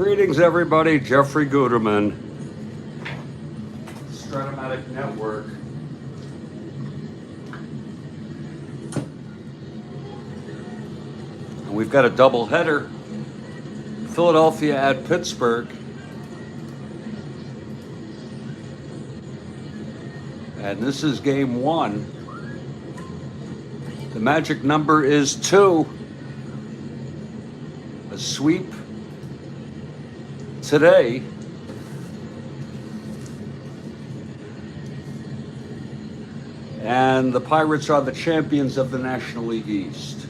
Greetings, everybody. Jeffrey Guterman, Strat-O-Matic Network. And we've got a doubleheader. Philadelphia at Pittsburgh. And this is game one. The magic number is 2. A sweep today. And the Pirates are the champions of the National League East.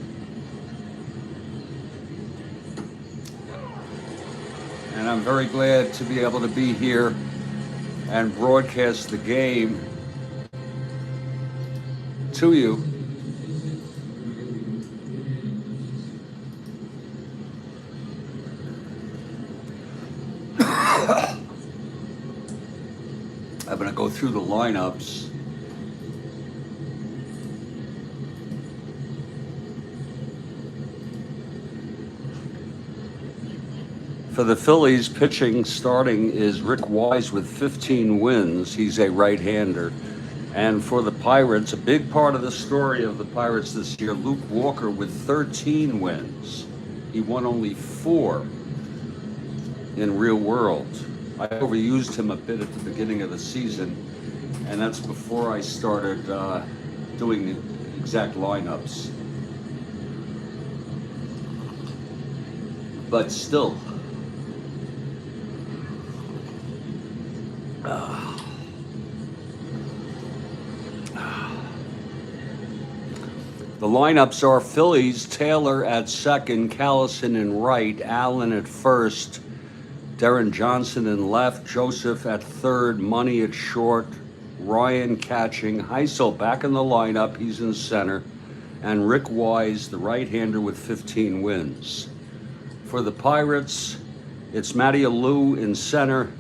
And I'm very glad to be able to be here and broadcast the game to you. I'm going to go through the lineups. For the Phillies, pitching starting is Rick Wise with 15 wins. He's a right-hander. And for the Pirates, a big part of the story of the Pirates this year, Luke Walker with 13 wins. He won only 4 in real world. I overused him a bit at the beginning of the season, and that's before I started doing the exact lineups. But still, the lineups are Phillies, Taylor at second, Callison in right, Allen at first, Darren Johnson in left, Joseph at third, Money at short, Ryan catching, Heisel back in the lineup, he's in center, and Rick Wise, the right-hander with 15 wins. For the Pirates, it's Matty Alou in center,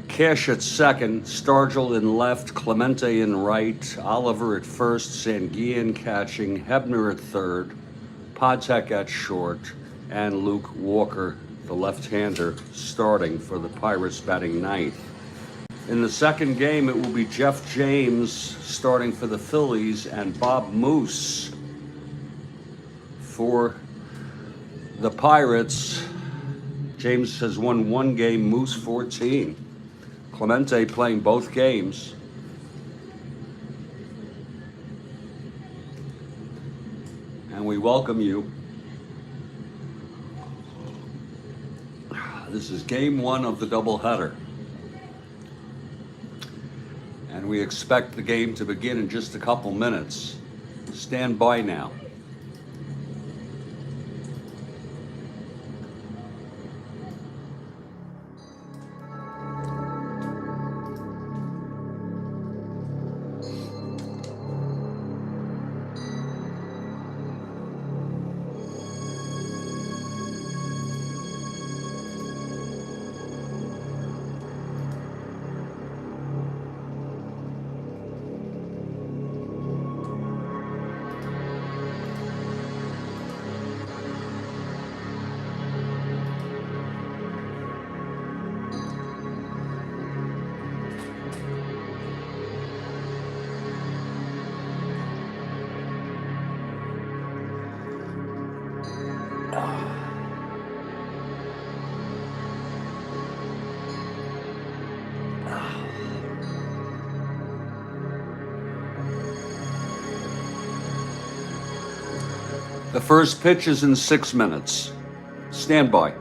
Cash at second, Stargell in left, Clemente in right, Oliver at first, Sanguillen catching, Hebner at third, Podtek at short, and Luke Walker, the left-hander, starting for the Pirates, batting ninth. In the second game, it will be Jeff James starting for the Phillies and Bob Moose for the Pirates. James has won 1 game, Moose 14. Clemente playing both games. And we welcome you. This is game 1 of the doubleheader. And we expect the game to begin in just a couple minutes. Stand by now. The first pitch is in 6 minutes. Stand by.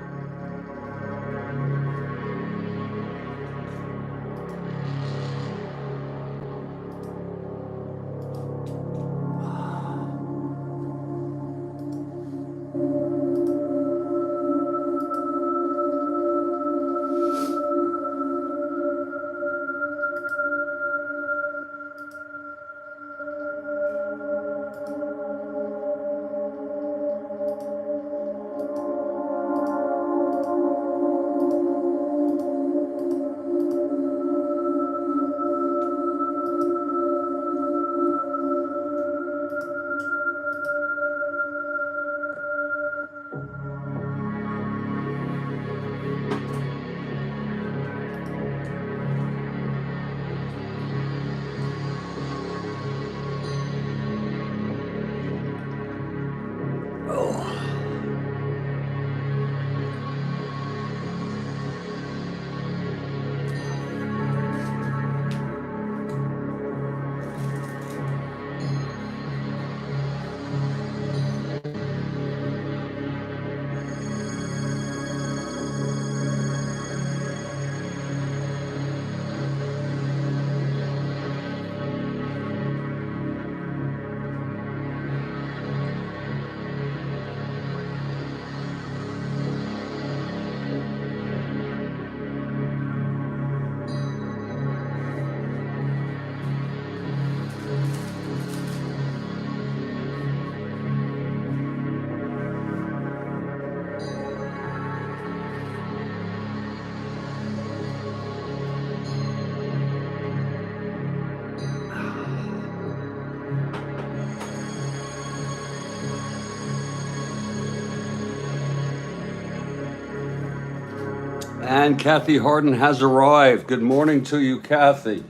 And Kathy Harden has arrived. Good morning to you, Kathy.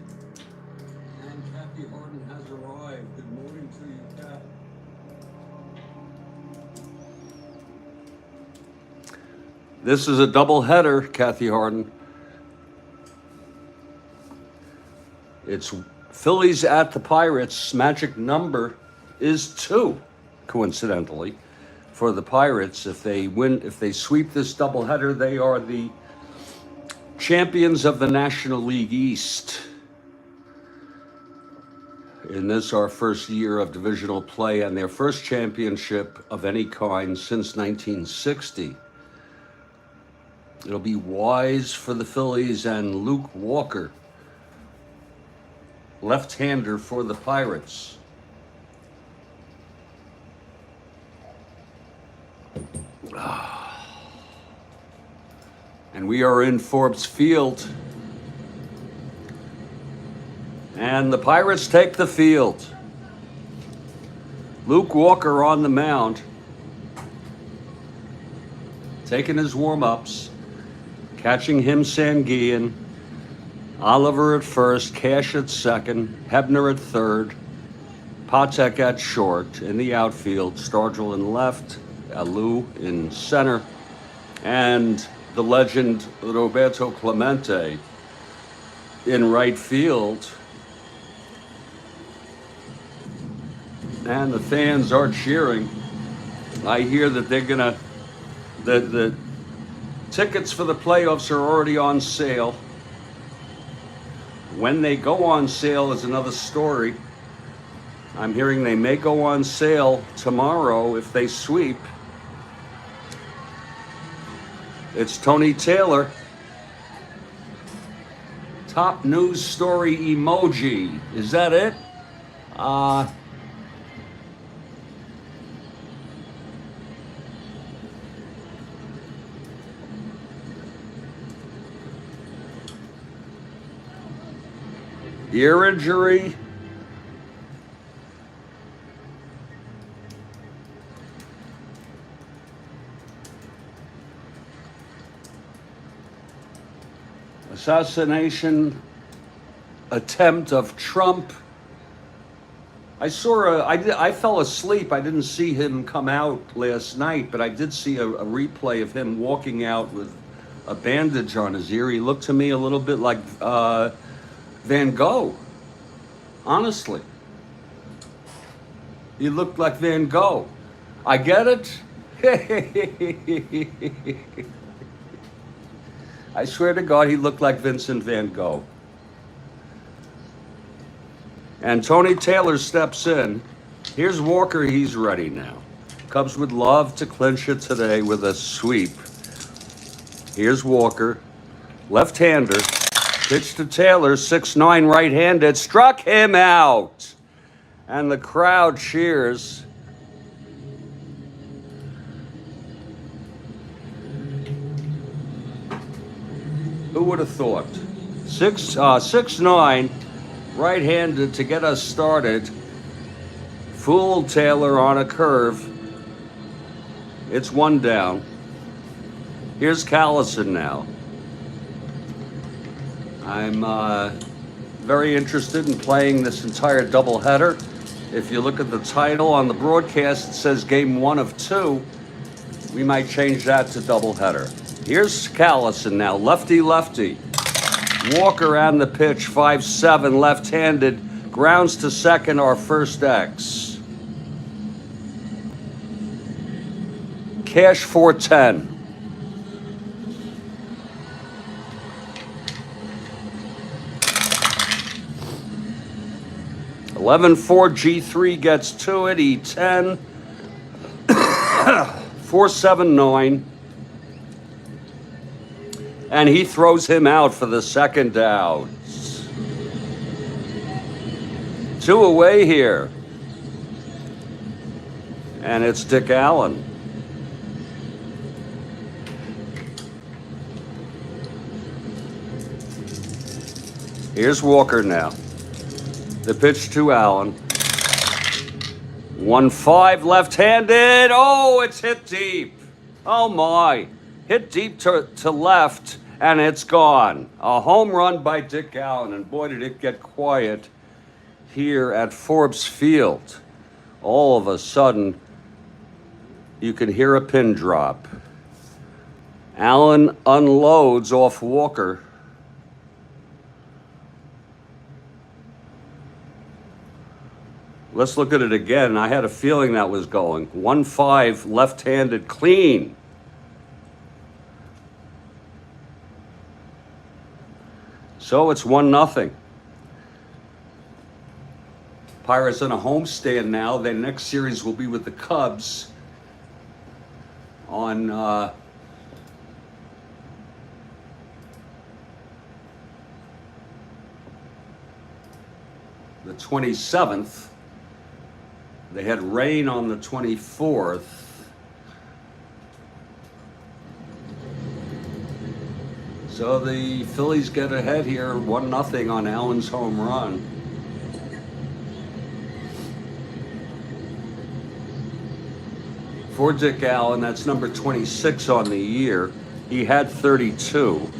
And Kathy Harden has arrived. Good morning to you, Kathy. This is a doubleheader, Kathy Harden. It's Phillies at the Pirates. Magic number is 2, coincidentally, for the Pirates. If they win, if they sweep this doubleheader, they are the champions of the National League East. In this, our first year of divisional play and their first championship of any kind since 1960. It'll be Wise for the Phillies and Luke Walker, left-hander for the Pirates. And we are in Forbes Field. And the Pirates take the field. Luke Walker on the mound, taking his warm-ups, catching him Sanguillen, Oliver at first, Cash at second, Hebner at third, Patek at short. In the outfield, Stargell in left, Alou in center, and the legend Roberto Clemente in right field. And the fans are cheering. I hear that they're gonna, the tickets for the playoffs are already on sale. When they go on sale is another story. I'm hearing they may go on sale tomorrow if they sweep. It's Tony Taylor. Top news story emoji. Is that it? Ear injury. Assassination attempt of Trump. I fell asleep. I didn't see him come out last night, but I did see a replay of him walking out with a bandage on his ear. He looked to me a little bit like Van Gogh. Honestly. He looked like Van Gogh. I get it. I swear to God, he looked like Vincent Van Gogh. And Tony Taylor steps in. Here's Walker. He's ready now. Cubs would love to clinch it today with a sweep. Here's Walker. Left-hander. Pitch to Taylor. 6'9", right-handed. Struck him out. And the crowd cheers. Who would have thought? 6'9", right-handed to get us started. Fooled Taylor on a curve. It's one down. Here's Callison now. I'm very interested in playing this entire doubleheader. If you look at the title on the broadcast, it says game 1 of 2. We might change that to doubleheader. Here's Callison now, lefty-lefty. Walker on the pitch, 5'7", left-handed. Grounds to second, our first X. Cash 410. (11-4) G3 gets to it. E10. 4-7-9. And he throws him out for the second out. 2 away here. And it's Dick Allen. Here's Walker now. The pitch to Allen. 1-5 left-handed. Oh, it's hit deep. Oh my. Hit deep to left. and it's gone. A home run by Dick Allen, and boy, did it get quiet here at Forbes Field. All of a sudden, you can hear a pin drop. Allen unloads off Walker. Let's look at it again. I had a feeling that was going. 1-5, left-handed, clean. So it's 1-0. Pirates on a homestand now. Their next series will be with the Cubs on the 27th. They had rain on the 24th. So the Phillies get ahead here, 1-0 on Allen's home run. For Dick Allen, that's number 26 on the year. He had 32.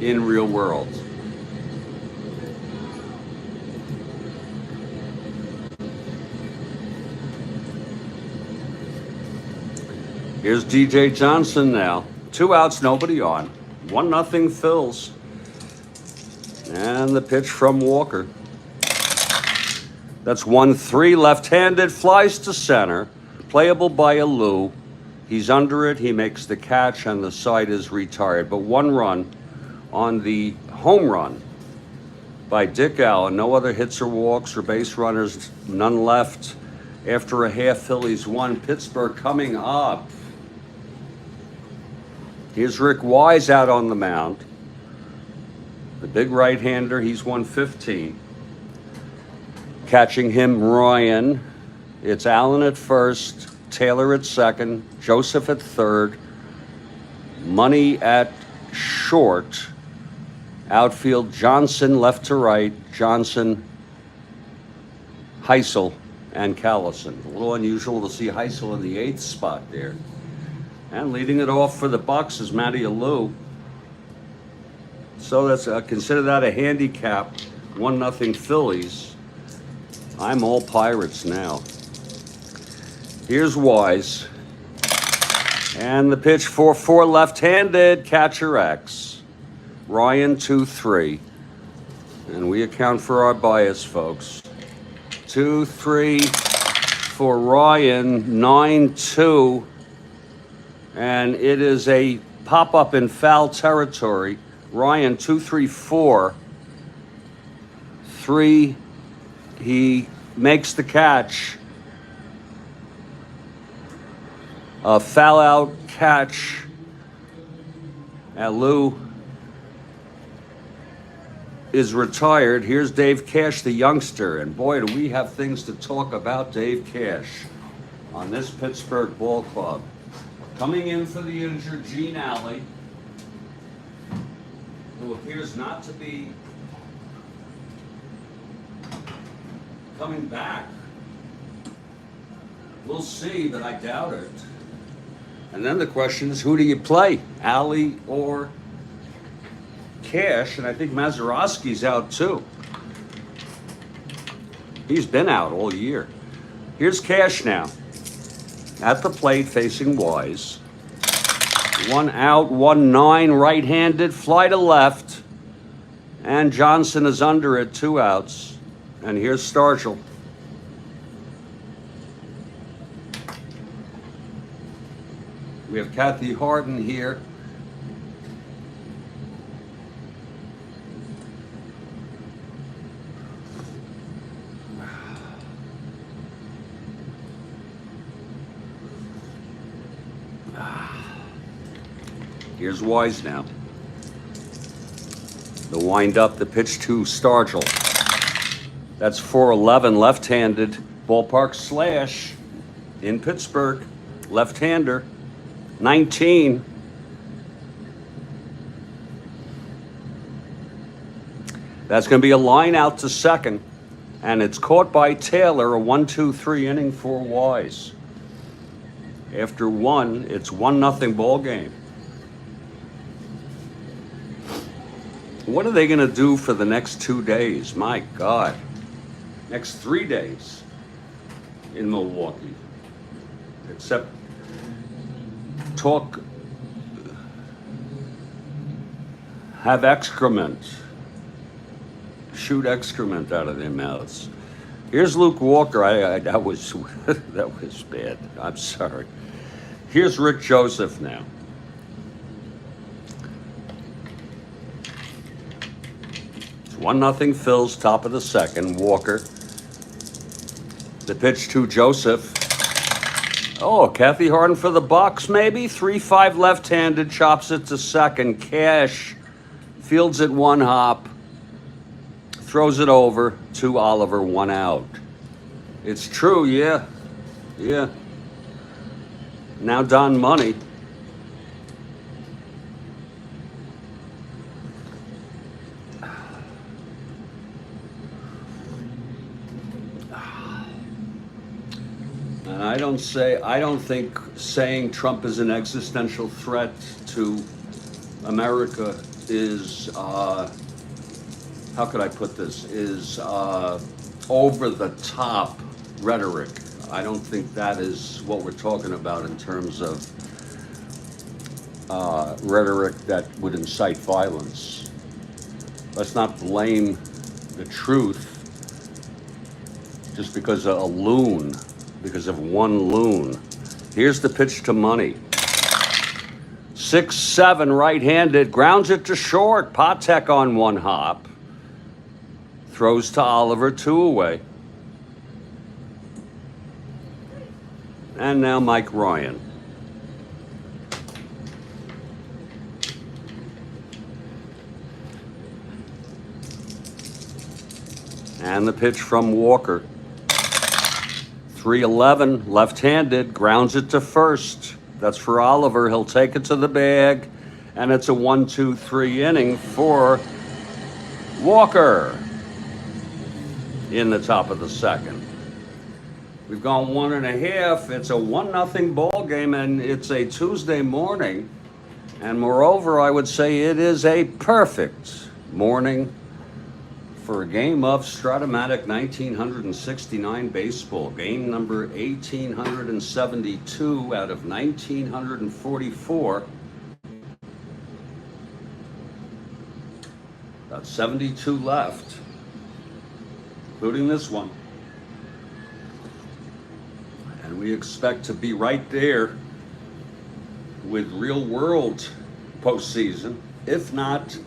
In real world. Here's DJ Johnson now. 2 outs, nobody on. 1-0 Phils. And the pitch from Walker. That's 1-3, left-handed, flies to center. Playable by Alou. He's under it, he makes the catch, and the side is retired. But 1 run on the home run by Dick Allen. No other hits or walks or base runners, none left. After a half, Phillies 1. Pittsburgh coming up. Here's Rick Wise out on the mound. The big right-hander, he's 115. Catching him, Ryan. It's Allen at first, Taylor at second, Joseph at third, Money at short. Outfield, Johnson left to right, Johnson, Heisel, and Callison. A little unusual to see Heisel in the 8th spot there. And leading it off for the Bucks is Matty Alou. So that's consider that a handicap. 1-0 Phillies. I'm all Pirates now. Here's Wise. And the pitch 4-4 left-handed, catcher X. Ryan 2-3. And we account for our bias, folks. 2-3 for Ryan, 9-2. And it is a pop-up in foul territory. Ryan 2-3-4. 3. He makes the catch. A foul out catch. Alou is retired. Here's Dave Cash, the youngster. And boy, do we have things to talk about Dave Cash on this Pittsburgh ball club. Coming in for the injured, Gene Alley, who appears not to be coming back. We'll see, but I doubt it. And then the question is, who do you play, Alley or Cash? And I think Mazeroski's out too. He's been out all year. Here's Cash now. At the plate, facing Wise. 1 out, 1-9, right-handed, fly to left. And Johnson is under it, 2 outs. And here's Stargell. We have Kathy Harden here. Here's Wise now. The wind up, the pitch to Stargell. That's 4-11, left-handed. Ballpark slash in Pittsburgh. Left-hander. 19. That's going to be a line out to second. And it's caught by Taylor, a 1-2-3 inning for Wise. After one, it's 1-0 ball game. What are they going to do for the next 2 days? My God. Next 3 days in Milwaukee. Except talk, have excrement, shoot excrement out of their mouths. Here's Luke Walker. That was that was bad. I'm sorry. Here's Rick Joseph now. It's 1-0 Phillies, top of the second. Walker. The pitch to Joseph. Oh, Kathy Harden for the Bucks, maybe. 3-5 left-handed, chops it to second. Cash fields it one hop, throws it over to Oliver, 1 out. It's true, yeah. Yeah. Now Don Money. And I don't think saying Trump is an existential threat to America is, how could I put this, is over the top rhetoric. I don't think that is what we're talking about in terms of rhetoric that would incite violence. Let's not blame the truth just because of a loon, because of one loon. Here's the pitch to Money. 6-7 right-handed, grounds it to short. Patek on one hop. Throws to Oliver, 2 away. And now Mike Ryan. And the pitch from Walker. 3-11, left-handed, grounds it to first. That's for Oliver. He'll take it to the bag. And it's a 1-2-3 inning for Walker in the top of the second. We've gone 1.5. It's a 1-0 ball game, and it's a Tuesday morning. And moreover, I would say it is a perfect morning for a game of Strat-O-Matic 1969 baseball. Game number 1872 out of 1944. About 72 left, including this one. And we expect to be right there with real world postseason, if not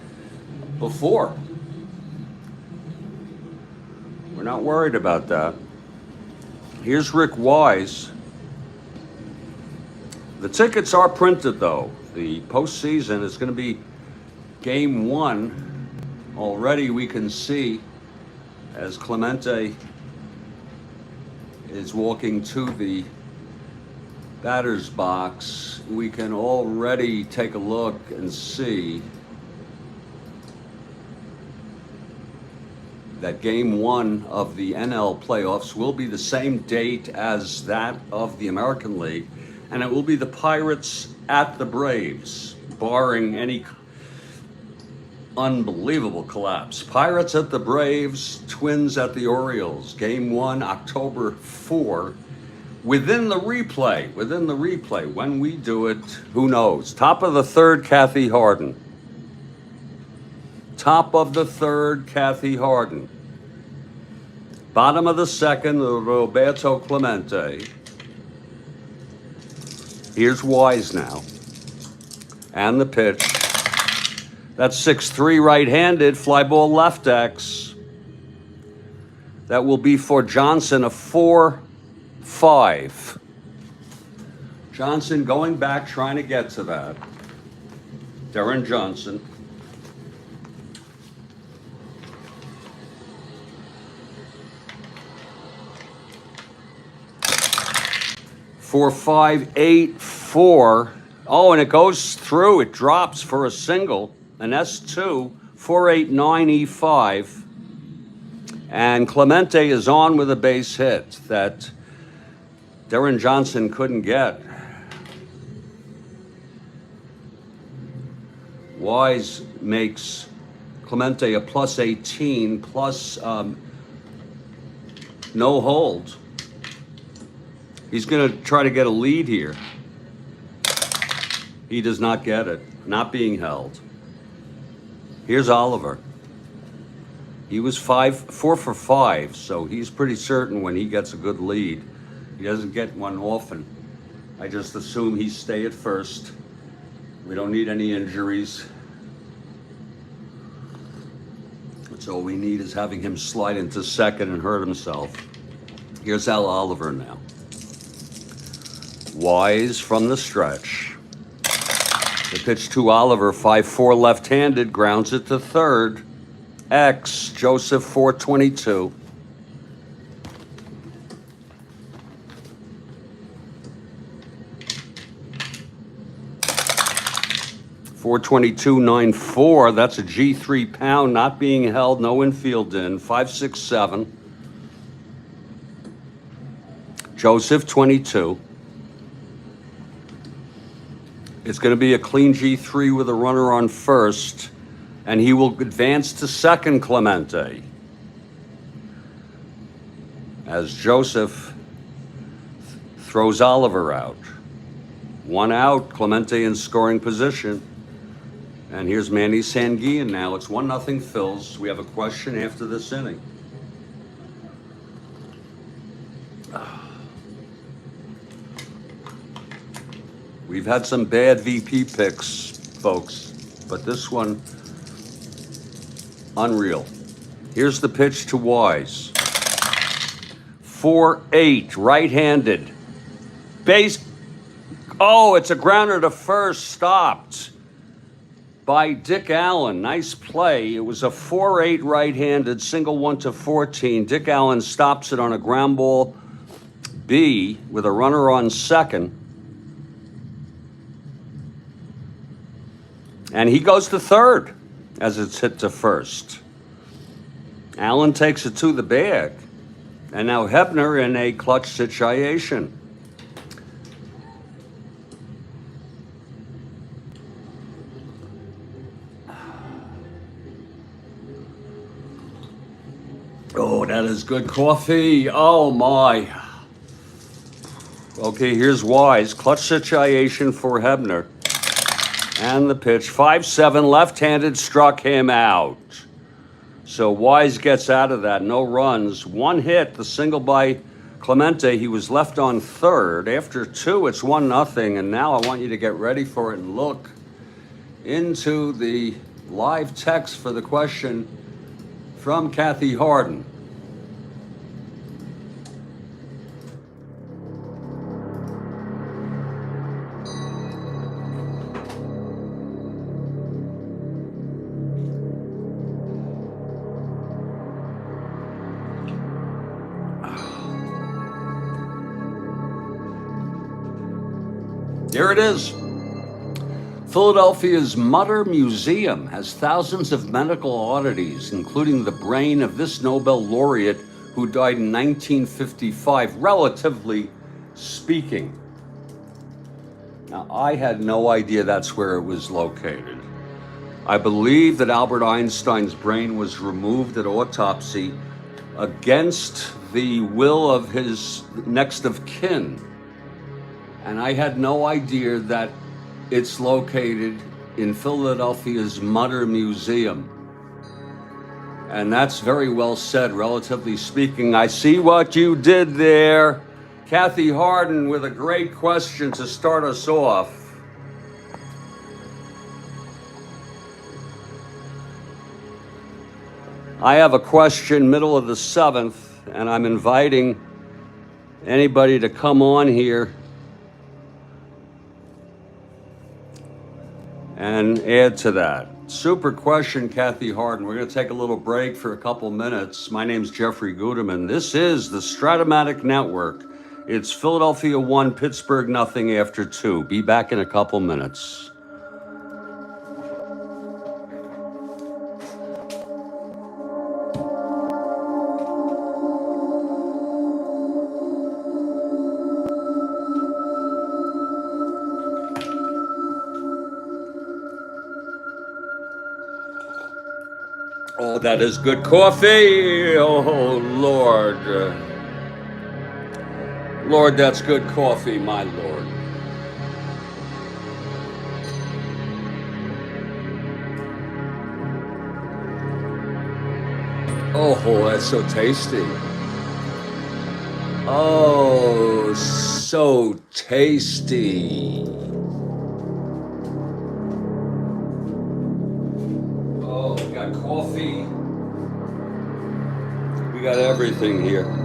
before. We're not worried about that. Here's Rick Wise. The tickets are printed, though. The postseason is going to be game 1. Already we can see as Clemente is walking to the batter's box, we can already take a look and see that game 1 of the NL playoffs will be the same date as that of the American League, and it will be the Pirates at the Braves, barring any unbelievable collapse. Pirates at the Braves, Twins at the Orioles. Game 1, October 4. Within the replay. When we do it, who knows? Top of the third, Kathy Harden. Top of the third, Kathy Harden. Bottom of the second, Roberto Clemente. Here's Wise now. And the pitch. That's 6-3 right-handed, fly ball left X. That will be for Johnson, a 4-5. Johnson going back, trying to get to that. Darren Johnson. Four, 5, 8, 4. Oh, and it goes through. It drops for a single. An S2, 4-8-9 E5. And Clemente is on with a base hit that Darren Johnson couldn't get. Wise makes Clemente a plus 18 plus no hold. He's going to try to get a lead here. He does not get it. Not being held. Here's Oliver. He was 4 for 5, so he's pretty certain when he gets a good lead. He doesn't get one often. I just assume he stay at first. We don't need any injuries. That's all we need is having him slide into second and hurt himself. Here's Al Oliver now. Wise from the stretch. The pitch to Oliver, 5-4 left-handed, grounds it to third. X, Joseph 422. .422.94, that's a G3 pound, not being held, no infield in, 5-6-7. Joseph 22. It's going to be a clean G3 with a runner on first, and he will advance to second, Clemente. As Joseph throws Oliver out. One out, Clemente in scoring position. And here's Manny Sanguillen now. It's 1-0 Phils. We have a question after this inning. We've had some bad VP picks, folks, but this one, unreal. Here's the pitch to Wise. 4-8, right-handed. Base. Oh, it's a grounder to first, stopped by Dick Allen. Nice play. It was a 4-8 right-handed, single 1-14. Dick Allen stops it on a ground ball B with a runner on second. And he goes to third as it's hit to first. Allen takes it to the bag. And now Hebner in a clutch situation. Oh, that is good coffee. Oh, my. Okay, here's Wise. Clutch situation for Hebner. And the pitch, 5-7, left-handed, struck him out. So Wise gets out of that, no runs. One hit, the single by Clemente. He was left on third. After two, it's 1-0, and now I want you to get ready for it and look into the live text for the question from Kathy Harden. Here it is. Philadelphia's Mutter Museum has thousands of medical oddities, including the brain of this Nobel laureate who died in 1955, relatively speaking. Now, I had no idea that's where it was located. I believe that Albert Einstein's brain was removed at autopsy against the will of his next of kin. And I had no idea that it's located in Philadelphia's Mutter Museum. And that's very well said, relatively speaking. I see what you did there. Kathy Harden with a great question to start us off. I have a question, middle of the seventh, and I'm inviting anybody to come on here and add to that. Super question, Kathy Harden. We're going to take a little break for a couple minutes. My name's Jeffrey Guterman. This is the Strat-O-Matic Network. It's Philadelphia 1, Pittsburgh nothing after 2. Be back in a couple minutes. Oh, that is good coffee. Oh, Lord. Lord, that's good coffee, my Lord. Oh, that's so tasty. Oh, so tasty. Oh, we got coffee. We got everything here.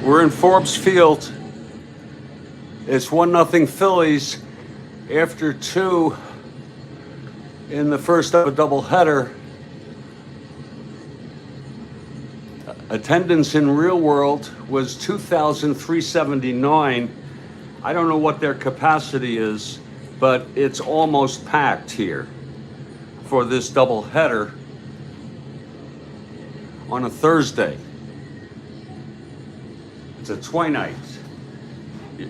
We're in Forbes Field. It's 1-0 Phillies after 2 in the first of a doubleheader. Attendance in real world was 2,379. I don't know what their capacity is, but it's almost packed here for this doubleheader on a Thursday. It's a twilight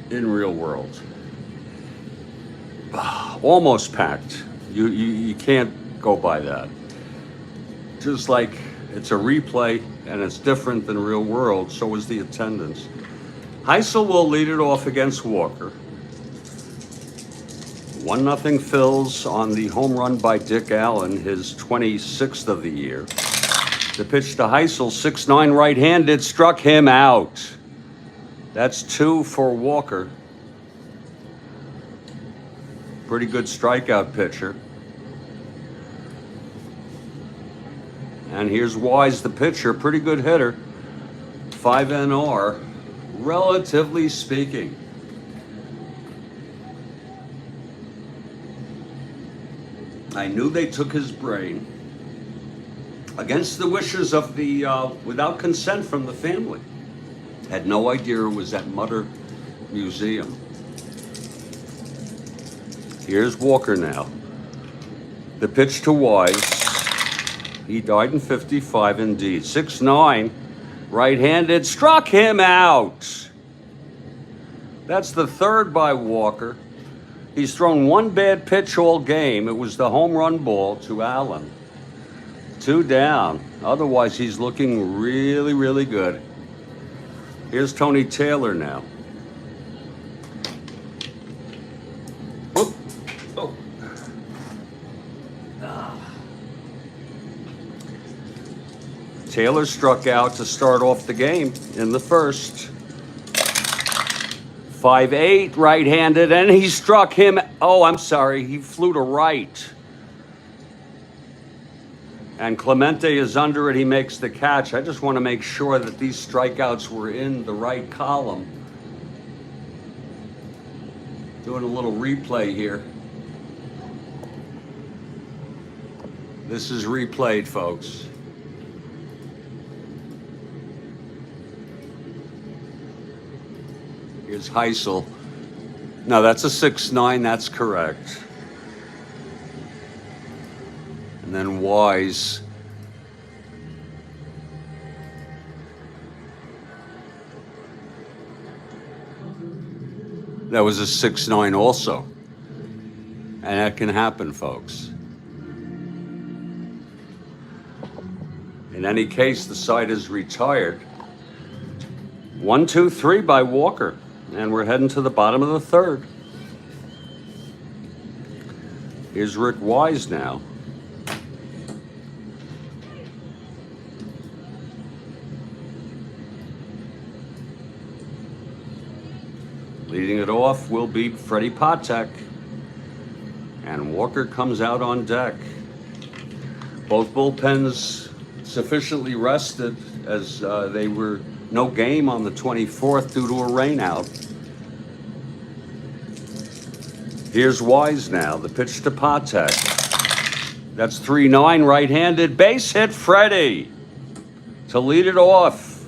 in real world. Almost packed. You can't go by that. Just like it's a replay and it's different than real world, so is the attendance. Heisel will lead it off against Walker. 1-0 Phils on the home run by Dick Allen, his 26th of the year. The pitch to Heisel, 6'9", right-handed, struck him out. That's 2 for Walker. Pretty good strikeout pitcher. And here's Wise, the pitcher, pretty good hitter. 5 NR, relatively speaking. I knew they took his brain against the wishes of the, without consent from the family. Had no idea it was at Mutter Museum. Here's Walker now. The pitch to Wise. He died in 55 indeed. 6'9", right-handed, struck him out. That's the third by Walker. He's thrown one bad pitch all game. It was the home run ball to Allen. 2 down. Otherwise, he's looking really, really good. Here's Tony Taylor now. Taylor struck out to start off the game in the first. 5-8, right-handed, and he struck him. Oh, I'm sorry, he flew to right. And Clemente is under it. He makes the catch. I just want to make sure that these strikeouts were in the right column. Doing a little replay here. This is replayed, folks. Here's Heisel. No, that's a 6-9. That's correct. And then Wise. That was a 6-9 also. And that can happen, folks. In any case, the side is retired. 1-2-3 by Walker. And we're heading to the bottom of the third. Here's Rick Wise now. Leading it off will be Freddie Patek. And Walker comes out on deck. Both bullpens sufficiently rested as they were no game on the 24th due to a rainout. Here's Wise now, the pitch to Patek. That's 3-9, right-handed, base hit Freddie to lead it off.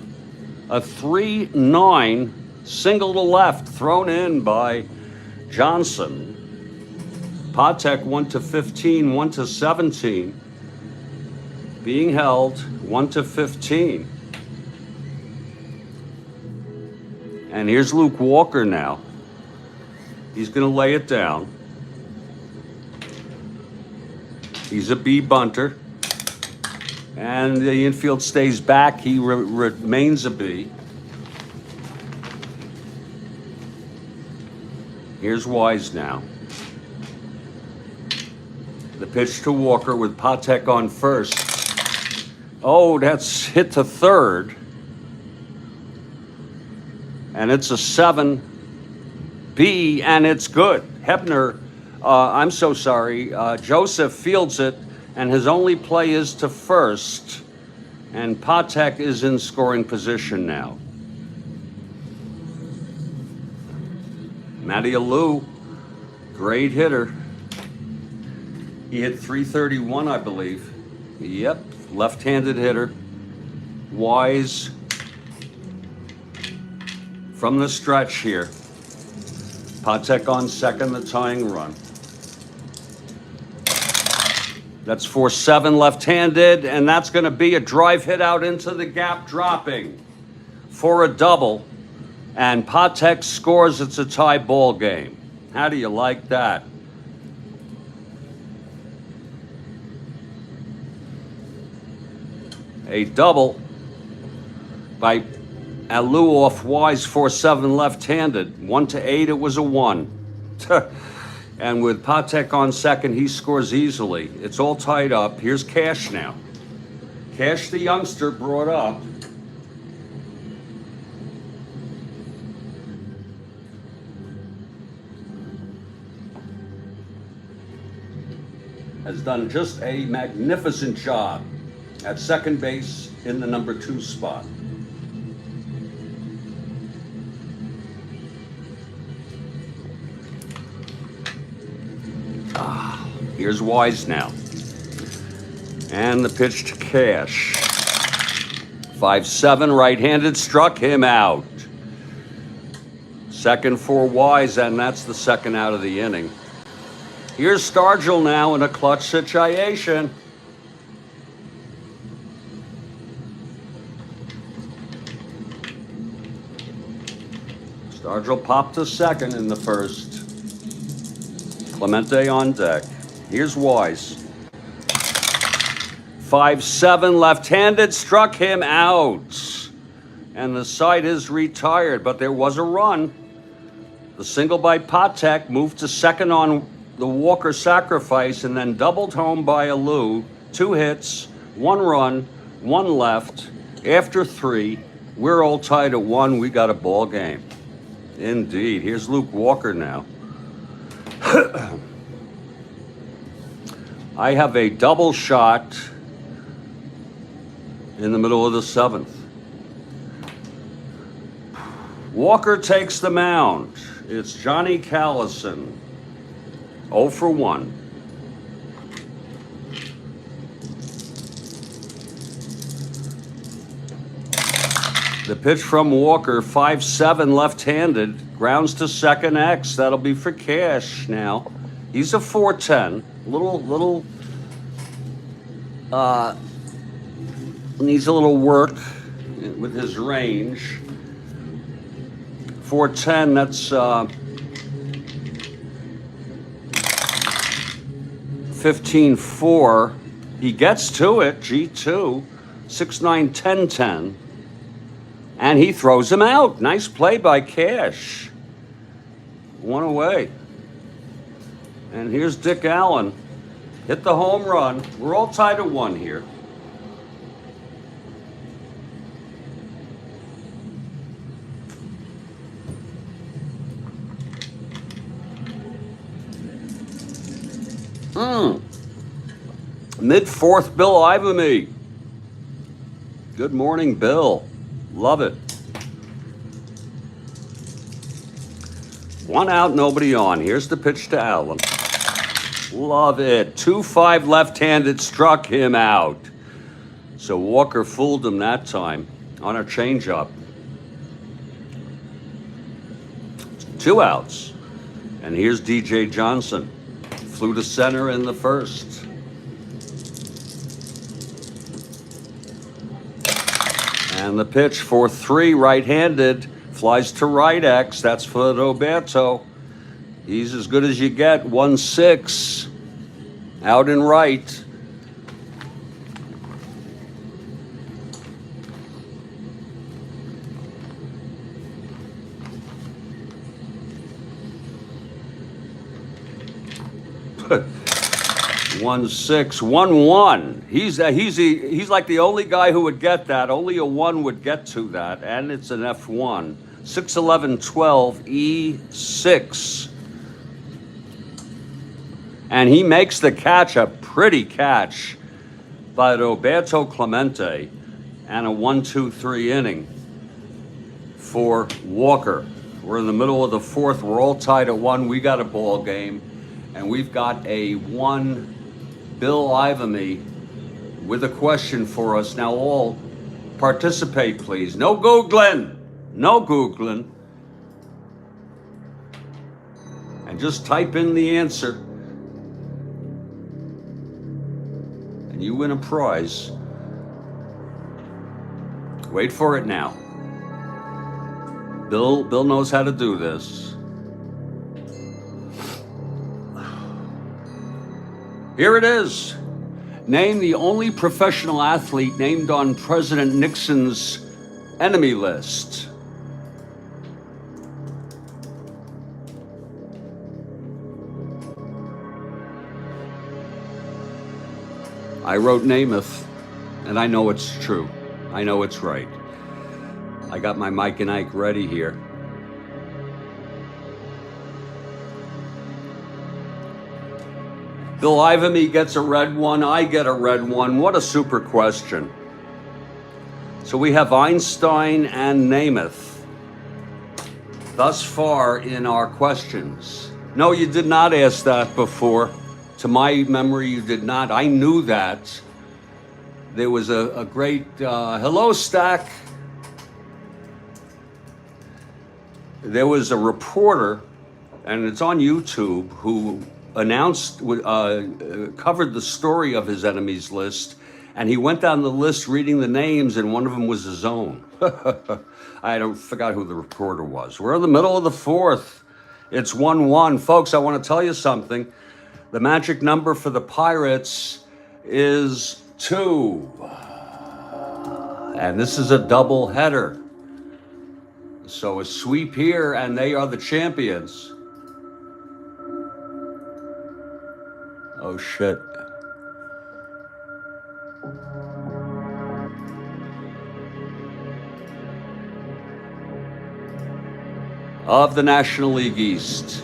A 3-9 single to left thrown in by Johnson. Patek 1-15, 1-17. Being held 1-15. And here's Luke Walker now. He's going to lay it down. He's a B bunter. And the infield stays back. He remains a B. Here's Wise now. The pitch to Walker with Patek on first. Oh, that's hit to third. And it's a 7B, and it's good. Hebner, I'm so sorry. Joseph fields it, and his only play is to first. And Patek is in scoring position now. Matty Alou, great hitter. He hit 331, I believe. Yep, left-handed hitter. Wise from the stretch here. Patek on second, the tying run. That's 4-7 left-handed, and that's going to be a drive hit out into the gap, dropping for a double. And Patek scores. It's a tie ball game. How do you like that? A double by Alou off Wise, 4-7 left-handed. 1-8, it was a 1. And with Patek on second, he scores easily. It's all tied up. Here's Cash now. Cash, the youngster, brought up. Has done just a magnificent job at second base in the number 2 spot. Here's Wise now. And the pitch to Cash. 5-7, right-handed, struck him out. Second for Wise, and that's the second out of the inning. Here's Stargell now in a clutch situation. Stargell popped to second in the first. Clemente on deck. Here's Wise. 5-7 left-handed, struck him out. And the side is retired, but there was a run. The single by Patek moved to second on the Walker sacrifice and then doubled home by Alou. 2 hits, 1 run, 1 left. After 3, we're all tied at 1. We got a ball game. Indeed. Here's Luke Walker now. I have a double shot in the middle of the 7th. Walker takes the mound. It's Johnny Callison. 0 for 1. The pitch from Walker, 5-7 left-handed, grounds to second X. That'll be for cash now. He's a 410. Little needs a little work with his range. 410, that's 15-4. He gets to it, G2, 6-9, 10-10. And he throws him out. Nice play by Cash. 1 away. And here's Dick Allen. Hit the home run. We're all tied at 1 here. Mid-4th, Bill Ivamy. Good morning, Bill. Love it. 1 out, nobody on. Here's the pitch to Allen. Love it. 2-5 left-handed, struck him out. So Walker fooled him that time on a changeup. 2 outs. And here's DJ Johnson. Flew to center in the 1st. And the pitch for 3, right-handed, flies to right X. That's for Roberto. He's as good as you get. 1-6, out and right. But 1-6, 1-1. He's like the only guy who would get that. Only a 1 would get to that, and it's an F1. 6-11-12 E6, and he makes the catch, a pretty catch by Roberto Clemente, and a 1-2-3 inning for Walker. We're in the middle of the 4th. We're all tied at 1. We got a ball game, and we've got a 1. Bill Ivamy with a question for us. Now all participate, please. No Googling. No Googling. And just type in the answer. And you win a prize. Wait for it now. Bill knows how to do this. Here it is. Name the only professional athlete named on President Nixon's enemy list. I wrote Namath, and I know it's true. I know it's right. I got my Mike and Ike ready here. Bill Ivamy gets a red 1. I get a red 1. What a super question. So we have Einstein and Namath thus far in our questions. No, you did not ask that before. To my memory, you did not. I knew that. There was a great, hello, Stack. There was a reporter, and it's on YouTube, who covered the story of his enemies list, and he went down the list reading the names, and one of them was his own. I forgot who the reporter was. We're in the middle of the 4th. It's 1-1. Folks, I want to tell you something. The magic number for the Pirates is 2. And this is a double header. So a sweep here, and they are the champions. Oh, shit. of the National League East.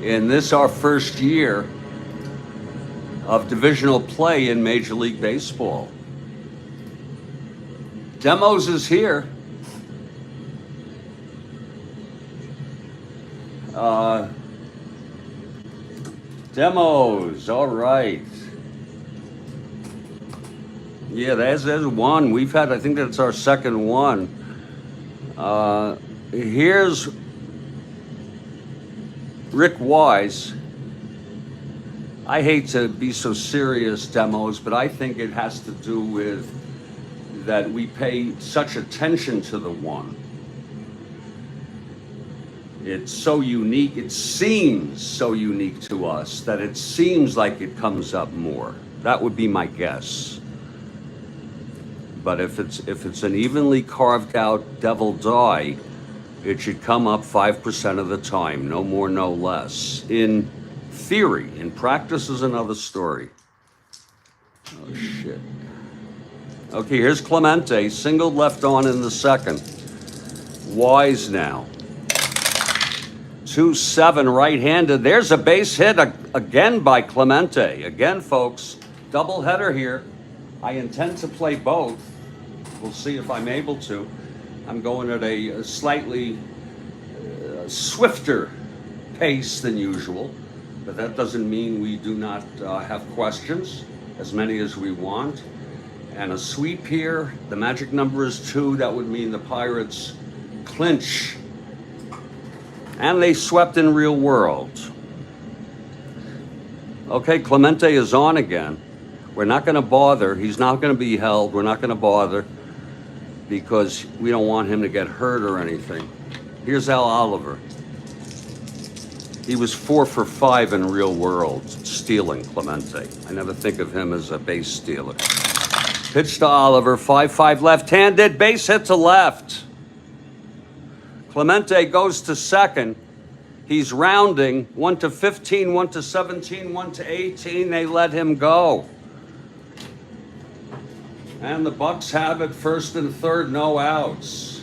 In this, our first year of divisional play in Major League Baseball. Demos is here. Demos, all right. Yeah, there's one. We've had, I think that's our second one. Here's Rick Wise. I hate to be so serious, Demos, but I think it has to do with that we pay such attention to the one. It's so unique, it seems so unique to us that it seems like it comes up more. That would be my guess. But if it's an evenly carved out devil die, it should come up 5% of the time, no more, no less. In theory, in practice is another story. Oh shit. Okay, here's Clemente, singled left on in the second. Wise now. 2-7 right-handed. There's a base hit again by Clemente. Again, folks, doubleheader here. I intend to play both. We'll see if I'm able to. I'm going at a slightly swifter pace than usual, but that doesn't mean we do not have questions, as many as we want. And a sweep here. The magic number is 2. That would mean the Pirates clinch. And they swept in real world. Okay, Clemente is on again. We're not going to bother. He's not going to be held. We're not going to bother because we don't want him to get hurt or anything. Here's Al Oliver. He was 4 for 5 in real world, stealing Clemente. I never think of him as a base stealer. Pitch to Oliver, 5-5 left-handed, base hit to left. Clemente goes to second. He's rounding 1 to 15, 1 to 17, 1 to 18. They let him go. And the Bucks have it, first and third, no outs.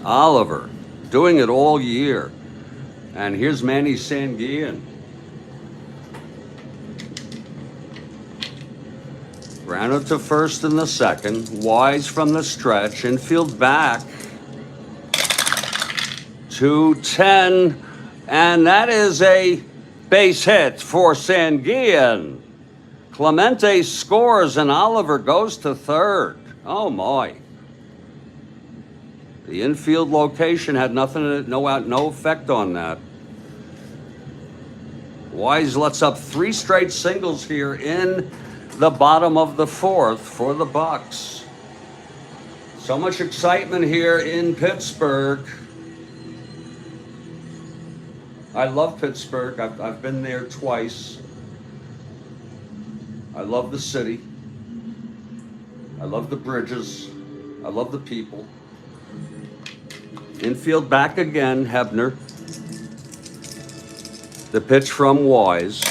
Oliver doing it all year. And here's Manny Sanguillen. Grounded to first in the second. Wise from the stretch. Infield back. 2-10. And that is a base hit for Sanguillen. Clemente scores and Oliver goes to third. Oh my. The infield location had nothing, no effect on that. Wise lets up 3 straight singles here in the bottom of the fourth for the Bucks. So much excitement here in Pittsburgh. I love Pittsburgh. I've been there twice. I love the city. I love the bridges. I love the people. Infield back again, Hebner. The pitch from Wise.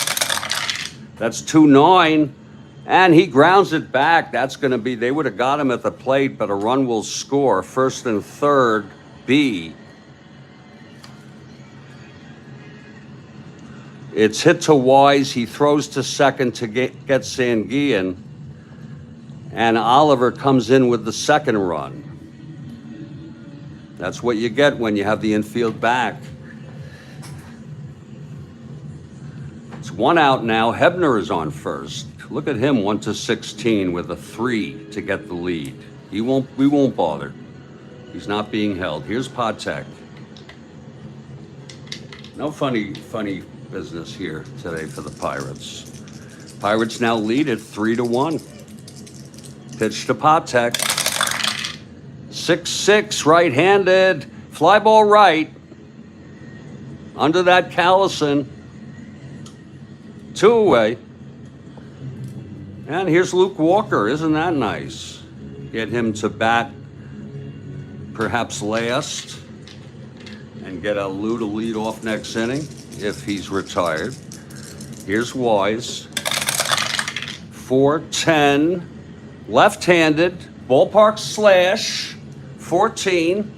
That's 2-9. And he grounds it back. That's going to be, they would have got him at the plate, but a run will score. First and third, B. It's hit to Wise. He throws to second to get Sanguillen. And Oliver comes in with the second run. That's what you get when you have the infield back. It's 1 out now. Hebner is on first. Look at him, 1 to 16 with a 3 to get the lead. We won't bother. He's not being held. Here's Patek. No funny business here today for the Pirates. Pirates now lead at 3-1. Pitch to Patek. 6-6, right-handed. Fly ball right. Under that Callison. 2 away. And here's Luke Walker. Isn't that nice? Get him to bat perhaps last and get a Lou to lead off next inning if he's retired. Here's Wise. 4-10. Left-handed. Ballpark slash, 14,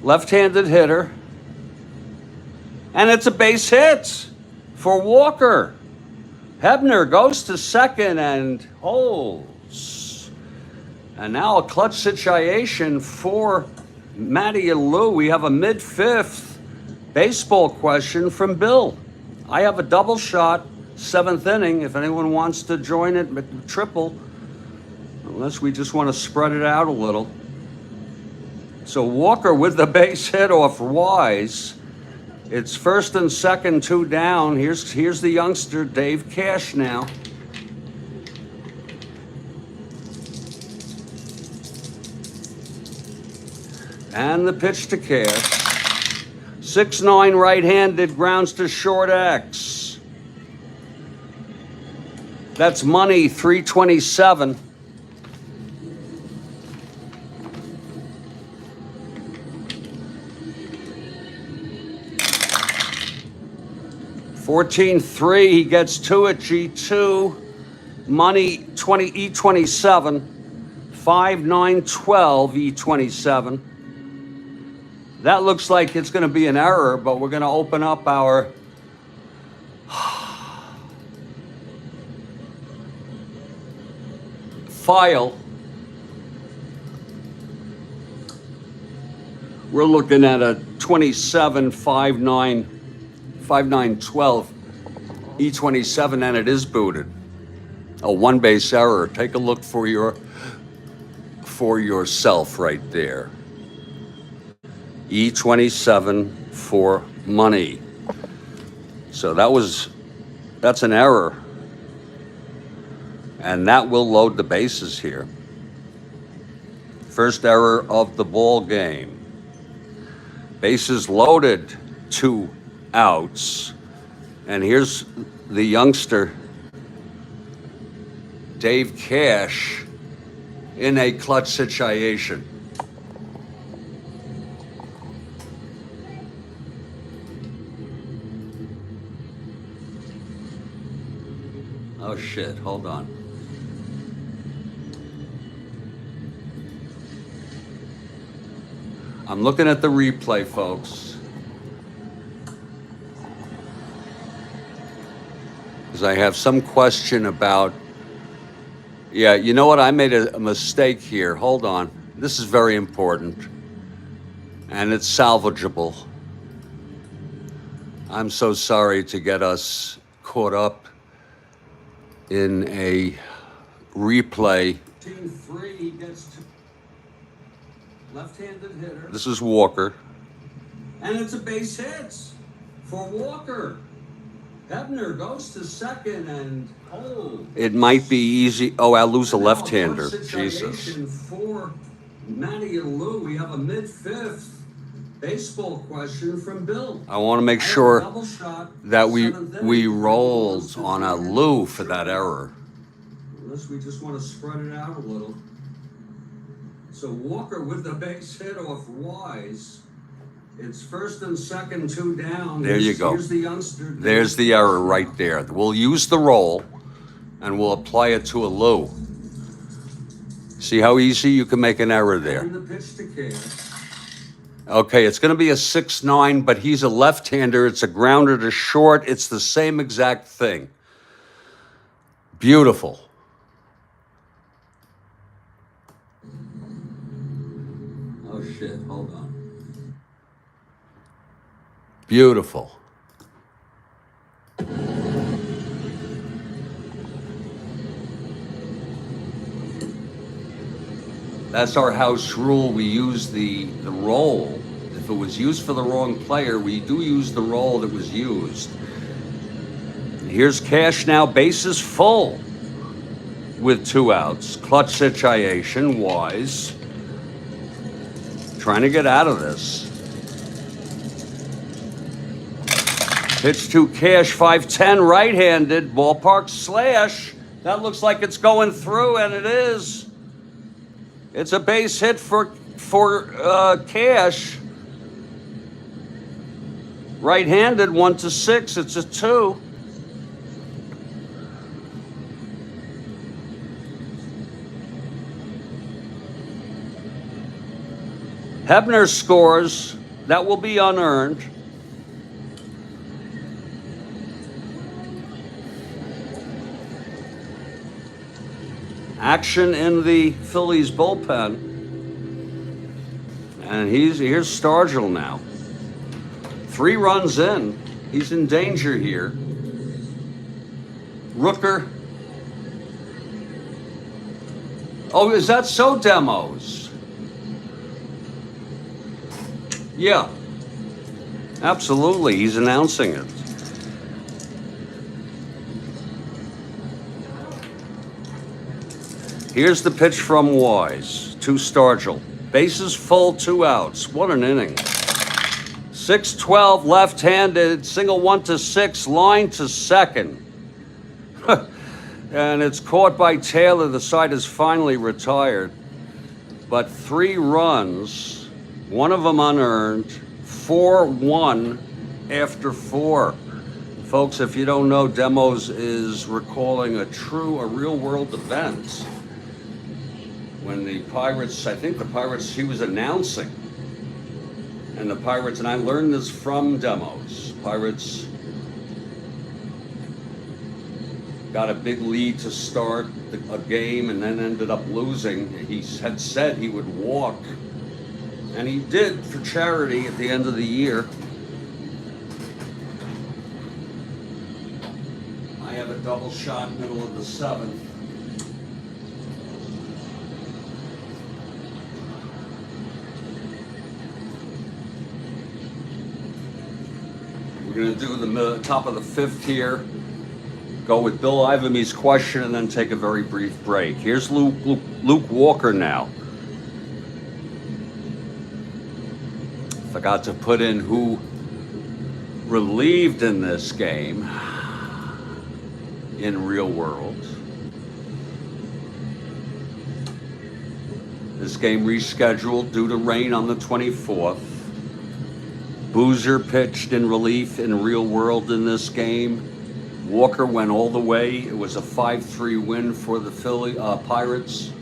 left-handed hitter. And it's a base hit for Walker. Hebner goes to second and holds. And now a clutch situation for Matty and Lou. We have a mid-fifth baseball question from Bill. I have a double shot, 7th inning, if anyone wants to join it, triple, unless we just want to spread it out a little. So Walker with the base hit off Wise. It's first and second, 2 down. Here's the youngster, Dave Cash now. And the pitch to Cash. 6'9", right-handed, grounds to short X. That's money, 327. $14.3, he gets 2 at G2. Money 20 E27. 5-9-12 E27. That looks like it's going to be an error, but we're going to open up our file. We're looking at a 27 5-9-12 E27, and it is booted. A 1 base error. Take a look for yourself right there. E27 for money. So that's an error. And that will load the bases here. First error of the ball game. Bases loaded, 2 outs. And here's the youngster, Dave Cash, in a clutch situation. Oh shit, hold on. I'm looking at the replay, folks. Because I have some question about, yeah, you know what? I made a mistake here. Hold on. This is very important. And it's salvageable. I'm so sorry to get us caught up in a replay. Team 3, he gets to left-handed hitter. This is Walker. And it's a base hit for Walker. Hebner goes to second and it might be easy. Oh, I'll lose a left-hander. Jesus. For Matty and Lou, we have a mid-fifth baseball question from Bill. I want to make sure that we rolled on a Lou for that error. Unless we just want to spread it out a little. So Walker with the base hit off Wise. It's first and second, 2 down. There you go. Here's the youngster. There's the error right there. We'll use the roll and we'll apply it to a Lou. See how easy you can make an error there. And the pitch to Cash. Okay, it's going to be a 6-9, but he's a left-hander. It's a grounder to short. It's the same exact thing. Beautiful. Oh, shit. Hold on. Beautiful. That's our house rule. We use the roll. If it was used for the wrong player, we do use the roll that was used. Here's Cash now, bases full with 2 outs. Clutch situation, Wise. Trying to get out of this. Pitch to Cash, 5'10", right-handed, ballpark slash. That looks like it's going through, and it is. It's a base hit for Cash. Right-handed, 1-6. It's a 2. Hebner scores. That will be unearned. Action in the Phillies bullpen. And here's Stargell now. 3 runs in. He's in danger here. Rooker. Oh, is that so, Demos? Yeah. Absolutely. He's announcing it. Here's the pitch from Wise to Stargell. Bases full, 2 outs. What an inning. 6-12 left-handed, single 1-6, line to second. And it's caught by Taylor. The side is finally retired. But 3 runs, 1 of them unearned, 4-1 after 4. Folks, if you don't know, Demos is recalling a real-world event. When the Pirates, I think the Pirates, he was announcing. And the Pirates, and I learned this from Demos, Pirates got a big lead to start a game and then ended up losing. He had said he would walk, and he did for charity at the end of the year. I have a double shot middle of the 7th. We're going to do the top of the 5th here. Go with Bill Ivamy's question and then take a very brief break. Here's Luke Walker now. Forgot to put in who relieved in this game in real world. This game rescheduled due to rain on the 24th. Boozer pitched in relief in real world in this game. Walker went all the way. It was a 5-3 win for the Pirates.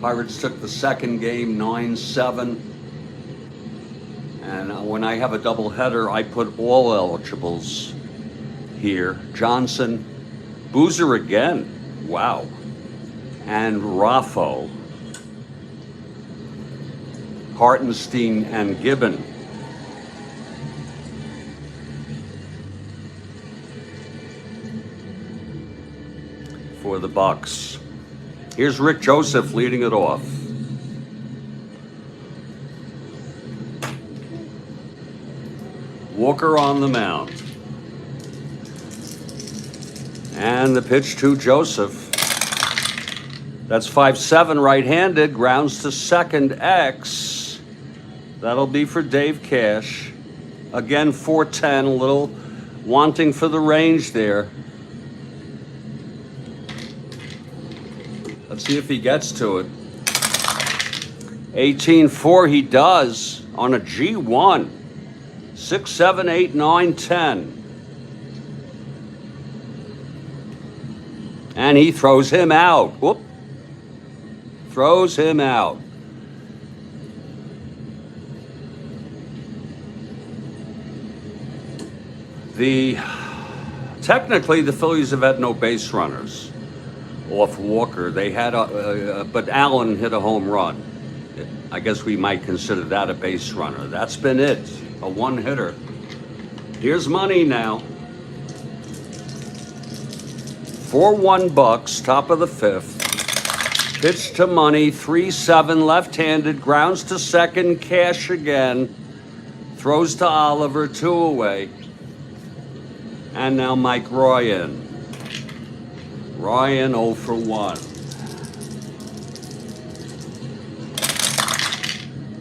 Pirates took the second game 9-7. And when I have a doubleheader, I put all eligibles here. Johnson, Boozer again. Wow. And Raffo. Hartenstein and Gibbon. For the Bucks. Here's Rick Joseph leading it off. Walker on the mound. And the pitch to Joseph. That's 5-7 right-handed, grounds to second, X. That'll be for Dave Cash. Again, 4-10, a little wanting for the range there. Let's see if he gets to it. 18-4 he does on a G1. 6, 7, 8, 9, 10. And he throws him out. Whoop. Throws him out. Technically, the Phillies have had no base runners off Walker. They had but Allen hit a home run. I guess we might consider that a base runner. That's been it, a one-hitter. Here's money now. 4-1 Bucks, top of the 5th. Pitch to Money, 3-7 left-handed, grounds to second, Cash again. Throws to Oliver, 2 away. And now Mike Ryan. Ryan 0 for 1.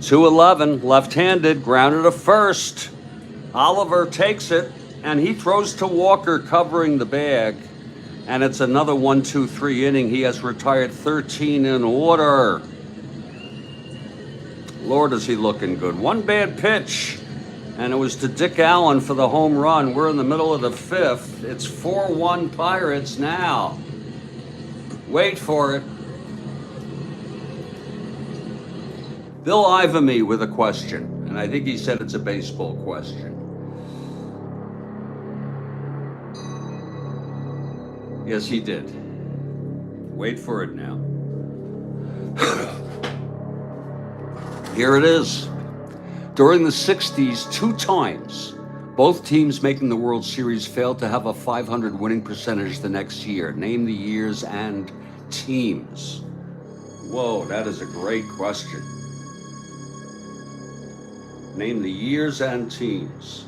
2-11, left-handed, grounded to first. Oliver takes it, and he throws to Walker, covering the bag. And it's another 1-2-3 inning. He has retired 13 in order. Lord, is he looking good. One bad pitch, and it was to Dick Allen for the home run. We're in the middle of the 5th. It's 4-1 Pirates now. Wait for it. Bill Ivamy with a question, and I think he said it's a baseball question. Yes, he did. Wait for it now. Here it is. During the 60s, 2 times, both teams making the World Series failed to have a .500 winning percentage the next year. Name the years and teams. Whoa, that is a great question. Name the years and teams.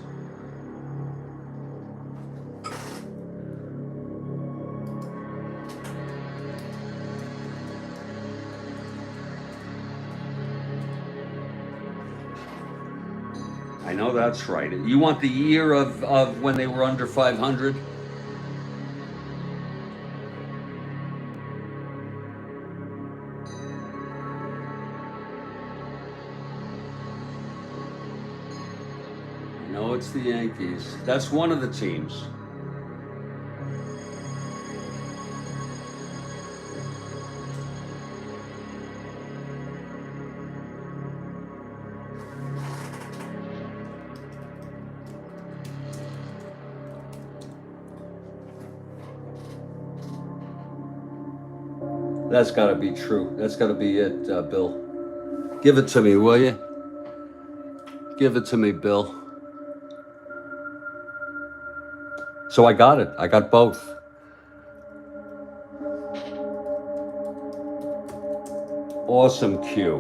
I know that's right. You want the year of when they were under 500? No, it's the Yankees. That's one of the teams. That's got to be true. That's got to be it, Bill. Give it to me, will you? Give it to me, Bill. So I got it. I got both. Awesome cue.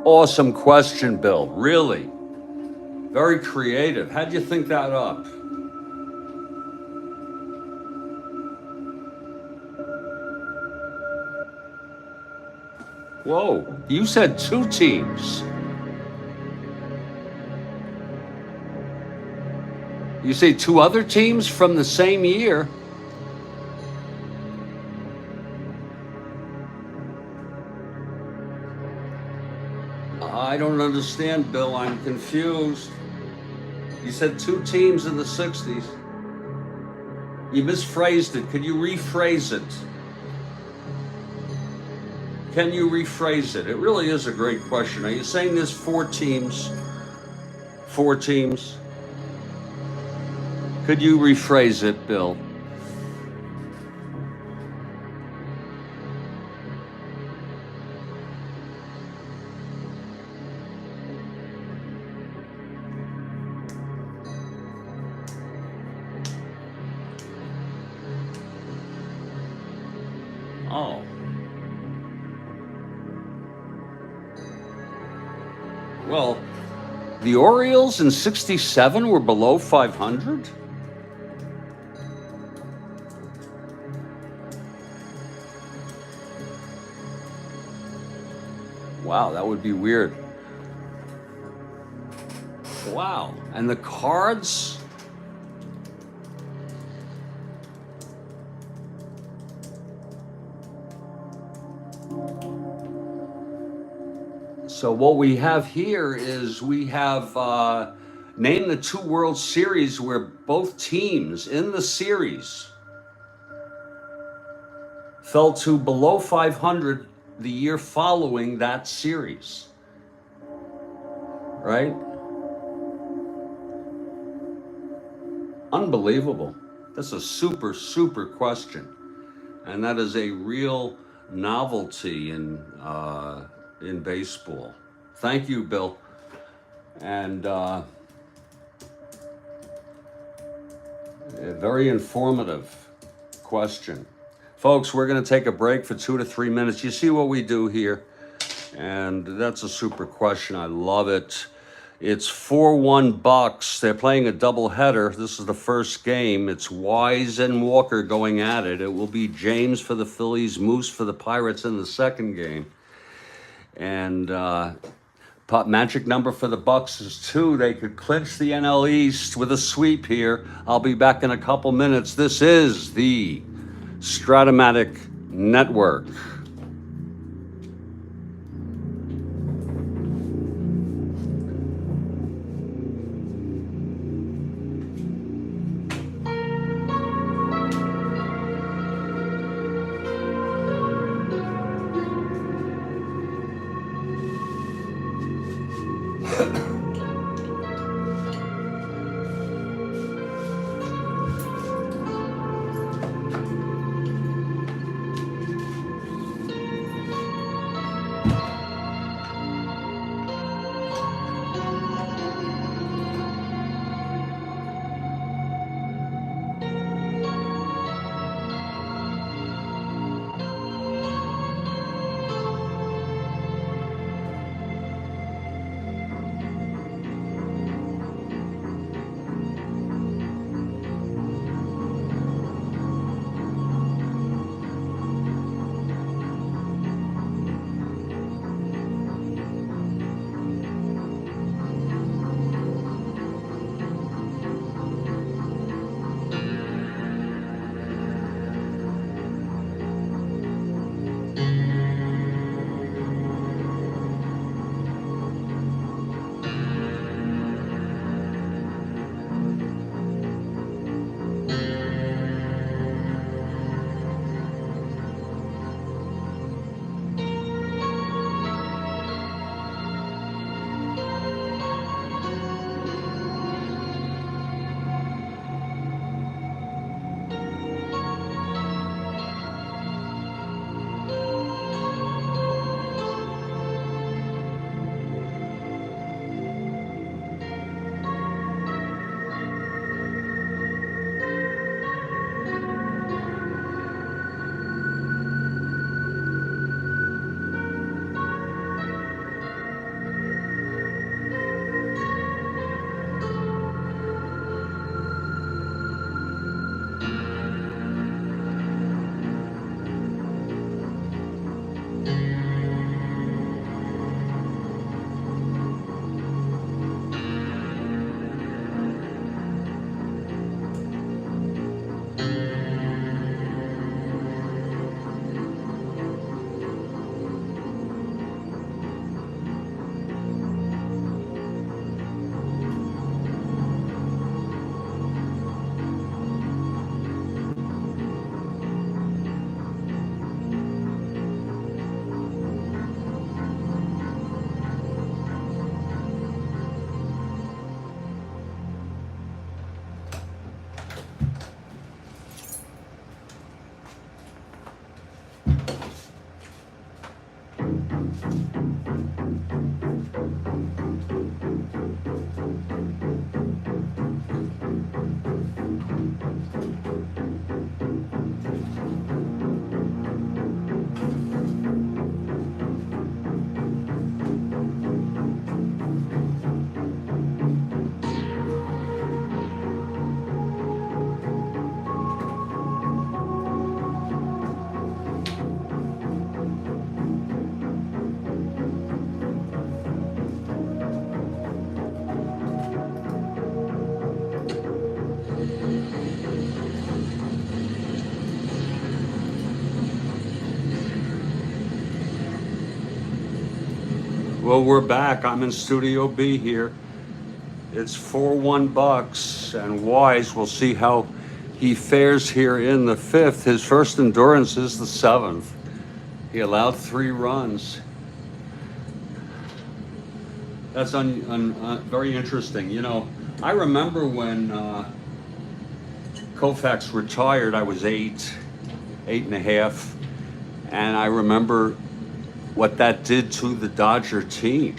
Awesome question, Bill. Really. Very creative. How'd you think that up? Whoa, you said 2 teams. You say 2 other teams from the same year? I don't understand, Bill. I'm confused. You said 2 teams in the 60s. You misphrased it. Could you rephrase it? Can you rephrase it? It really is a great question. Are you saying there's 4 teams? 4 teams? Could you rephrase it, Bill? Oh. Well, the Orioles in 67 were below 500? Wow, that would be weird. Wow. And the Cards? So what we have here is we have named the 2 World Series where both teams in the series fell to below 500 the year following that series, right? Unbelievable. That's a super, super question. And that is a real novelty in baseball. Thank you, Bill. And a very informative question. Folks, we're going to take a break for 2 to 3 minutes. You see what we do here? And that's a super question. I love it. It's 4-1 Bucks. They're playing a doubleheader. This is the first game. It's Wise and Walker going at it. It will be James for the Phillies, Moose for the Pirates in the second game. And magic number for the Bucks is 2. They could clinch the NL East with a sweep here. I'll be back in a couple minutes. This is the Strat-O-Matic Network. Well, we're back. I'm in Studio B here. It's 4-1 Bucks, and Wise, we'll see how he fares here in the fifth. His first endurance is the seventh. He allowed 3 runs. That's very interesting. You know, I remember when Koufax retired, I was 8 and a half, and I remember what that did to the Dodger team.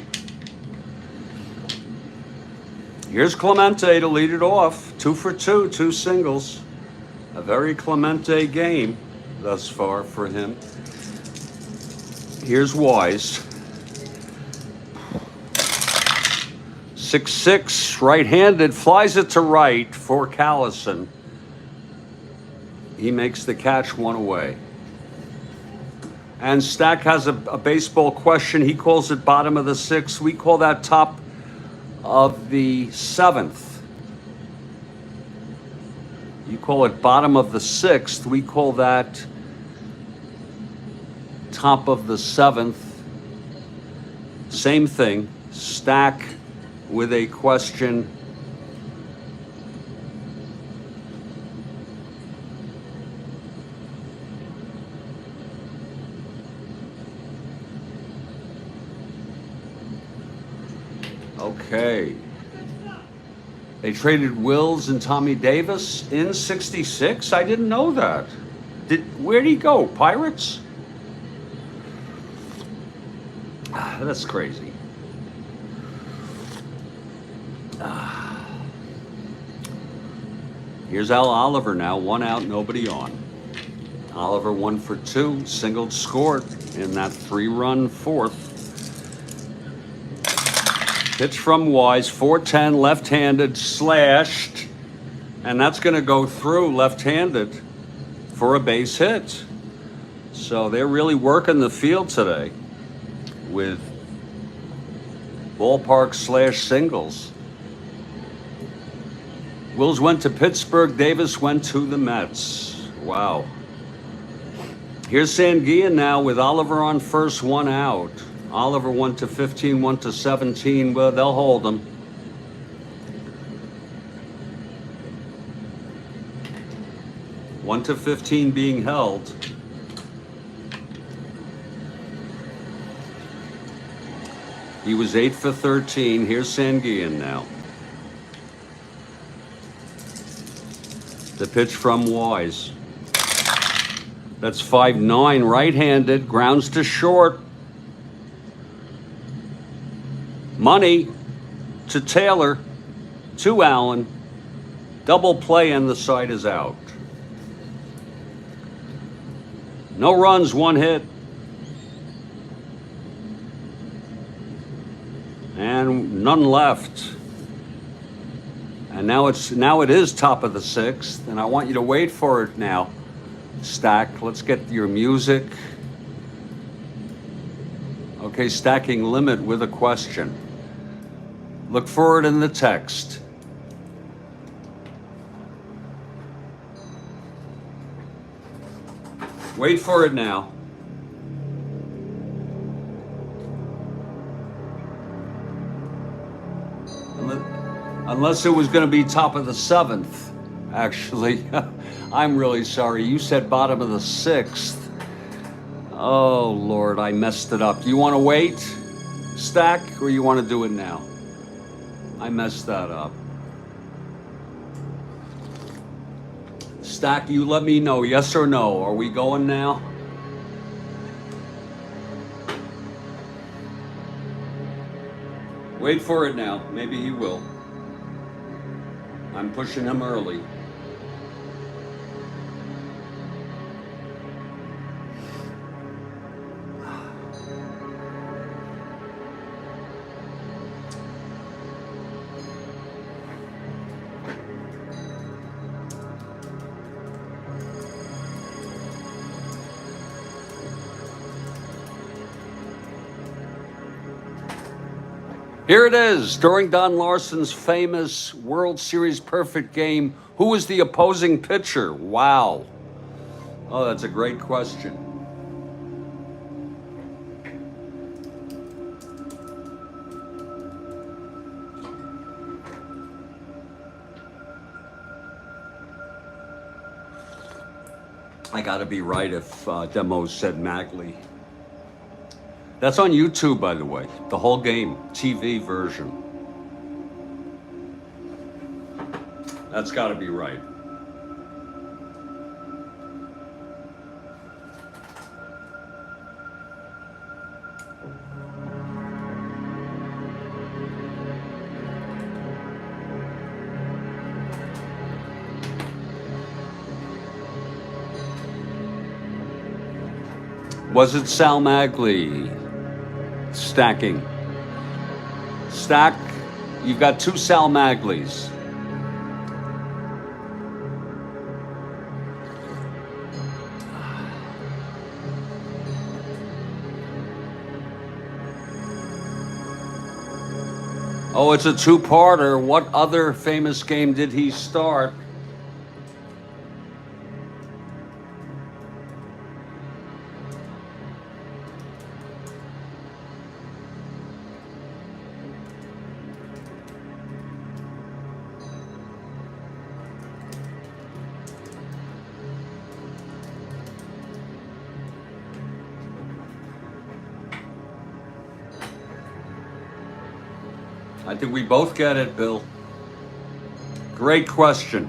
Here's Clemente to lead it off. 2 for 2, 2 singles. A very Clemente game thus far for him. Here's Wise. 6-6, right-handed, flies it to right for Callison. He makes the catch, 1 away. And Stack has a baseball question. He calls it bottom of the 6th. We call that top of the 7th. You call it bottom of the 6th. We call that top of the 7th. Same thing. Stack with a question. Okay. They traded Wills and Tommy Davis in 66? I didn't know that. Where'd he go? Pirates? That's crazy. Here's Al Oliver now, 1 out, nobody on. Oliver 1 for 2, singled, scored in that 3-run fourth. Pitch from Wise, 410, left-handed, slashed, and that's going to go through left-handed for a base hit. So they're really working the field today with ballpark / singles. Wills went to Pittsburgh, Davis went to the Mets. Wow. Here's Sanguillen now with Oliver on first, 1 out. Oliver 1 to 15, 1 to 17. Well, they'll hold him. One to 15 being held. He was 8 for 13. Here's Sanguillen now. The pitch from Wise. That's 5-9, right-handed, grounds to short. Money to Taylor, to Allen. Double play and the side is out. No runs, 1 hit. And none left. And now it is top of the 6th, and I want you to wait for it now. Stack, let's get your music. Okay, stacking limit with a question. Look for it in the text. Wait for it now. Unless it was going to be top of the 7th, actually. I'm really sorry. You said bottom of the 6th. Oh, Lord, I messed it up. You want to wait, Stack, or you want to do it now? I messed that up. Stack, you let me know, yes or no. Are we going now? Wait for it now. Maybe he will. I'm pushing him early. Here it is, during Don Larson's famous World Series perfect game, who was the opposing pitcher? Wow. Oh, that's a great question. I gotta be right if Demo said Magley. That's on YouTube, by the way. The whole game, TV version. That's gotta be right. Was it Sal Magley? Stacking. Stack, you've got 2 Sal Magleys. Oh, it's a 2-parter. What other famous game did he start? I think we both get it, Bill. Great question.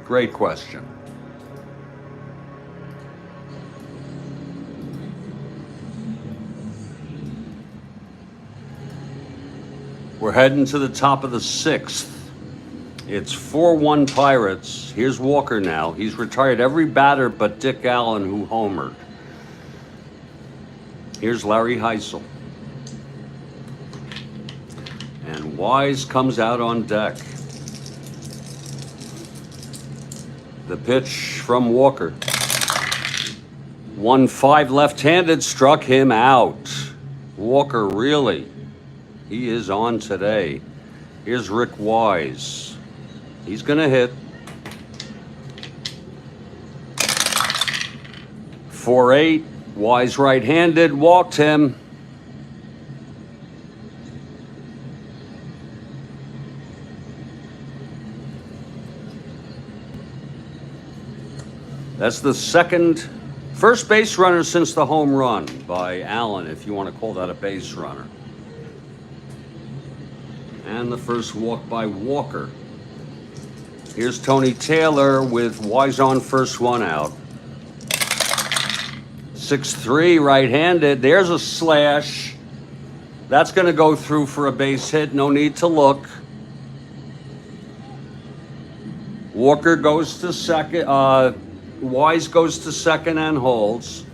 Great question. We're heading to the top of the 6th. It's 4-1 Pirates. Here's Walker now. He's retired every batter but Dick Allen, who homered. Here's Larry Heisel. And Wise comes out on deck. The pitch from Walker. 1-5 left-handed, struck him out. Walker, really? He is on today. Here's Rick Wise. He's going to hit. 4-8. Wise right-handed. Walked him. That's the first base runner since the home run by Allen, if you want to call that a base runner. And the first walk by Walker. Here's Tony Taylor with Wise on, first one out. 6-3 right-handed. There's a slash. That's going to go through for a base hit. No need to look. Walker goes to second. Wise goes to second and holds.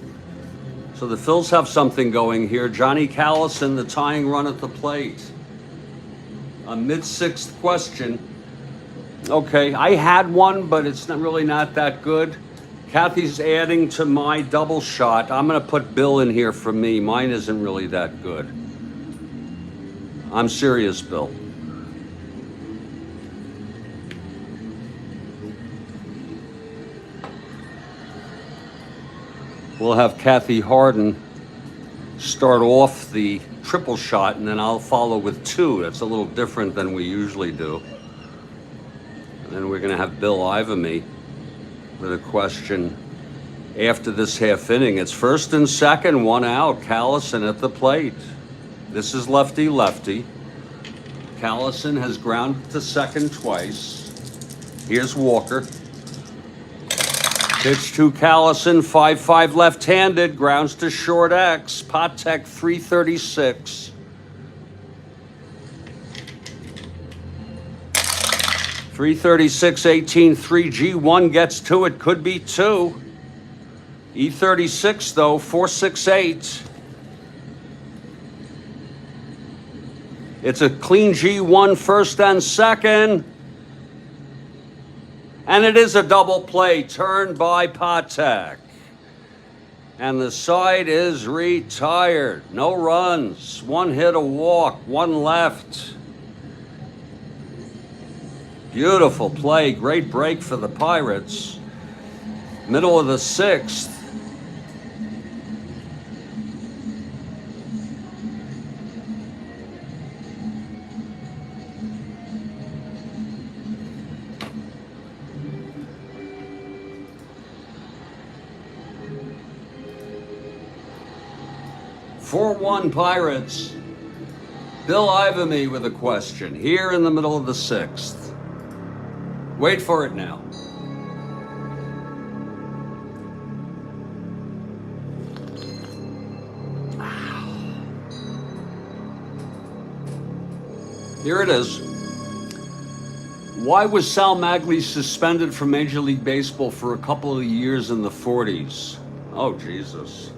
So the Phils have something going here. Johnny Callison, the tying run at the plate. A mid-6th question. Okay, I had one, but it's really not that good. Kathy's adding to my double shot. I'm going to put Bill in here for me. Mine isn't really that good. I'm serious, Bill. We'll have Kathy Harden start off the triple shot, and then I'll follow with 2. That's a little different than we usually do. Then we're going to have Bill Ivamy with a question after this half inning. It's 1st and 2nd, 1 out. Callison at the plate. This is lefty-lefty. Callison has grounded to second twice. Here's Walker. Pitch to Callison, 5-5 left-handed, grounds to short X. Patek 336. 336, 18, 3G1 gets to it, could be 2. E36 though, 468. It's a clean G1, 1st and 2nd. And it is a double play, turned by Patek. And the side is retired. No runs, 1 hit, a walk, 1 left. Beautiful play, great break for the Pirates. Middle of the 6th. 4-1 Pirates. Bill Ivamy with a question here in the middle of the 6th. Wait for it now. Here it is. Why was Sal Maglie suspended from Major League Baseball for a couple of years in the 40s? Oh, Jesus.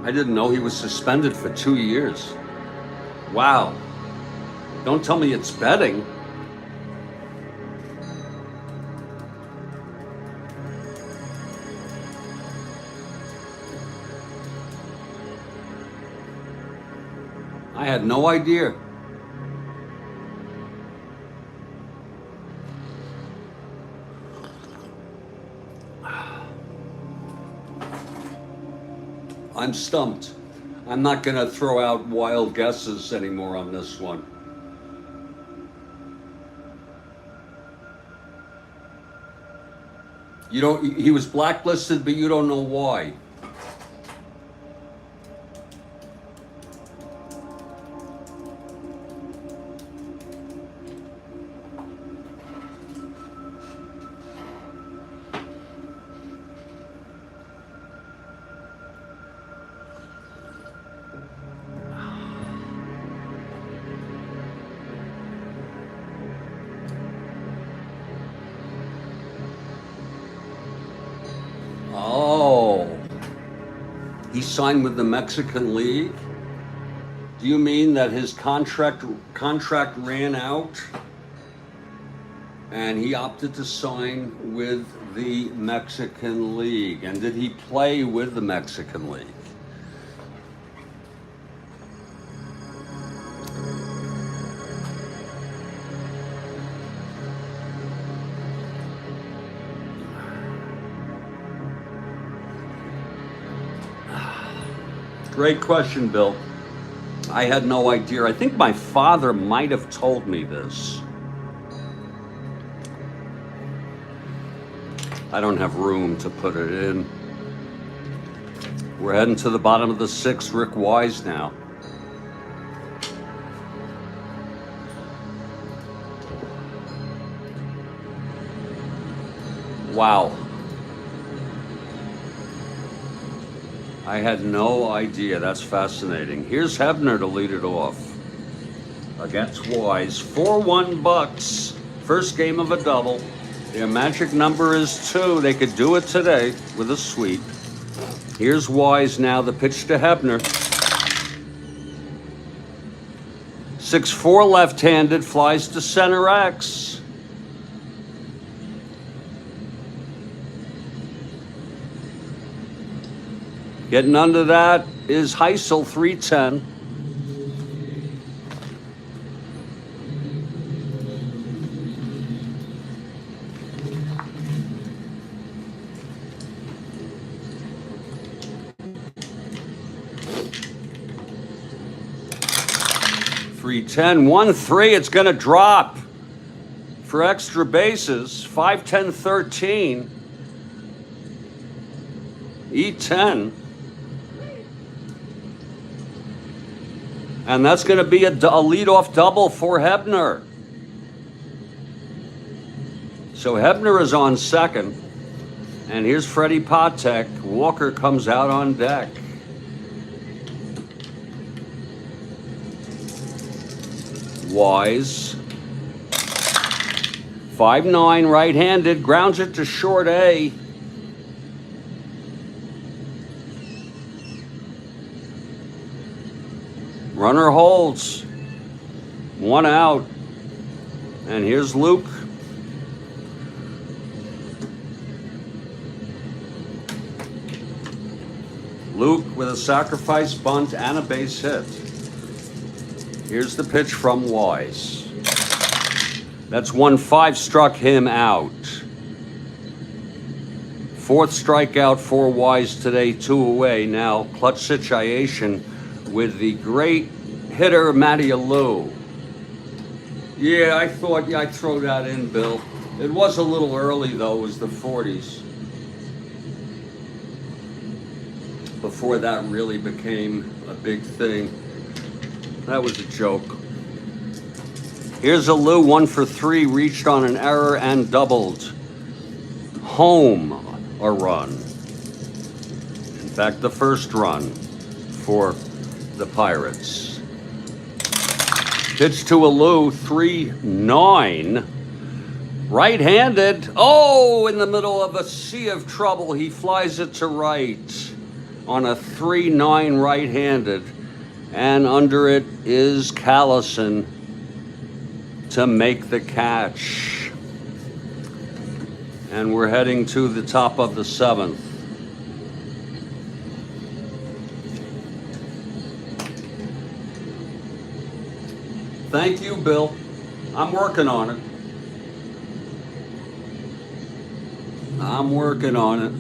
I didn't know he was suspended for 2 years. Wow. Don't tell me it's betting. I had no idea. I'm stumped. I'm not going to throw out wild guesses anymore on this one. You don't. He was blacklisted, but you don't know why. Oh, he signed with the Mexican League? Do you mean that his contract ran out and he opted to sign with the Mexican League? And did he play with the Mexican League? Great question, Bill. I had no idea. I think my father might have told me this. I don't have room to put it in. We're heading to the bottom of the 6th. Rick Wise now. Wow. I had no idea. That's fascinating. Here's Hebner to lead it off against Wise. 4-1 Bucks. First game of a double. Their magic number is 2. They could do it today with a sweep. Here's Wise now. The pitch to Hebner. 6-4 left-handed. Flies to center X. Getting under that is Heisel, 310. .310, 1-3. It's going to drop for extra bases. 5-10, 13. E10. And that's going to be a leadoff double for Hebner. So Hebner is on second. And here's Freddie Patek. Walker comes out on deck. Wise. 5-9 right-handed. Grounds it to short A. Runner holds. 1 out. And here's Luke. Luke with a sacrifice bunt and a base hit. Here's the pitch from Wise. That's 1-5, struck him out. Fourth strikeout, 4 Ys today, 2 away. Now, clutch situation with the great hitter, Matty Alou. Yeah, I thought I'd throw that in, Bill. It was a little early, though. It was the 40s. Before that really became a big thing. That was a joke. Here's Alou, 1 for 3, reached on an error and doubled. Home a run. In fact, the first run for the Pirates. Pitch to Alou, 3-9. Right-handed. Oh, in the middle of a sea of trouble, he flies it to right on a 3-9 right-handed. And under it is Callison to make the catch. And we're heading to the top of the 7th. Thank you, Bill. I'm working on it. I'm working on it.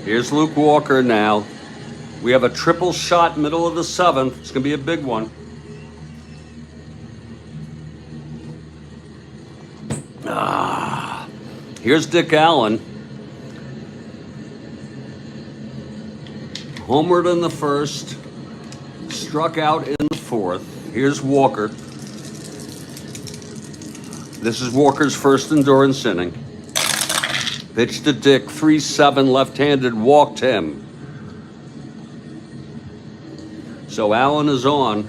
Here's Luke Walker now. We have a triple shot middle of the 7th. It's going to be a big one. Here's Dick Allen. Homered in the 1st. Struck out in the 4th. Here's Walker. This is Walker's first endurance inning. Pitch to Dick, 3-7 left-handed, walked him. So Allen is on.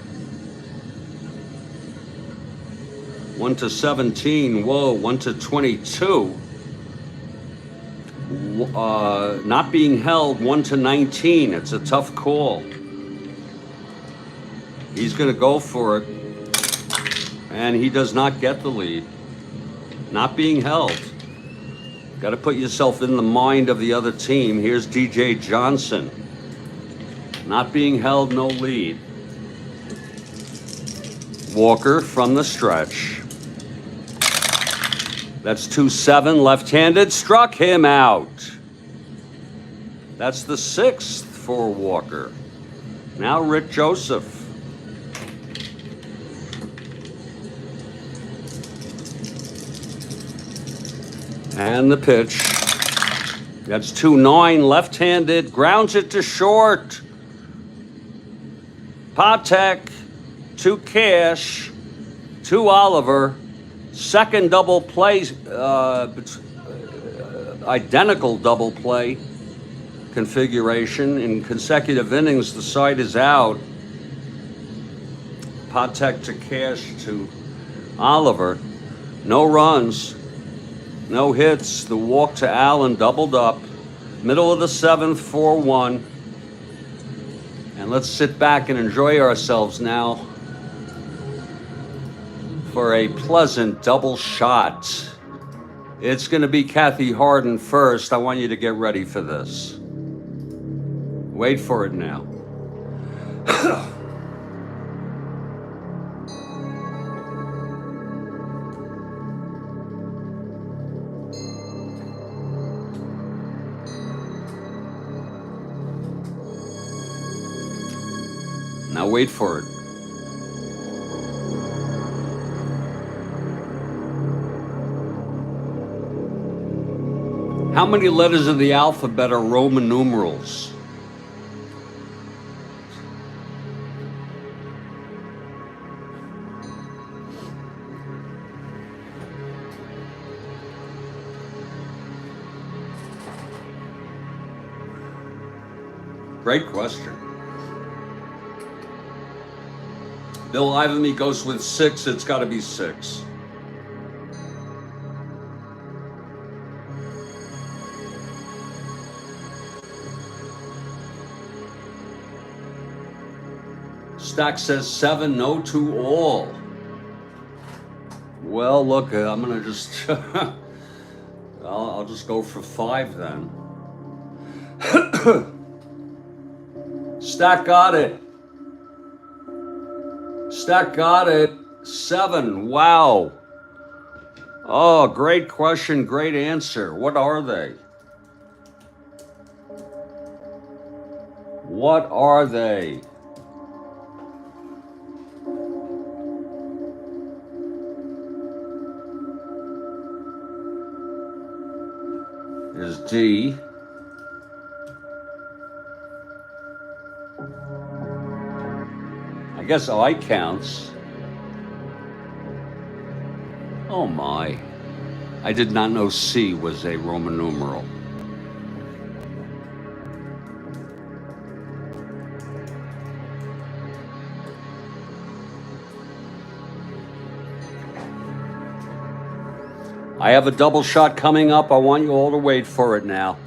1-17, whoa, 1-22. Not being held, 1-19. It's a tough call. He's going to go for it. And he does not get the lead. Not being held. Got to put yourself in the mind of the other team. Here's DJ Johnson. Not being held, no lead. Walker from the stretch. That's 2-7, left-handed, struck him out. That's the 6th for Walker. Now Rick Joseph. And the pitch. That's 2-9, left-handed, grounds it to short. Patek to Cash to Oliver. Second double play, identical double play configuration. In consecutive innings, the side is out. Patek to Cash to Oliver. No runs. No hits. The walk to Allen doubled up. Middle of the 7th, 4-1. And let's sit back and enjoy ourselves now for a pleasant double shot. It's going to be Kathy Harden first. I want you to get ready for this. Wait for it now. Now wait for it. How many letters of the alphabet are Roman numerals? Great question. Bill Ivamy goes with 6. It's got to be 6. Stack says 7, no to all. Well, look, I'm gonna just, I'll just go for 5 then. Stack got it. Stack got it. 7, wow. Oh, great question, great answer. What are they? What are they? Is D. I guess I counts. Oh my. I did not know C was a Roman numeral. I have a double shot coming up. I want you all to wait for it now.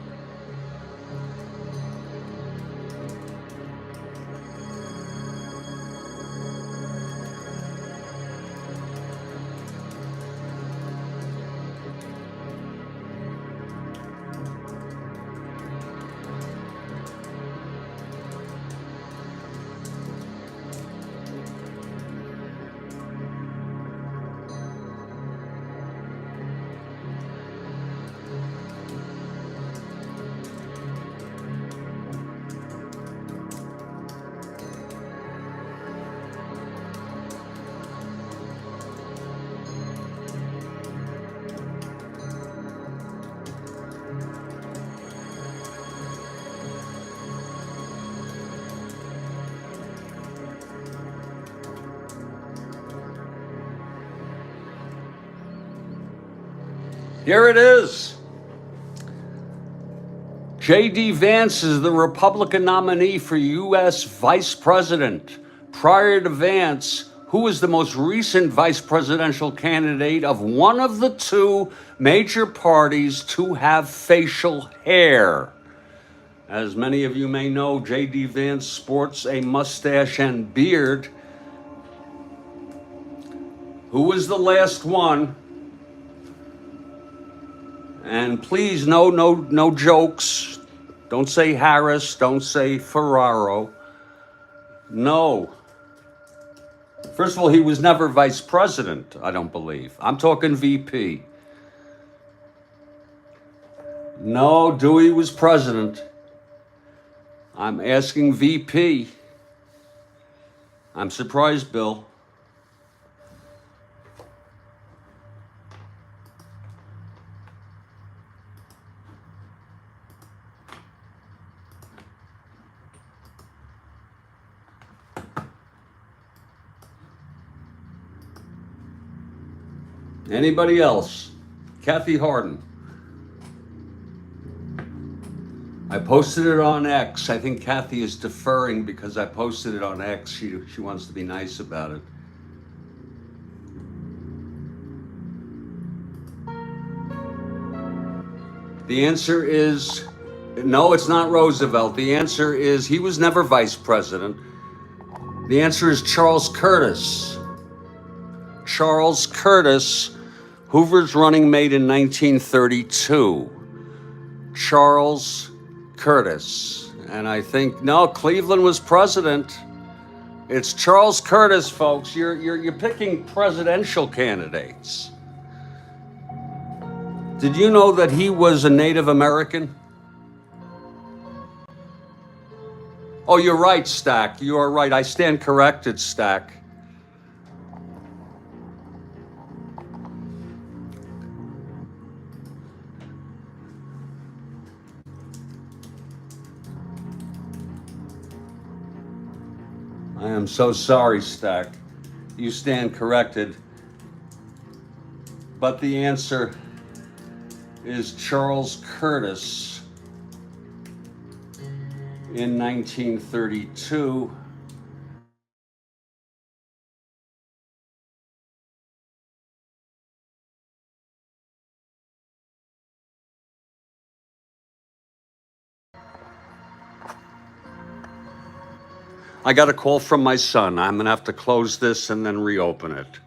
Here it is. J.D. Vance is the Republican nominee for U.S. Vice President. Prior to Vance, who is the most recent vice presidential candidate of one of the 2 major parties to have facial hair? As many of you may know, J.D. Vance sports a mustache and beard. Who was the last one? And please, no jokes. Don't say Harris. Don't say Ferraro. No. First of all, he was never vice president, I don't believe. I'm talking VP. No, Dewey was president. I'm asking VP. I'm surprised, Bill. Anybody else? Kathy Harden. I posted it on X. I think Kathy is deferring because I posted it on X. She wants to be nice about it. The answer is, no, it's not Roosevelt. The answer is, he was never vice president. The answer is Charles Curtis. Charles Curtis, Hoover's running mate in 1932. Charles Curtis. And I think, no, Cleveland was president. It's Charles Curtis, folks. You're picking presidential candidates. Did you know that he was a Native American? Oh, you're right, Stack. You are right. I stand corrected, Stack. I am so sorry, Stack. You stand corrected. But the answer is Charles Curtis in 1932. I got a call from my son. I'm going to have to close this and then reopen it.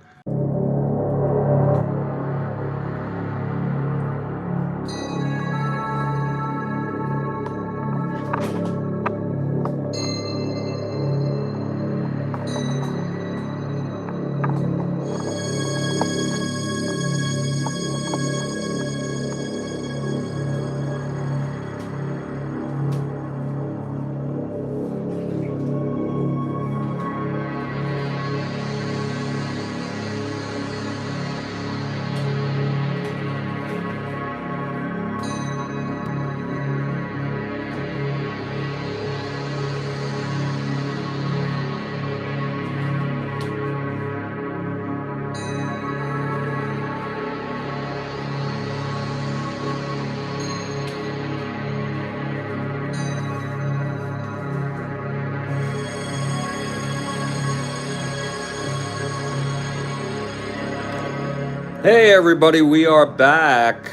Hey everybody, we are back.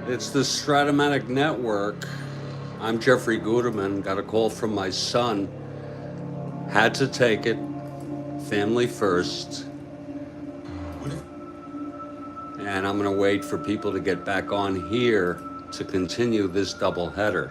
It's the Strat-O-Matic Network. I'm Jeffrey Guterman. Got a call from my son. Had to take it. Family first. And I'm going to wait for people to get back on here to continue this doubleheader.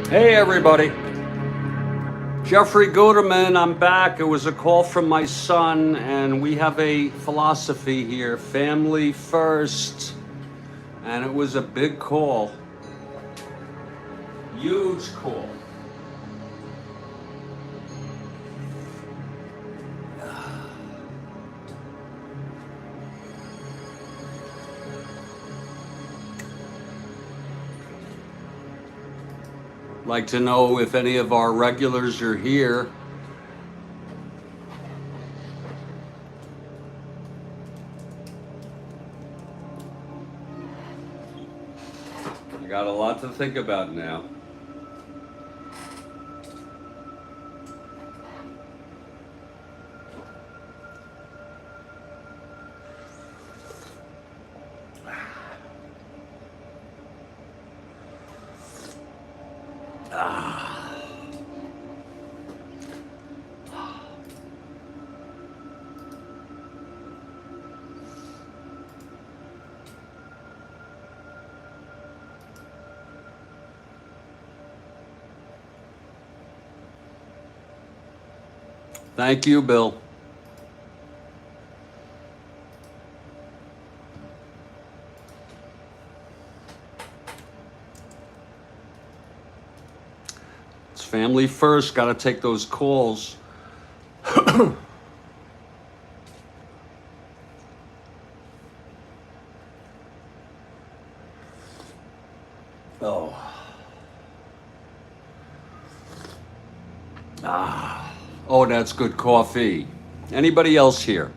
Hey everybody, Jeffrey Guterman, I'm back. It was a call from my son, and we have a philosophy here, family first, and it was a big call, huge call. Like to know if any of our regulars are here. You got a lot to think about now. Thank you, Bill. It's family first, got to take those calls. Oh, that's good coffee. Anybody else here?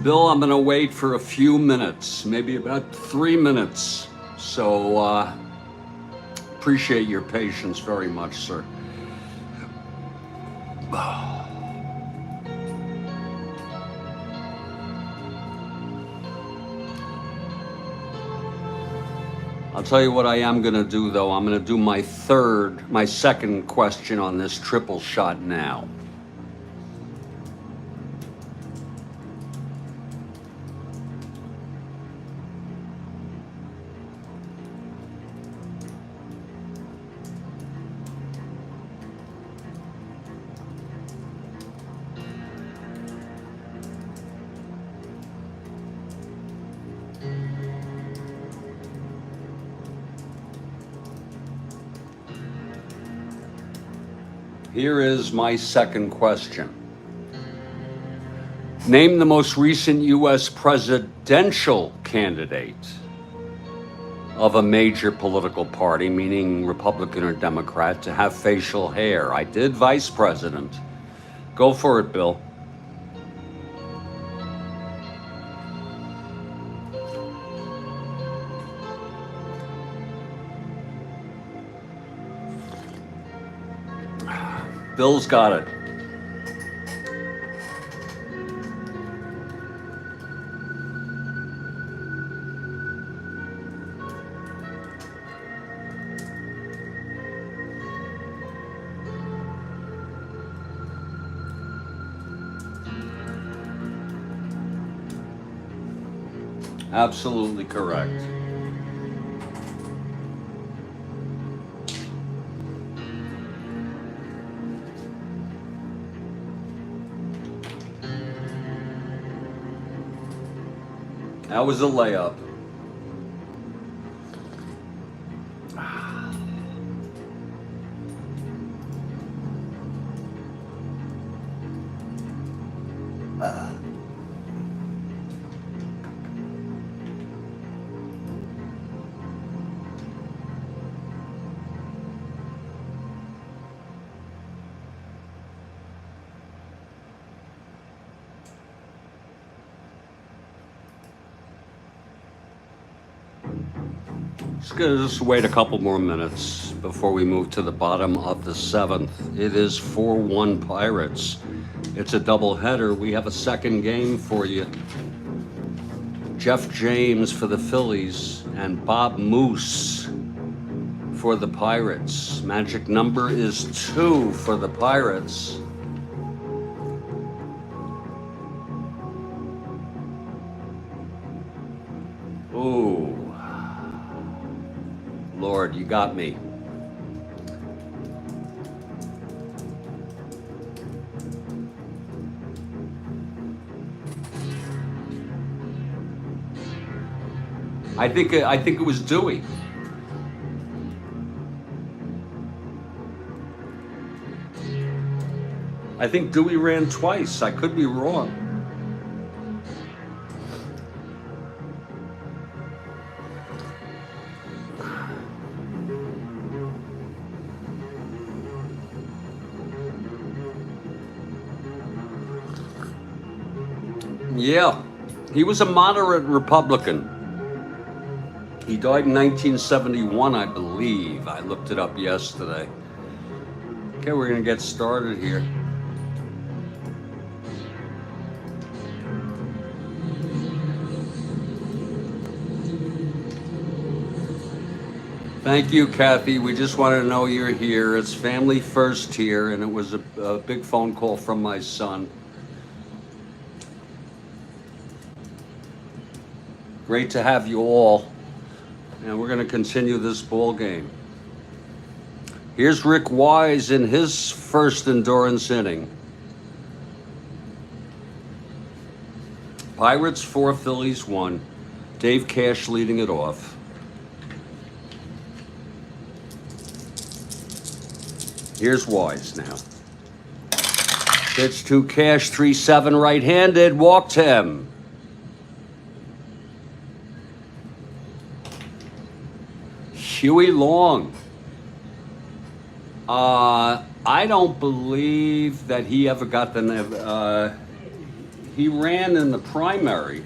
Bill, I'm going to wait for a few minutes, maybe about 3 minutes. So appreciate your patience very much, sir. I'll tell you what I am going to do, though. I'm going to do my second question on this triple shot now. Here is my second question. Name the most recent U.S. presidential candidate of a major political party, meaning Republican or Democrat, to have facial hair. I did vice president. Go for it, Bill. Bill's got it. Absolutely correct. That was a layup. Just wait a couple more minutes before we move to the bottom of the seventh. It is 4-1 Pirates. It's a doubleheader. We have a second game for you. Jeff James for the Phillies and Bob Moose for the Pirates. Magic number is 2 for the Pirates. Ooh. Lord, you got me. I think it was Dewey. I think Dewey ran twice. I could be wrong. Yeah, he was a moderate Republican. He died in 1971, I believe. I looked it up yesterday. Okay, we're going to get started here. Thank you, Kathy. We just wanted to know you're here. It's family first here, and it was a big phone call from my son. Great to have you all, and we're going to continue this ball game. Here's Rick Wise in his first endurance inning. Pirates 4, Phillies 1. Dave Cash leading it off. Here's Wise now. Pitch to Cash, 3-7 right-handed, walked him. Huey Long. I don't believe that he ever got the he ran in the primary.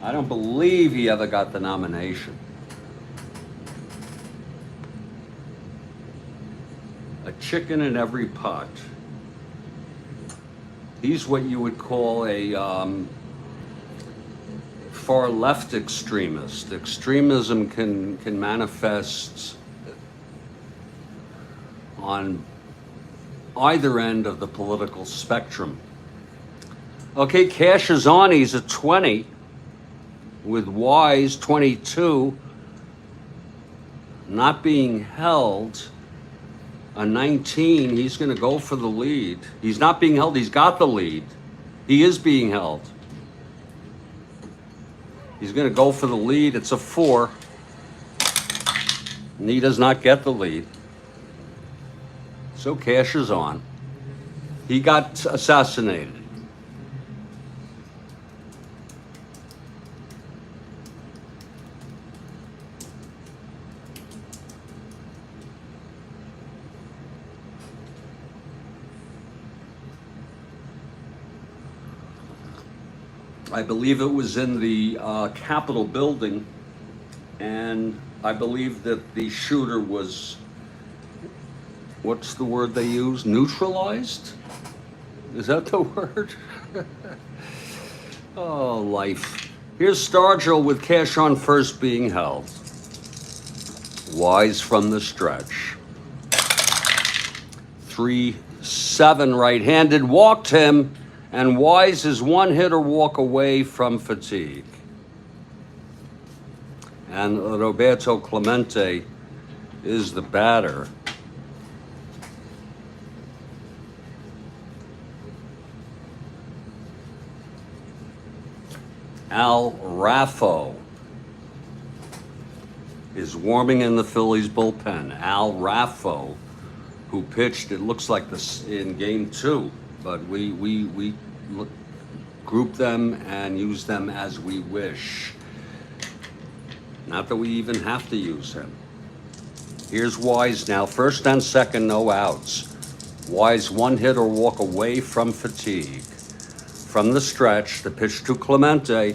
I don't believe he ever got the nomination. A chicken in every pot. He's what you would call a far left extremist. Extremism can manifest on either end of the political spectrum. Okay, cash is on. He's at 20 with Wise 22, not being held. A 19, he's going to go for the lead. He's not being held, he's got the lead. He is being held. He's going to go for the lead. It's a 4. And he does not get the lead. So cash is on. He got assassinated. I believe it was in the Capitol building, and I believe that the shooter was, what's the word they use? Neutralized? Is that the word? Oh, life. Here's Stargell with cash on first being held. Wise from the stretch. 3-7 right-handed, walked him. And Wise is one hit or walk away from fatigue. And Roberto Clemente is the batter. Al Raffo is warming in the Phillies bullpen. Al Raffo, who pitched, it looks like this in game 2. But we group them and use them as we wish. Not that we even have to use him. Here's Wise now. First and second, no outs. Wise one hit or walk away from fatigue. From the stretch, the pitch to Clemente.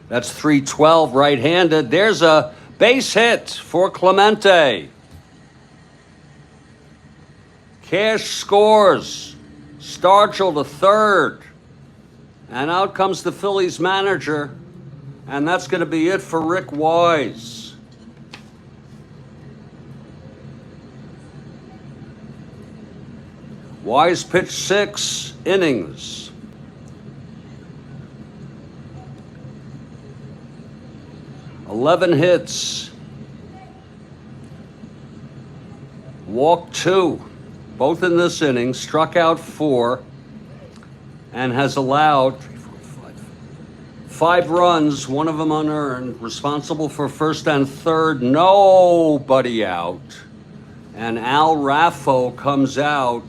That's 3-12 right-handed. There's a base hit for Clemente. Cash scores. Stargell to third. And out comes the Phillies manager. And that's going to be it for Rick Wise. Wise pitched 6 innings. $11 hits. Walked 2. Both in this inning, struck out 4, and has allowed 5 runs, one of them unearned, responsible for first and third, nobody out. And Al Raffo comes out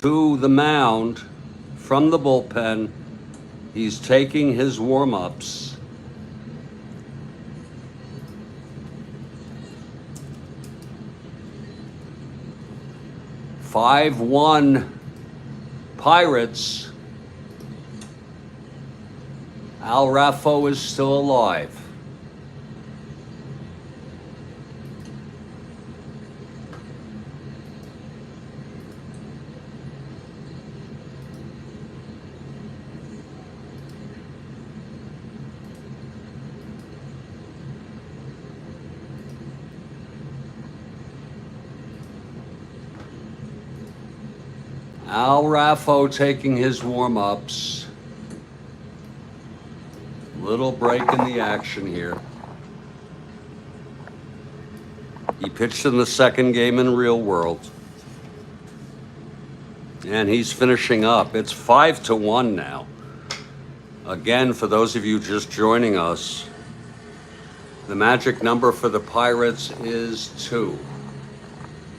to the mound from the bullpen. He's taking his warm-ups. 5-1 Pirates. Al Raffo is still alive. Al Raffo taking his warm-ups. Little break in the action here. He pitched in the second game in real world. And he's finishing up. It's 5-1 now. Again, for those of you just joining us, the magic number for the Pirates is 2.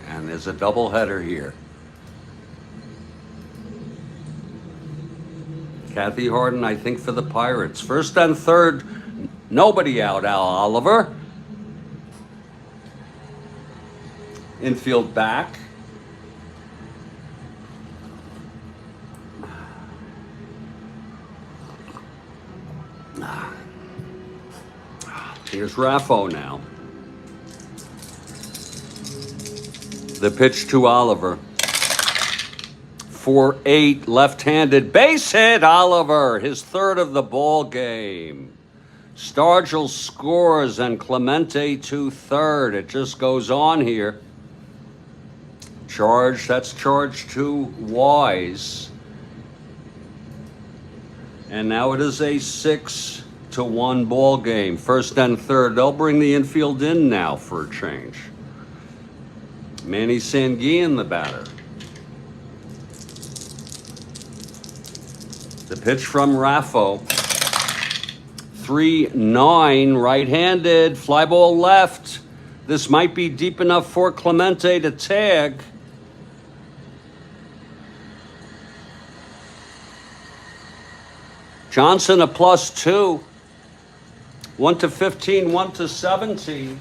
And there's a doubleheader here. Kathy Harden, I think, for the Pirates. First and third, nobody out, Al Oliver. Infield back. Here's Raffo now. The pitch to Oliver. 4-8, left-handed base hit. Oliver, his third of the ball game. Stargell scores and Clemente to third. It just goes on here. Charge, that's charge to Wise. And now it is a 6-1 ball game. First and third. They'll bring the infield in now for a change. Manny Sanguillen, the batter. The pitch from Raffo. 3-9, right-handed, fly ball left. This might be deep enough for Clemente to tag. Johnson a +2. 1-15, 1-17.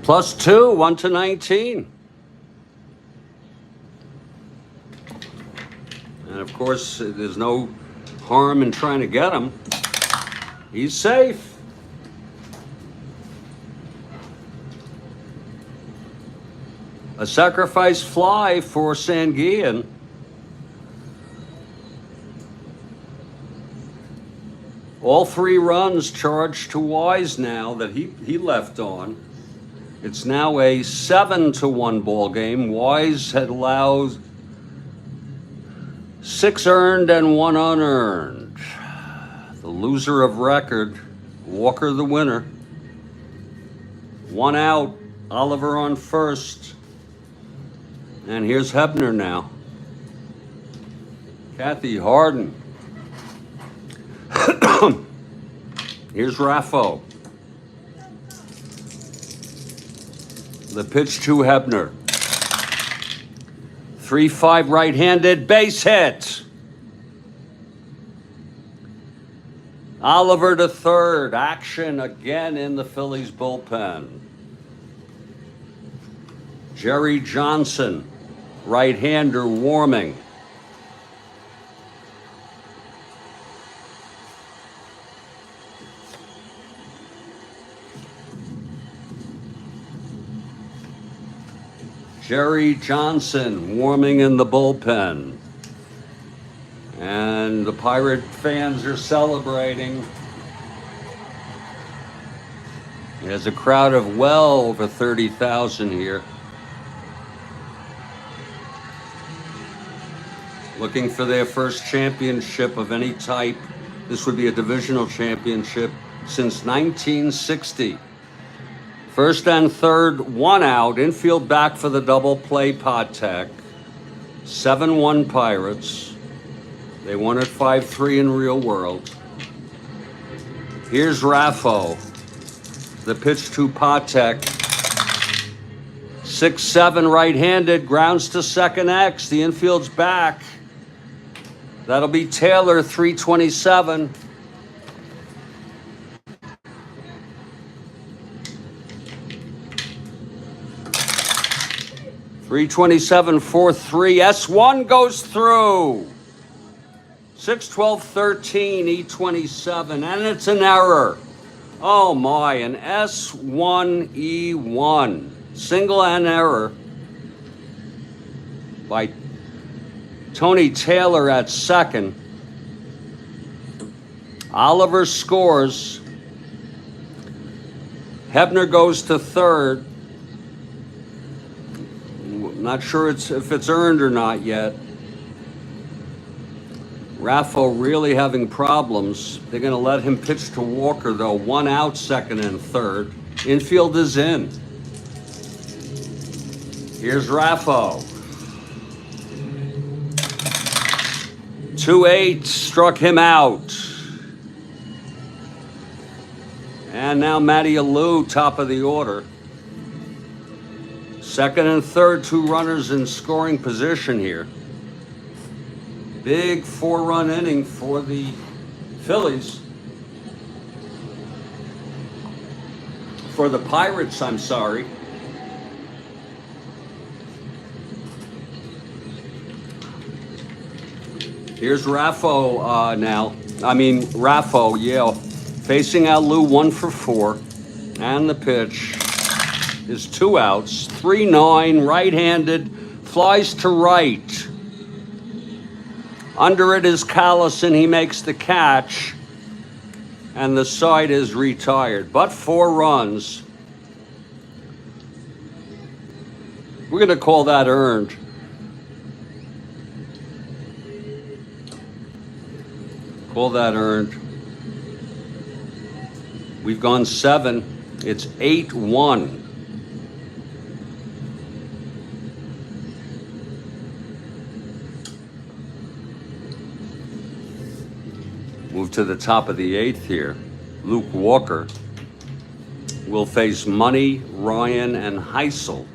+2, 1-19. And of course, there's no harm in trying to get him. He's safe. A sacrifice fly for Sanguillen. All 3 runs charged to Wise now that he left on. It's now a 7-1 ball game. Wise had allowed 6 earned and 1 unearned. The loser of record, Walker the winner. 1 out, Oliver on first. And here's Hebner now. Kathy Harden. Here's Raffo. The pitch to Hebner. 3-5 right-handed base hit. Oliver to third. Action again in the Phillies bullpen. Jerry Johnson, right-hander, warming. Jerry Johnson warming in the bullpen. And the Pirate fans are celebrating. There's a crowd of well over 30,000 here. Looking for their first championship of any type. This would be a divisional championship since 1960. First and third, 1 out. Infield back for the double play Patek. 7-1 Pirates. They won at 5-3 in real world. Here's Raffo. The pitch to Patek. 6-7 right-handed. Grounds to second X. The infield's back. That'll be Taylor, 327. .327, 4-3. S1 goes through. 6-12-13, E27, and it's an error. Oh my, an S1, E1. Single and error by Tony Taylor at second. Oliver scores. Hebner goes to third. Not sure if it's earned or not yet. Raffo really having problems. They're going to let him pitch to Walker, though. 1 out, second and third. Infield is in. Here's Raffo. 2-8 struck him out. And now Matty Alou, top of the order. Second and third, 2 runners in scoring position here. Big 4-run inning for the Phillies. For the Pirates, I'm sorry. Here's Raffo now. Raffo, yeah. Facing Alou, 1 for 4. And the pitch is 2 outs. 3-9, right-handed, flies to right. Under it is Callison. He makes the catch. And the side is retired. But 4 runs. We're going to call that earned. Call that earned. We've gone 7. It's 8-1. Move to the top of the 8th here. Luke Walker will face Money, Ryan, and Heisel.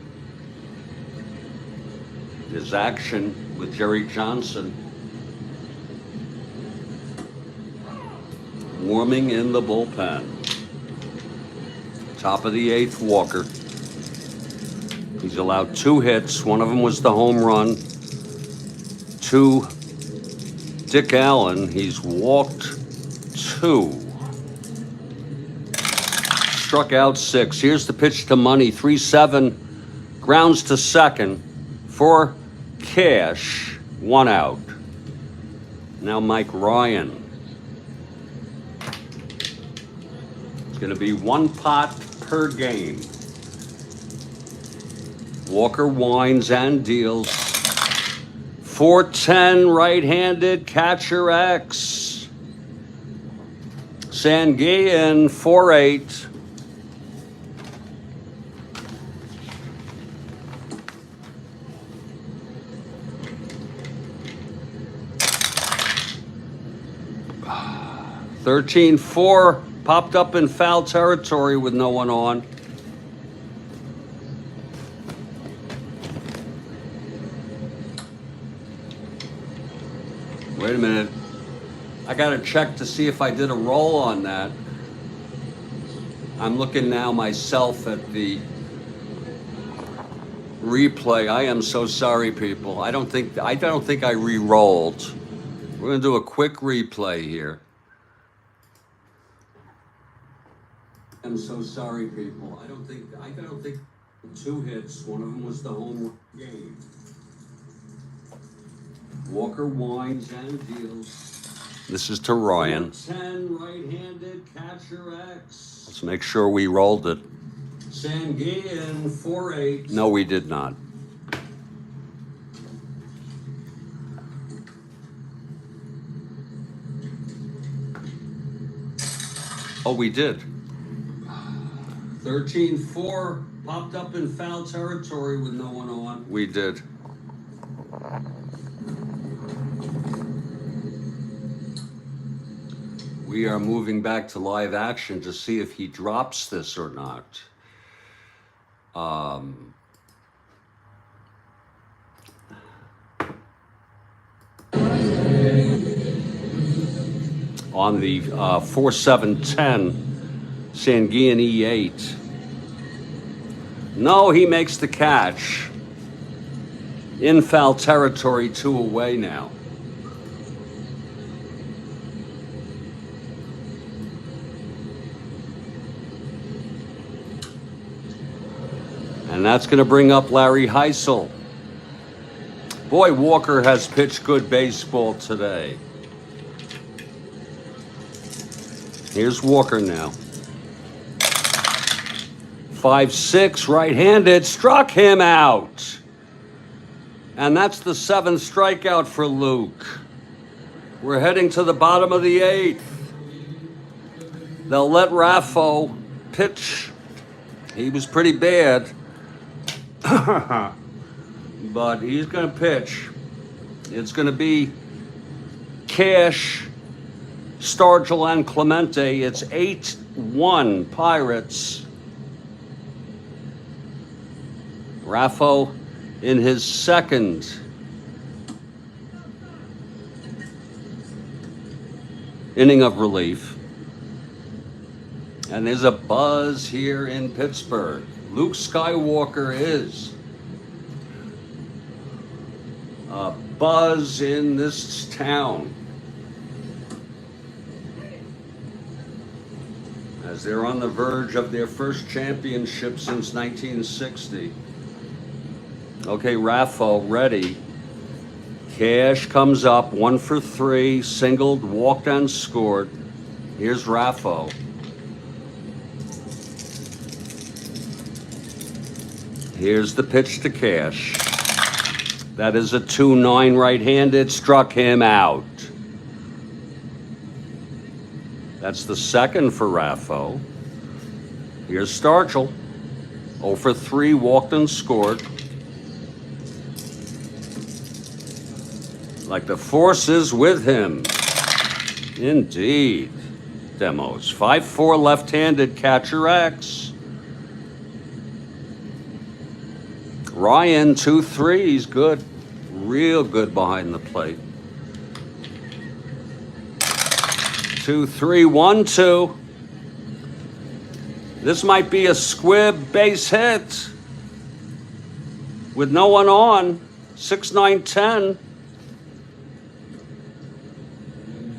His action with Jerry Johnson. Warming in the bullpen. Top of the 8th, Walker. He's allowed 2 hits. One of them was the home run to Dick Allen. He's walked 2. Struck out 6. Here's the pitch to Money. 3-7. Grounds to second for Cash. 1 out. Now Mike Ryan. It's going to be 1 pot per game. Walker winds and deals. 4-10, right-handed, catcher X. Sanguillen, 4-8. (13-4) popped up in foul territory with no one on. Wait a minute. I got to check to see if I did a roll on that. I'm looking now myself at the replay. I am so sorry, people. I don't think I re-rolled. We're going to do a quick replay here. I'm so sorry, people. I don't think 2 hits. One of them was the home game. Walker winds and deals. This is to Ryan. 10 right-handed catcher X. Let's make sure we rolled it. Sanguillen, 4-8. No, we did not. Oh, we did. 13-4 popped up in foul territory with no one on. We did. We are moving back to live action to see if he drops this or not. On the 4-7-10, Sanguillen E8. No, he makes the catch. In foul territory, 2 away now. And that's going to bring up Larry Heisel. Boy, Walker has pitched good baseball today. Here's Walker now. 5-6, right-handed, struck him out. And that's the 7th strikeout for Luke. We're heading to the bottom of the 8th. They'll let Raffo pitch. He was pretty bad. But he's going to pitch. It's going to be Cash, Stargell, and Clemente. It's 8 6-1 Pirates. Raffo in his second inning of relief. And there's a buzz here in Pittsburgh. Luke Skywalker is a buzz in this town, as they're on the verge of their first championship since 1960. Okay, Raffo ready. Cash comes up, 1 for 3, singled, walked and scored. Here's Raffo. Here's the pitch to Cash. That is a 2-9 right-handed, struck him out. That's the second for Raffo. Here's Stargell. 0 for 3, walked and scored. Like the force is with him. Indeed. Demos. 5-4 left-handed, catcher X. Ryan, 2-3, he's good. Real good behind the plate. 2-3, 1-2. This might be a squib base hit with no one on. 6-9-10.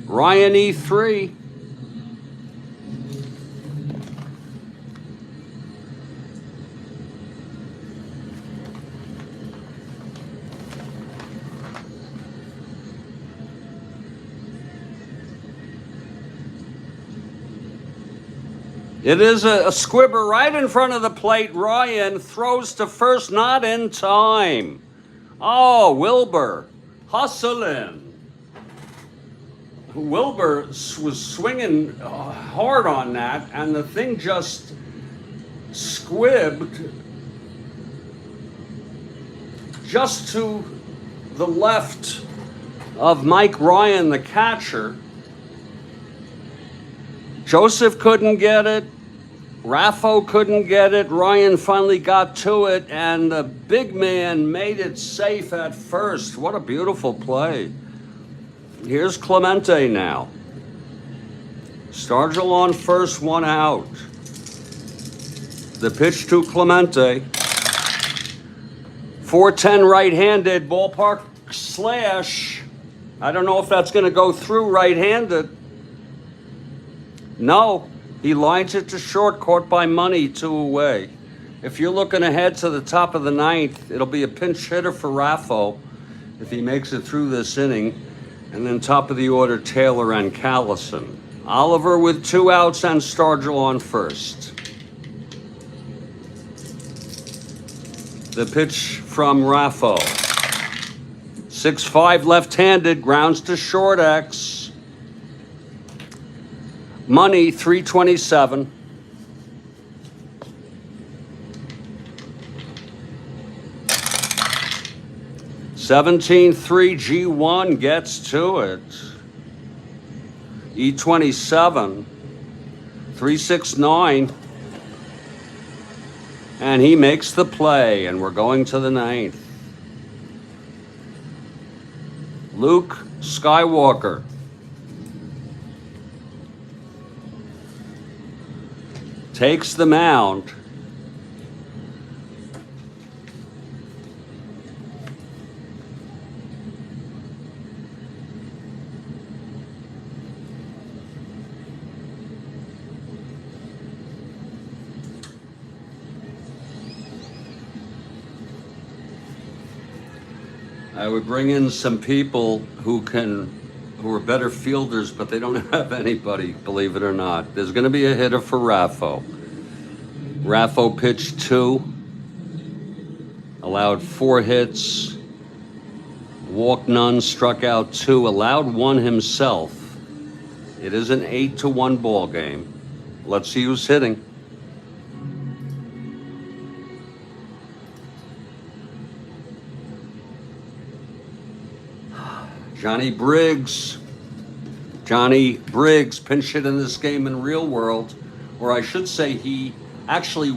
Ryan E3. It is a squibber right in front of the plate. Ryan throws to first, not in time. Oh, Wilbur, hustling. Wilbur was swinging hard on that, and the thing just squibbed just to the left of Mike Ryan, the catcher. Joseph couldn't get it. Raffo couldn't get it. Ryan finally got to it, and the big man made it safe at first. What a beautiful play. Here's Clemente now. Stargell on first, 1 out. The pitch to Clemente. 4-10 right-handed, ballpark slash. I don't know if that's going to go through right-handed. No, he lines it to short, caught by Money, 2 away. If you're looking ahead to the top of the 9th, it'll be a pinch hitter for Raffo if he makes it through this inning. And then top of the order, Taylor and Callison. Oliver with 2 outs and Stargell on first. The pitch from Raffo. 6-5 left-handed, grounds to short X. Money, 327. (17-3) G1 gets to it. E27. 369. And he makes the play, and we're going to the 9th. Luke Skywalker. Takes the mound. I would bring in some people who are better fielders, but they don't have anybody, believe it or not. There's going to be a hitter for Raffo. Raffo pitched 2, allowed 4 hits, walked none, struck out 2, allowed 1 himself. It is an 8-1 ball game. Let's see who's hitting. Johnny Briggs. Johnny Briggs pinch hit in this game in real world. or I should say he actually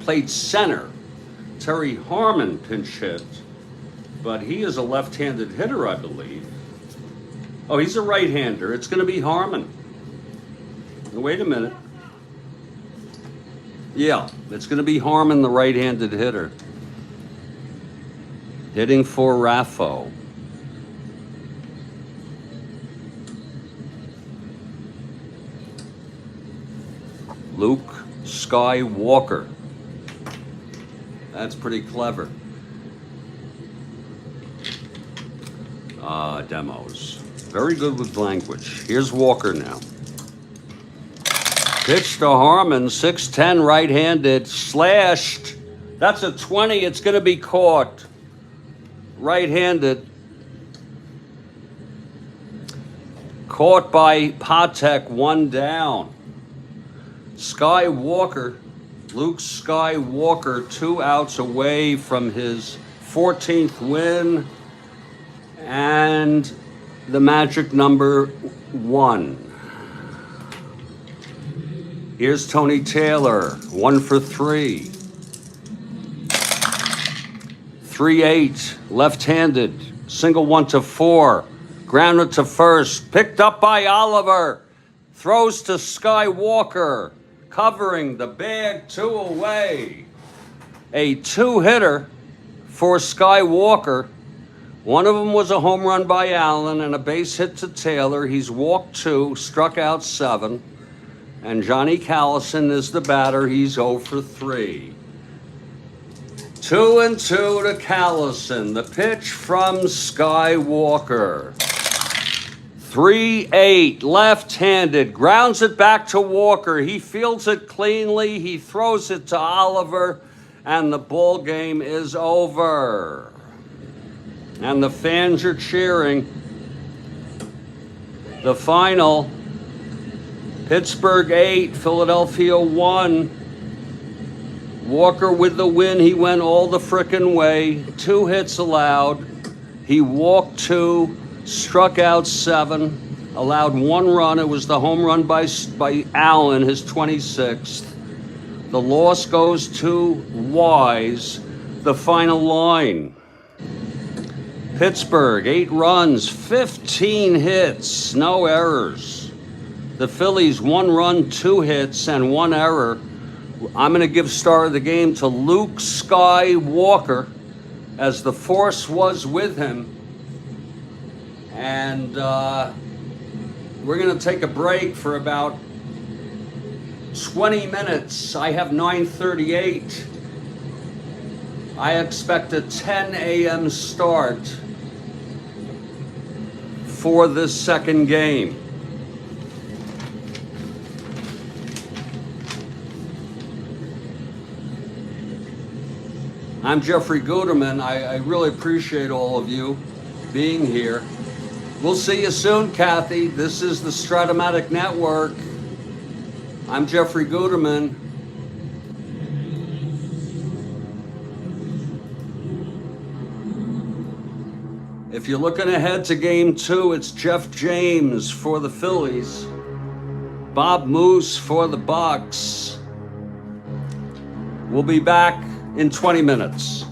played center. Terry Harmon pinch hit, but he is a left-handed hitter, I believe. Oh, he's a right-hander. It's going to be Harmon. Wait a minute. Yeah, it's going to be Harmon, the right-handed hitter. Hitting for Raffo. Luke Skywalker. That's pretty clever. Demos. Very good with language. Here's Walker now. Pitch to Harmon, 6'10", right-handed, slashed. That's a 20. It's going to be caught. Right-handed. Caught by Patek, 1 down. Skywalker, Luke Skywalker, 2 outs away from his 14th win and the magic number 1. Here's Tony Taylor, 1 for 3. 3-8, left-handed, single 1 to 4, grounded to first, picked up by Oliver, throws to Skywalker, covering the bag, 2 away. A 2-hitter for Skywalker. One of them was a home run by Allen and a base hit to Taylor. He's walked 2, struck out 7. And Johnny Callison is the batter. He's 0 for 3. 2-2 to Callison. The pitch from Skywalker. 3-8, left-handed, grounds it back to Walker. He fields it cleanly. He throws it to Oliver, and the ball game is over. And the fans are cheering. The final, Pittsburgh 8, Philadelphia 1. Walker with the win. He went all the frickin' way. 2 hits allowed. He walked 2, struck out 7, allowed 1 run. It was the home run by Allen, his 26th. The loss goes to Wise. The final line. Pittsburgh, 8 runs, 15 hits, no errors. The Phillies, 1 run, 2 hits, and 1 error. I'm going to give star of the game to Luke Skywalker, as the force was with him. And we're going to take a break for about 20 minutes. I have 9:38. I expect a 10 a.m. start for this second game. I'm Jeffrey Guterman. I really appreciate all of you being here. We'll see you soon, Kathy. This is the Strat-O-Matic Network. I'm Jeffrey Guterman. If you're looking ahead to Game 2, it's Jeff James for the Phillies, Bob Moose for the Bucks. We'll be back in 20 minutes.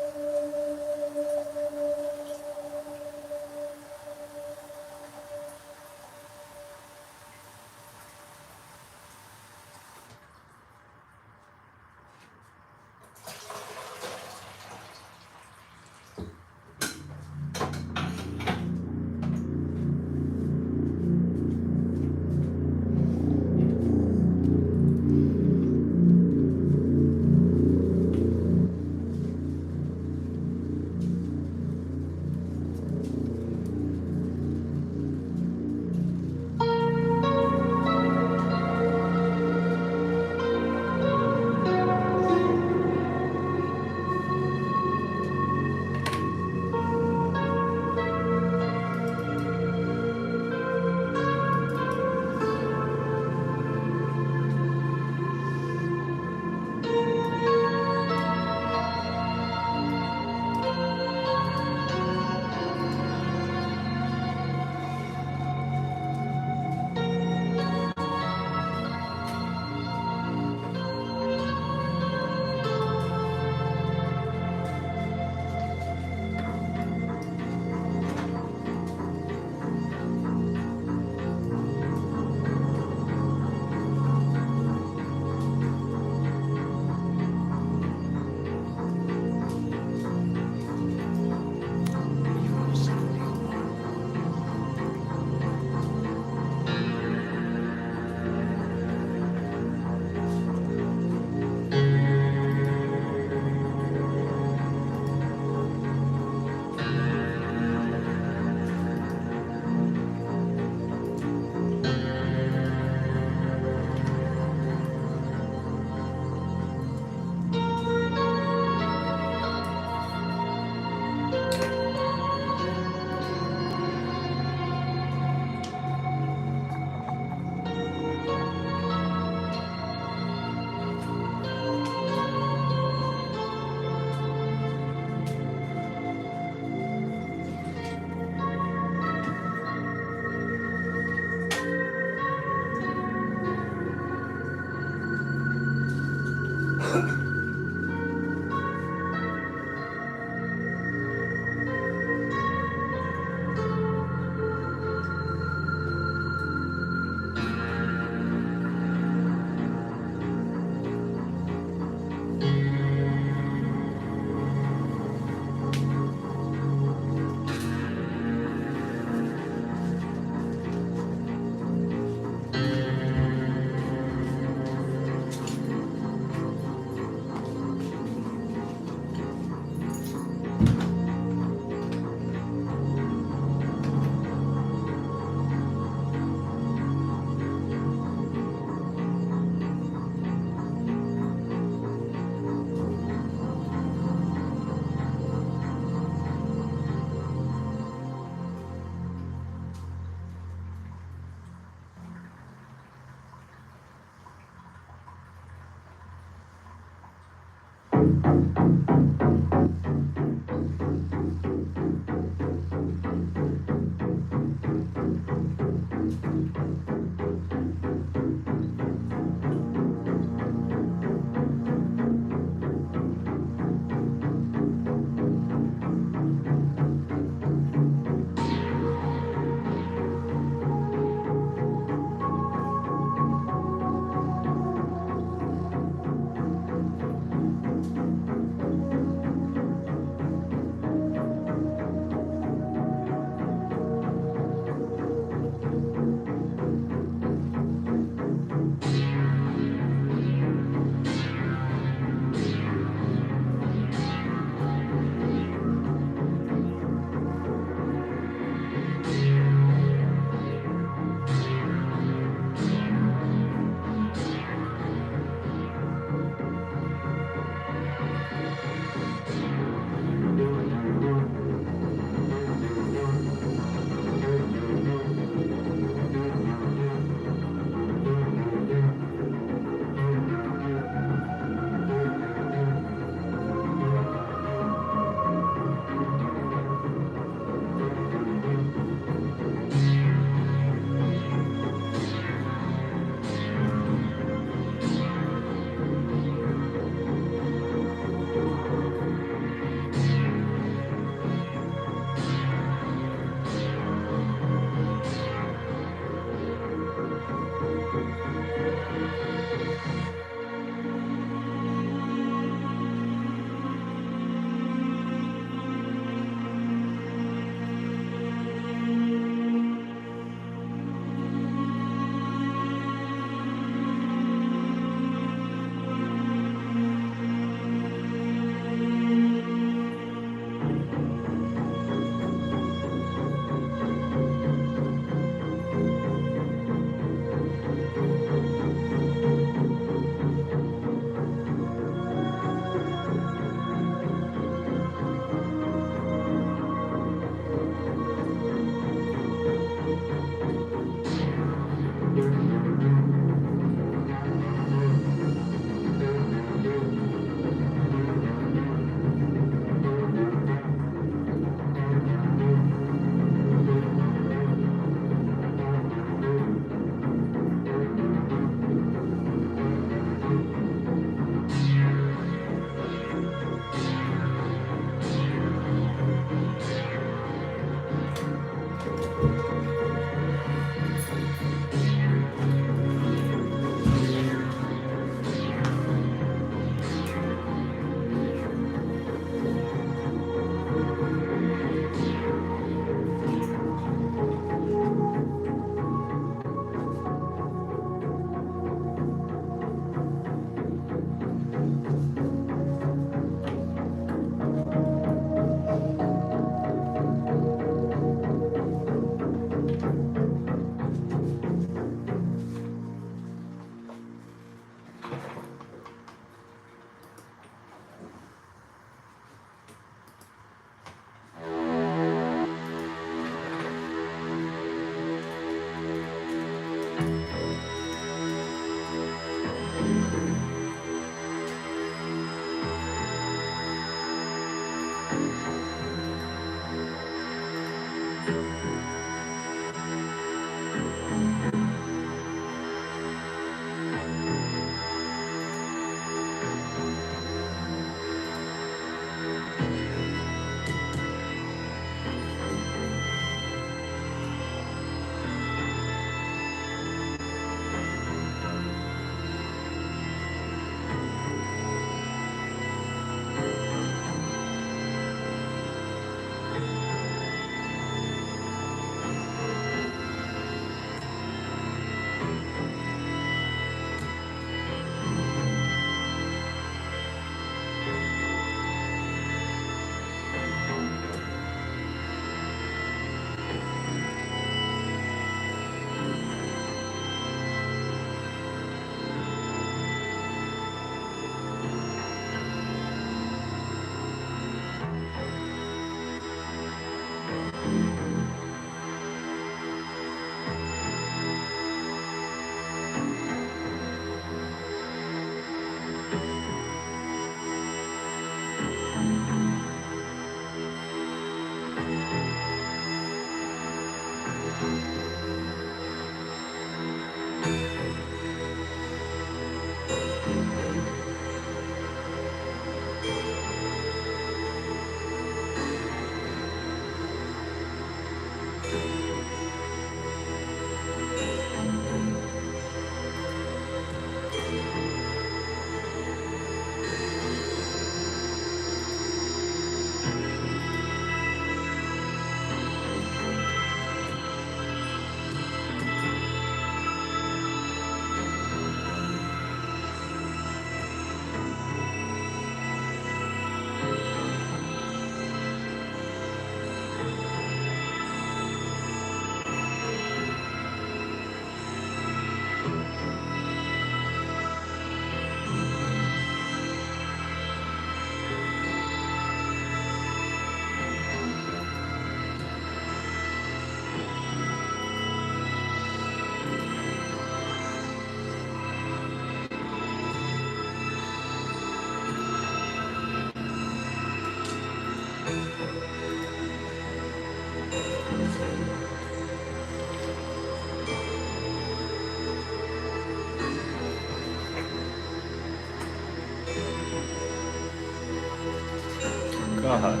Go ahead.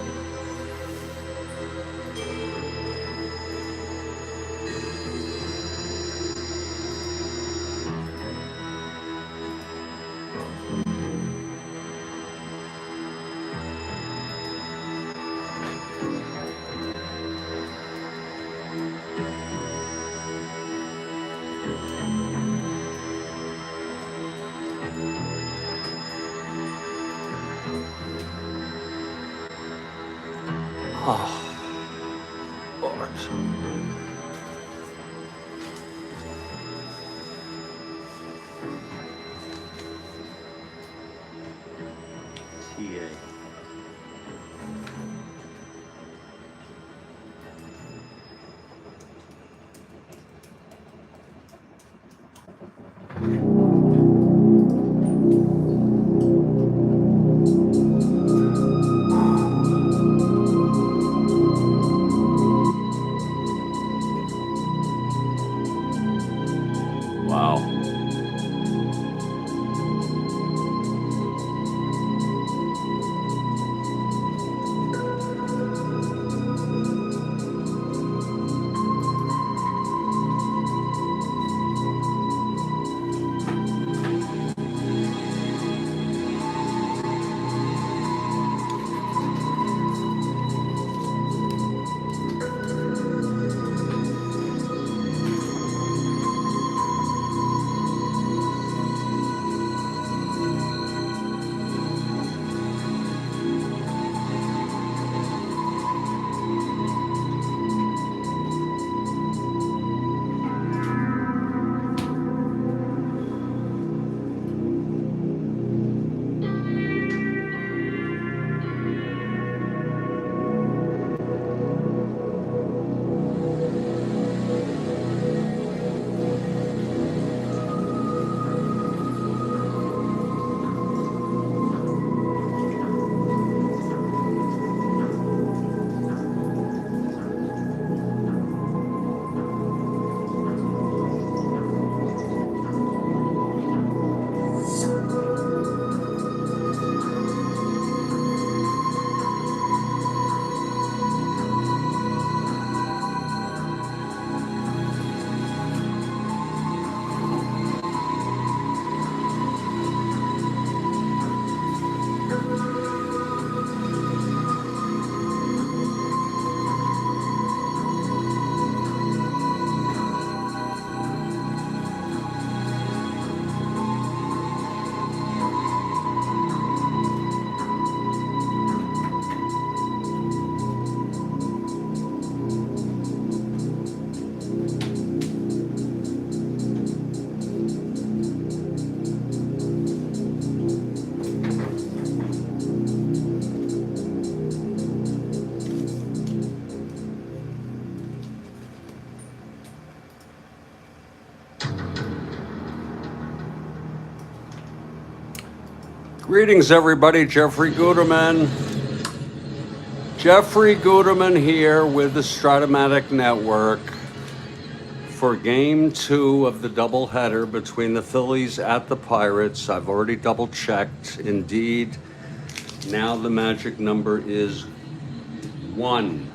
Oh, Lord. TA. Wow. Greetings, everybody. Jeffrey Guterman. Jeffrey Guterman here with the Strat-O-Matic Network. For game 2 of the doubleheader between the Phillies at the Pirates, I've already double checked. Indeed, now the magic number is 1.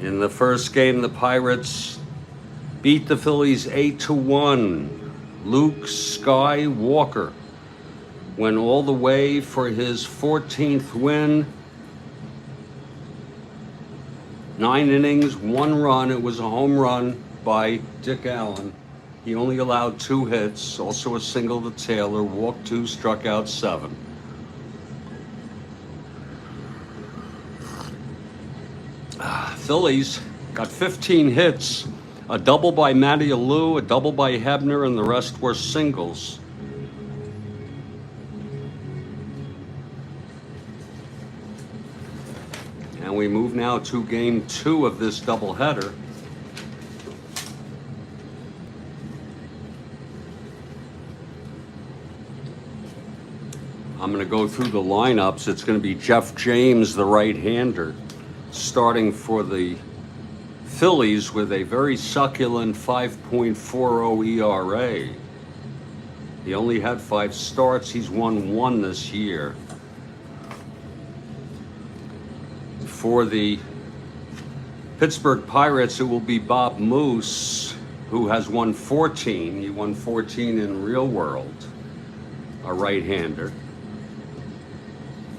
In the first game, the Pirates beat the Phillies 8-1. Luke Skywalker went all the way for his 14th win. 9 innings, 1 run. It was a home run by Dick Allen. He only allowed 2 hits, also a single to Taylor, walked 2, struck out 7. Phillies got 15 hits, a double by Matty Alou, a double by Hebner, and the rest were singles. And we move now to game 2 of this doubleheader. I'm going to go through the lineups. It's going to be Jeff James, the right-hander, starting for the Phillies with a very succulent 5.40 ERA. He only had 5 starts. He's won 1 this year. For the Pittsburgh Pirates, it will be Bob Moose, who has won 14. He won 14 in real world, a right-hander.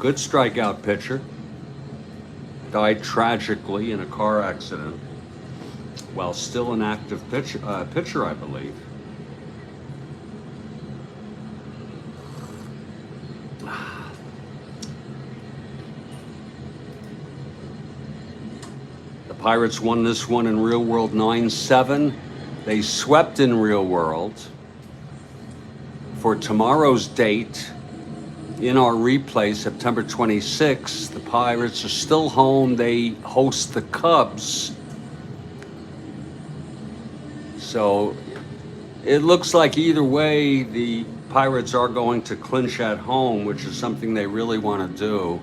Good strikeout pitcher. Died tragically in a car accident while still an active pitcher, I believe. The Pirates won this one in real world 9-7. They swept in real world. For tomorrow's date, in our replay, September 26th, the Pirates are still home. They host the Cubs. So it looks like either way, the Pirates are going to clinch at home, which is something they really want to do.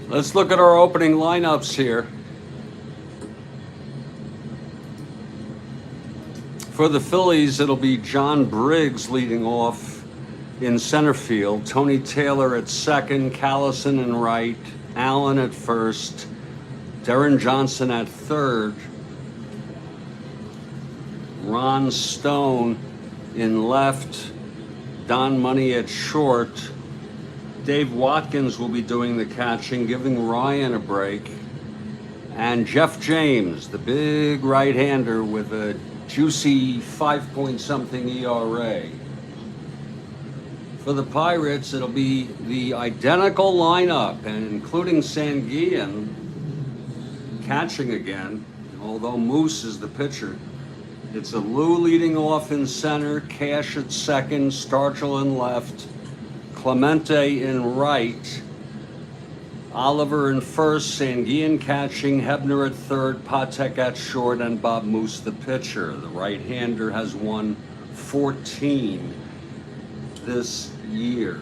Let's look at our opening lineups here. For the Phillies, it'll be John Briggs leading off in center field, Tony Taylor at second, Callison in right, Allen at first, Darren Johnson at third, Ron Stone in left, Don Money at short. Dave Watkins will be doing the catching, giving Ryan a break. And Jeff James, the big right-hander with a juicy 5-point-something ERA. For the Pirates, it'll be the identical lineup, and including Sanguillen catching again, although Moose is the pitcher. It's a Lou leading off in center, Cash at second, Stargell in left, Clemente in right, Oliver in first, Sanguillen catching, Hebner at third, Patek at short, and Bob Moose the pitcher. The right-hander has won 14 this year.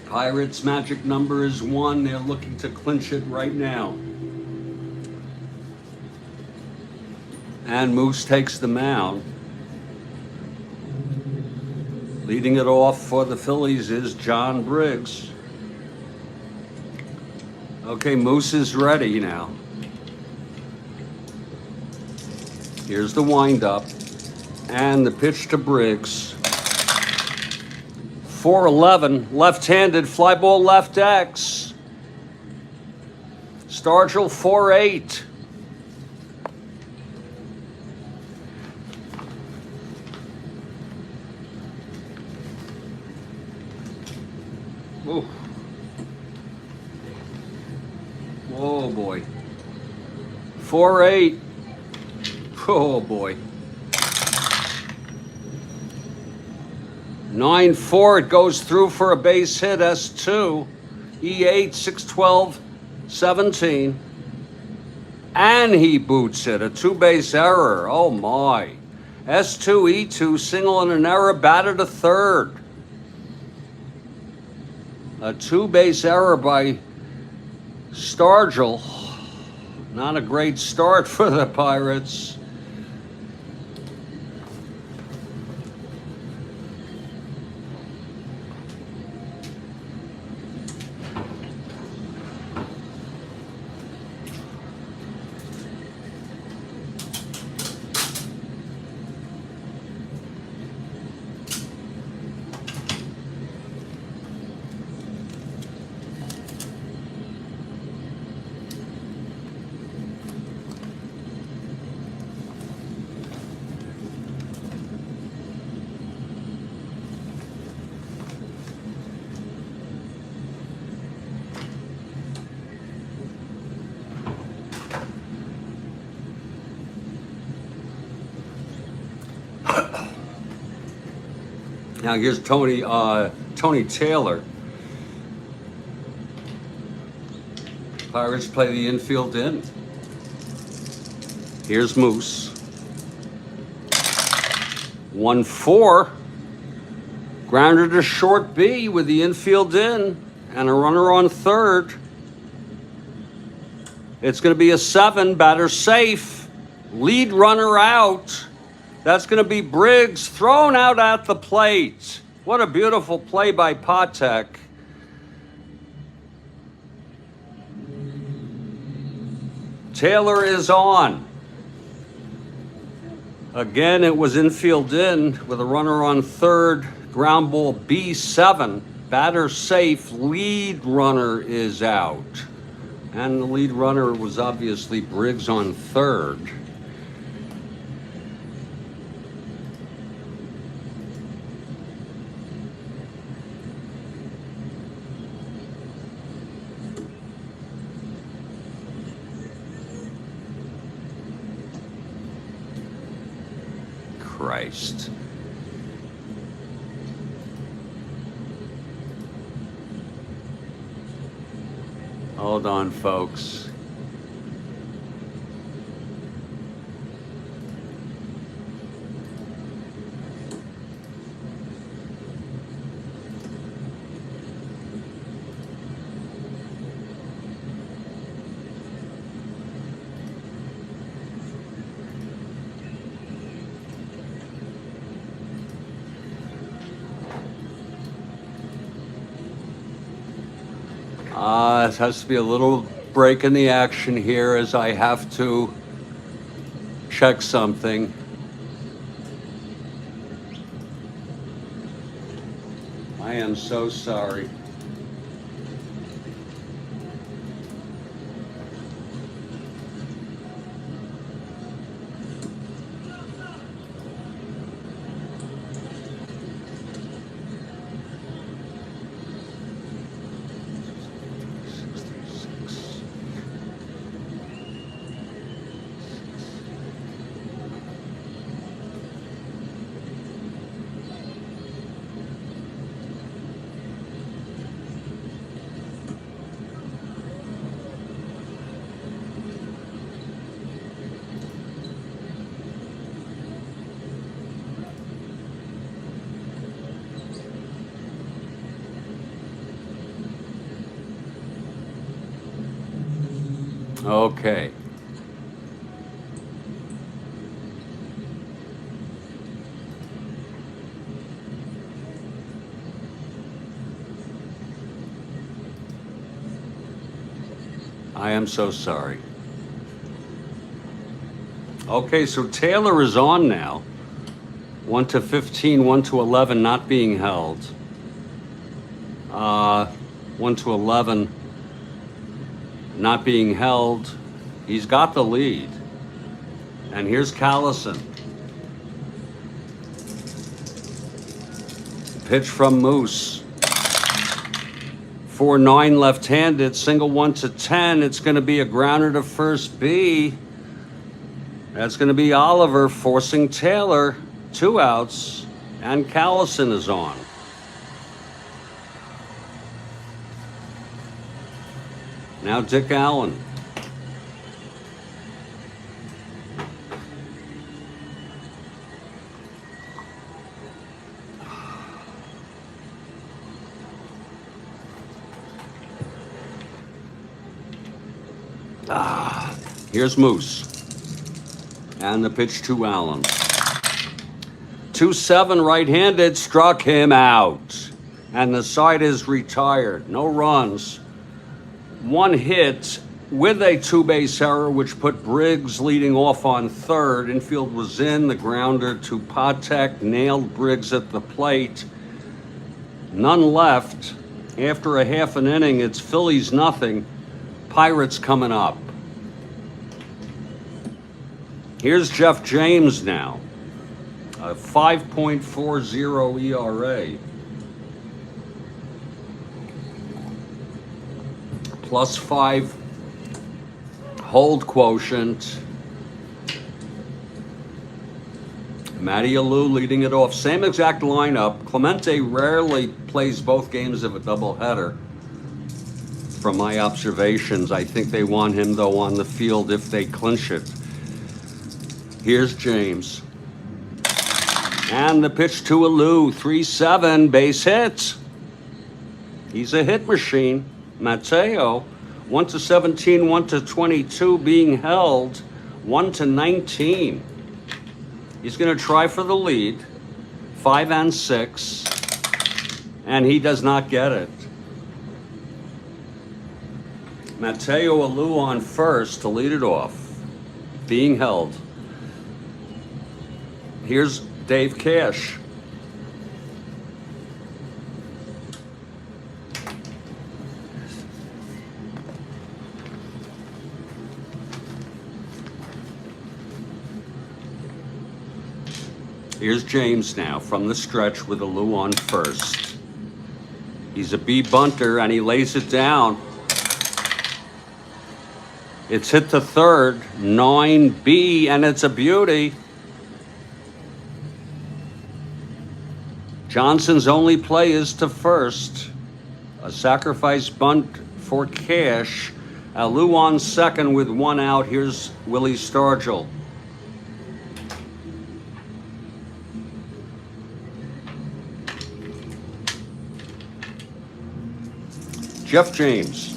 Pirates' magic number is 1. They're looking to clinch it right now. And Moose takes the mound. Leading it off for the Phillies is John Briggs. Okay, Moose is ready now. Here's the windup and the pitch to Briggs. 4-11, left-handed, fly ball left X. Stargell 4-8. Ooh. Oh boy. 4-8. Oh boy. 9-4. It goes through for a base hit. S2. E8. 6-12. 17. And he boots it. A two-base error. Oh my. S2. E2. Single and an error. Batted to third. A two-base error by Stargell. Not a great start for the Pirates. Now here's Tony Taylor. Pirates play the infield in. Here's Moose. 1-4. Grounder to short B with the infield in and a runner on third. It's going to be a 7, batter safe. Lead runner out. That's going to be Briggs, thrown out at the plate. What a beautiful play by Patek. Taylor is on. Again, it was infield in with a runner on third. Ground ball B7. Batter safe. Lead runner is out. And the lead runner was obviously Briggs on third. Christ. Hold on, folks. It has to be a little break in the action here as I have to check something. I am so sorry. Okay. I am so sorry. Okay, so Taylor is on now. 1 to 15, 1 to 11 not being held. 1 to 11 not being held. He's got the lead. And here's Callison. Pitch from Moose. 4-9 left-handed, single 1 to 10. It's going to be a grounder to first B. That's going to be Oliver forcing Taylor. 2 outs, and Callison is on. Now Dick Allen. Here's Moose. And the pitch to Allen. 2-7 right-handed, struck him out. And the side is retired. No runs. 1 hit with a 2-base error, which put Briggs leading off on third. Infield was in. The grounder to Patek nailed Briggs at the plate. None left. After a half an inning, it's Phillies nothing. Pirates coming up. Here's Jeff James now. A 5.40 ERA. +5 hold quotient. Matty Alou leading it off. Same exact lineup. Clemente rarely plays both games of a doubleheader. From my observations, I think they want him, though, on the field if they clinch it. Here's James. And the pitch to Alou. 3-7, base hit. He's a hit machine. Mateo, 1 to 17, 1 to 22 being held, 1 to 19. He's going to try for the lead, 5 and 6, and he does not get it. Mateo Alou on first to lead it off, being held. Here's Dave Cash. Here's James now from the stretch with Alou on first. He's a B bunter and he lays it down. It's hit to third, 9B, and it's a beauty. Johnson's only play is to first. A sacrifice bunt for Cash. Alou on second with 1 out. Here's Willie Stargell. Jeff James.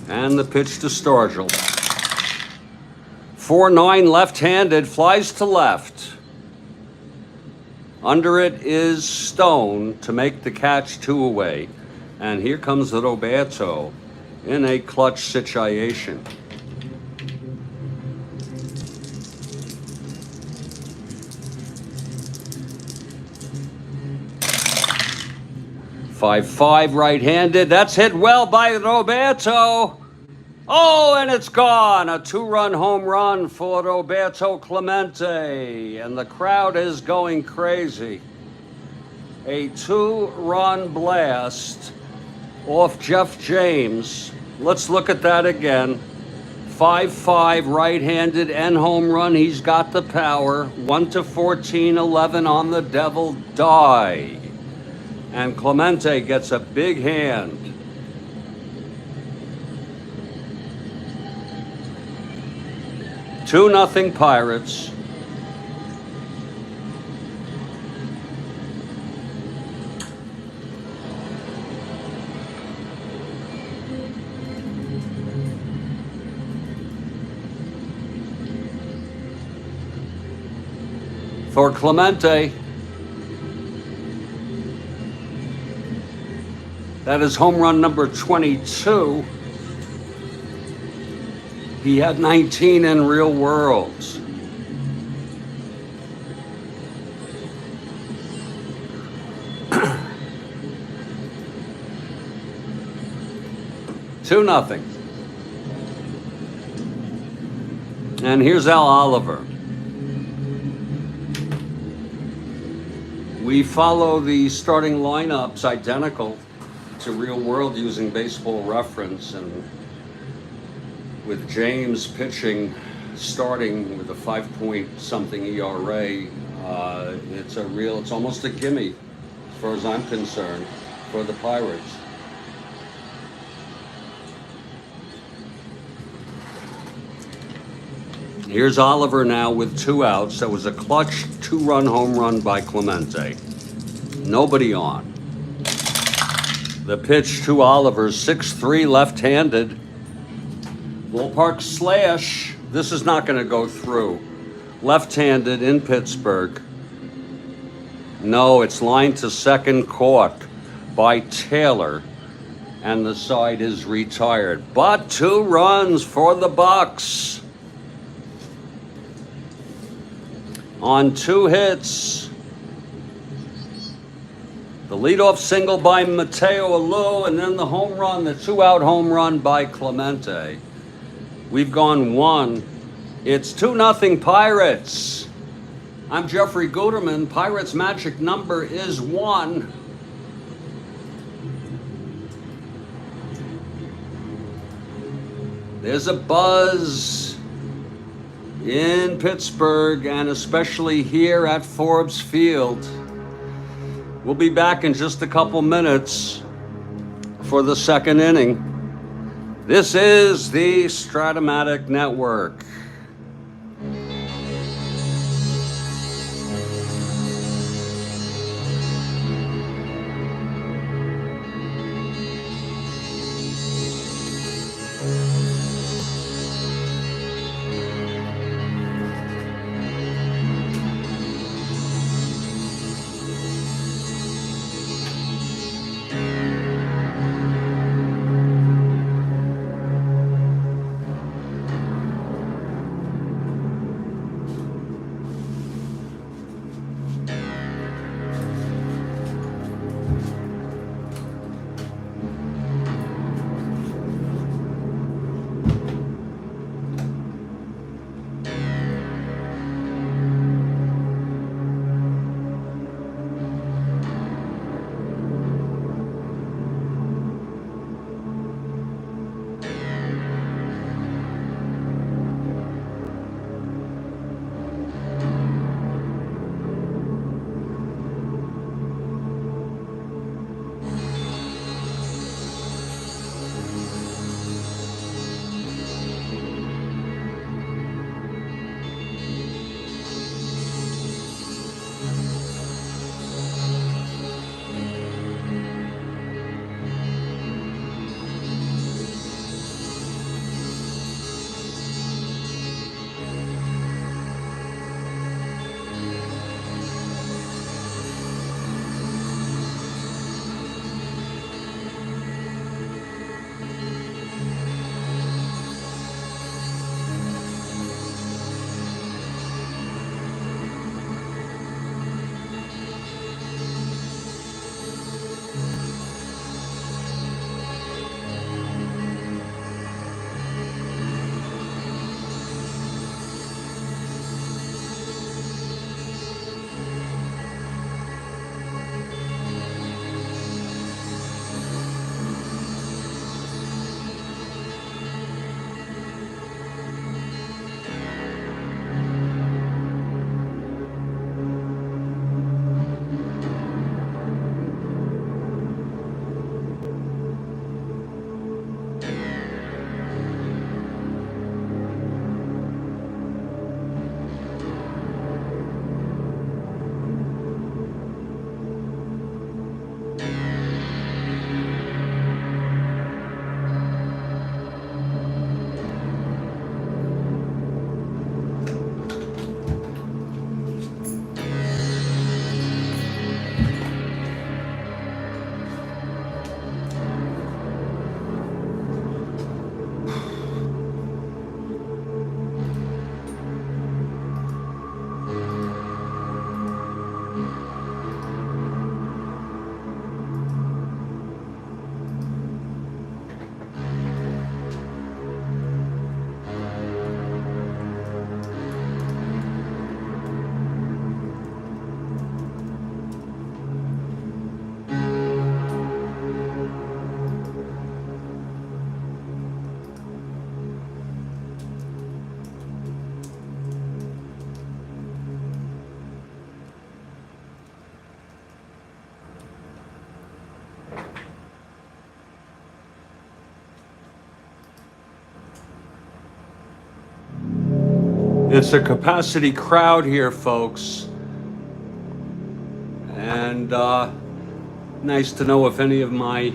And the pitch to Stargell. 4-9 left-handed, flies to left. Under it is Stone to make the catch 2 away. And here comes Roberto in a clutch situation. Five right-handed. That's hit well by Roberto. Oh, and it's gone. A 2-run home run for Roberto Clemente. And the crowd is going crazy. A 2-run blast off Jeff James. Let's look at that again. 5-5 right-handed and home run. He's got the power. 1-14, 11 on the devil die. And Clemente gets a big hand. Two nothing Pirates. For Clemente, that is home run number 22. He had 19 in real worlds. Two nothing. And here's Al Oliver. We follow the starting lineups identical to real world using baseball reference, and with James pitching, starting with a 5-point-something ERA, it's almost a gimme, as far as I'm concerned, for the Pirates. Here's Oliver now with 2 outs. That was a clutch 2-run home run by Clemente. Nobody on. The pitch to Oliver, 6'3", left-handed. Ballpark slash. This is not going to go through. Left-handed in Pittsburgh. No, it's lined to second, caught by Taylor. And the side is retired. But 2 runs for the Bucks. On 2 hits. The leadoff single by Mateo Alou, and then the home run, the 2-out home run by Clemente. We've gone 1. It's 2-0 Pirates. I'm Jeffrey Guterman. Pirates' magic number is 1. There's a buzz in Pittsburgh, and especially here at Forbes Field. We'll be back in just a couple minutes for the second inning. This is the Strat-O-Matic Network. It's a capacity crowd here, folks. And nice to know if any of my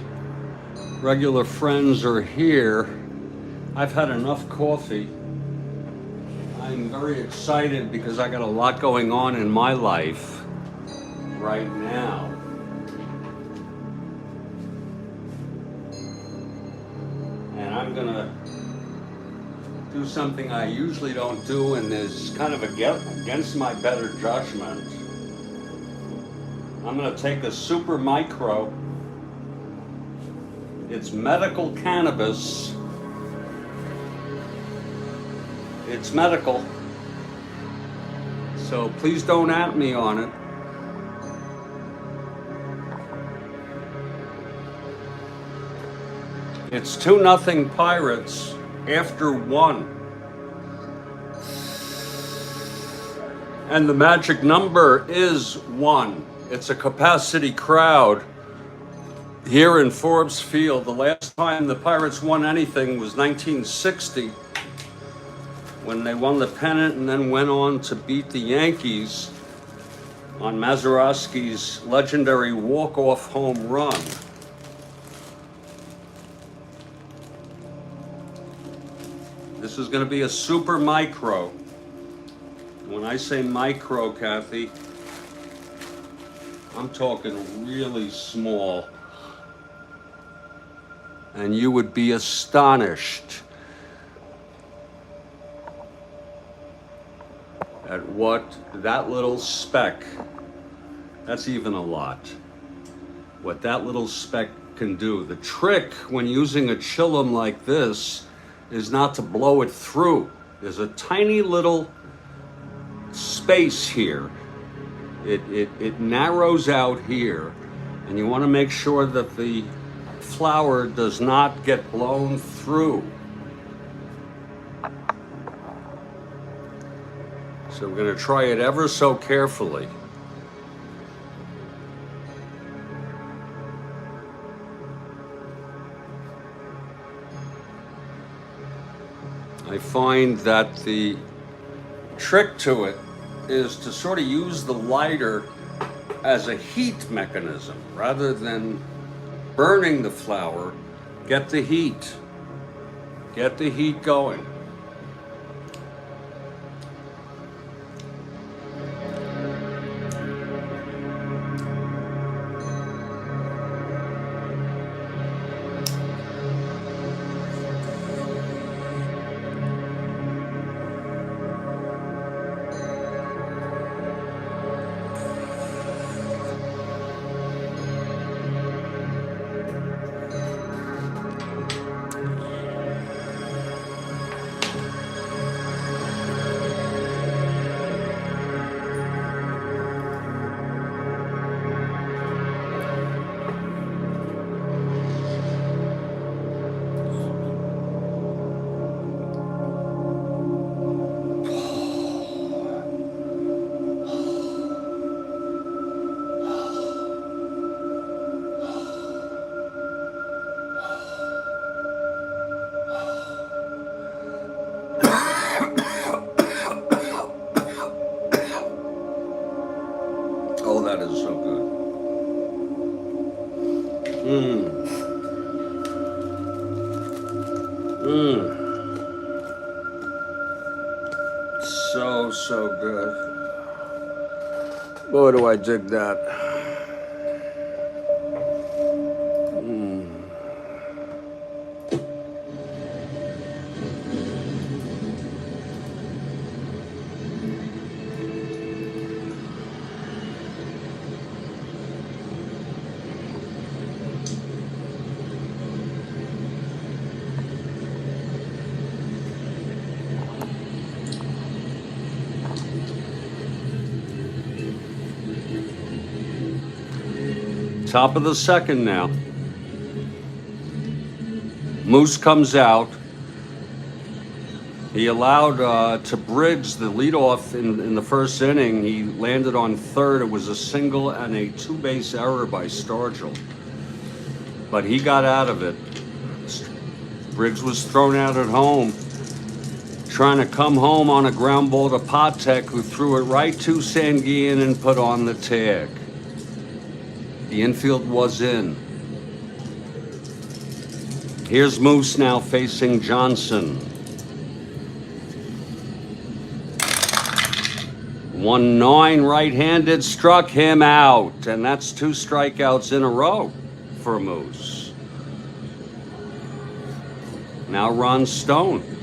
regular friends are here. I've had enough coffee. I'm very excited because I got a lot going on in my life right now. And I'm gonna do something I usually don't do, and is kind of against my better judgment. I'm gonna take a super micro. It's medical cannabis. It's medical. So please don't at me on it. It's 2-0 Pirates after 1. And the magic number is 1. It's a capacity crowd here in Forbes Field. The last time the Pirates won anything was 1960, when they won the pennant and then went on to beat the Yankees on Mazeroski's legendary walk-off home run. This is going to be a super micro. When I say micro, Kathy, I'm talking really small. And you would be astonished at what that little speck, that's even a lot, what that little speck can do. The trick when using a chillum like this is not to blow it through. There's a tiny little space here. It narrows out here, and you want to make sure that the flower does not get blown through. So we're going to try it ever so carefully. I find that the trick to it is to sort of use the lighter as a heat mechanism rather than burning the flower. Get the heat going. Oh, that is so good. So good. Boy, do I dig that. Top of the second now. Moose comes out. He allowed to Briggs the leadoff in the first inning. He landed on third. It was a single and a two-base error by Stargell. But he got out of it. Briggs was thrown out at home. trying to come home on a ground ball to Patek, who threw it right to Sanguian and put on the tag. The infield was in. Here's Moose now facing Johnson. 1-9 right-handed, struck him out, and that's 2 strikeouts in a row for Moose. Now Ron Stone,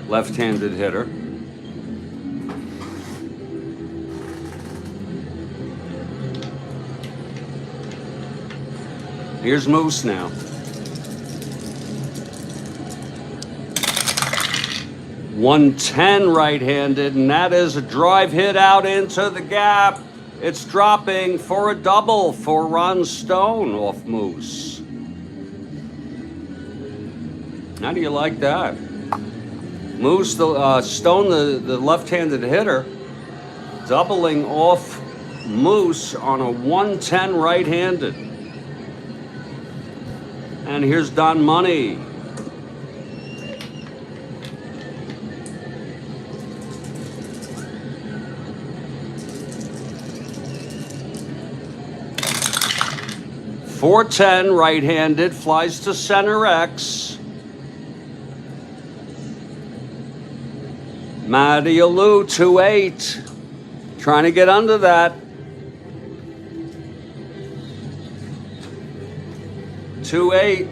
left-handed hitter. Here's Moose now. 110 right-handed, and that is a drive hit out into the gap. It's dropping for a double for Ron Stone off Moose. How do you like that? Moose, Stone, the left-handed hitter, doubling off Moose on a 110 right-handed. And here's Don Money. .410 right-handed, flies to center X. Matty Alou, 2-8. Trying to get under that. 2-8.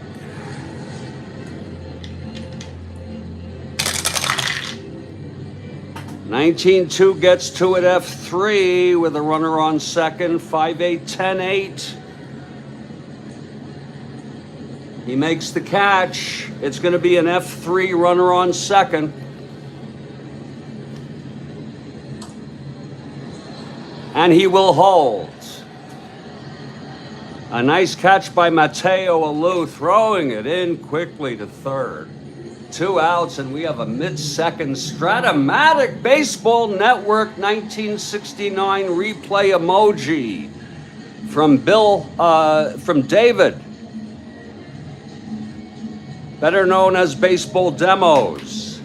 (19-2) gets to it F3 with a runner on second. 5-8, 10-8. He makes the catch. It's going to be an F3 runner on second. And he will hold. A nice catch by Mateo Alou, throwing it in quickly to third. 2 outs, and we have a mid-second Strat-O-Matic Baseball Network 1969 replay emoji from David, better known as Baseball Demos.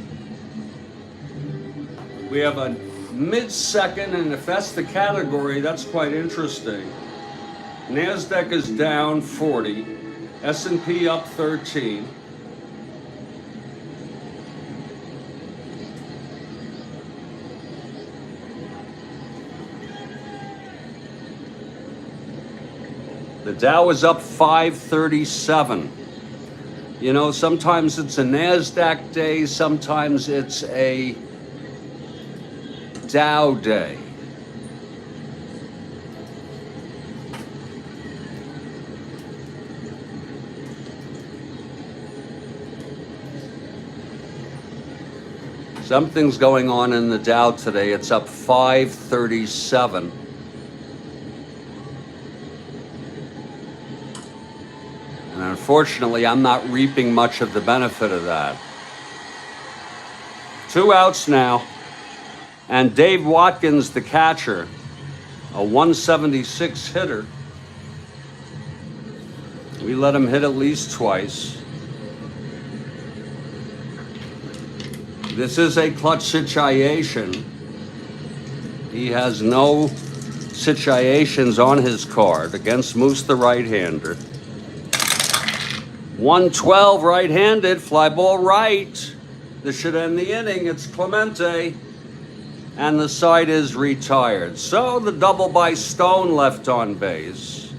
We have a mid-second, and if that's the category, that's quite interesting. NASDAQ is down 40, S&P up 13. The Dow is up 537. You know, sometimes it's a NASDAQ day, sometimes it's a Dow day. Something's going on in the Dow today. It's up 537. And unfortunately, I'm not reaping much of the benefit of that. 2 outs now. And Dave Watkins, the catcher, a 176 hitter. We let him hit at least twice. This is a clutch situation. He has no situations on his card against Moose, the right-hander. 112 right-handed, fly ball right. This should end the inning. It's Clemente. And the side is retired. So the double by Stone left on base.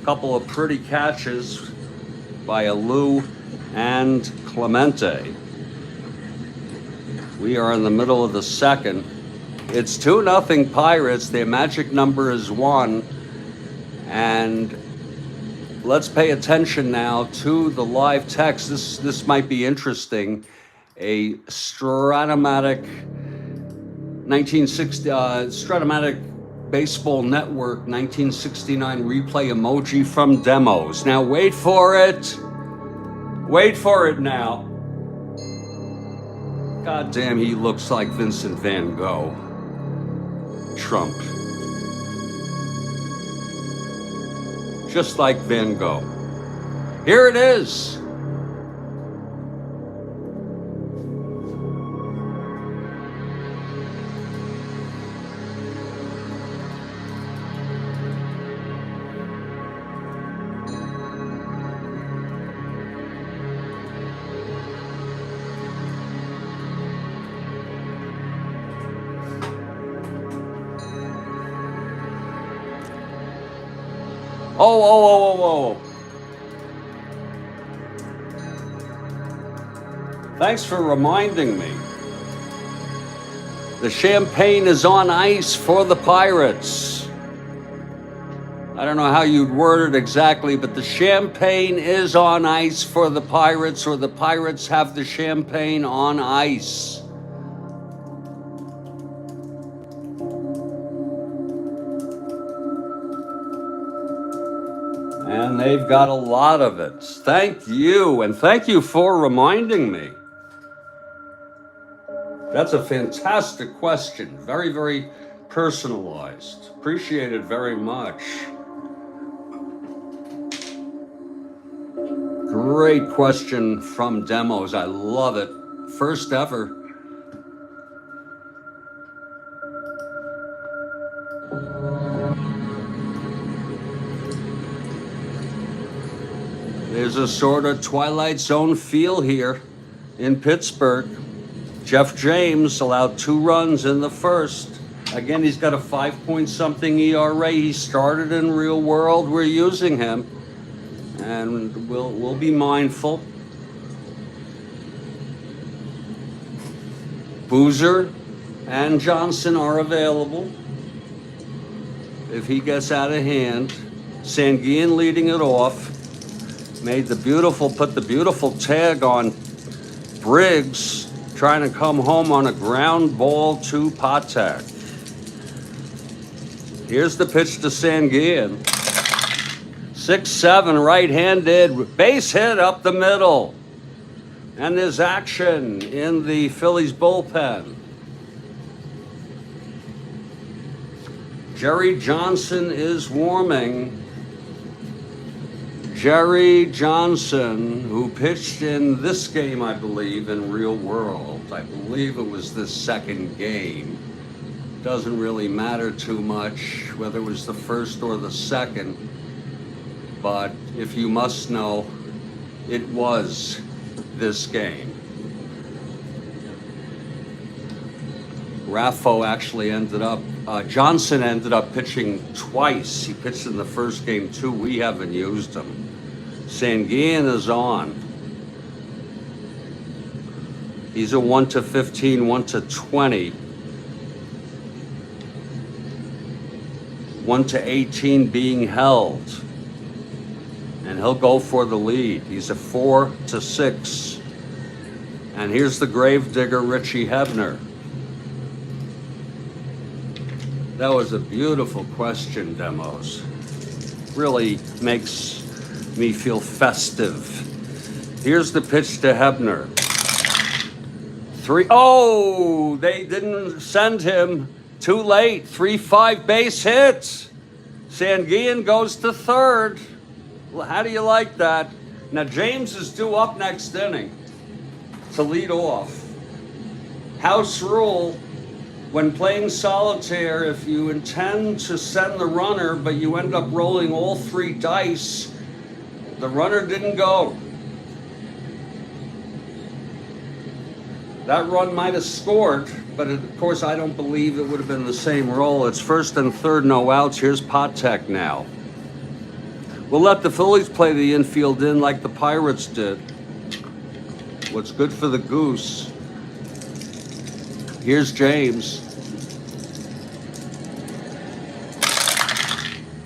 A couple of pretty catches by Alou and Clemente. We are in the middle of the second. It's 2-0 Pirates. Their magic number is 1. And let's pay attention now to the live text. This might be interesting. A Strat-O-Matic 1960 Strat-O-Matic Baseball Network 1969 replay emoji from Demos. Now wait for it. Wait for it now. God damn, he looks like Vincent van Gogh. Trump. Just like Van Gogh. Here it is. Oh. Thanks for reminding me. The champagne is on ice for the Pirates. I don't know how you'd word it exactly, but the champagne is on ice for the Pirates, or the Pirates have the champagne on ice. And they've got a lot of it. Thank you, and thank you for reminding me. That's a fantastic question. Very, very personalized. Appreciate it very much. Great question from Demos. I love it. First ever. There's a sort of Twilight Zone feel here in Pittsburgh. Jeff James allowed 2 runs in the first. Again, he's got a 5-point-something ERA. He started in real world. We're using him, and we'll be mindful. Boozer and Johnson are available if he gets out of hand. Sanguin leading it off. Put the beautiful tag on Briggs, trying to come home on a ground ball to Patek. Here's the pitch to Sanguin. 6-7, right-handed, base hit up the middle. And there's action in the Phillies bullpen. Jerry Johnson is warming. Jerry Johnson, who pitched in this game, I believe, in real world. I believe it was the second game. Doesn't really matter too much whether it was the first or the second. But if you must know, it was this game. Raffo actually Johnson ended up pitching twice. He pitched in the first game too. We haven't used him. Sanguin is on. He's a 1-15, 1-20. 1-18 being held. And he'll go for the lead. He's a 4-6. And here's the gravedigger, Richie Hebner. That was a beautiful question, Demos. Really makes me feel festive. Here's the pitch to Hebner. 3. Oh, they didn't send him. Too late. 3-5 base hit. Sanguin goes to third. Well, how do you like that? Now James is due up next inning to lead off. House rule: when playing solitaire, if you intend to send the runner, but you end up rolling all 3 dice, the runner didn't go. That run might have scored, but of course I don't believe it would have been the same roll. It's first and third, no outs. Here's Patek now. We'll let the Phillies play the infield in like the Pirates did. What's good for the goose? Here's James.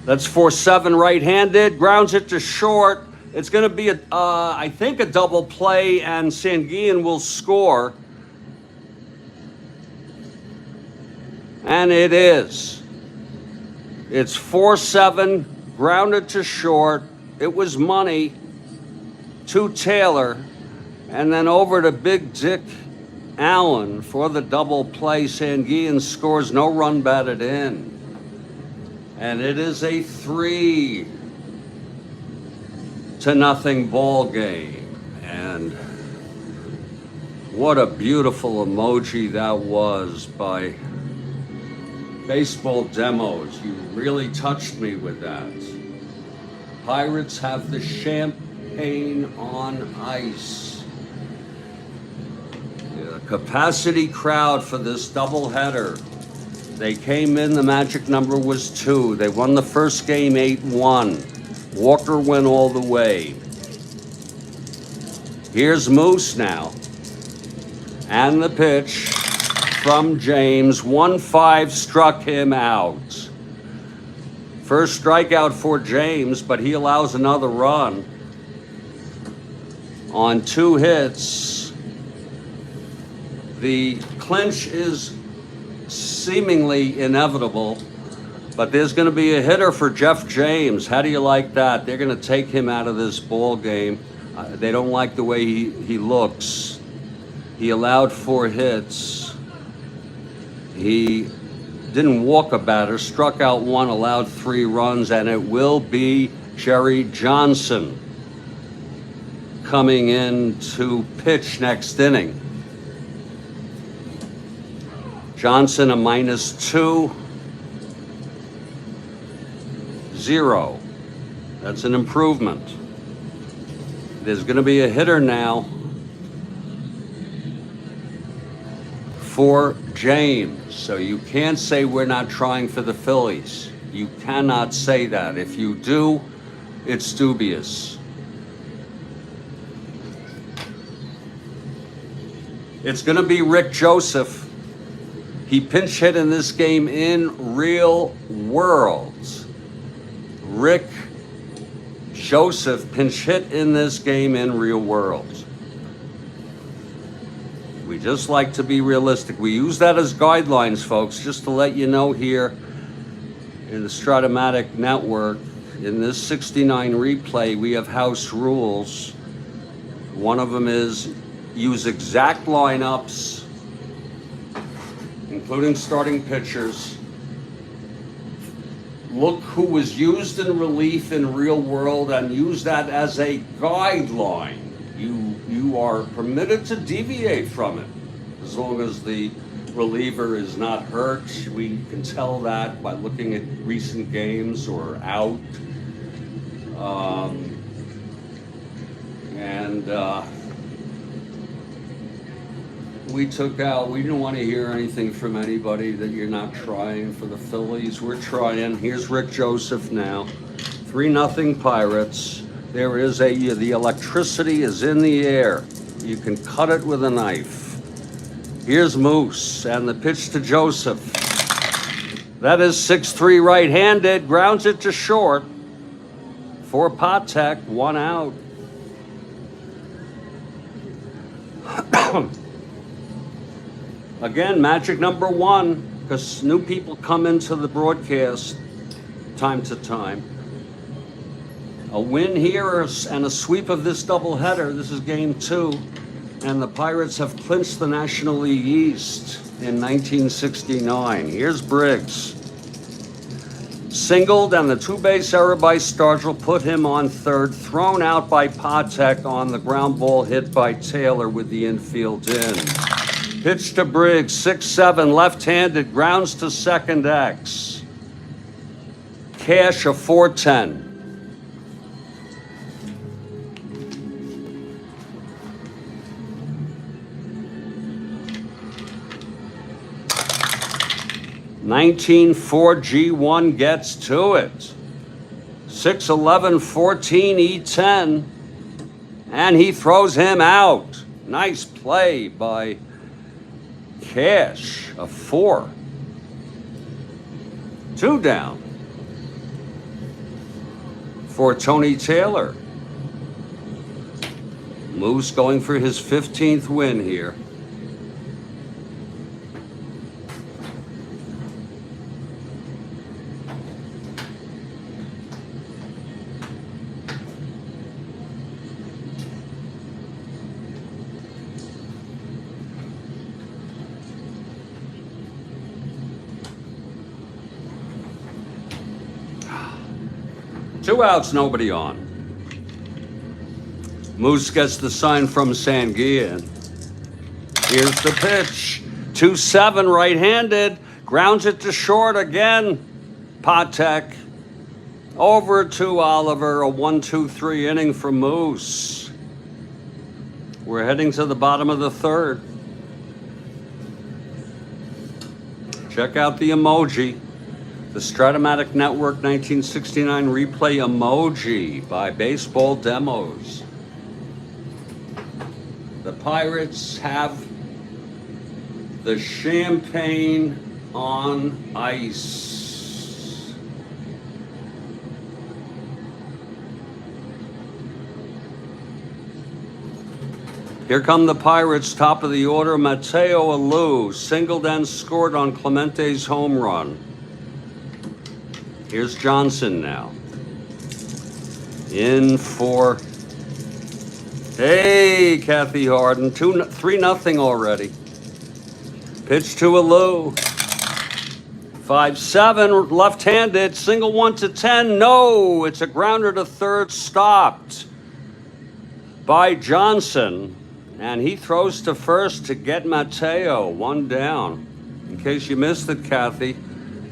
That's 4-7 right-handed, grounds it to short. It's going to be, I think, a double play, and Sanguin will score. And it is. It's 4-7, grounded to short. It was money to Taylor, and then over to Big Dick Allen for the double play. Sanguin scores, no run batted in. And it is a 3-0 ball game. And what a beautiful emoji that was by Baseball Demos. You really touched me with that. Pirates have the champagne on ice. Yeah, capacity crowd for this doubleheader. They came in, the magic number was 2. They won the first game 8-1. Walker went all the way. Here's Moose now. And the pitch from James. 1-5 struck him out. First strikeout for James, but he allows another run on 2 hits. The clinch is seemingly inevitable, but there's going to be a hitter for Jeff James. How do you like that? They're going to take him out of this ball game. They don't like the way he looks. He allowed 4 hits. He didn't walk a batter, struck out 1, allowed 3 runs, and it will be Jerry Johnson coming in to pitch next inning. Johnson a -2, 0. That's an improvement. There's going to be a hitter now for James. So you can't say we're not trying for the Phillies. You cannot say that. If you do, it's dubious. It's going to be Rick Joseph. He pinch hit in this game in Real World. Rick Joseph pinch hit in this game in Real World. We just like to be realistic. We use that as guidelines, folks, just to let you know here in the Strat-O-Matic network, in this 69 replay, we have house rules. One of them is use exact lineups, including starting pitchers. Look who was used in relief in Real World and use that as a guideline. You are permitted to deviate from it as long as the reliever is not hurt. We can tell that by looking at recent games or out. We took out, we didn't want to hear anything from anybody that you're not trying for the Phillies. We're trying. Here's Rick Joseph now. 3-0 Pirates. There is the electricity is in the air. You can cut it with a knife. Here's Moose and the pitch to Joseph. That is 6-3 right-handed. Grounds it to short. For Patek, 1 out. Again, magic number 1, because new people come into the broadcast time to time. A win here and a sweep of this doubleheader. This is game 2. And the Pirates have clinched the National League East in 1969. Here's Briggs. Singled, and the 2-base error by Stargell put him on third. Thrown out by Patek on the ground ball hit by Taylor with the infield in. Pitch to Briggs, 6-7, left-handed, grounds to second X. Cash a 4-10. G1 gets to it. 6-11, 14, E10. And he throws him out. Nice play by Cash, a 4. 2 down for Tony Taylor. Moose going for his 15th win here. Two outs, nobody on. Moose gets the sign from Sanguillen. Here's the pitch. 2-7, right-handed. Grounds it to short again. Patek. Over to Oliver. A 1-2-3 inning for Moose. We're heading to the bottom of the third. Check out the emoji. The Strat-O-Matic Network 1969 replay emoji by Baseball Demos. The Pirates have the champagne on ice. Here come the Pirates, top of the order. Mateo Alou singled and scored on Clemente's home run. Here's Johnson now. In for, hey, Kathy Harden, 3-0 already. Pitch to Alou. 5-7, left-handed, single 1-10. No, it's a grounder to third, stopped by Johnson. And he throws to first to get Mateo, one down. In case you missed it, Kathy,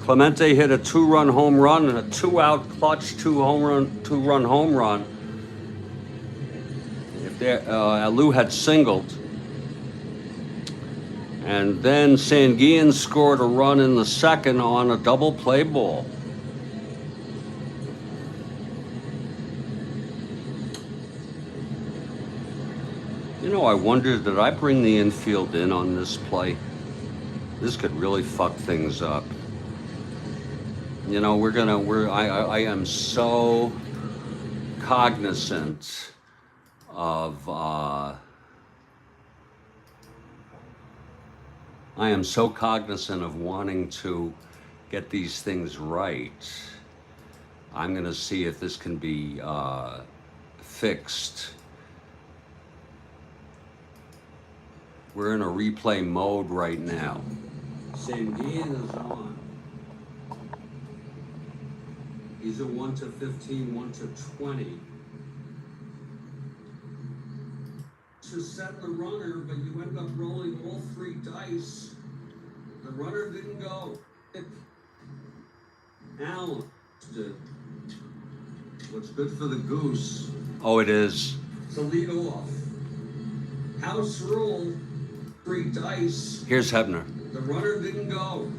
Clemente hit a 2-run home run and a 2-out clutch two-run home run. If Alou had singled, and then Sanguillen scored a run in the second on a double play ball. You know, I wondered, did I bring the infield in on this play? This could really fuck things up. You know, I am so cognizant of, I am so cognizant of wanting to get these things right. I'm gonna see if this can be fixed. We're in a replay mode right now. Sanguillen is on. He's a 1-15, 1-20. To set the runner, but you end up rolling all 3 dice. The runner didn't go. Allen did. What's good for the goose? Oh, it is. To lead off. House rule, 3 dice. Here's Hebner. The runner didn't go.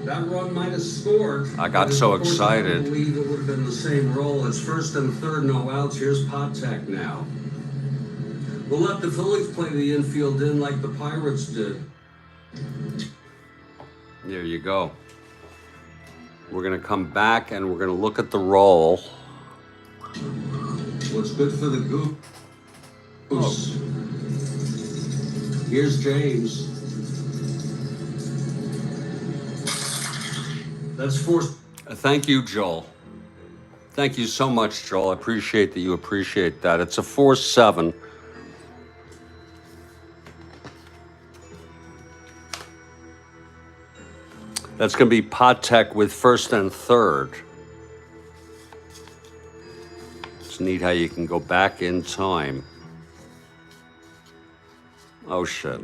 That run might have scored. I got so excited. I believe it would have been the same roll. It's first and third, no outs. Here's Patek now. We'll let the Phillies play the infield in like the Pirates did. There you go. We're going to come back and we're going to look at the roll. What's good for the goose? Oh. Here's James. That's 4. Thank you, Joel. Thank you so much, Joel. I appreciate that you appreciate that. It's a 4-7. That's going to be Patek with first and third. It's neat how you can go back in time. Oh, shit.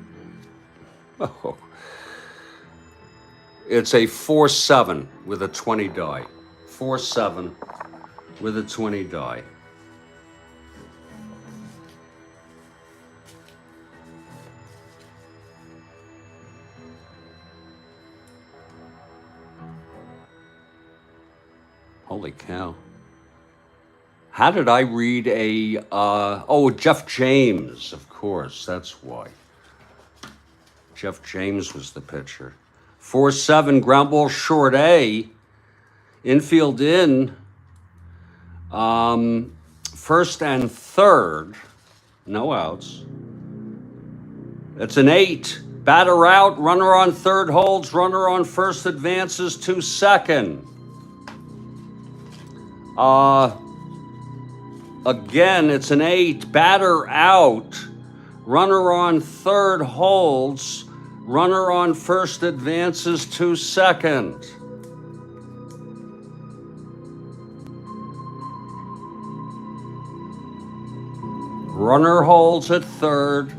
Oh. It's a 4-7 with a 20 die. 4-7 with a 20 die. Holy cow. How did I read Jeff James, of course, that's why. Jeff James was the pitcher. 4-7, ground ball short A. Infield in. First and third. No outs. It's an 8. Batter out. Runner on third holds. Runner on first advances to second. Again, it's an 8. Batter out. Runner on third holds. Runner on first advances to second. Runner holds at third.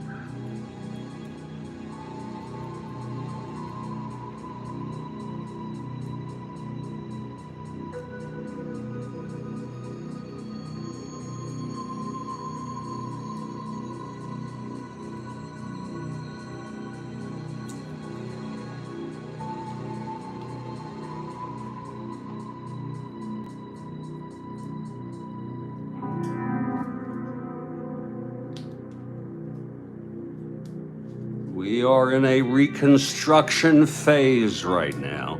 We are in a reconstruction phase right now.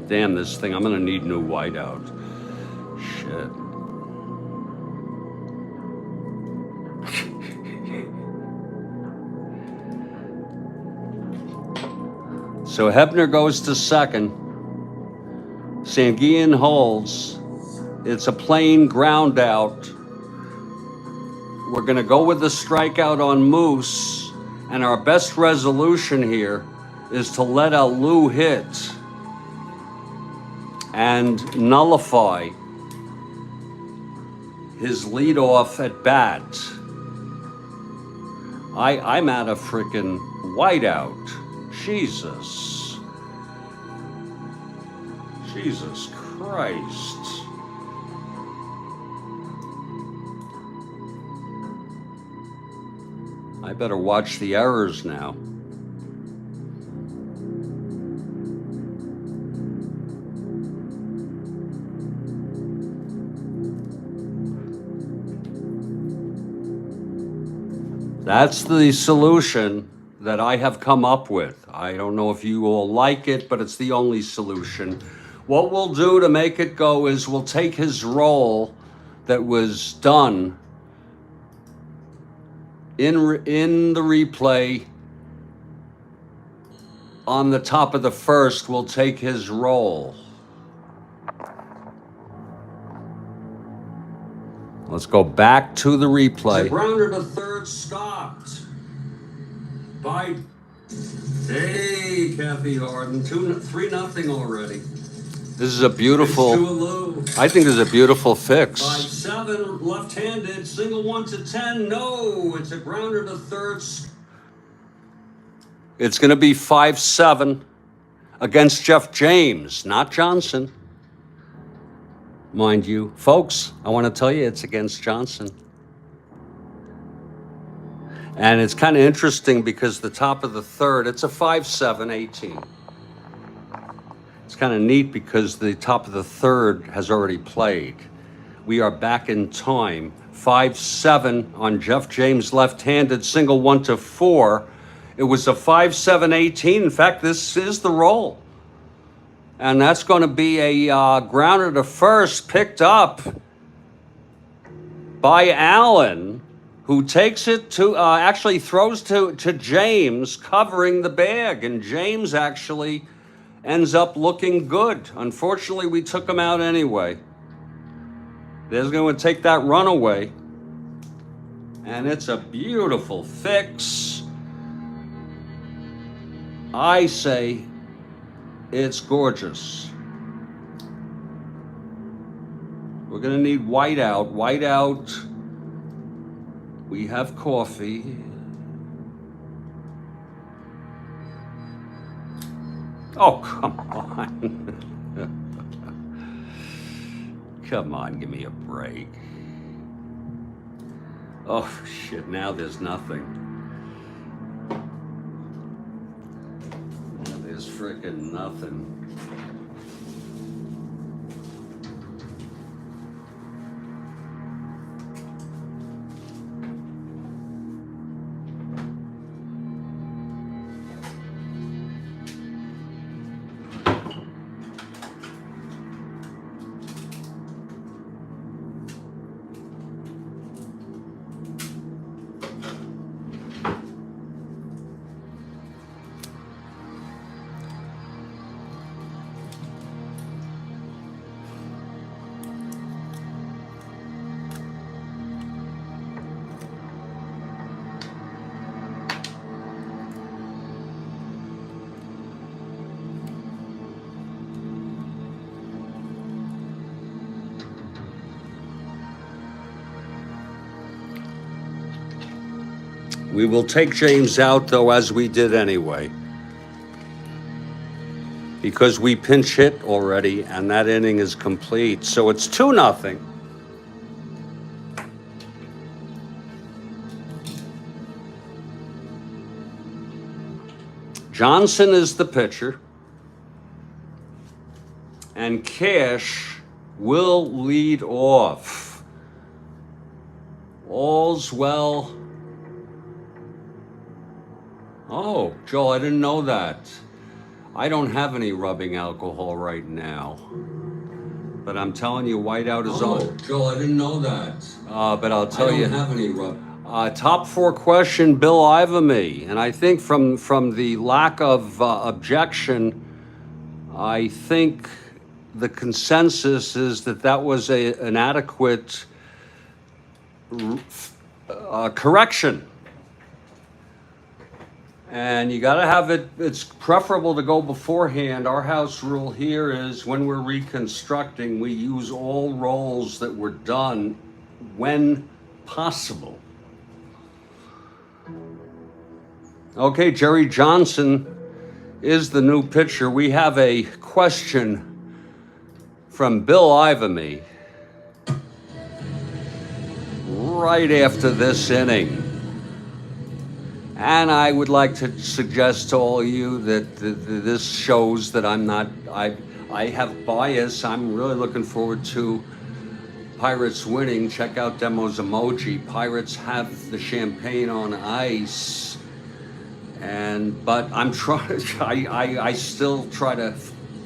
Damn this thing, I'm gonna need new whiteout. Shit. So Hebner goes to second. Sanguian holds. It's a plain ground out. We're gonna go with the strikeout on Moose, and our best resolution here is to let out Lou hit and nullify his leadoff at bat. I'm at a frickin' whiteout. Jesus. Jesus Christ. I better watch the errors now. That's the solution that I have come up with. I don't know if you all like it, but it's the only solution. What we'll do to make it go is we'll take his roll that was done in the replay on the top of the first. We'll take his roll. Let's go back to the replay. The grounder to third stopped by Kathy Harden. 3-0 already. This is a beautiful. I think this is a beautiful fix. 5-7 left-handed, single 1 to 10. No, it's a grounder to third. It's going to be 5-7 against Jeff James, not Johnson. Mind you, folks, I want to tell you it's against Johnson. And it's kind of interesting because the top of the third, it's a 5-7-18. It's kind of neat because the top of the third has already played. We are back in time. 5-7 on Jeff James left-handed, single 1 to 4. It was a 5-7-18. In fact, this is the roll. And that's going to be a grounder to first, picked up by Allen, who takes it to, actually throws to James, covering the bag. And James actually ends up looking good. Unfortunately, we took him out anyway. There's going to take that run away. And it's a beautiful fix. I say it's gorgeous. We're going to need whiteout. Whiteout. We have coffee. Oh, come on. Come on, give me a break. Oh, shit, now there's nothing. Now there's frickin' nothing. We will take James out, though, as we did anyway, because we pinch hit already, and that inning is complete. So it's 2-0. Johnson is the pitcher, and Cash will lead off. All's well. Oh, Joel, I didn't know that. I don't have any rubbing alcohol right now. But I'm telling you, whiteout is on. Joel, I didn't know that. But I'll tell you. I don't have any rub. Top 4 question, Bill Ivamy. And I think from the lack of objection, I think the consensus is that was an adequate correction. And you got to have it, it's preferable to go beforehand. Our house rule here is when we're reconstructing, we use all rolls that were done when possible. Okay, Jerry Johnson is the new pitcher. We have a question from Bill Ivamy right after this inning. And I would like to suggest to all of you that this shows that I have bias. I'm really looking forward to Pirates winning. Check out Demo's emoji. Pirates have the champagne on ice. But I'm trying, I still try to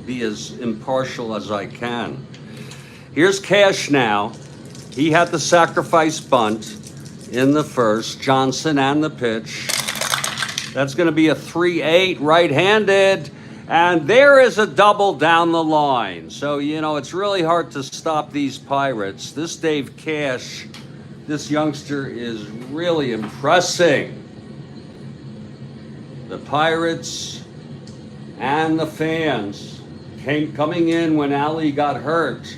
be as impartial as I can. Here's Cash now. He had the sacrifice bunt in the first, Johnson and the pitch. That's going to be a 3-8 right-handed, and there is a double down the line. So, it's really hard to stop these Pirates. This Dave Cash, this youngster is really impressing the Pirates and the fans coming in when Ali got hurt.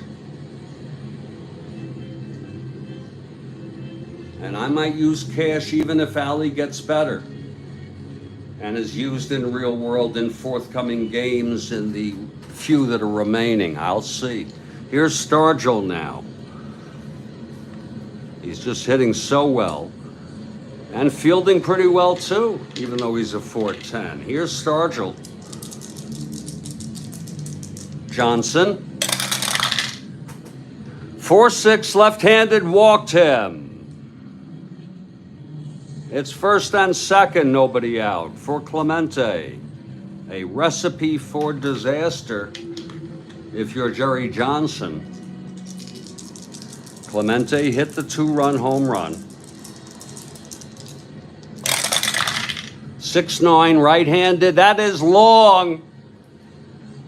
And I might use Cash even if Ali gets better and is used in real world in forthcoming games in the few that are remaining. I'll see. Here's Stargell now. He's just hitting so well and fielding pretty well too, even though he's a 410. Here's Stargell. Johnson. 4-6 left-handed, walked him. It's first and second, nobody out for Clemente. A recipe for disaster if you're Jerry Johnson. Clemente hit the 2-run home run. 6-9 right-handed, that is long.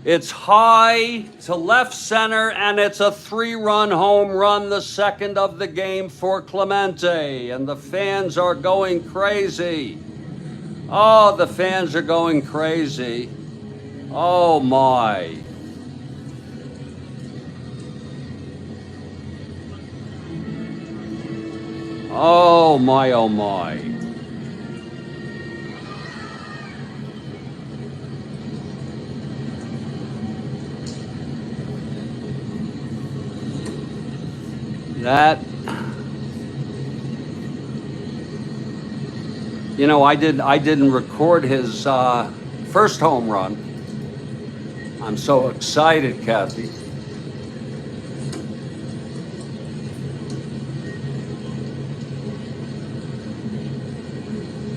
It's high to left center, and it's a 3-run home run, the second of the game for Clemente. And the fans are going crazy. Oh, the fans are going crazy. Oh, my. Oh, my, oh, my. That, I didn't record his first home run. I'm so excited, Kathy.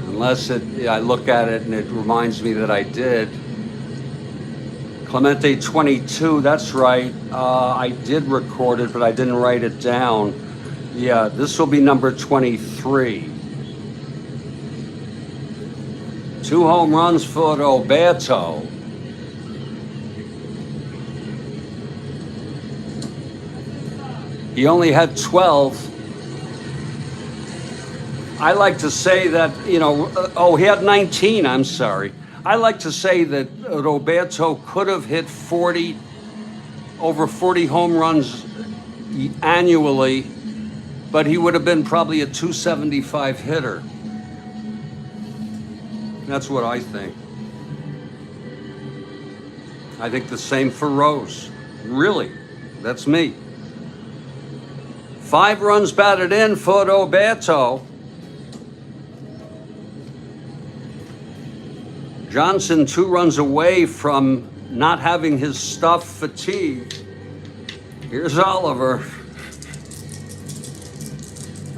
Unless I look at it and it reminds me that I did. Clemente 22, that's right. I did record it, but I didn't write it down. Yeah, this will be number 23. 2 home runs for Roberto. He only had 12. I like to say that, he had 19, I'm sorry. I like to say that Roberto could have hit over 40 home runs annually, but he would have been probably a 275 hitter. That's what I think. I think the same for Rose. Really, that's me. 5 runs batted in for Roberto. Johnson 2 runs away from not having his stuff fatigued. Here's Oliver.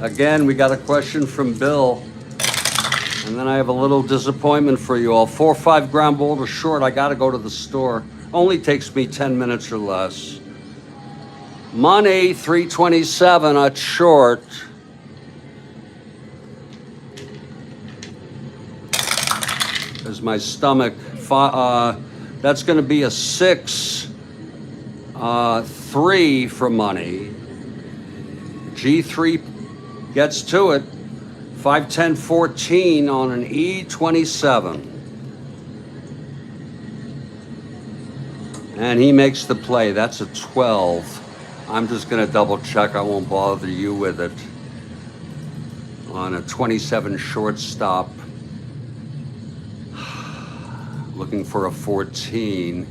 Again, we got a question from Bill. And then I have a little disappointment for you all. 4-5 ground ball to short. I got to go to the store. Only takes me 10 minutes or less. Money, 327 at short. There's my stomach. That's going to be a 6-3 for money. G3 gets to it. 5-10-14 on an E27. And he makes the play. That's a 12. I'm just going to double check. I won't bother you with it. On a 27 shortstop. Looking for a 14.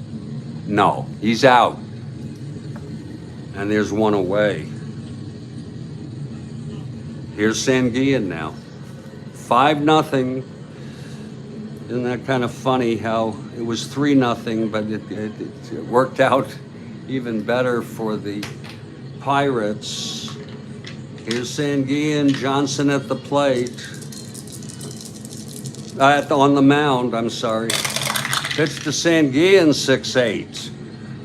No, he's out. And there's one away. Here's Sanguillen now. 5-0. Isn't that kind of funny how it was 3-0, but it worked out even better for the Pirates. Here's Sanguillen, Johnson at the plate. On the mound, I'm sorry. Pitch to Sanguillen, 6-8.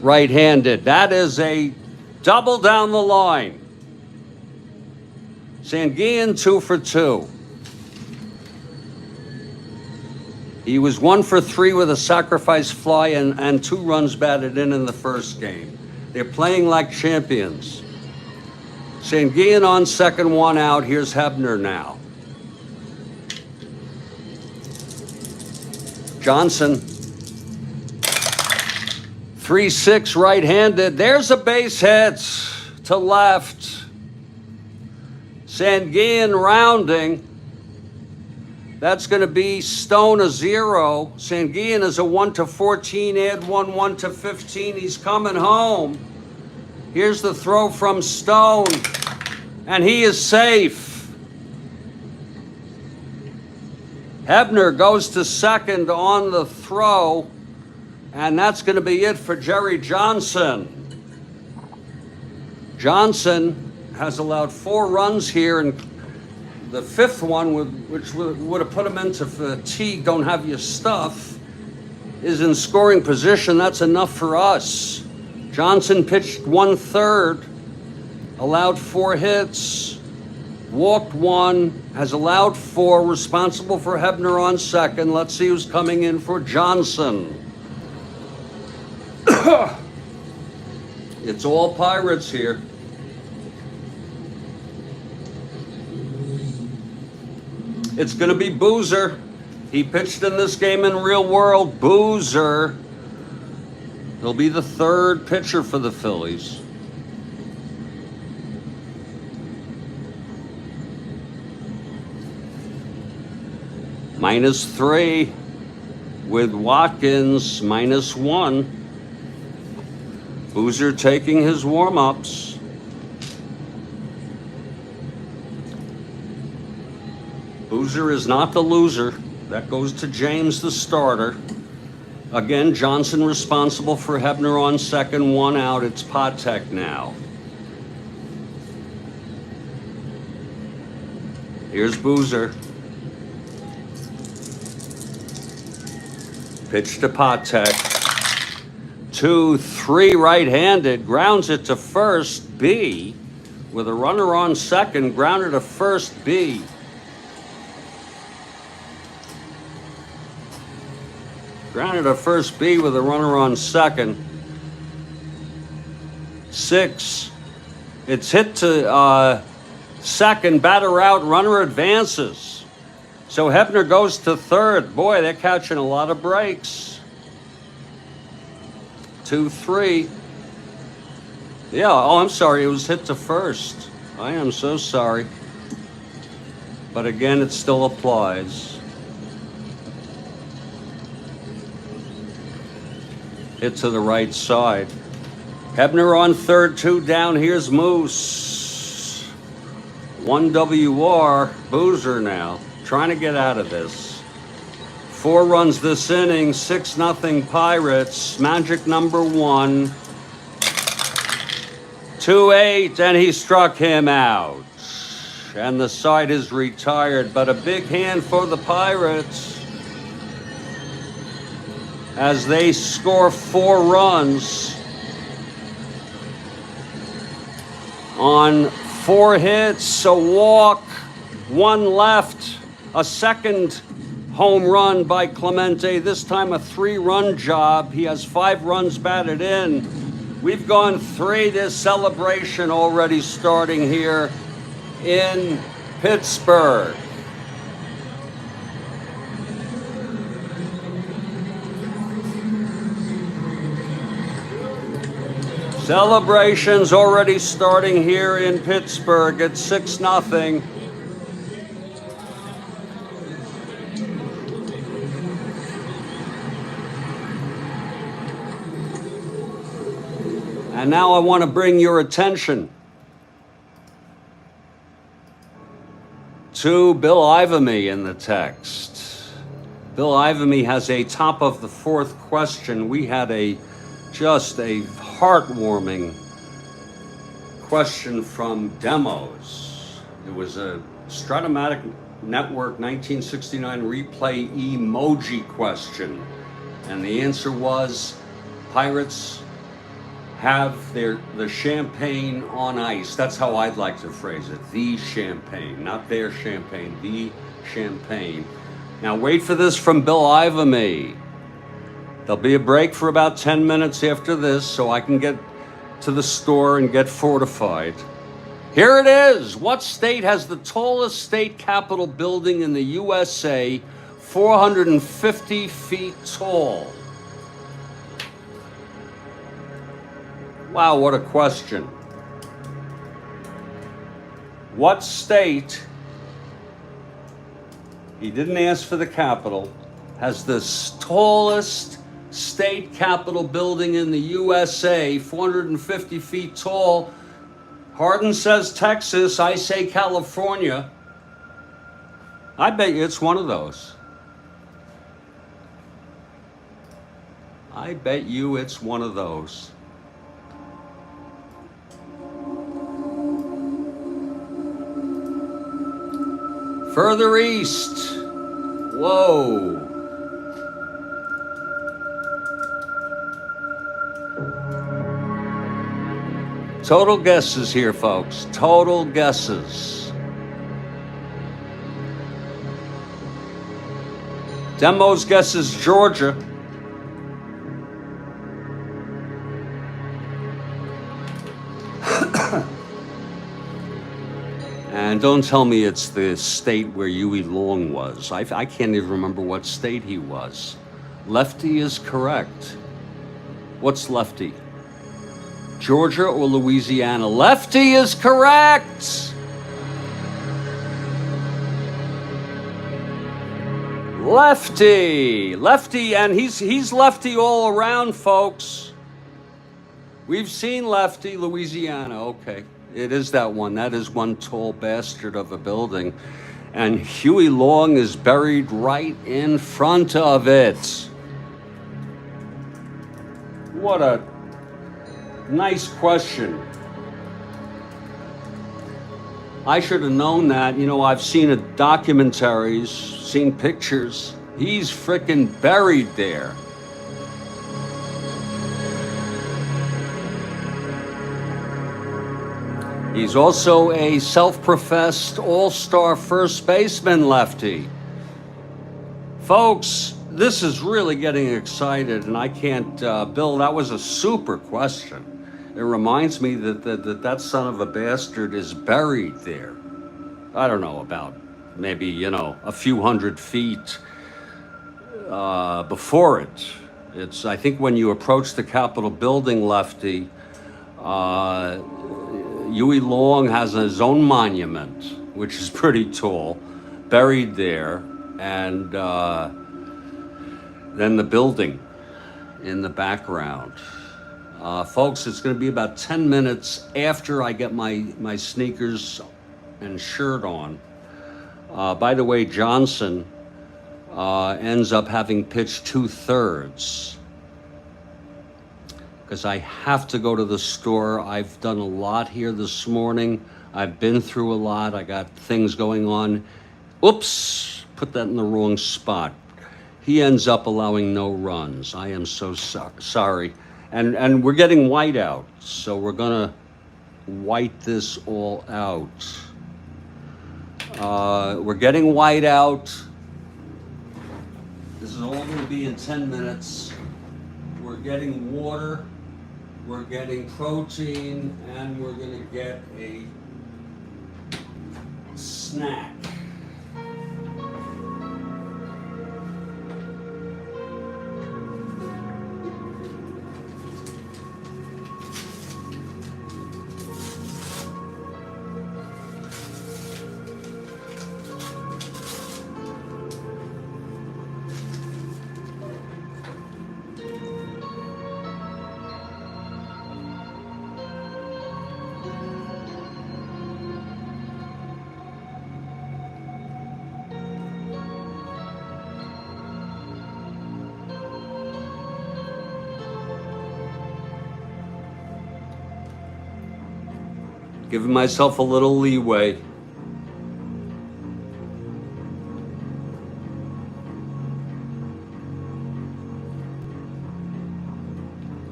Right-handed. That is a double down the line. Sanguillen 2 for 2. He was 1 for 3 with a sacrifice fly and 2 runs batted in the first game. They're playing like champions. Sanguillen on second, 1 out. Here's Hebner now. Johnson. 3-6 right-handed. There's a base hit to left. Sanguillen rounding. That's going to be Stone a 0. Sanguillen is a 1-14. Add 1, 1-15. He's coming home. Here's the throw from Stone. And he is safe. Hebner goes to second on the throw. And that's going to be it for Jerry Johnson. Johnson has allowed 4 runs here, and the 5th one, which would have put him into fatigue, don't have your stuff, is in scoring position. That's enough for us. Johnson pitched 1/3, allowed 4 hits, walked 1, has allowed 4, responsible for Hebner on second. Let's see who's coming in for Johnson. It's all Pirates here. It's going to be Boozer. He pitched in this game in real world. Boozer. He'll be the 3rd pitcher for the Phillies. -3 with Watkins, -1. Boozer taking his warm-ups. Boozer is not the loser. That goes to James, the starter. Again, Johnson responsible for Hebner on second, 1 out. It's Patek now. Here's Boozer. Pitch to Patek. 2-3 right-handed. Grounds it to first, B. With a runner on second, grounded to first, B. Grounded to first, B with a runner on second. 6. It's hit to second, batter out, runner advances. So Hebner goes to third. Boy, they're catching a lot of breaks. 2-3. Yeah, oh, I'm sorry, it was hit to first. I am so sorry. But again, it still applies. Hit to the right side. Hebner on third, 2 down. Here's Moose. 1 WR. Boozer now, trying to get out of this. 4 runs this inning, 6-0 Pirates. Magic number 1. 2-8, and he struck him out. and the side is retired, but a big hand for the Pirates as they score 4 runs on 4 hits, a walk, 1 left, a second home run by Clemente, this time a 3-run job. He has 5 runs batted in. We've gone 3. This celebration already starting here in Pittsburgh. Celebrations already starting here in Pittsburgh at 6-0. And now I want to bring your attention to Bill Ivamy in the text. Bill Ivamy has a top of the 4th question. We had just a heartwarming question from Demos. It was a Strat-O-Matic Network 1969 replay emoji question. And the answer was Pirates have the champagne on ice. That's how I'd like to phrase it. The champagne, not their champagne, the champagne. Now wait for this from Bill Ivamy. There'll be a break for about 10 minutes after this so I can get to the store and get fortified. Here it is. What state has the tallest state capitol building in the USA, 450 feet tall? Wow, what a question. What state, he didn't ask for the capital, has the tallest state capitol building in the USA, 450 feet tall? Hardin says Texas, I say California. I bet you it's one of those. I bet you it's one of those. Further east. Whoa. Total guesses here, folks. Total guesses. Demo's guess is Georgia. And don't tell me it's the state where Huey Long was. I can't even remember what state he was. Lefty is correct. What's Lefty? Georgia or Louisiana? Lefty is correct! Lefty! Lefty, and he's lefty all around, folks. We've seen Lefty, Louisiana, okay. It is that one. That is one tall bastard of a building. And Huey Long is buried right in front of it. What a nice question. I should have known that. You know, I've seen documentaries, seen pictures. He's frickin' buried there. He's also a self-professed all-star first baseman, Lefty. Folks, this is really getting excited, and I can't, Bill, that was a super question. It reminds me that son of a bastard is buried there. I don't know, about maybe, you know, a few hundred feet before it. It's, I think when you approach the Capitol building, Lefty, Huey Long has his own monument, which is pretty tall, buried there, and then the building in the background. Folks, it's going to be about 10 minutes after I get my sneakers and shirt on. By the way, Johnson ends up having pitched 2/3. Because I have to go to the store. I've done a lot here this morning. I've been through a lot. I got things going on. Oops, put that in the wrong spot. He ends up allowing no runs. I am so sorry. And we're getting white out, so we're gonna white this all out. We're getting white out. This is all gonna be in 10 minutes. We're getting water, we're getting protein, and we're gonna get a snack. Giving myself a little leeway.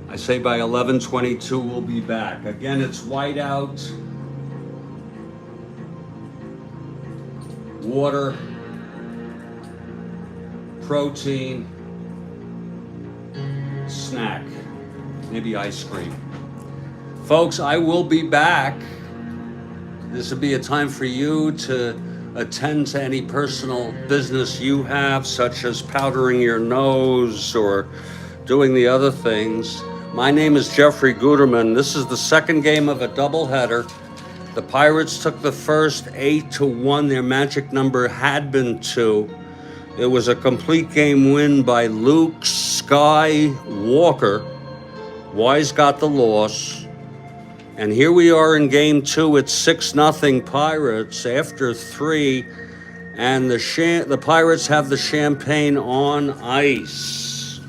I say by 11:22 we'll be back. Again, it's white out. Water, protein, snack, maybe ice cream. Folks, I will be back. This would be a time for you to attend to any personal business you have, such as powdering your nose or doing the other things. My name is Jeffrey Guterman. This is the second game of a doubleheader. The Pirates took the first 8-1. Their magic number had been 2. It was a complete game win by Luke Sky Walker. Wise got the loss. And here we are in game 2. It's 6-0 Pirates after 3. And the Pirates have the champagne on ice.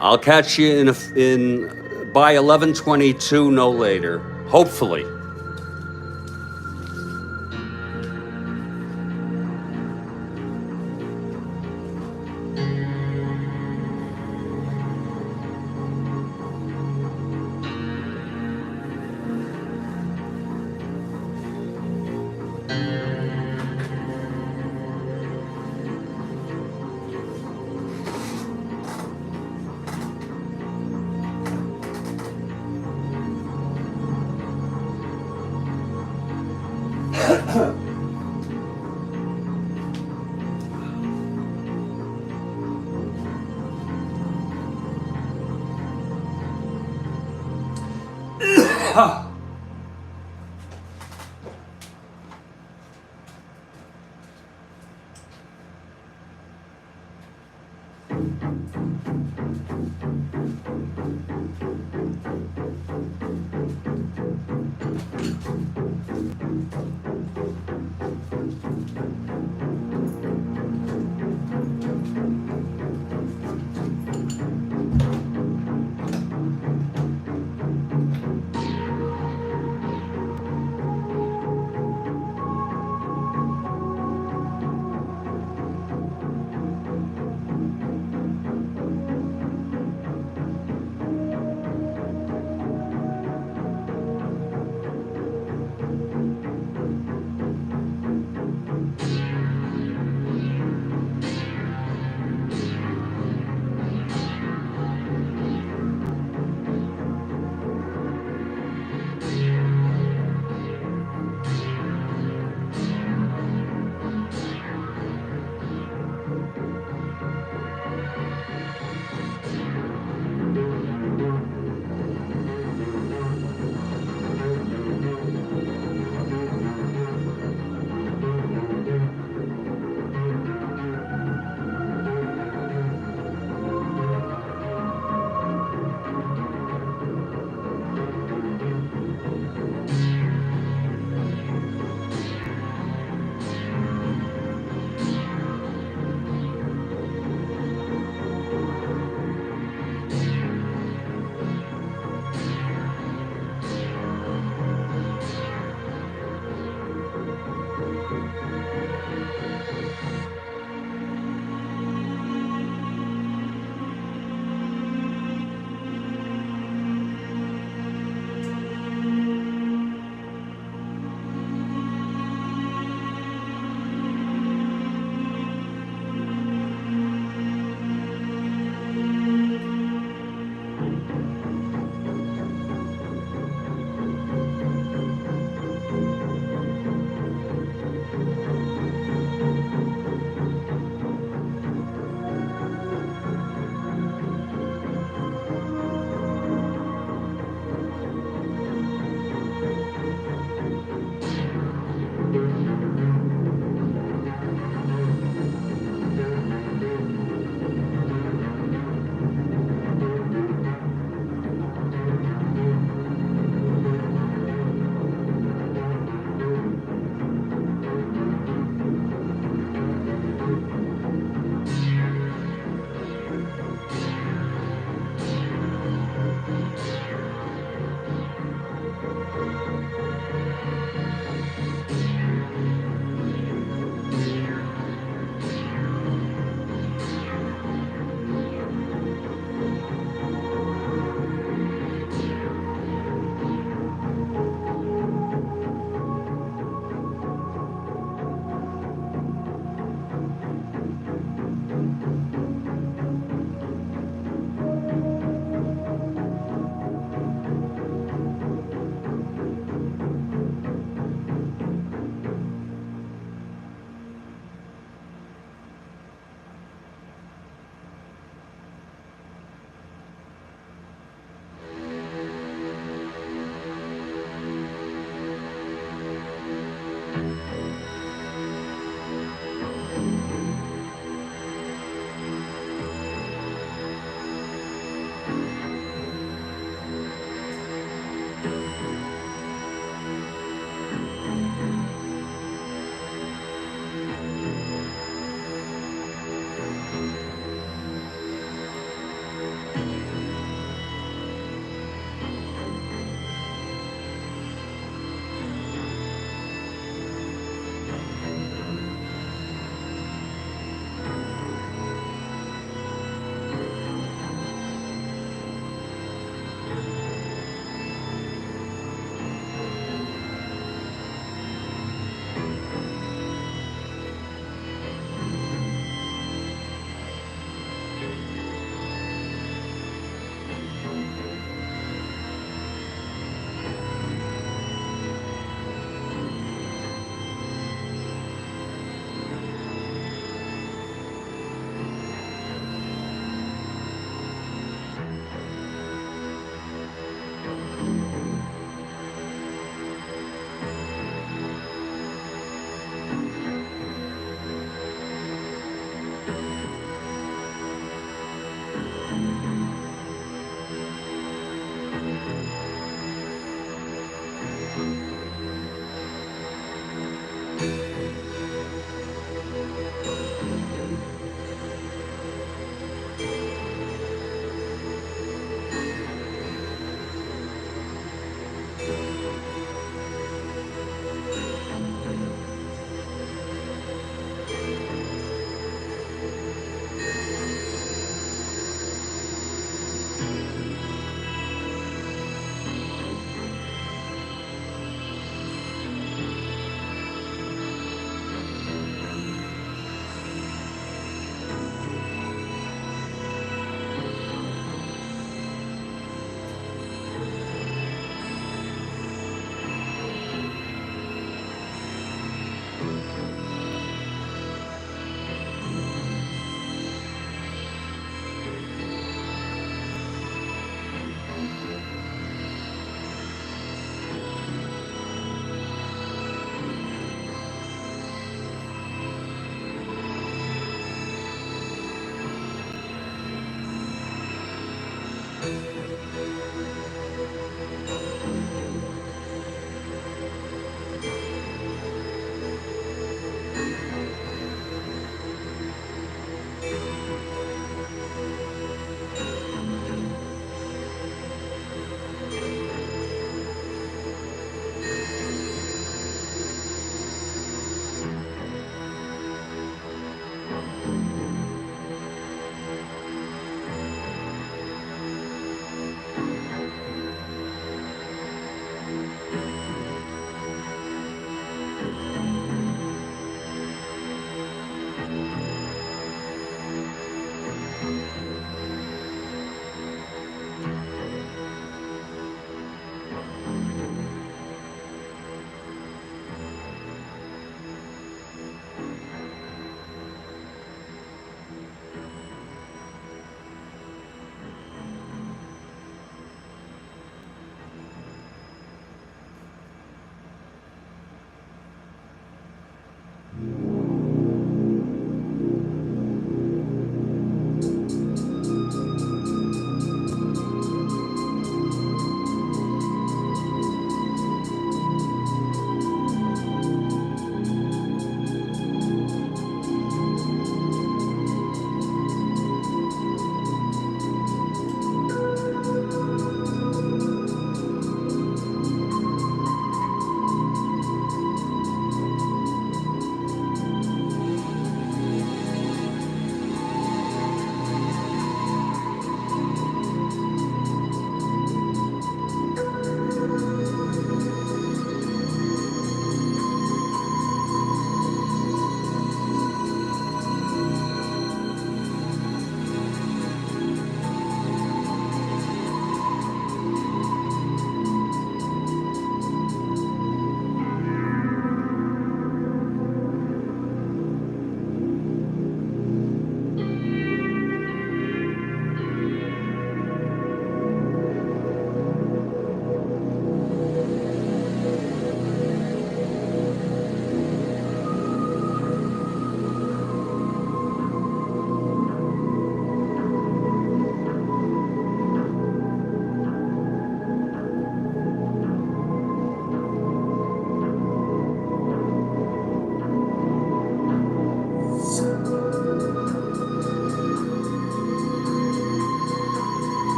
I'll catch you by 11:22, no later. Hopefully.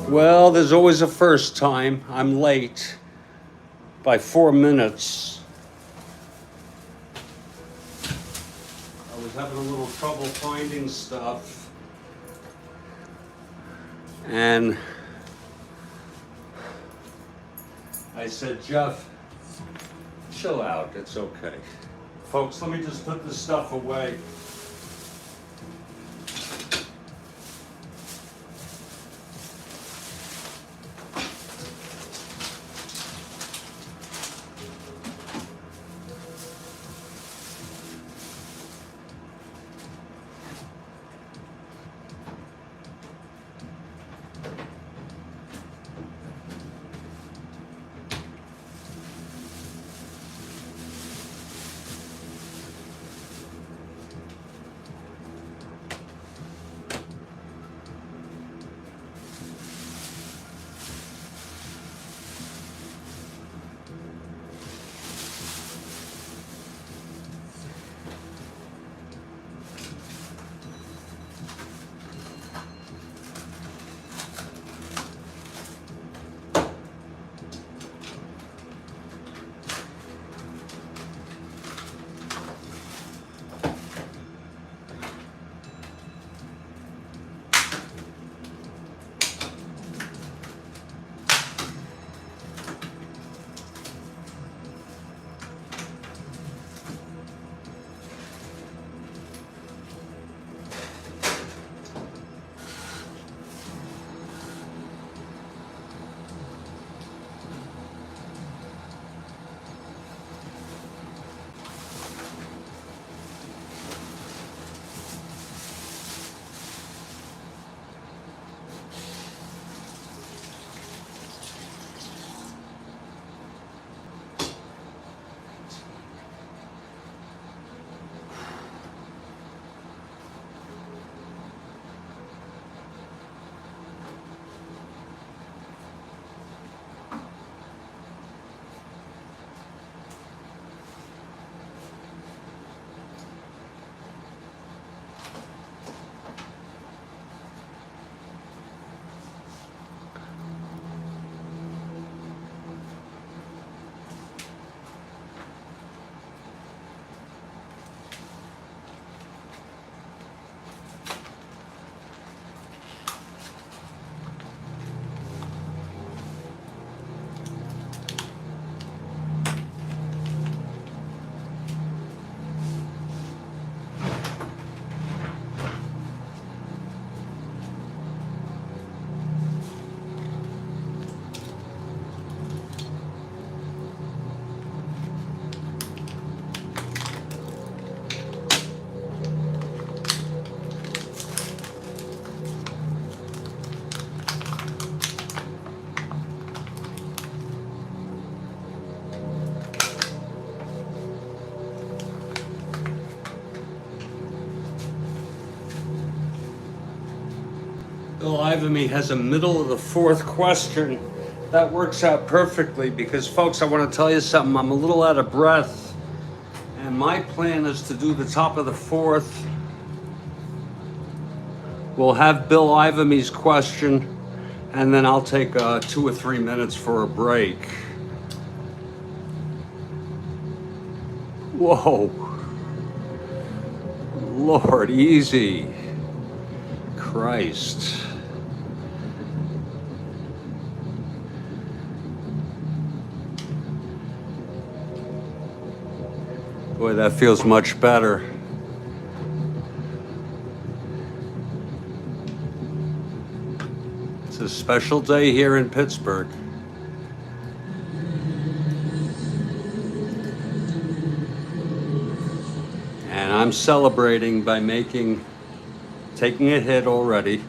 Well, there's always a first time. I'm late by 4 minutes. I was having a little trouble finding stuff. And I said, Jeff, chill out, it's okay. Folks, let me just put this stuff away. Bill Ivamy has a middle of the fourth question. That works out perfectly because, folks, I want to tell you something. I'm a little out of breath, and my plan is to do the top of the fourth. We'll have Bill Ivamy's question, and then I'll take 2 or 3 minutes for a break. Whoa. Lord, easy. Christ. Boy, that feels much better. It's a special day here in Pittsburgh. And I'm celebrating by taking a hit already.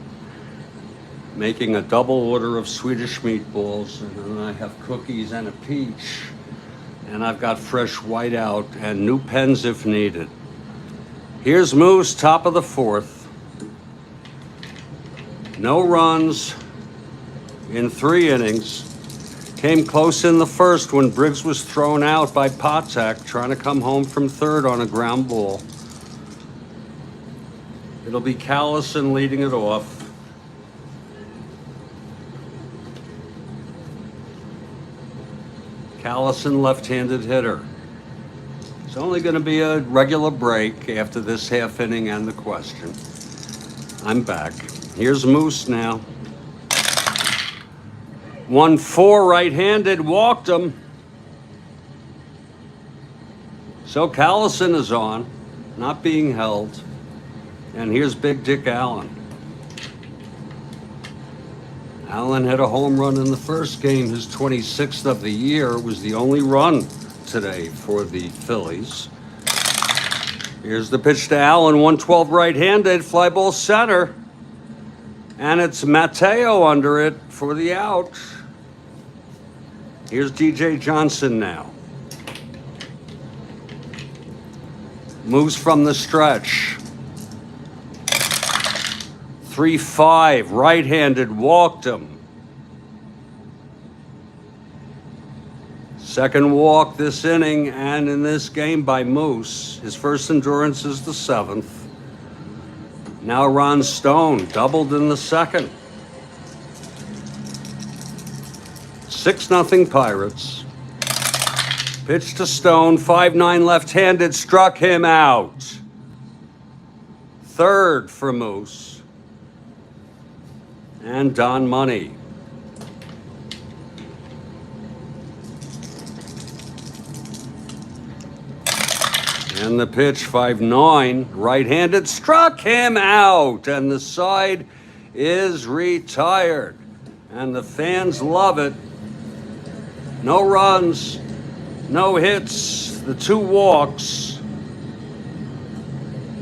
Making a double order of Swedish meatballs, and then I have cookies and a peach, and I've got fresh whiteout and new pens if needed. Here's Moose, top of the fourth. No runs in 3 innings. Came close in the first when Briggs was thrown out by Patek, trying to come home from third on a ground ball. It'll be Callison leading it off. Callison, left-handed hitter. It's only going to be a regular break after this half inning and the question. I'm back. Here's Moose now. 1-4 right-handed, walked him. So Callison is on, not being held. And here's Big Dick Allen. Allen had a home run in the first game, his 26th of the year. It was the only run today for the Phillies. Here's the pitch to Allen, 112 right-handed, fly ball center. And it's Mateo under it for the out. Here's DJ Johnson now. Moves from the stretch. 3-5, right-handed, walked him. Second walk this inning and in this game by Moose. His first endurance is the 7th. Now Ron Stone, doubled in the second. 6-0 Pirates. Pitch to Stone, 5-9 left-handed, struck him out. Third for Moose. And Don Money. And the pitch, 5-9, right-handed, struck him out. And the side is retired. And the fans love it. No runs, no hits, the 2 walks.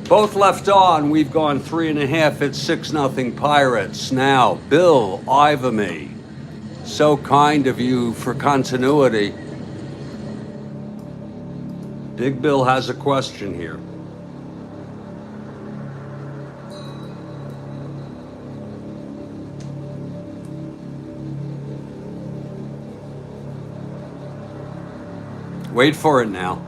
Both left on. We've gone 3.5. It's 6-0 Pirates. Now, Bill Ivamy, so kind of you for continuity. Big Bill has a question here. Wait for it now.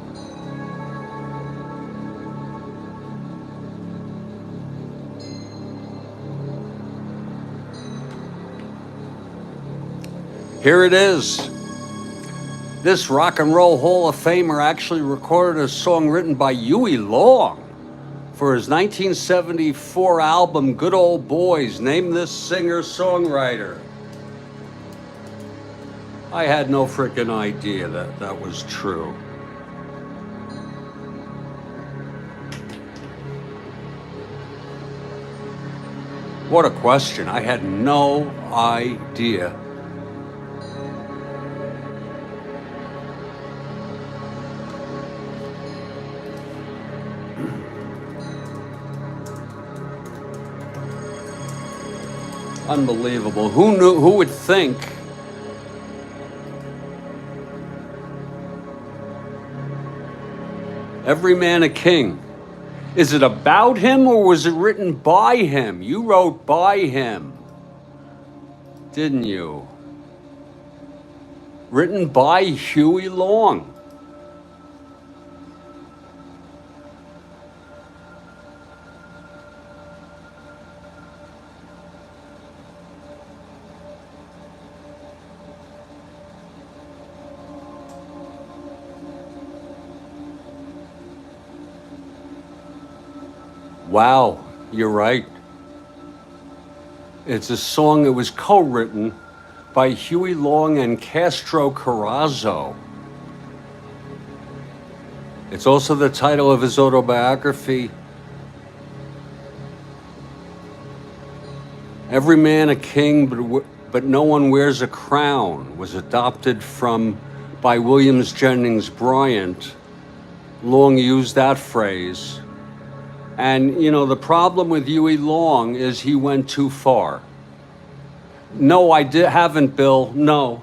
Here it is. This Rock and Roll Hall of Famer actually recorded a song written by Huey Long for his 1974 album, Good Old Boys. Name this singer-songwriter. I had no freaking idea that that was true. What a question. I had no idea. Unbelievable. Who knew? Who would think? Every man a king. Is it about him or was it written by him? You wrote by him, didn't you? Written by Huey Long. Wow, you're right. It's a song that was co-written by Huey Long and Castro Carrazzo. It's also the title of his autobiography. Every Man a King, but No One Wears a Crown was adopted by Williams Jennings Bryant. Long used that phrase. And, you know, the problem with Huey Long is he went too far. No, haven't, Bill. No.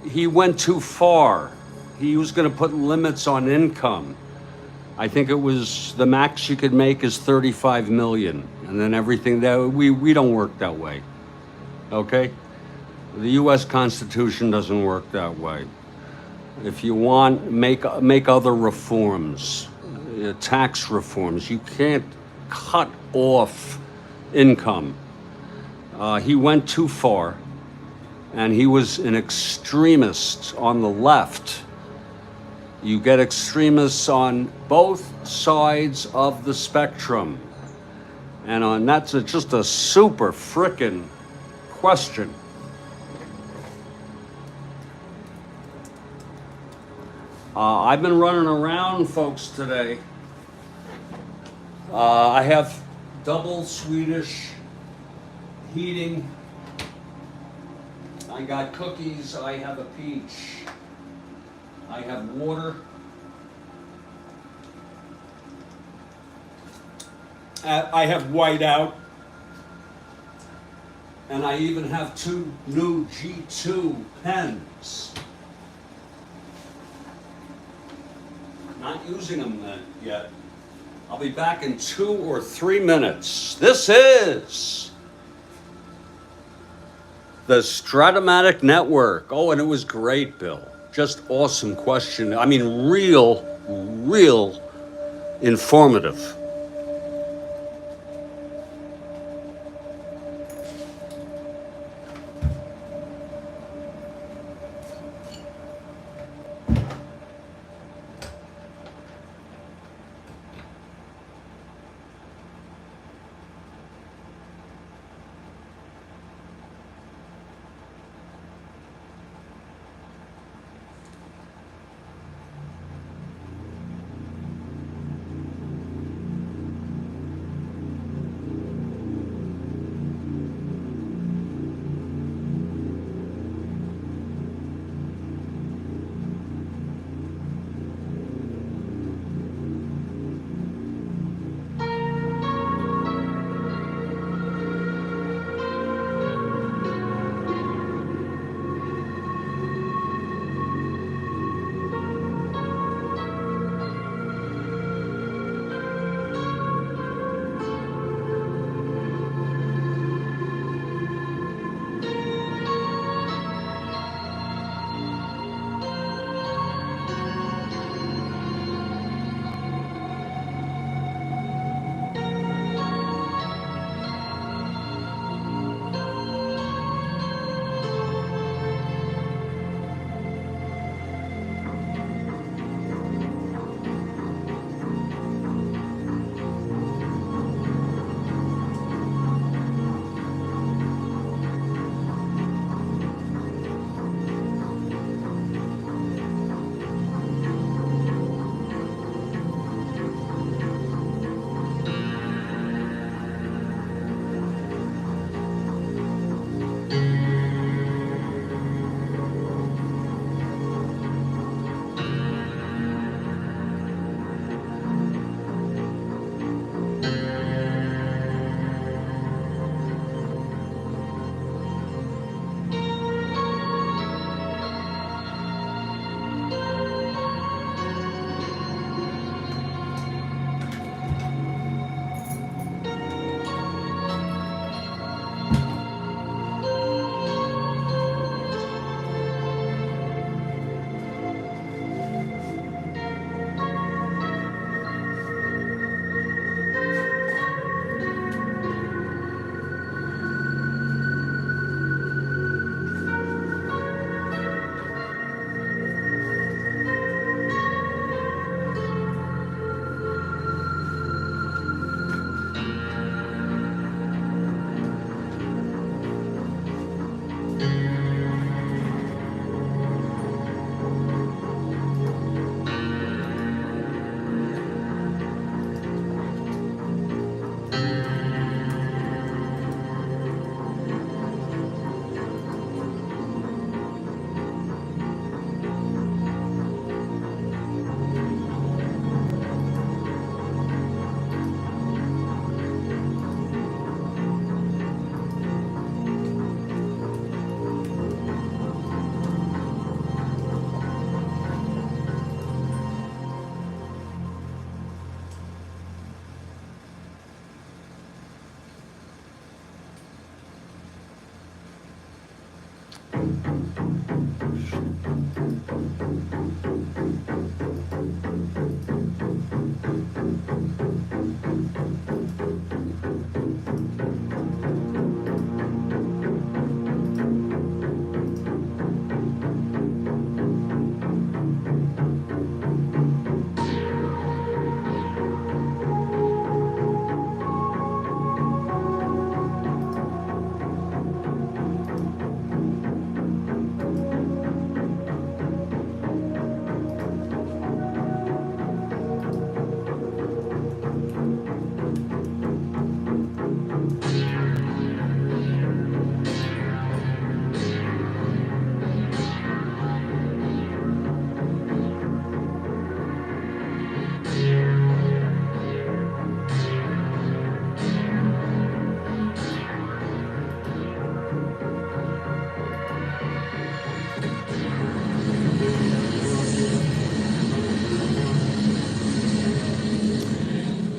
He went too far. He was going to put limits on income. I think it was the max you could make is 35 million, and then everything that we don't work that way. Okay? The US Constitution doesn't work that way. If you want, make other reforms, tax reforms. You can't cut off income. He went too far, and he was an extremist on the left. You get extremists on both sides of the spectrum. And that's just a super frickin' question. I've been running around, folks, today. I have double Swedish heating. I got cookies. I have a peach. I have water. I have whiteout. And I even have 2 new G2 pens. Not using them yet. I'll be back in 2 or 3 minutes. This is the Strat-O-Matic network. Oh, and it was great, Bill. Just awesome question. I mean, real informative.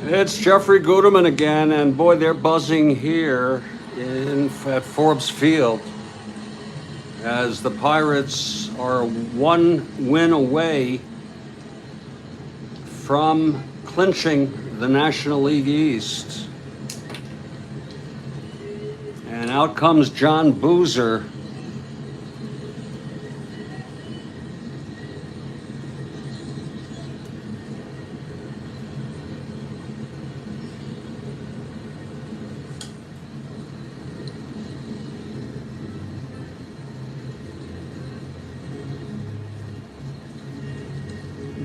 It's Jeffrey Guterman again, and boy, they're buzzing here at Forbes Field as the Pirates are one win away from clinching the National League East. And out comes John Boozer.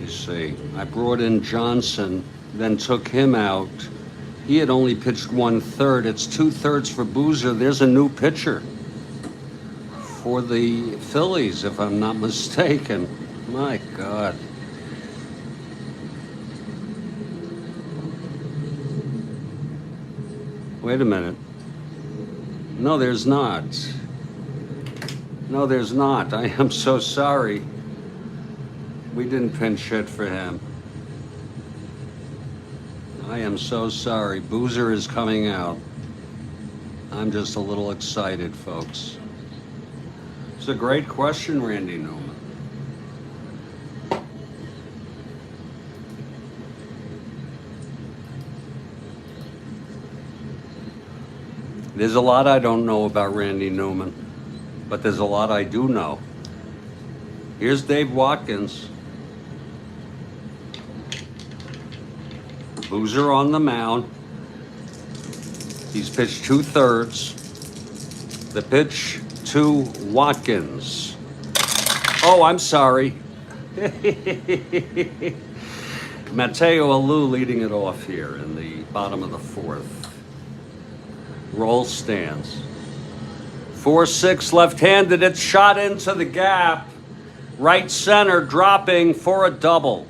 See, I brought in Johnson, then took him out. He had only pitched 1/3. It's 2/3 for Boozer. There's a new pitcher for the Phillies, if I'm not mistaken. My God. Wait a minute. No, there's not. No, there's not. I am so sorry. We didn't pinch hit for him. I am so sorry. Boozer is coming out. I'm just a little excited, folks. It's a great question, Randy Newman. There's a lot I don't know about Randy Newman, but there's a lot I do know. Here's Dave Watkins. Boozer on the mound. He's pitched 2/3. The pitch to Watkins. Oh, I'm sorry. Mateo Alou leading it off here in the bottom of the fourth. Roll stands. 4-6 left-handed. It's shot into the gap. Right center dropping for a double.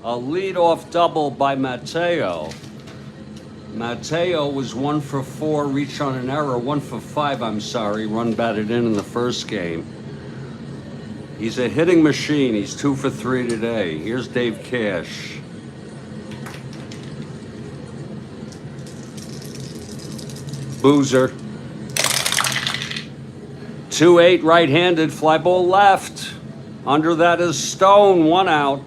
A leadoff double by Mateo. Mateo was 1 for 4, reached on an error. 1 for 5, I'm sorry. Run batted in the first game. He's a hitting machine. He's 2 for 3 today. Here's Dave Cash. Boozer. 2-8 right-handed, fly ball left. Under that is Stone, 1 out.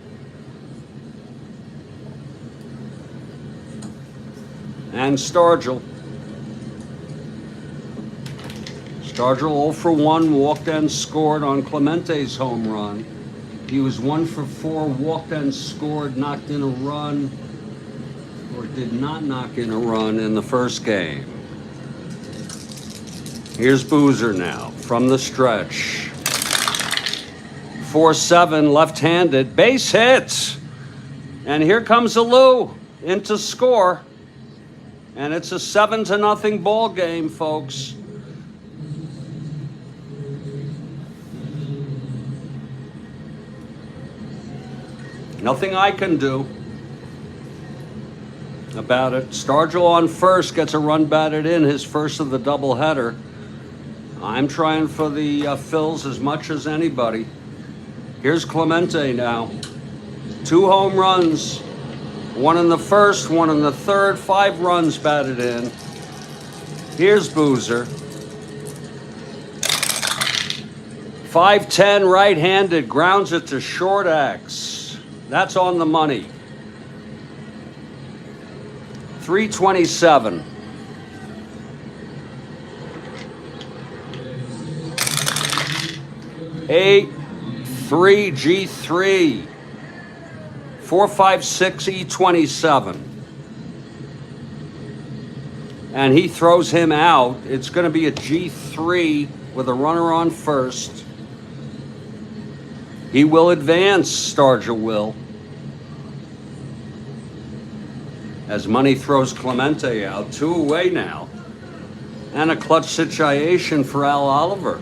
And Stargell. Stargell 0 for 1, walked and scored on Clemente's home run. He was 1 for 4, walked and scored, knocked in a run, or did not knock in a run in the first game. Here's Boozer now from the stretch. 4-7 left-handed, base hit. And here comes Alou into score. And it's a 7-0 ball game, folks. Nothing I can do about it. Stargell on first, gets a run batted in, his first of the doubleheader. I'm trying for the Phils as much as anybody. Here's Clemente now. 2 home runs. 1 in the first, 1 in the third, 5 runs batted in. Here's Boozer. 5-10 right-handed, grounds it to short X. That's on the money. 327. 8, 3, G3. 4, 5, 6, E27. And he throws him out. It's going to be a G3 with a runner on first. He will advance, Starger will. As money throws Clemente out. 2 away now. And a clutch situation for Al Oliver.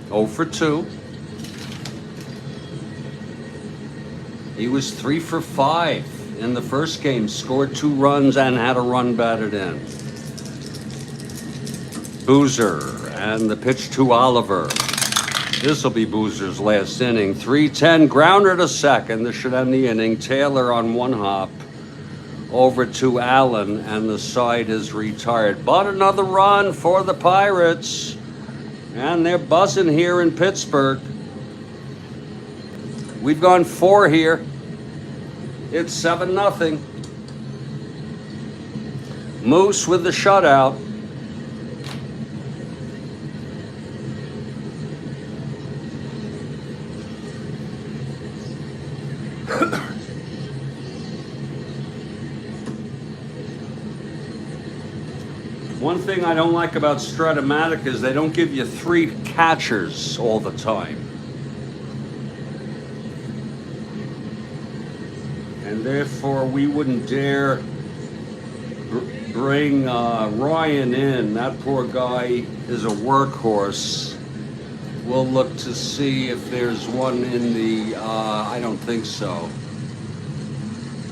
0 for 2. He was 3 for 5 in the first game. Scored 2 runs and had a run batted in. Boozer and the pitch to Oliver. This will be Boozer's last inning. 3-10, grounder to second. This should end the inning. Taylor on 1 hop. Over to Allen, and the side is retired. But another run for the Pirates. And they're buzzing here in Pittsburgh. We've gone 4 here. It's 7-0. Moose with the shutout. One thing I don't like about Strat-O-Matic is they don't give you 3 catchers all the time. And therefore, we wouldn't dare bring Ryan in. That poor guy is a workhorse. We'll look to see if there's one in the, I don't think so.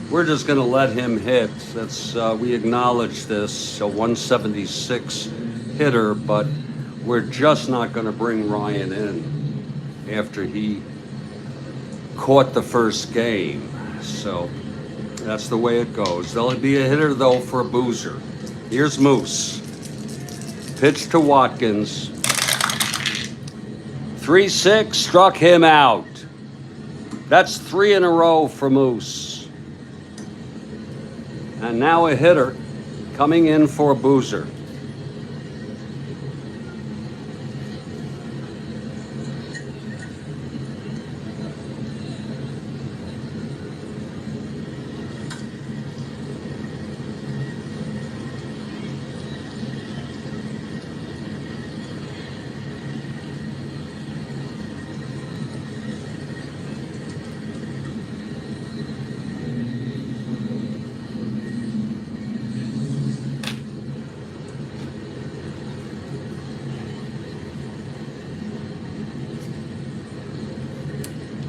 We're just going to let him hit. That's we acknowledge this, a 176 hitter, but we're just not going to bring Ryan in after he caught the first game. So that's the way it goes. There'll be a hitter, though, for Boozer. Here's Moose. Pitch to Watkins. 3-6, struck him out. That's 3 in a row for Moose. And now a hitter coming in for Boozer.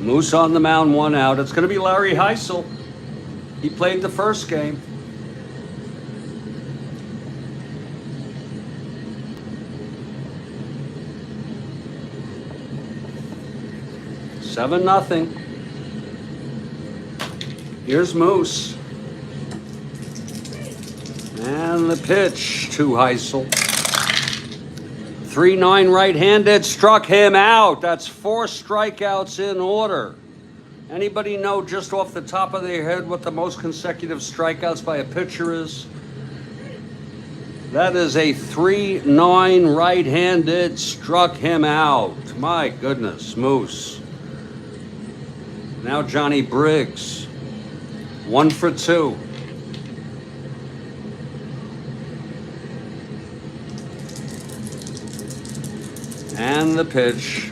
Moose on the mound, 1 out. It's going to be Larry Heisel. He played the first game. Seven nothing. Here's Moose. And the pitch to Heisel. 3-9 right-handed, struck him out. That's 4 strikeouts in order. Anybody know just off the top of their head what the most consecutive strikeouts by a pitcher is? That is a 3-9 right-handed, struck him out. My goodness, Moose. Now Johnny Briggs, 1 for 2. And the pitch.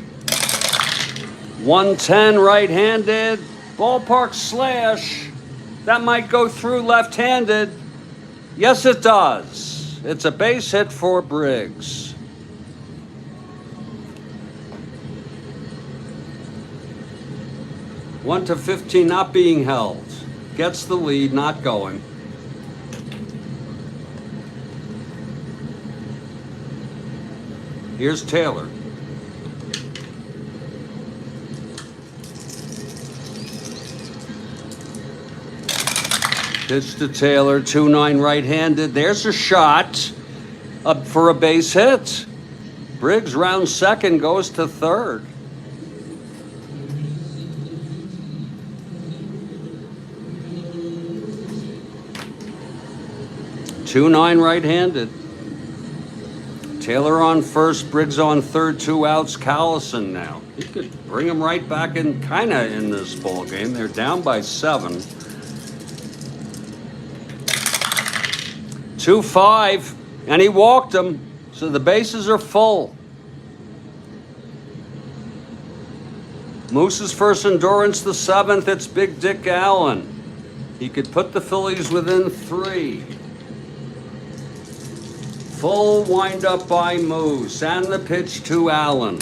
110 right-handed. Ballpark slash. That might go through left-handed. Yes, it does. It's a base hit for Briggs. One to 15 not being held. Gets the lead, not going. Here's Taylor. Pitch to Taylor, 2-9 right-handed. There's a shot up for a base hit. Briggs round second, goes to third. 2-9 right-handed. Taylor on first, Briggs on third, 2 outs. Callison now. He could bring him right back in, kind of in this ball game. They're down by 7. 2-5, and he walked him, so the bases are full. Moose's first endurance, the 7th. It's Big Dick Allen. He could put the Phillies within 3. Full windup by Moose, and the pitch to Allen.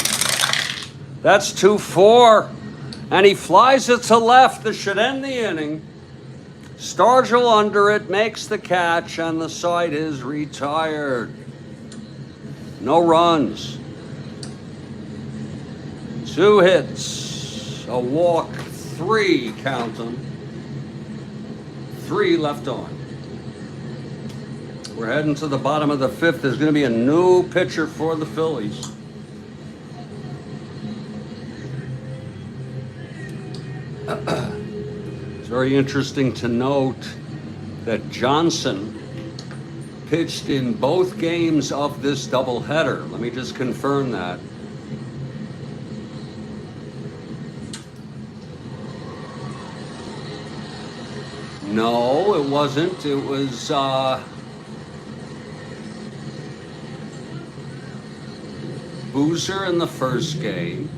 That's 2-4, and he flies it to left. This should end the inning. Stargell under it, makes the catch, and the side is retired. No runs. 2 hits, a walk, 3, count them. 3 left on. We're heading to the bottom of the 5th. There's going to be a new pitcher for the Phillies. It's very interesting to note that Johnson pitched in both games of this doubleheader. Let me just confirm that. No, it wasn't. It was Boozer in the first game.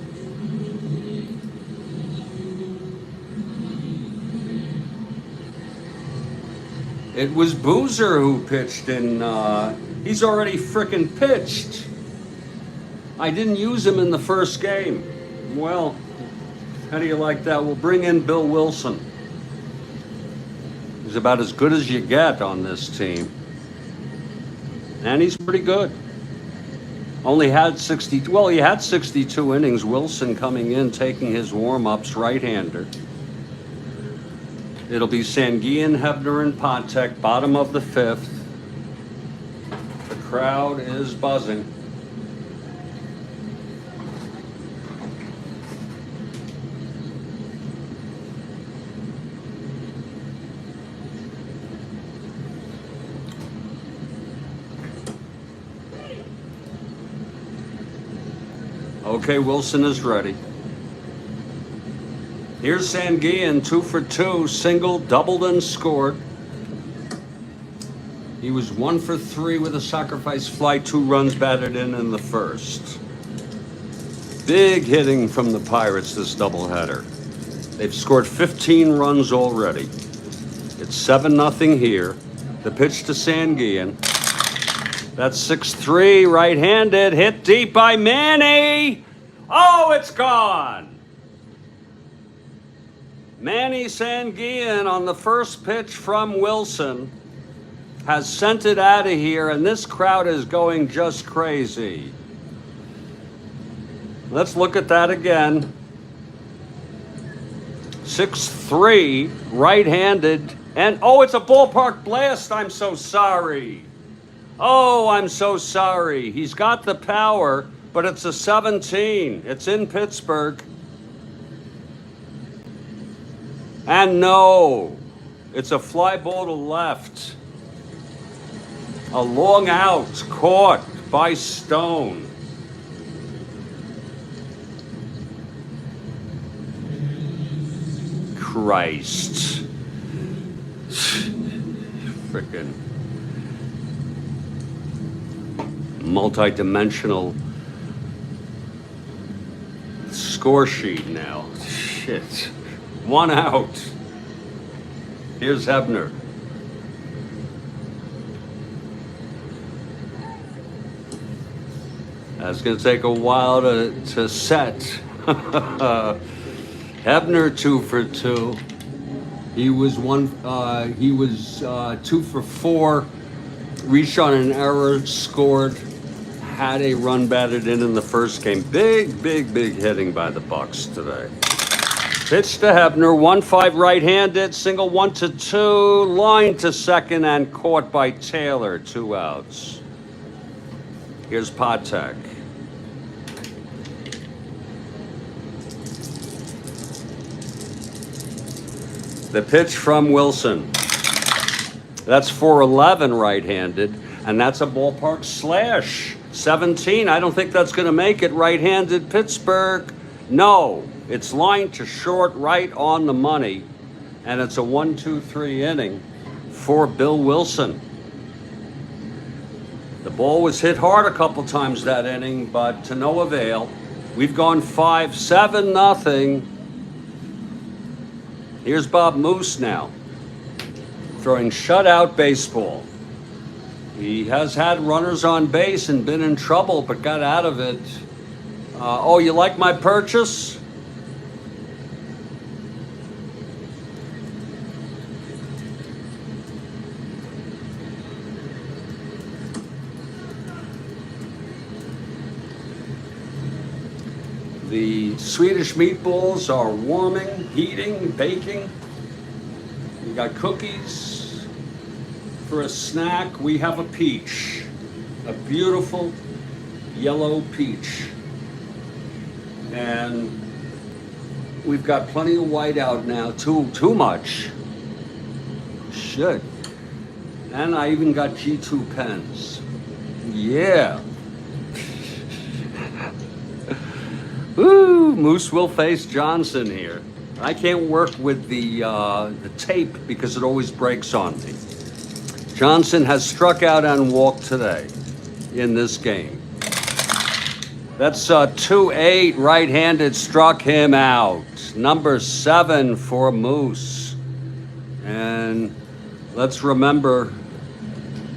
It was Boozer who pitched in, he's already frickin' pitched. I didn't use him in the first game. Well, how do you like that? We'll bring in Bill Wilson. He's about as good as you get on this team. And he's pretty good. Only had he had 62 innings. Wilson coming in, taking his warm-ups, right-hander. It'll be Sanguillen, Hebner, and Patek, bottom of the 5th. The crowd is buzzing. Okay, Wilson is ready. Here's Sanguillen, 2 for 2, single, doubled, and scored. He was 1 for 3 with a sacrifice fly, 2 runs batted in the first. Big hitting from the Pirates this doubleheader. They've scored 15 runs already. It's 7-0 here. The pitch to Sanguillen. That's 6-3, right-handed, hit deep by Manny. Oh, it's gone. Manny Sanguillen on the first pitch from Wilson has sent it out of here, and this crowd is going just crazy. Let's look at that again. 6-3, right-handed, and oh, it's a ballpark blast. I'm so sorry. Oh, I'm so sorry. He's got the power, but it's a 17. It's in Pittsburgh. And no, it's a fly ball to left. A long out caught by Stone. Christ. Frickin' multi-dimensional score sheet now. Shit. 1 out. Here's Hebner. That's going to take a while to set. Hebner 2 for 2. He was 2 for 4. Reached on an error, scored. Had a run batted in the first game. Big hitting by the Bucks today. Pitch to Hebner, 1-5 right-handed, single 1-2, line to second, and caught by Taylor, 2 outs. Here's Patek. The pitch from Wilson. That's 411 right-handed, and that's a ballpark slash. 17, I don't think that's going to make it. Right-handed Pittsburgh. No, it's lined to short, right on the money, and it's a 1-2-3 inning for Bill Wilson. The ball was hit hard a couple times that inning, but to no avail. We've gone 5-7 nothing. Here's Bob Moose now, throwing shutout baseball. He has had runners on base and been in trouble, but got out of it. Oh, you like my purchase? The Swedish meatballs are warming, heating, baking. We got cookies. For a snack, we have a peach. A beautiful yellow peach. And we've got plenty of white out now, too much. Shit. And I even got G2 pens. Yeah. Woo! Moose will face Johnson here. I can't work with the tape because it always breaks on me. Johnson has struck out and walked today in this game. That's 2-8 right-handed, struck him out. Number 7 for Moose. And let's remember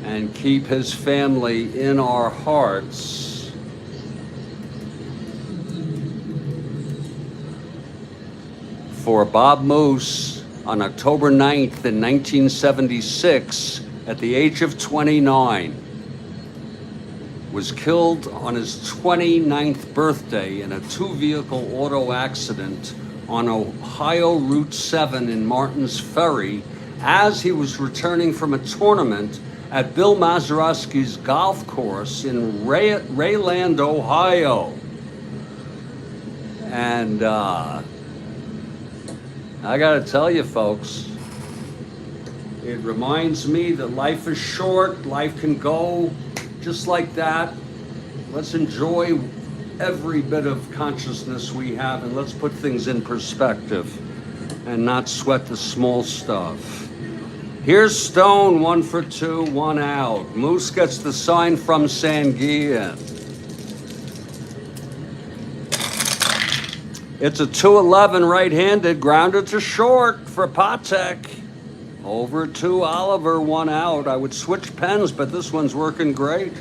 and keep his family in our hearts. For Bob Moose on October 9th in 1976, at the age of 29, was killed on his 29th birthday in a two-vehicle auto accident on Ohio Route 7 in Martins Ferry as he was returning from a tournament at Bill Mazeroski's golf course in Rayland, Ohio. And I gotta tell you, folks, it reminds me that life is short, life can go just like that. Let's enjoy every bit of consciousness we have, and let's put things in perspective and not sweat the small stuff. Here's Stone, 1 for 2, 1 out. Moose gets the sign from Sanguian. It's a 211 right-handed, grounded to short for Patek. Over to Oliver, 1 out. I would switch pens, but this one's working great.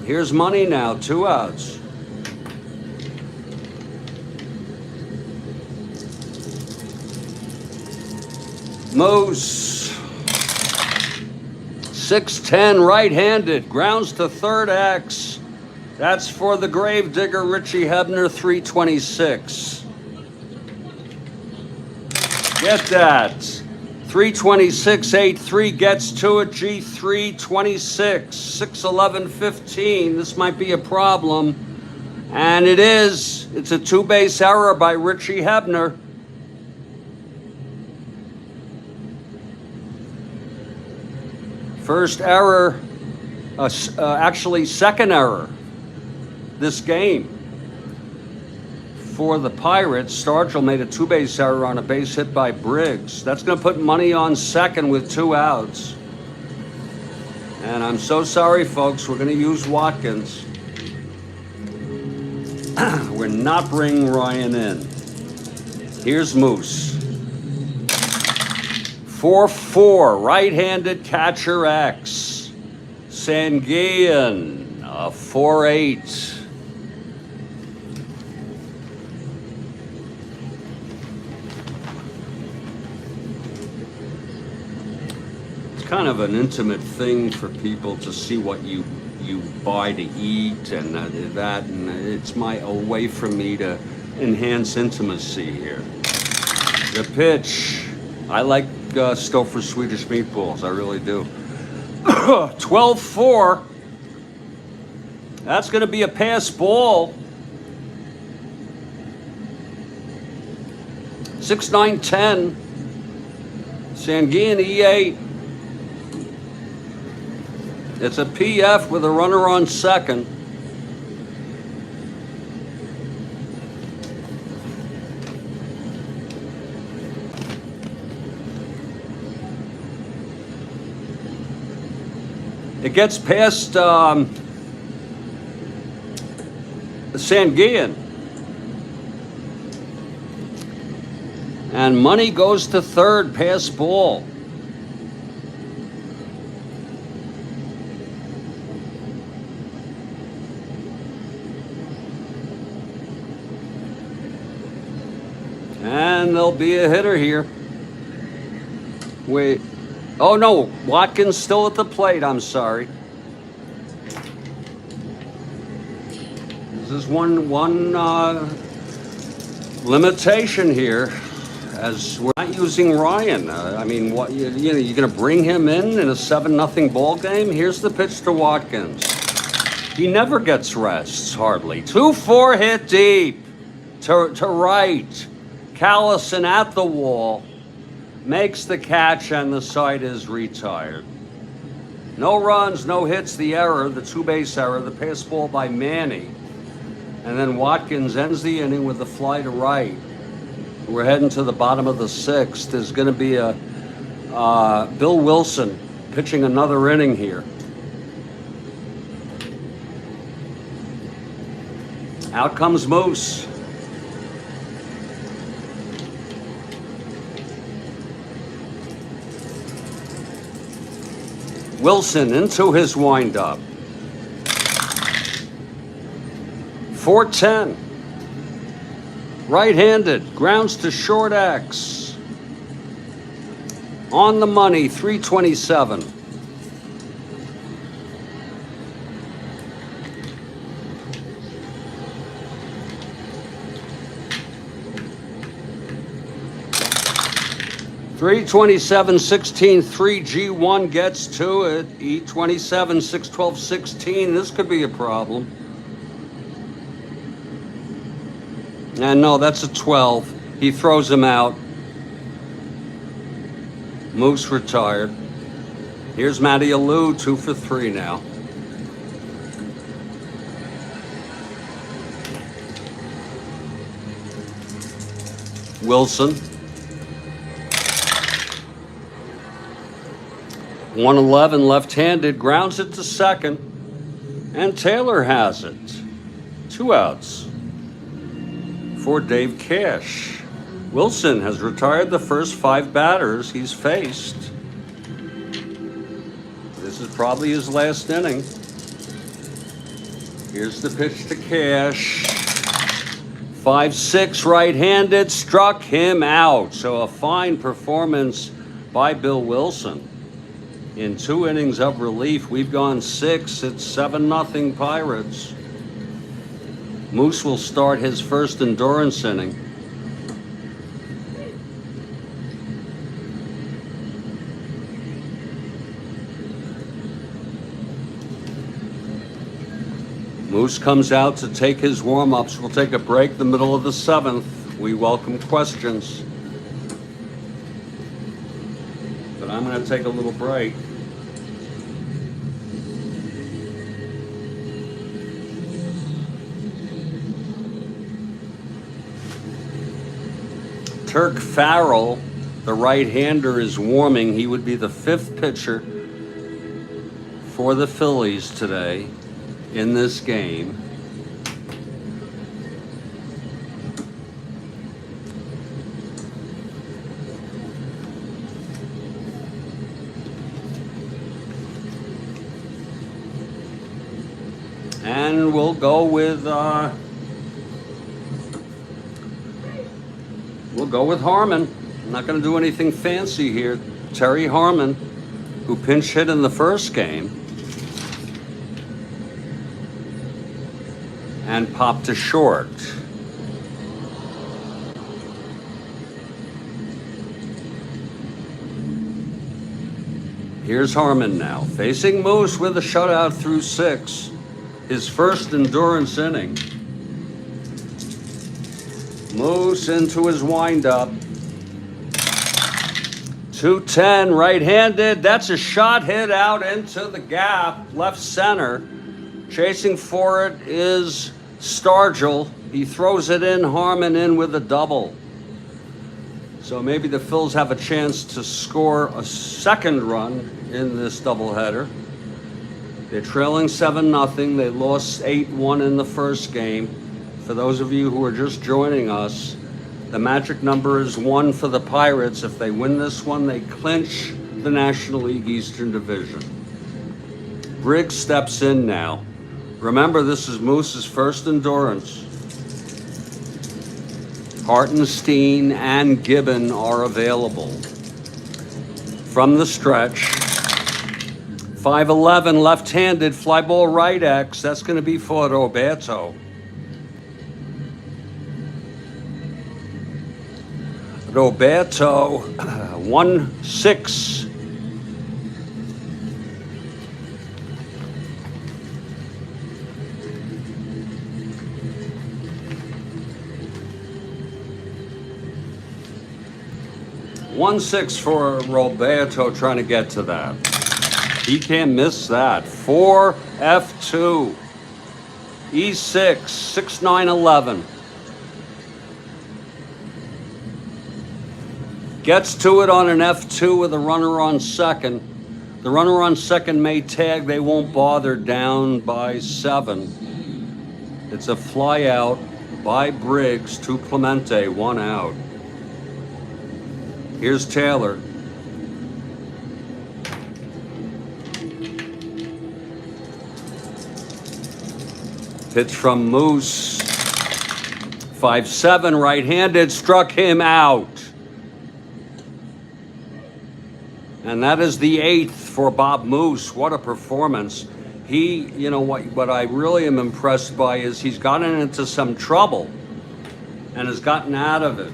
Here's money now, 2 outs. Moose. 6'10 right-handed, grounds to third X. That's for the gravedigger, Richie Hebner, 326. Get that. 326.83 gets to it, G3, 26, 6'11", 15. This might be a problem. And it is. It's a 2-base error by Richie Hebner. First error, actually second error this game for the Pirates. Stargell made a 2-base error on a base hit by Briggs. That's going to put money on second with 2 outs. And I'm so sorry, folks. We're going to use Watkins. We're not bringing Ryan in. Here's Moose. 4-4, right-handed catcher X. Sanguian, 4-8. Kind of an intimate thing for people to see what you buy to eat and that, and it's a way for me to enhance intimacy here. The pitch, I like Stouffer's Swedish meatballs, I really do. 12-4. That's going to be a pass ball. 6-9-10. Sanguin, E8. It's a PF with a runner on second. It gets past Sanguin. And money goes to third, pass ball. And there'll be a hitter here. Wait. Oh no, Watkins still at the plate, I'm sorry. This is one limitation here, as we're not using Ryan. I mean, what you're going to bring him in a 7-0 ball game? Here's the pitch to Watkins. He never gets rests, hardly. 2-4 hit deep to right. Callison at the wall. Makes the catch, and the side is retired. No runs, no hits, the error, the two-base error, the pass ball by Manny. And then Watkins ends the inning with a fly to right. We're heading to the bottom of the sixth. There's going to be a Bill Wilson pitching another inning here. Out comes Moose. Wilson into his windup. 4-10. Right-handed, grounds to short X. On the money, 327. .327, 16, 3G1 gets to it. E27, 612, 16. This could be a problem. And no, that's a 12. He throws him out. Moose retired. Here's Matty Alou, 2 for 3 now. Wilson. 111 left-handed, grounds it to second, and Taylor has it. 2 outs for Dave Cash. Wilson has retired the first 5 batters he's faced. This is probably his last inning. Here's the pitch to Cash. 5-6 right-handed, struck him out. So a fine performance by Bill Wilson. In 2 innings of relief, we've gone 6. It's 7-0 Pirates. Moose will start his first endurance inning. Moose comes out to take his warm-ups. We'll take a break the middle of the 7th. We welcome questions. But I'm going to take a little break. Turk Farrell, the right-hander, is warming. He would be the 5th pitcher for the Phillies today in this game. And we'll go with Harmon. I'm not going to do anything fancy here. Terry Harmon, who pinch hit in the first game and popped to short. Here's Harmon now, facing Moose with a shutout through 6. His first endurance inning. Moose into his windup. 210 right-handed. That's a shot hit out into the gap, left center. Chasing for it is Stargell. He throws it in, Harmon in with a double. So maybe the Phils have a chance to score a second run in this doubleheader. They're trailing 7-0. They lost 8-1 in the first game. For those of you who are just joining us, the magic number is 1 for the Pirates. If they win this one, they clinch the National League Eastern Division. Briggs steps in now. Remember, this is Moose's first endurance. Hartenstein and Gibbon are available. From the stretch, 5'11", left-handed, fly ball right X. That's going to be for Roberto. Roberto, 1-6. For Roberto trying to get to that. He can't miss that. 4 F2. E6, 6-9-11. Gets to it on an F2 with a runner on second. The runner on second may tag. They won't bother down by 7. It's a fly out by Briggs to Clemente, 1 out. Here's Taylor. Pitch from Moose. 5'7", right-handed, struck him out. And that is the 8th for Bob Moose. What a performance. He, you know, what I really am impressed by is he's gotten into some trouble and has gotten out of it.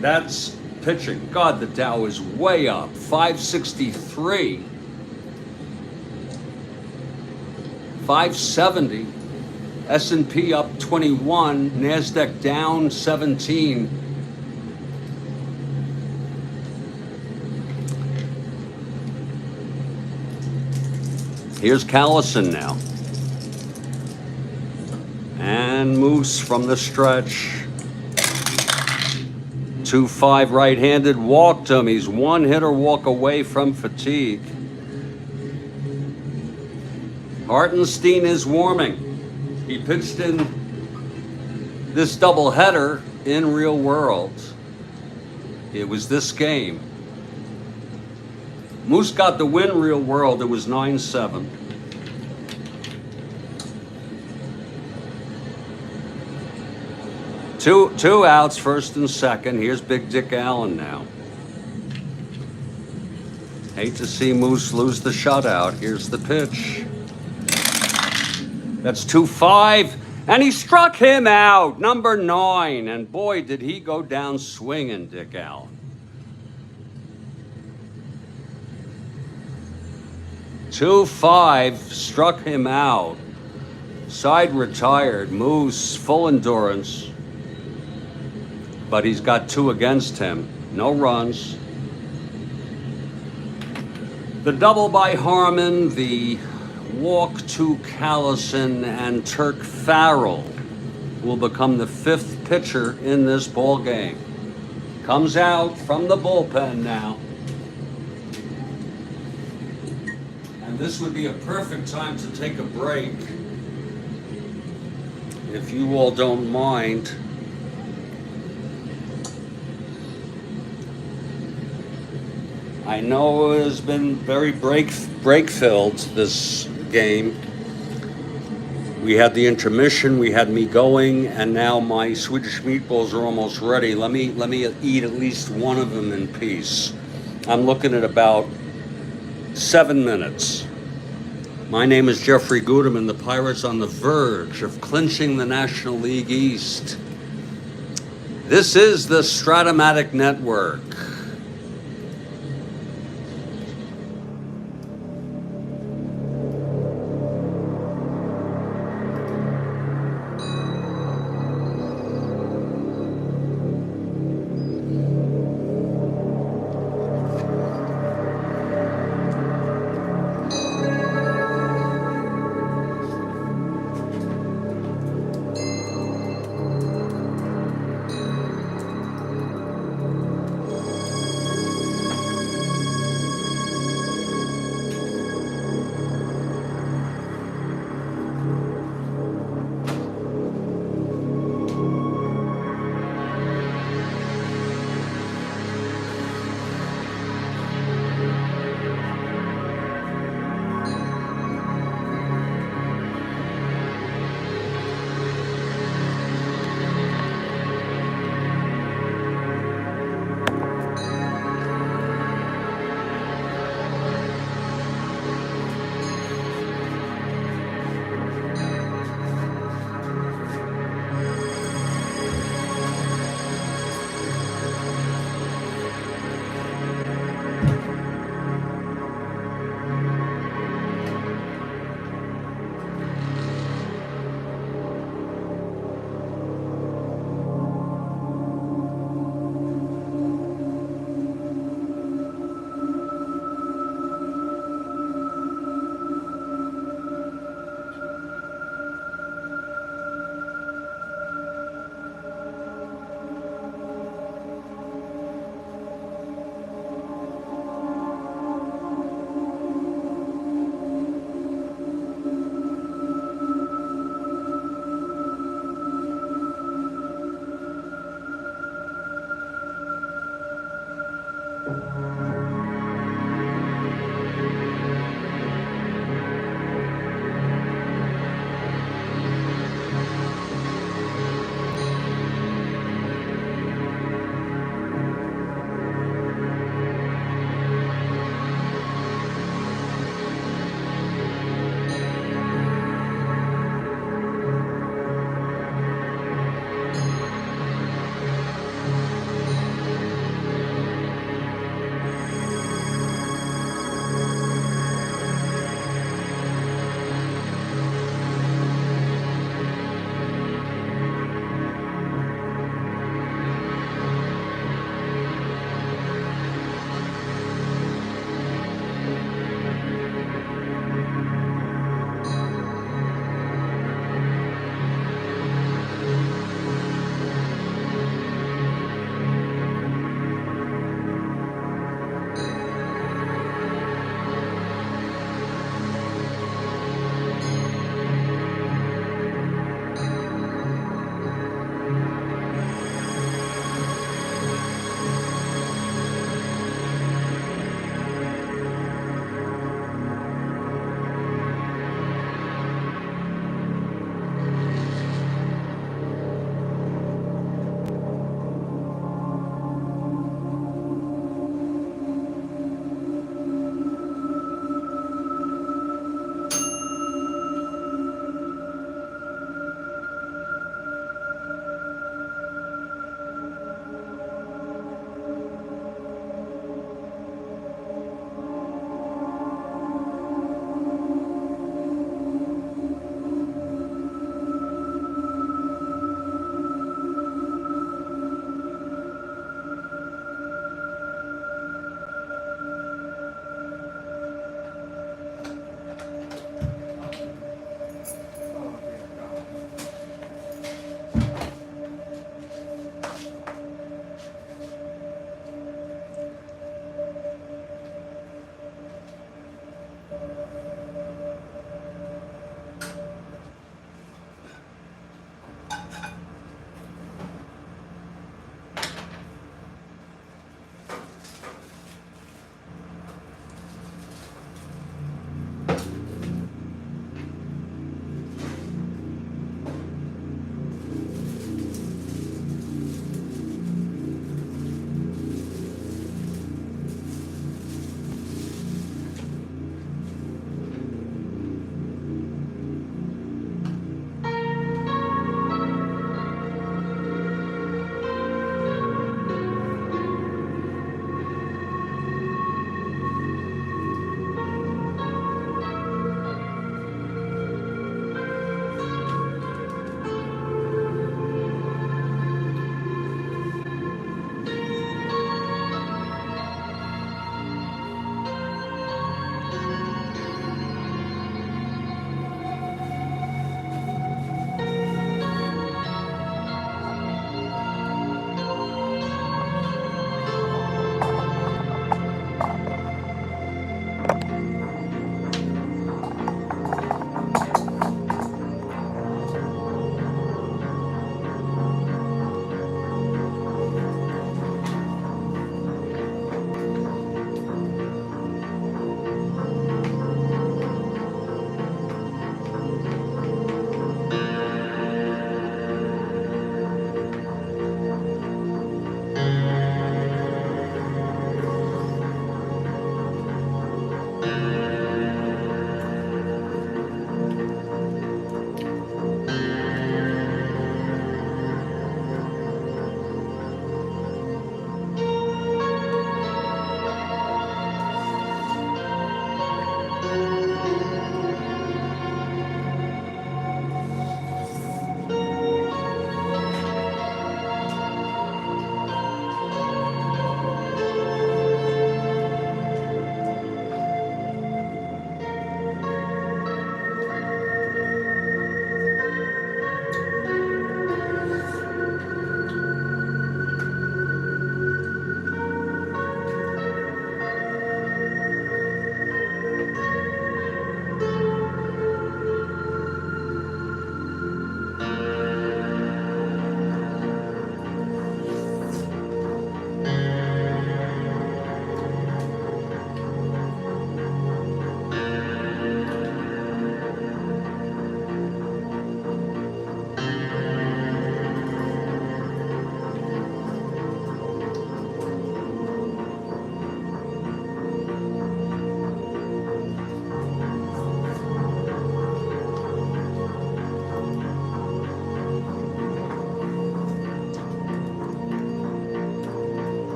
That's pitching. God, the Dow is way up. 563. 570. S&P up 21. NASDAQ down 17. Here's Callison now. And Moose from the stretch. 2-5 right-handed, walked him. He's 1 hitter walk away from fatigue. Hartenstein is warming. He pitched in this doubleheader in real world. It was this game. Moose got the win real world. It was 9-7. Two outs, first and second. Here's Big Dick Allen now. Hate to see Moose lose the shutout. Here's the pitch. That's 2-5, and he struck him out, number 9. And boy, did he go down swinging, Dick Allen. Two-5, struck him out. Side retired. Moose, full endurance. But he's got 2 against him. No runs. The double by Harmon, the walk to Callison, and Turk Farrell will become the 5th pitcher in this ball game. Comes out from the bullpen now. And this would be a perfect time to take a break, if you all don't mind. I know it has been very break-filled, this game. We had the intermission, we had me going, and now my Swedish meatballs are almost ready. Let me eat at least one of them in peace. I'm looking at about 7 minutes. My name is Jeffrey Guterman. The Pirates on the verge of clinching the National League East. This is the Strat-O-Matic Network.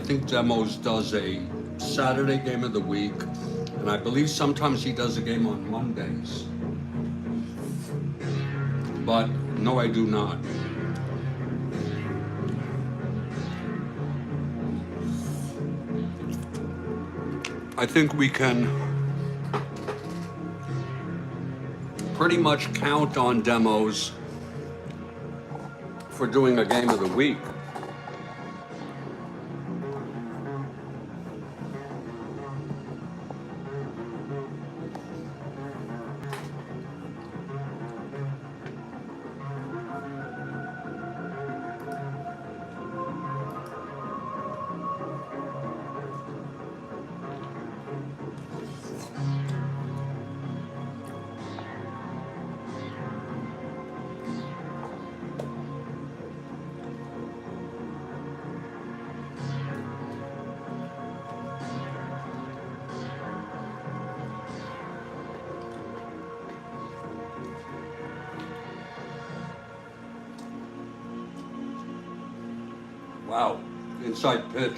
think Demos does a Saturday game of the week, and I believe sometimes he does a game on Mondays. But no, I do not. I think we can pretty much count on Demos for doing a game of the week. Wow, inside pitch.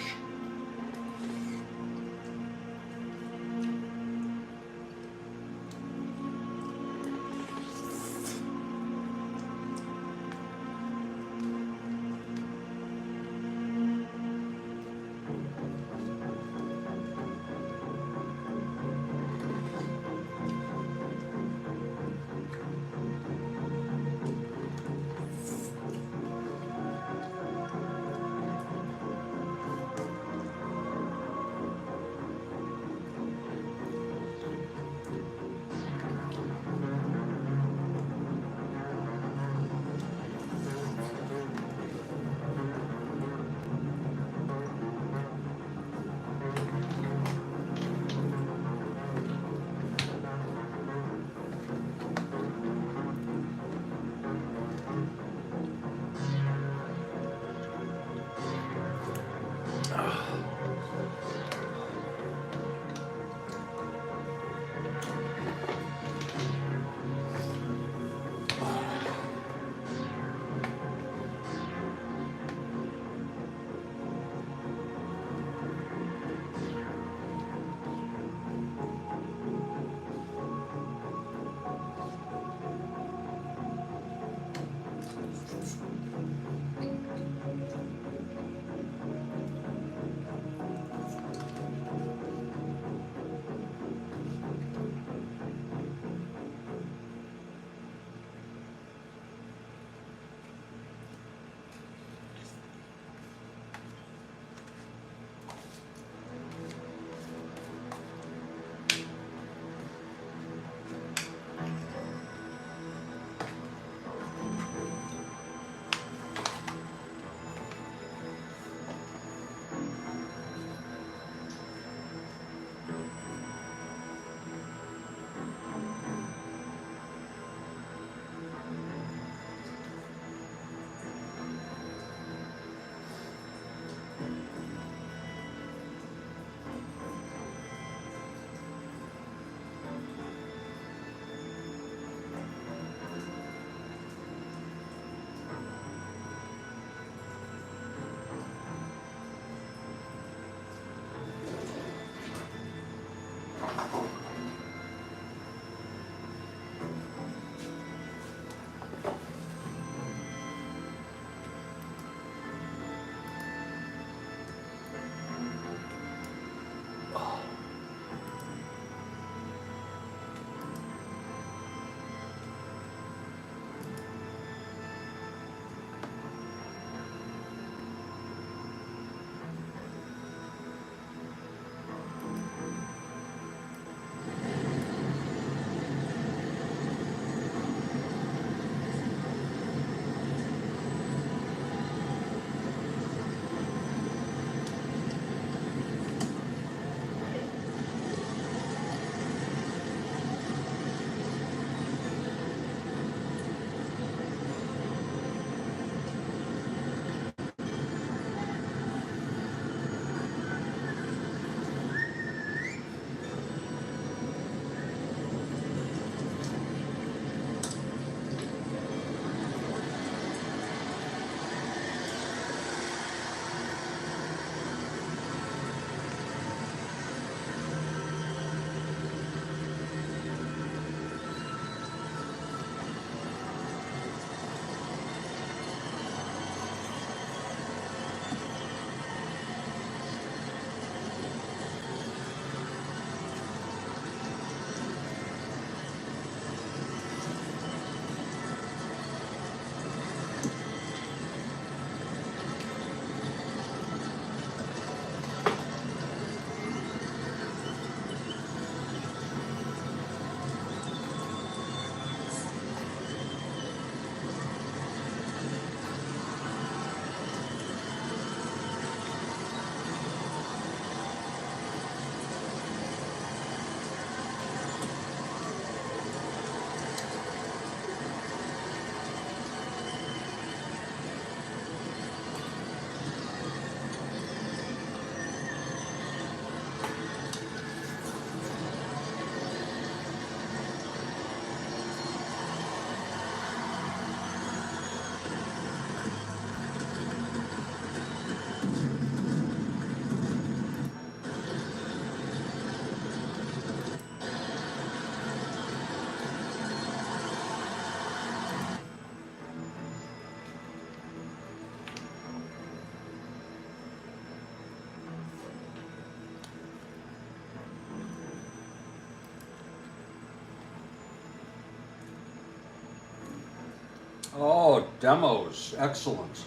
Oh, demos, excellent.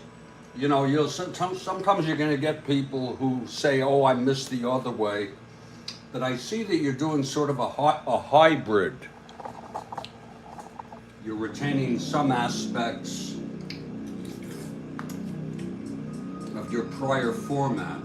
You know, you'll sometimes you're going to get people who say, "Oh, I missed the other way," but I see that you're doing sort of a hybrid. You're retaining some aspects of your prior format.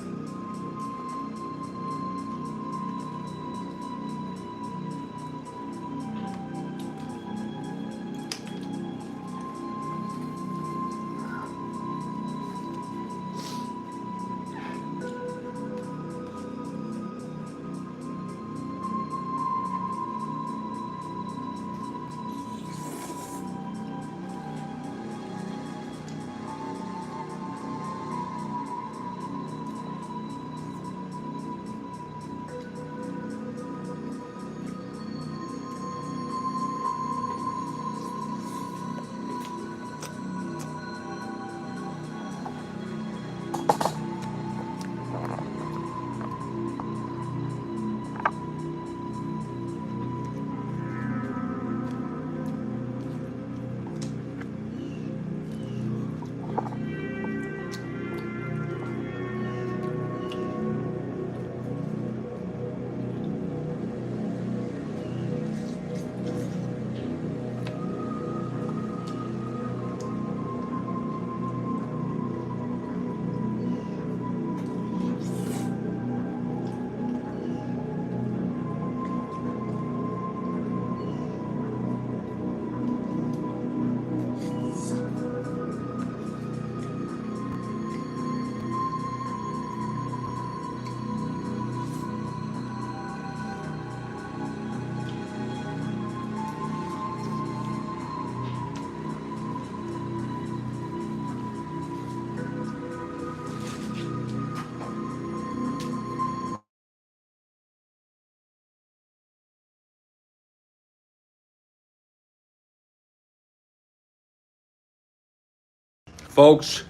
Folks,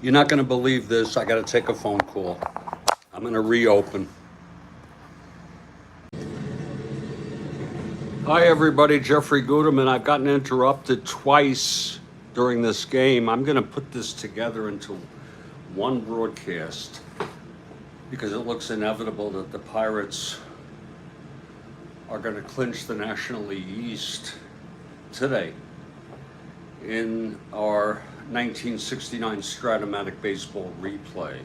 you're not going to believe this. I got to take a phone call. I'm going to reopen. Hi, everybody. Jeffrey Guterman. I've gotten interrupted twice during this game. I'm going to put this together into one broadcast because it looks inevitable that the Pirates are going to clinch the National League East today in our 1969 Strat-O-Matic baseball replay.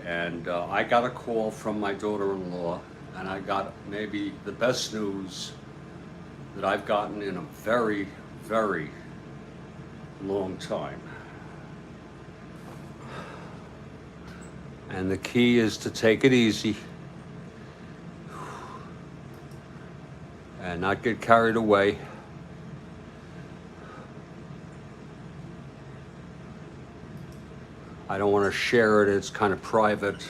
And I got a call from my daughter-in-law, and I got maybe the best news that I've gotten in a very, very long time. And the key is to take it easy and not get carried away. I don't want to share it. It's kind of private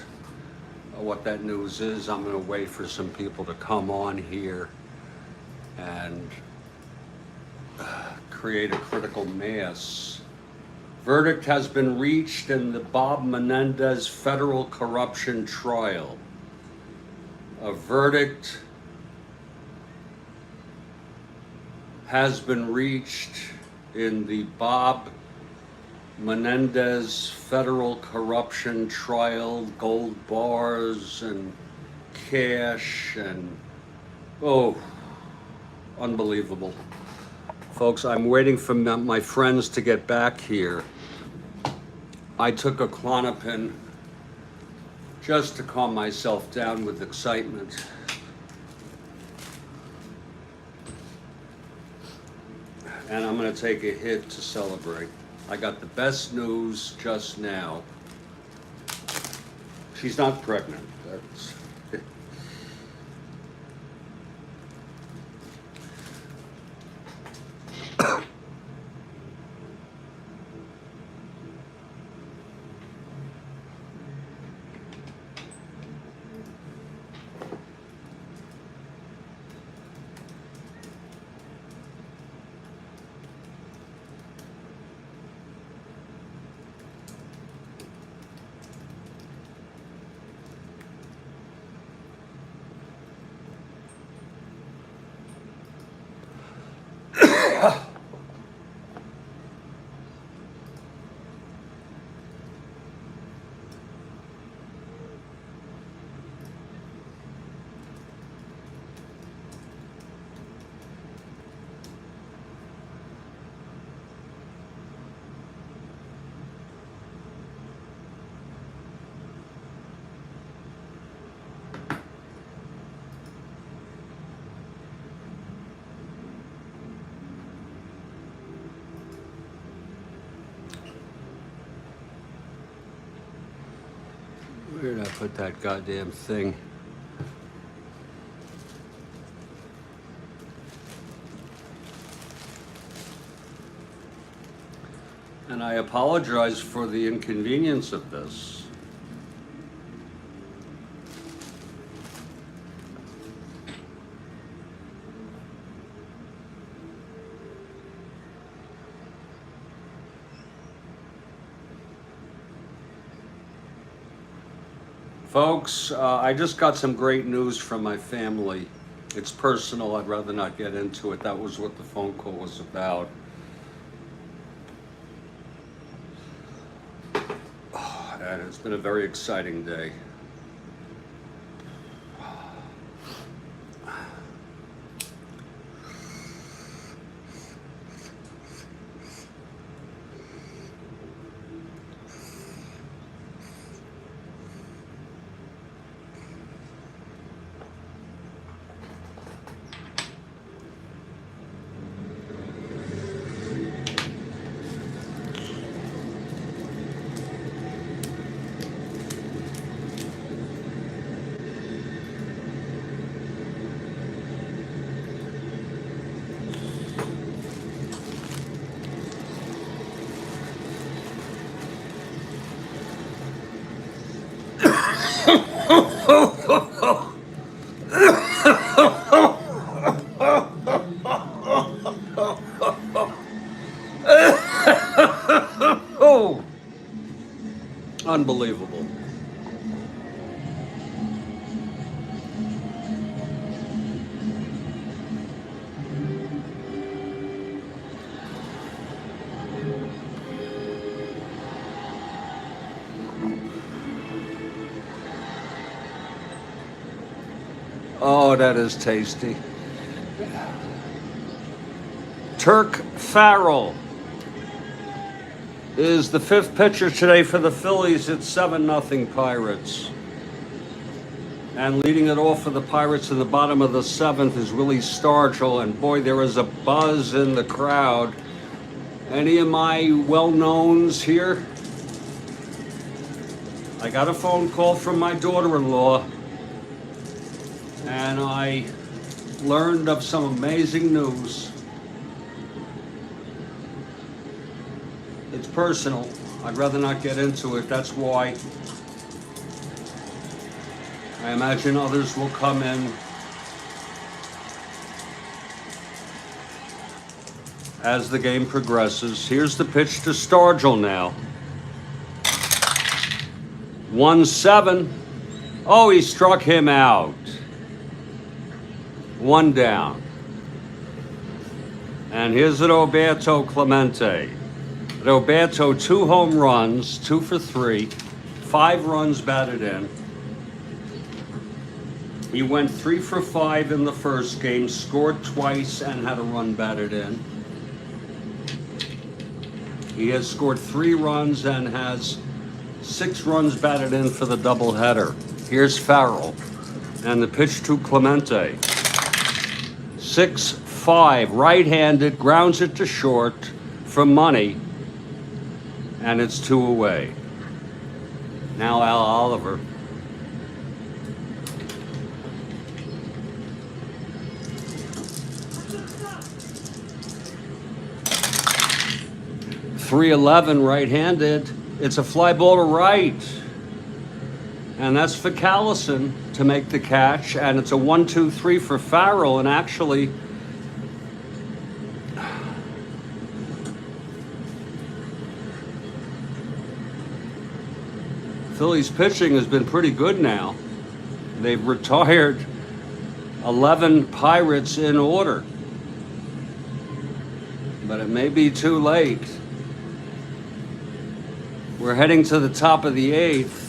what that news is. I'm going to wait for some people to come on here and create a critical mass. Verdict has been reached in the Bob Menendez federal corruption trial. A verdict has been reached in the Bob Menendez federal corruption trial, gold bars and cash and, oh, unbelievable. Folks, I'm waiting for my friends to get back here. I took a Klonopin just to calm myself down with excitement. And I'm going to take a hit to celebrate. I got the best news just now. She's not pregnant. That's at that goddamn thing. And I apologize for the inconvenience of this. Folks, I just got some great news from my family. It's personal, I'd rather not get into it. That was what the phone call was about. And it's been a very exciting day. Oh, unbelievable. Oh, that is tasty. Turk Farrell is the fifth pitcher today for the Phillies. It's 7-0 Pirates. And leading it off for the Pirates in the bottom of the seventh is Willie Stargell. And boy, there is a buzz in the crowd. Any of my well-knowns here? I got a phone call from my daughter-in-law, and I learned of some amazing news. It's personal. I'd rather not get into it. That's why I imagine others will come in as the game progresses. Here's the pitch to Stargell now. 1-7. Oh, he struck him out. 1 down. And here's Roberto Clemente. Roberto, 2 home runs, 2 for 3, 5 runs batted in. He went 3 for 5 in the first game, scored twice, and had a run batted in. He has scored 3 runs and has 6 runs batted in for the doubleheader. Here's Farrell, and the pitch to Clemente. 6-5, right-handed, grounds it to short for money, and it's 2 away. Now Al Oliver. .311 right-handed. It's a fly ball to right. And that's for Callison to make the catch. And it's a 1-2-3 for Farrell. And actually, Phillies pitching has been pretty good now. They've retired 11 Pirates in order. But it may be too late. We're heading to the top of the 8th.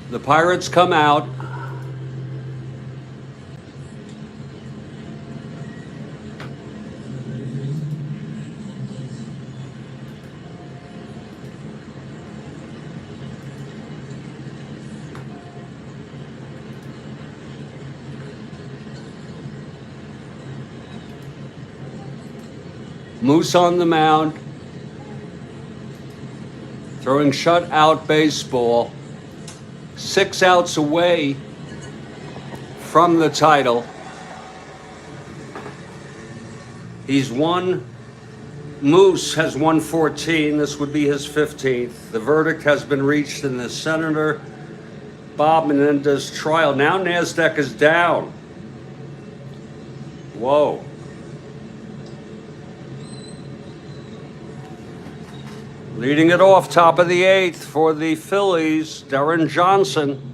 The Pirates come out. Moose on the mound, throwing shutout baseball, 6 outs away from the title. Moose has won 14. This would be his 15th. The verdict has been reached in the Senator Bob Menendez trial. Now NASDAQ is down. Whoa. Leading it off, top of the 8th for the Phillies, Darren Johnson.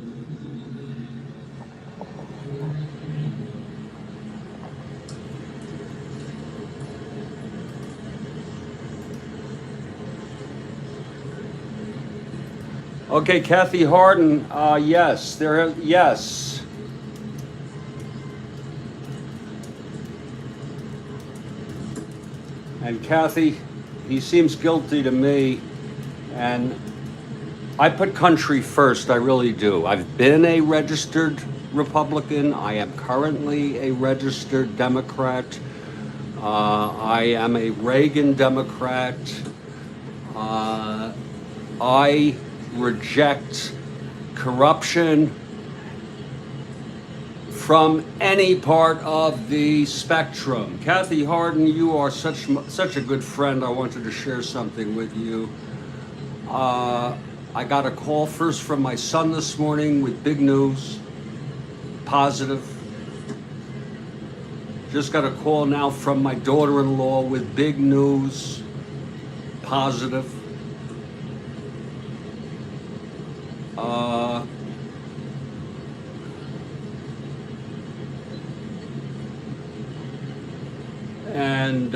Okay, Kathy Harden, yes, yes. And Kathy, he seems guilty to me, and I put country first, I really do. I've been a registered Republican. I am currently a registered Democrat. I am a Reagan Democrat. I reject corruption from any part of the spectrum. Kathy Harden, you are such a good friend. I wanted to share something with you. I got a call first from my son this morning with big news, positive. Just got a call now from my daughter-in-law with big news, positive. And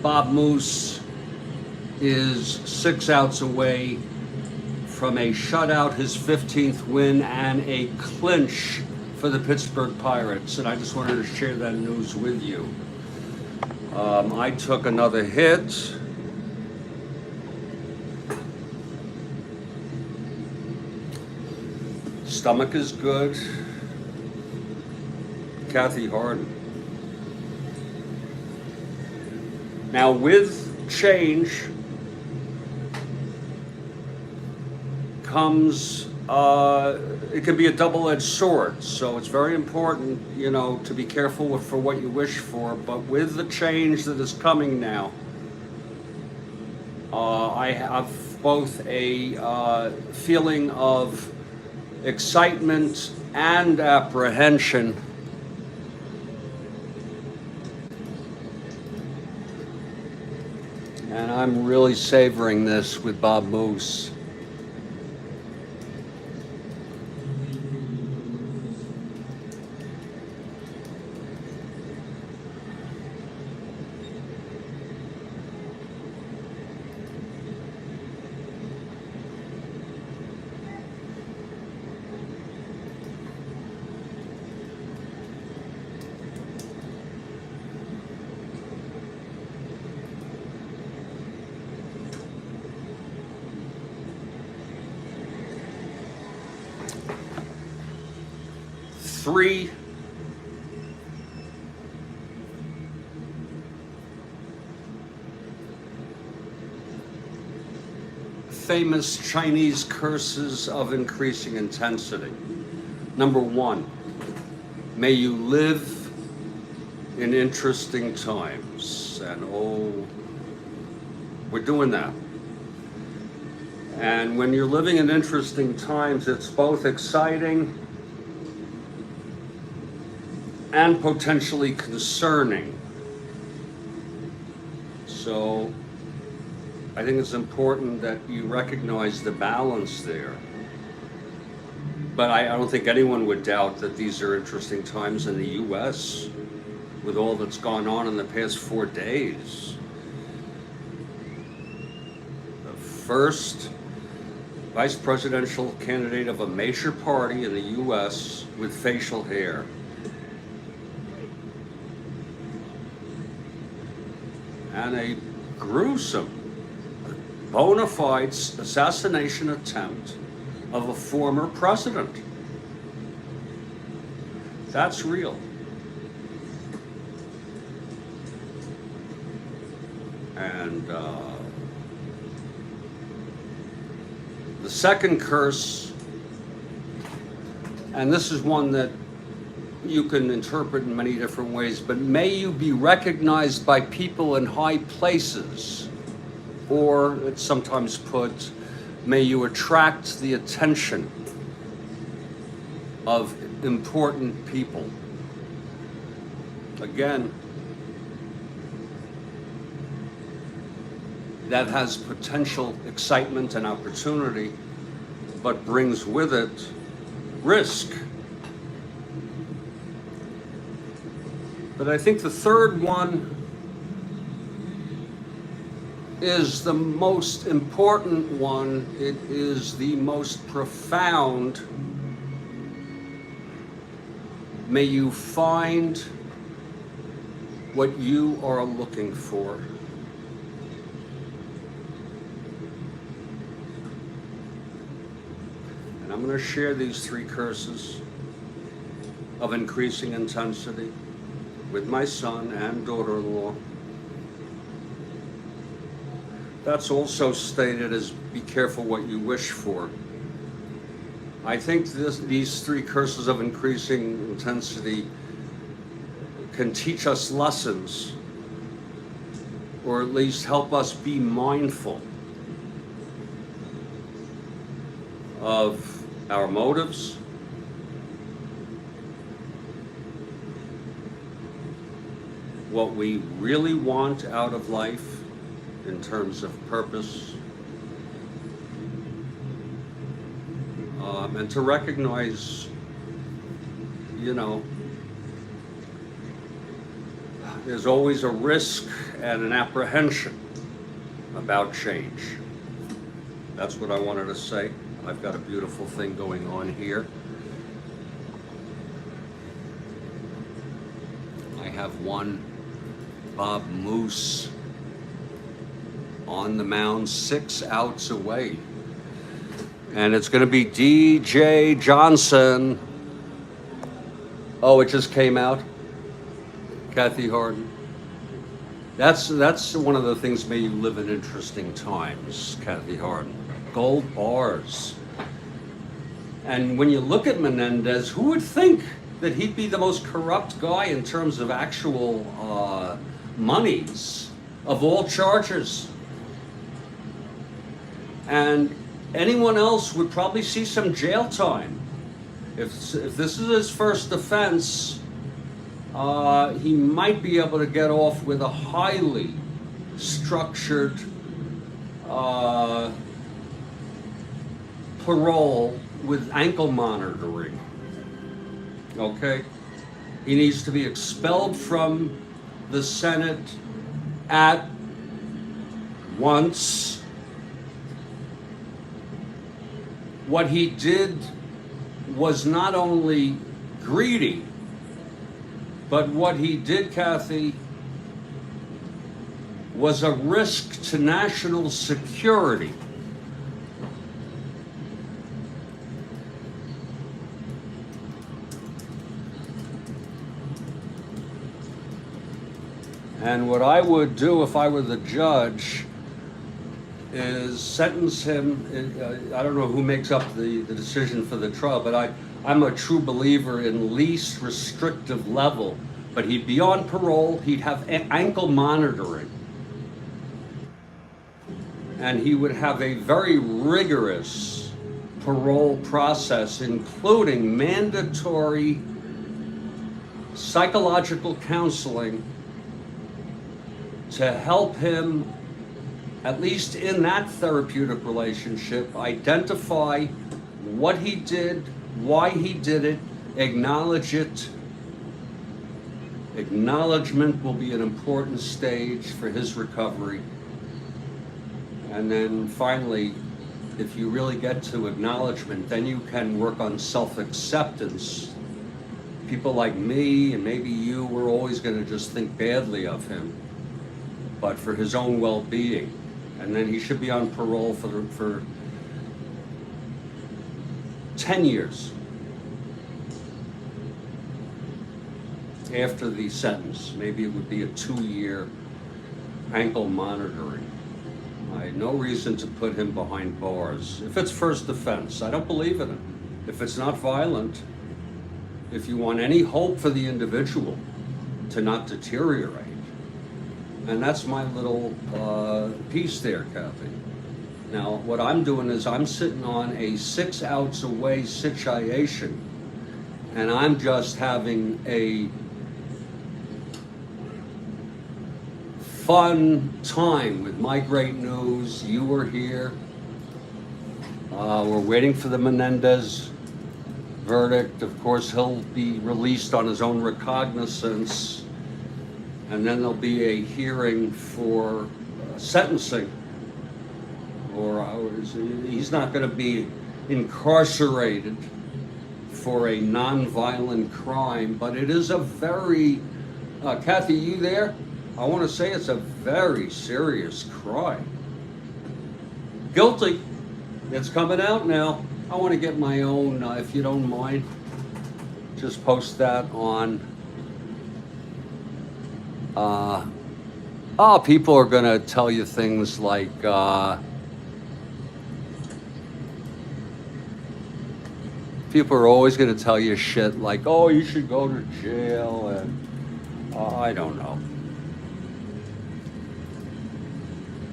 Bob Moose is 6 outs away from a shutout, his 15th win, and a clinch for the Pittsburgh Pirates. And I just wanted to share that news with you. I took another hit. Stomach is good. Kathy Harden. Now with change comes, it can be a double-edged sword. So it's very important, to be careful for what you wish for. But with the change that is coming now, I have both a feeling of excitement and apprehension. And I'm really savoring this with Bob Moose. Three famous Chinese curses of increasing intensity. Number 1, may you live in interesting times. And we're doing that. And when you're living in interesting times, it's both exciting and potentially concerning. So I think it's important that you recognize the balance there. But I don't think anyone would doubt that these are interesting times in the US with all that's gone on in the past 4 days. The first vice presidential candidate of a major party in the US with facial hair. And a gruesome, bona fide assassination attempt of a former president. That's real. And the second curse, and this is one that you can interpret in many different ways, but may you be recognized by people in high places, or it's sometimes put, may you attract the attention of important people. Again, that has potential excitement and opportunity, but brings with it risk. But I think the third one is the most important one. It is the most profound. May you find what you are looking for. And I'm going to share these three curses of increasing intensity with my son and daughter-in-law. That's also stated as be careful what you wish for. I think these three curses of increasing intensity can teach us lessons, or at least help us be mindful of our motives, what we really want out of life in terms of purpose, and to recognize, there's always a risk and an apprehension about change. That's what I wanted to say. I've got a beautiful thing going on here. I have one Bob Moose on the mound 6 outs away. And it's going to be DJ Johnson. Oh, it just came out. Kathy Harden. That's one of the things, may you live in interesting times, Kathy Harden. Gold bars. And when you look at Menendez, who would think that he'd be the most corrupt guy in terms of actual monies of all chargers? And anyone else would probably see some jail time. If this is his first offense, he might be able to get off with a highly structured parole with ankle monitoring. Okay? He needs to be expelled from the Senate at once. What he did was not only greedy, but what he did, Kathy, was a risk to national security. And what I would do if I were the judge is sentence him. I don't know who makes up the decision for the trial, but I'm a true believer in least restrictive level. But he'd be on parole, he'd have ankle monitoring, and he would have a very rigorous parole process, including mandatory psychological counseling to help him, at least in that therapeutic relationship, identify what he did, why he did it, acknowledge it. Acknowledgement will be an important stage for his recovery. And then finally, if you really get to acknowledgement, then you can work on self-acceptance. People like me and maybe you, we're always going to just think badly of him, but for his own well-being. And then he should be on parole for 10 years after the sentence. Maybe it would be a 2-year ankle monitoring. I had no reason to put him behind bars. If it's first offense, I don't believe in it. If it's not violent, if you want any hope for the individual to not deteriorate, and that's my little piece there, Kathy. Now, what I'm doing is I'm sitting on a 6 outs away situation, and I'm just having a fun time with my great news. You were here. We're waiting for the Menendez verdict. Of course, he'll be released on his own recognizance, and then there'll be a hearing for sentencing. Or he's not going to be incarcerated for a non-violent crime, but it is a very, Kathy, you there? I want to say it's a very serious crime. Guilty. It's coming out now. I want to get my own, if you don't mind, just post that on. People are going to tell you things like, people are always going to tell you shit like, oh, you should go to jail, and I don't know.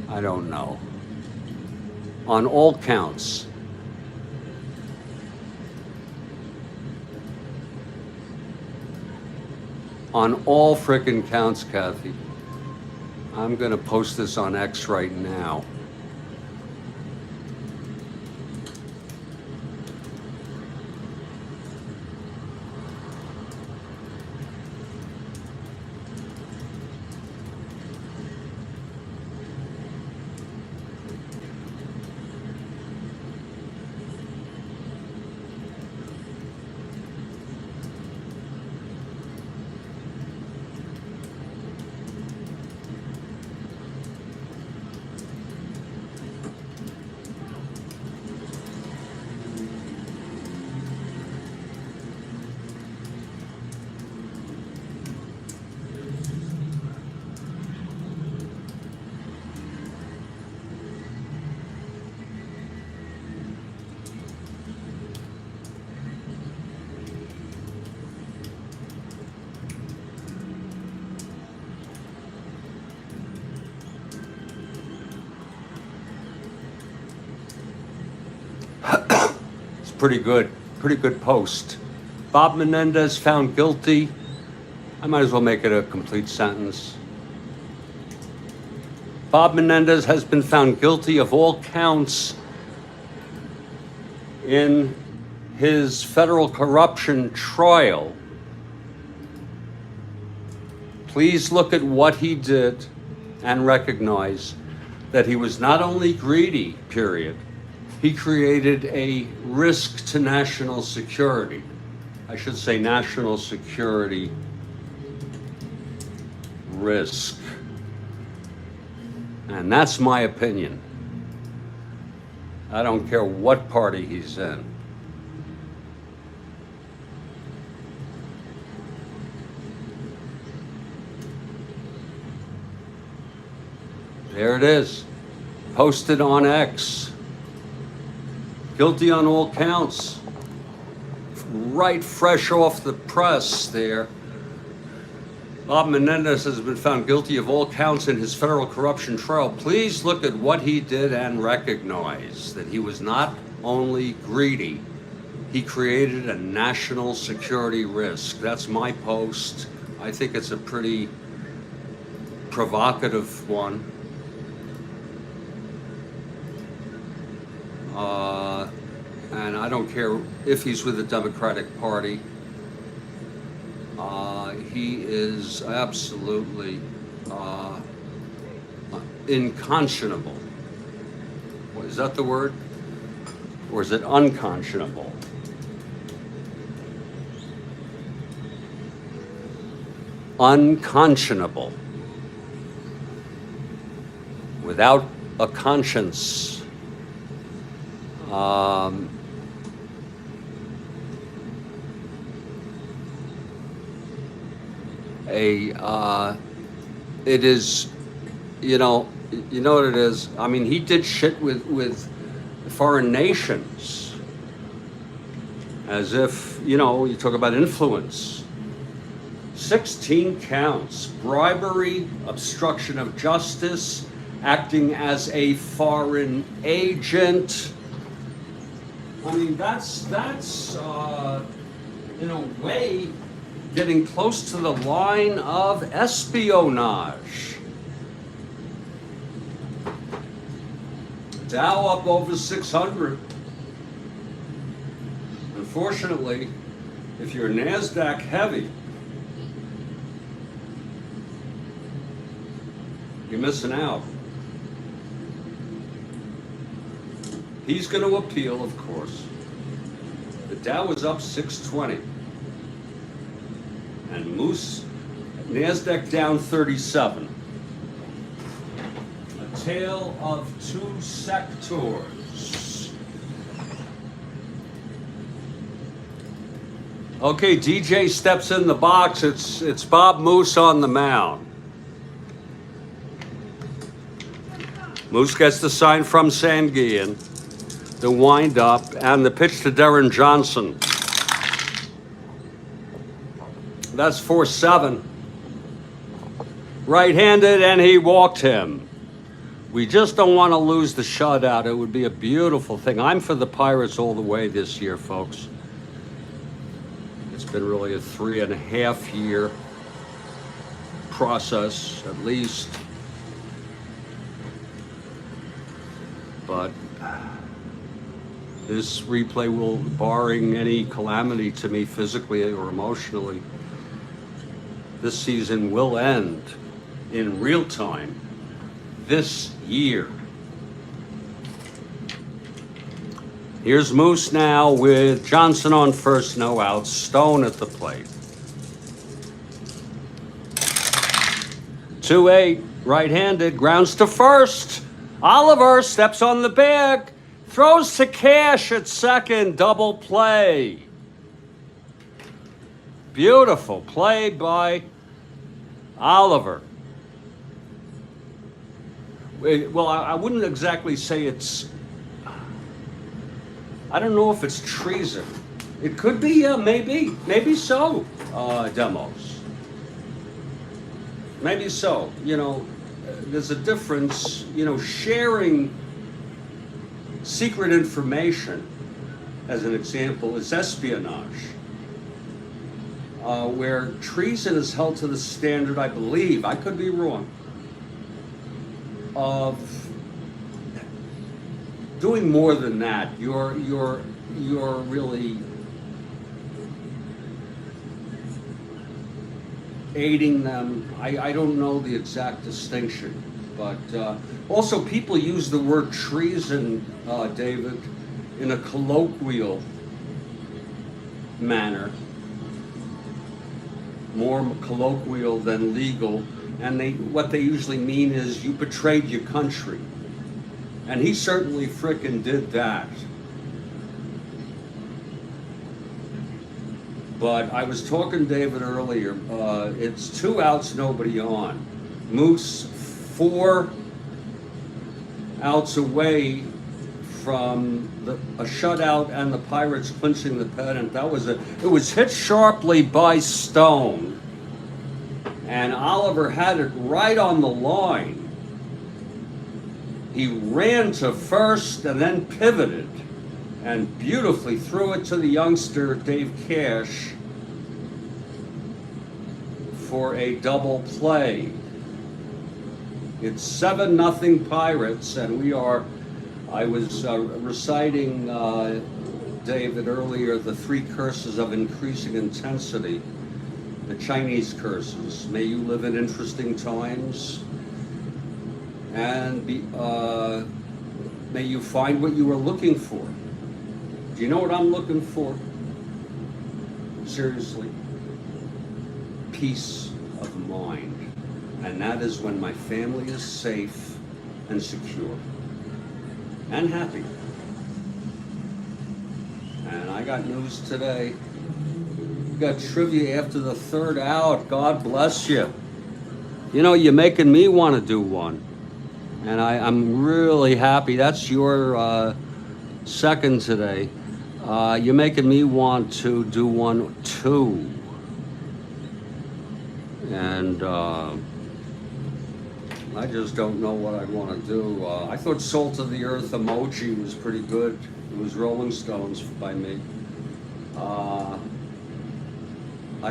I don't know. On all counts, on all frickin' counts, Kathy, I'm going to post this on X right now. Pretty good post. Bob Menendez found guilty. I might as well make it a complete sentence. Bob Menendez has been found guilty of all counts in his federal corruption trial. Please look at what he did and recognize that he was not only greedy, period. He created a risk to national security. I should say national security risk. And that's my opinion. I don't care what party he's in. There it is, posted on X. Guilty on all counts. Right fresh off the press there. Bob Menendez has been found guilty of all counts in his federal corruption trial. Please look at what he did and recognize that he was not only greedy, he created a national security risk. That's my post. I think it's a pretty provocative one. And I don't care if he's with the Democratic Party. He is absolutely inconscionable. Is that the word? Or is it unconscionable? Unconscionable. Without a conscience. It is you know, you know what it is? I mean, he did shit with foreign nations. As if, you know, you talk about influence. 16 counts. Bribery, obstruction of justice, acting as a foreign agent. I mean, that's in a way getting close to the line of espionage. Dow up over 600. Unfortunately, if you're NASDAQ heavy, you're missing out. He's going to appeal, of course. The Dow was up 620. And Moose, NASDAQ down 37. A tale of two sectors. Okay, DJ steps in the box. It's Bob Moose on the mound. Moose gets the sign from Sanguian, the wind-up, and the pitch to Darren Johnson. That's 4-7. Right-handed, and he walked him. We just don't want to lose the shutout. It would be a beautiful thing. I'm for the Pirates all the way this year, folks. It's been really a 3.5 year process, at least. But this replay will, barring any calamity to me physically or emotionally, this season will end in real time this year. Here's Moose now with Johnson on first, no outs, Stone at the plate. 2-8, right-handed, grounds to first. Oliver steps on the bag, throws to Cash at second, double play. Beautiful play by Oliver. Well, I wouldn't exactly say it's, I don't know if it's treason. It could be, maybe so, Demos. Maybe so, you know. There's a difference, you know, sharing secret information, as an example, is espionage. Where treason is held to the standard, I believe, I could be wrong, of doing more than that. You're really aiding them. I don't know the exact distinction, but also people use the word treason, David, in a colloquial manner, more colloquial than legal, and what they usually mean is you betrayed your country, and he certainly frickin' did that. But I was talking to David earlier, it's 2 outs, nobody on. Moose 4 outs away from a shutout and the Pirates clinching the pennant. It was hit sharply by Stone, and Oliver had it right on the line. He ran to first and then pivoted and beautifully threw it to the youngster, Dave Cash, for a double play. It's 7-0 Pirates, and I was reciting, David, earlier, the 3 curses of increasing intensity, the Chinese curses. May you live in interesting times, and may you find what you were looking for. Do you know what I'm looking for? Seriously. Peace of mind. And that is when my family is safe and secure and happy. And I got news today. We got trivia after the 3rd out. God bless you. You know, you're making me want to do one. And I'm really happy. That's your second today. You're making me want to do one too. And I just don't know what I want to do. I thought Salt of the Earth emoji was pretty good. It was Rolling Stones by me. I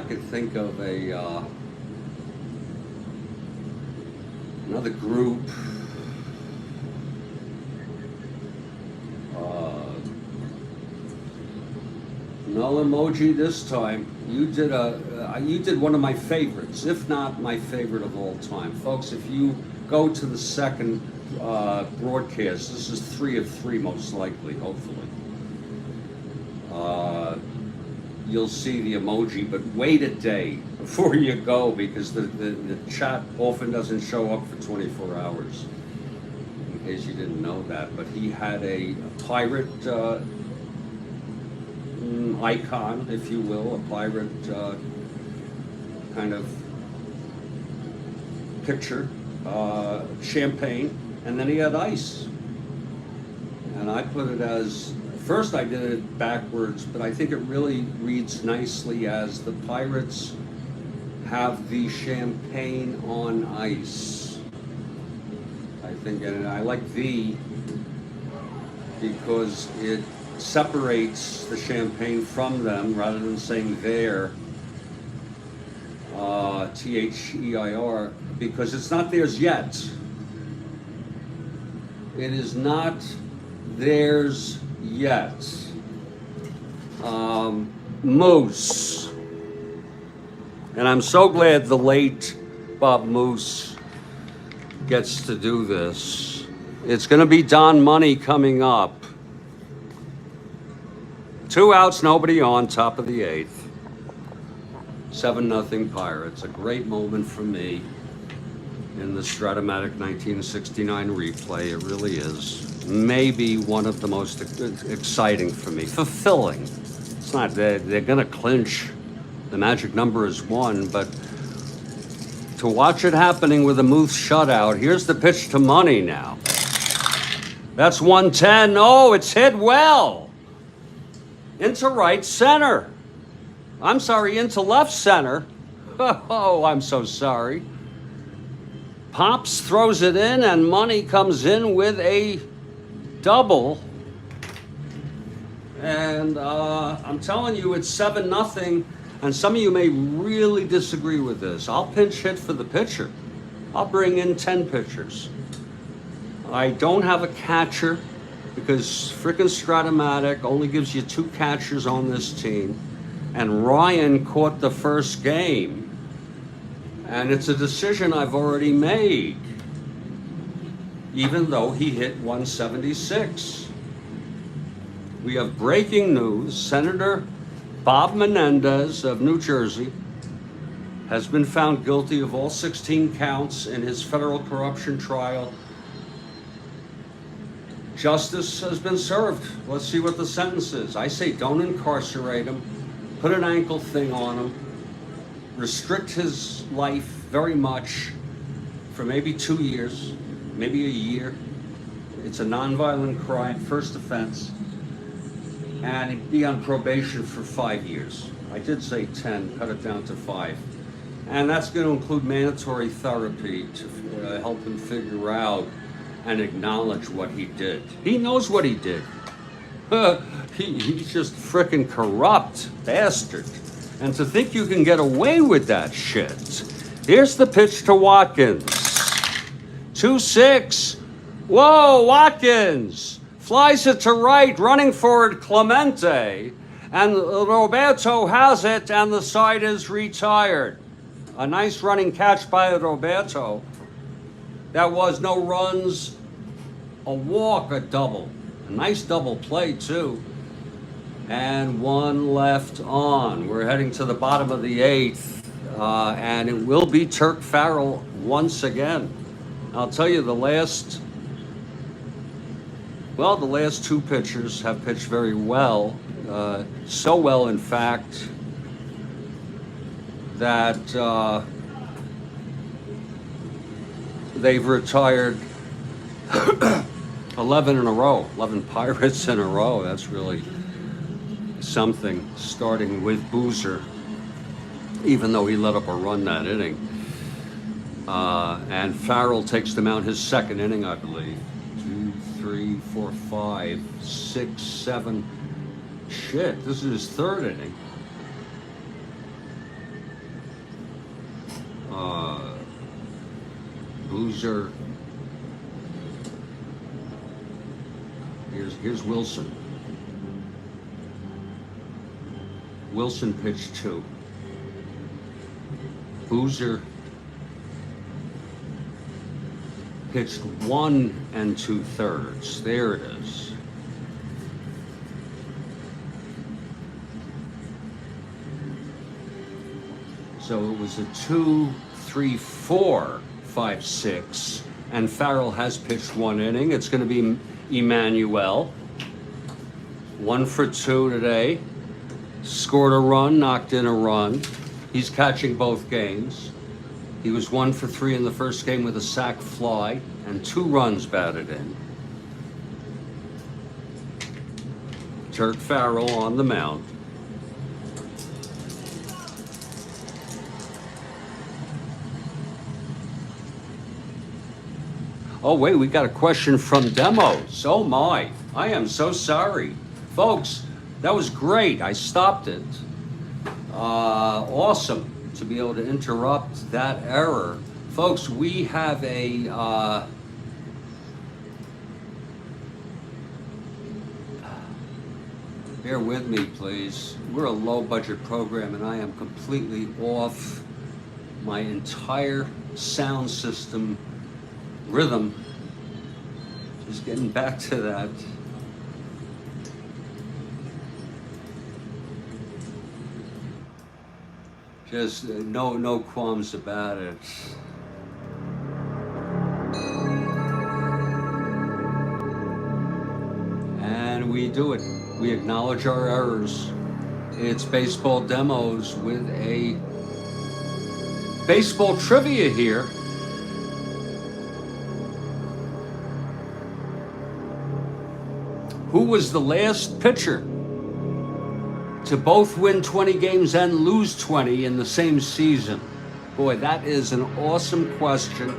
could think of another group. No emoji this time. You did one of my favorites, if not my favorite of all time, folks. If you go to the second broadcast, this is 3 of 3 most likely, hopefully. You'll see the emoji, but wait a day before you go, because the chat often doesn't show up for 24 hours. In case you didn't know that, but he had a pirate icon, if you will, a pirate kind of picture, champagne, and then he had ice. And I put it as, first I did it backwards, but I think it really reads nicely as the pirates have the champagne on ice. I think, and I like the, because it separates the champagne from them rather than saying their, T-H-E-I-R, because it's not theirs yet. It is not theirs yet. Moose. And I'm so glad the late Bob Moose gets to do this. It's going to be Don Money coming up. 2 outs, nobody on, top of the 8th. 7-0 Pirates. A great moment for me in the Strat-O-Matic 1969 replay. It really is. Maybe one of the most exciting for me. Fulfilling. It's not, they're going to clinch. The magic number is 1, but to watch it happening with a Moose shutout, here's the pitch to Money now. That's 110. Oh, it's hit well. Into right center. I'm sorry, into left center. Oh, I'm so sorry. Pops throws it in, and Money comes in with a double. And I'm telling you, it's 7-0. And some of you may really disagree with this. I'll pinch hit for the pitcher. I'll bring in 10 pitchers. I don't have a catcher because frickin' Strat-O-Matic only gives you 2 catchers on this team. And Ryan caught the first game. And it's a decision I've already made, even though he hit 176. We have breaking news. Senator Bob Menendez of New Jersey has been found guilty of all 16 counts in his federal corruption trial. Justice has been served. Let's see what the sentence is. I say don't incarcerate him. Put an ankle thing on him. Restrict his life very much for maybe 2 years, maybe a year. It's a nonviolent crime, first offense. And he'd be on probation for 5 years. I did say 10, cut it down to 5. And that's going to include mandatory therapy to help him figure out and acknowledge what he did. He knows what he did. He's just frickin' corrupt bastard. And to think you can get away with that shit. Here's the pitch to Watkins. 2-6. Whoa, Watkins flies it to right, running forward Clemente. And Roberto has it, and the side is retired. A nice running catch by Roberto. That was no runs, a walk, a double. A nice double play, too. And 1 left on. We're heading to the bottom of the 8th. And it will be Turk Farrell once again. I'll tell you, the last 2 pitchers have pitched very well. So well, in fact, that they've retired 11 in a row, 11 Pirates in a row. That's really something, starting with Boozer, even though he let up a run that inning. And Farrell takes them out his second inning, I believe. 2, 3, 4, 5, 6, 7. Shit, this is his third inning. Boozer. Here's Wilson. Wilson pitched 2. Boozer pitched 1 2/3. There it is. So it was a 2, 3, 4, 5, 6, and Farrell has pitched 1 inning. It's going to be Emmanuel. 1 for 2 today. Scored a run, knocked in a run. He's catching both games. He was 1 for 3 in the first game with a sac fly and 2 runs batted in. Turk Farrell on the mound. Oh wait, we got a question from Demos. Oh my, I am so sorry. Folks, that was great. I stopped it. Awesome to be able to interrupt that error. Folks, we have a bear with me please. We're a low budget program and I am completely off my entire sound system rhythm. Just getting back to that. Just no qualms about it. And we do it. We acknowledge our errors. It's Baseball Demos with a baseball trivia here. Who was the last pitcher to both win 20 games and lose 20 in the same season? Boy, that is an awesome question.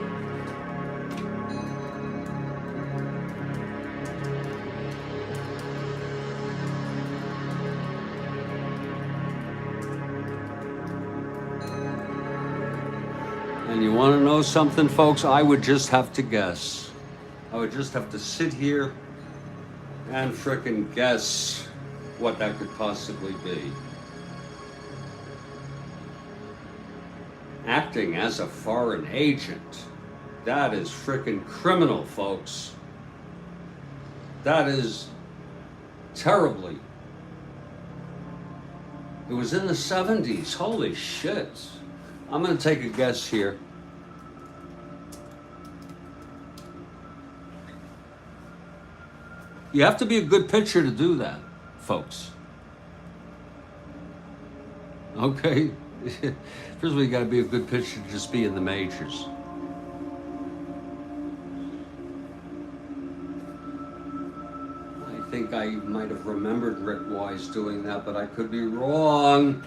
And you want to know something, folks? I would just have to guess. I would just have to sit here and frickin' guess what that could possibly be. Acting as a foreign agent. That is frickin' criminal, folks. That is terribly. It was in the 70s. Holy shit. I'm gonna take a guess here. You have to be a good pitcher to do that, folks. Okay? First of all, you gotta be a good pitcher to just be in the majors. I think I might have remembered Rick Wise doing that, but I could be wrong.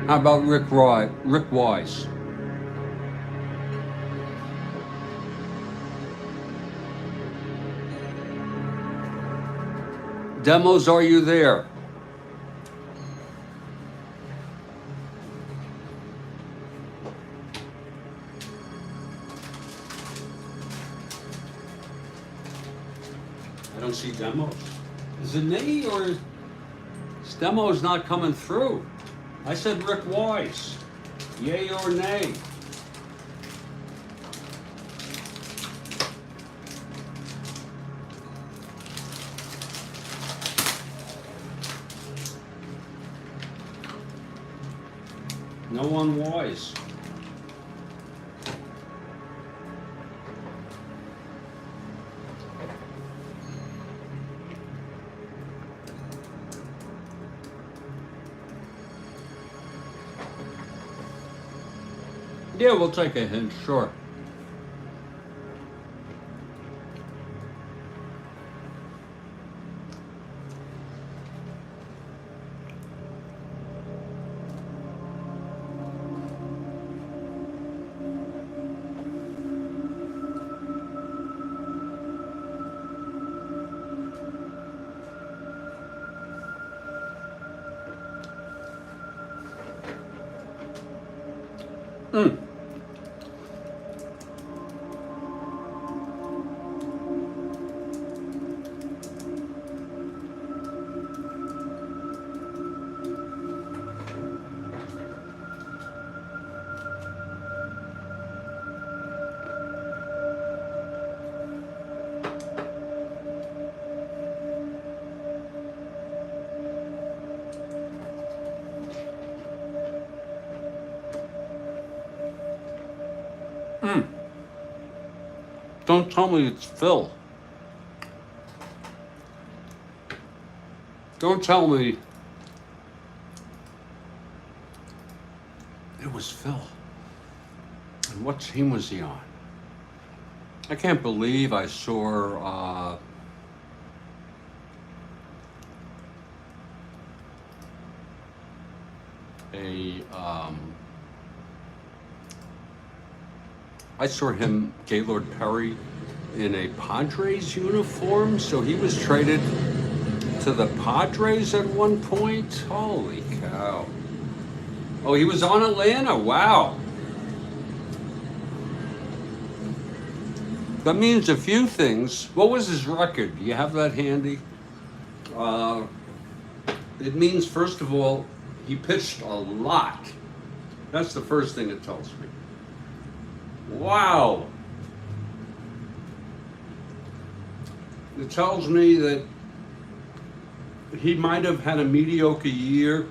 How about Rick Wise? Demos, are you there? I don't see Demos. Is it me or is Demos not coming through? I said Rick Wise. Yay or nay? No one wise. Yeah, we'll take a hint, sure. Mm. Mm. Don't tell me it's Phil. Don't tell me it was Phil. And what team was he on? I can't believe I saw I saw him, Gaylord Perry, in a Padres uniform, so he was traded to the Padres at one point. Holy cow. Oh, he was on Atlanta. Wow. That means a few things. What was his record? Do you have that handy? It means, first of all, he pitched a lot. That's the first thing it tells me. Wow. It tells me that he might have had a mediocre year,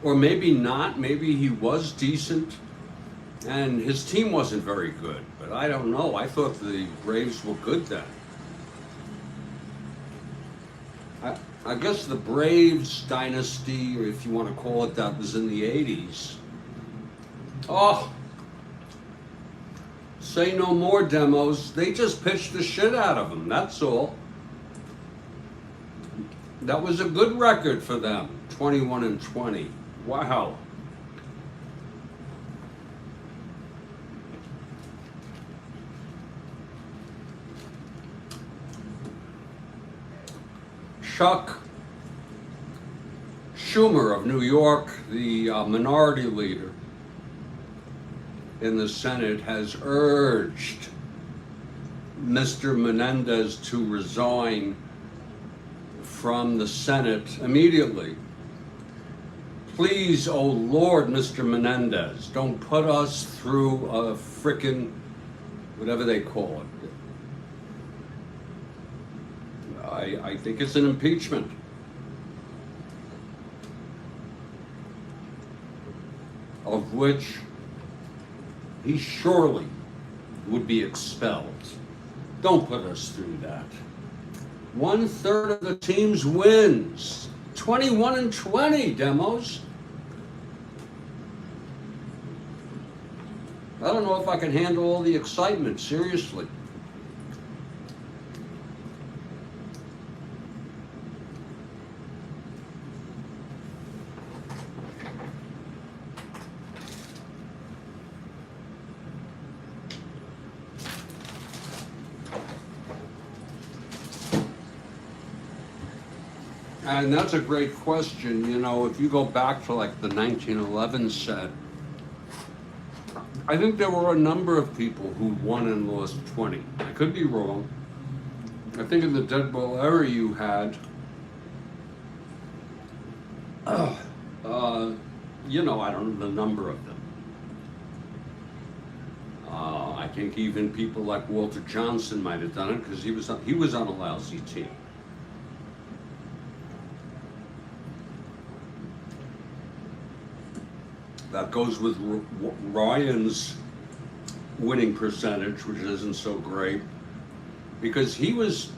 or maybe not. Maybe he was decent, and his team wasn't very good. But I don't know. I thought the Braves were good then. I guess the Braves dynasty, or if you want to call it that, was in the 80s. Oh, say no more, demos. They just pitched the shit out of them, that's all. That was a good record for them, 21-20. Wow. Chuck Schumer of New York, the minority leader in the Senate, has urged Mr. Menendez to resign from the Senate immediately. Please, oh Lord, Mr. Menendez, don't put us through a frickin' whatever they call it. I think it's an impeachment. Of which he surely would be expelled. Don't put us through that. 1/3 of the team's wins. 21-20, demos. I don't know if I can handle all the excitement, seriously. And that's a great question. You know, if you go back to like the 1911 set, I think there were a number of people who won and lost 20. I could be wrong. I think in the dead ball era you had, you know, I don't know the number of them. I think even people like Walter Johnson might have done it because he was on a lousy team. That goes with Ryan's winning percentage, which isn't so great, because he was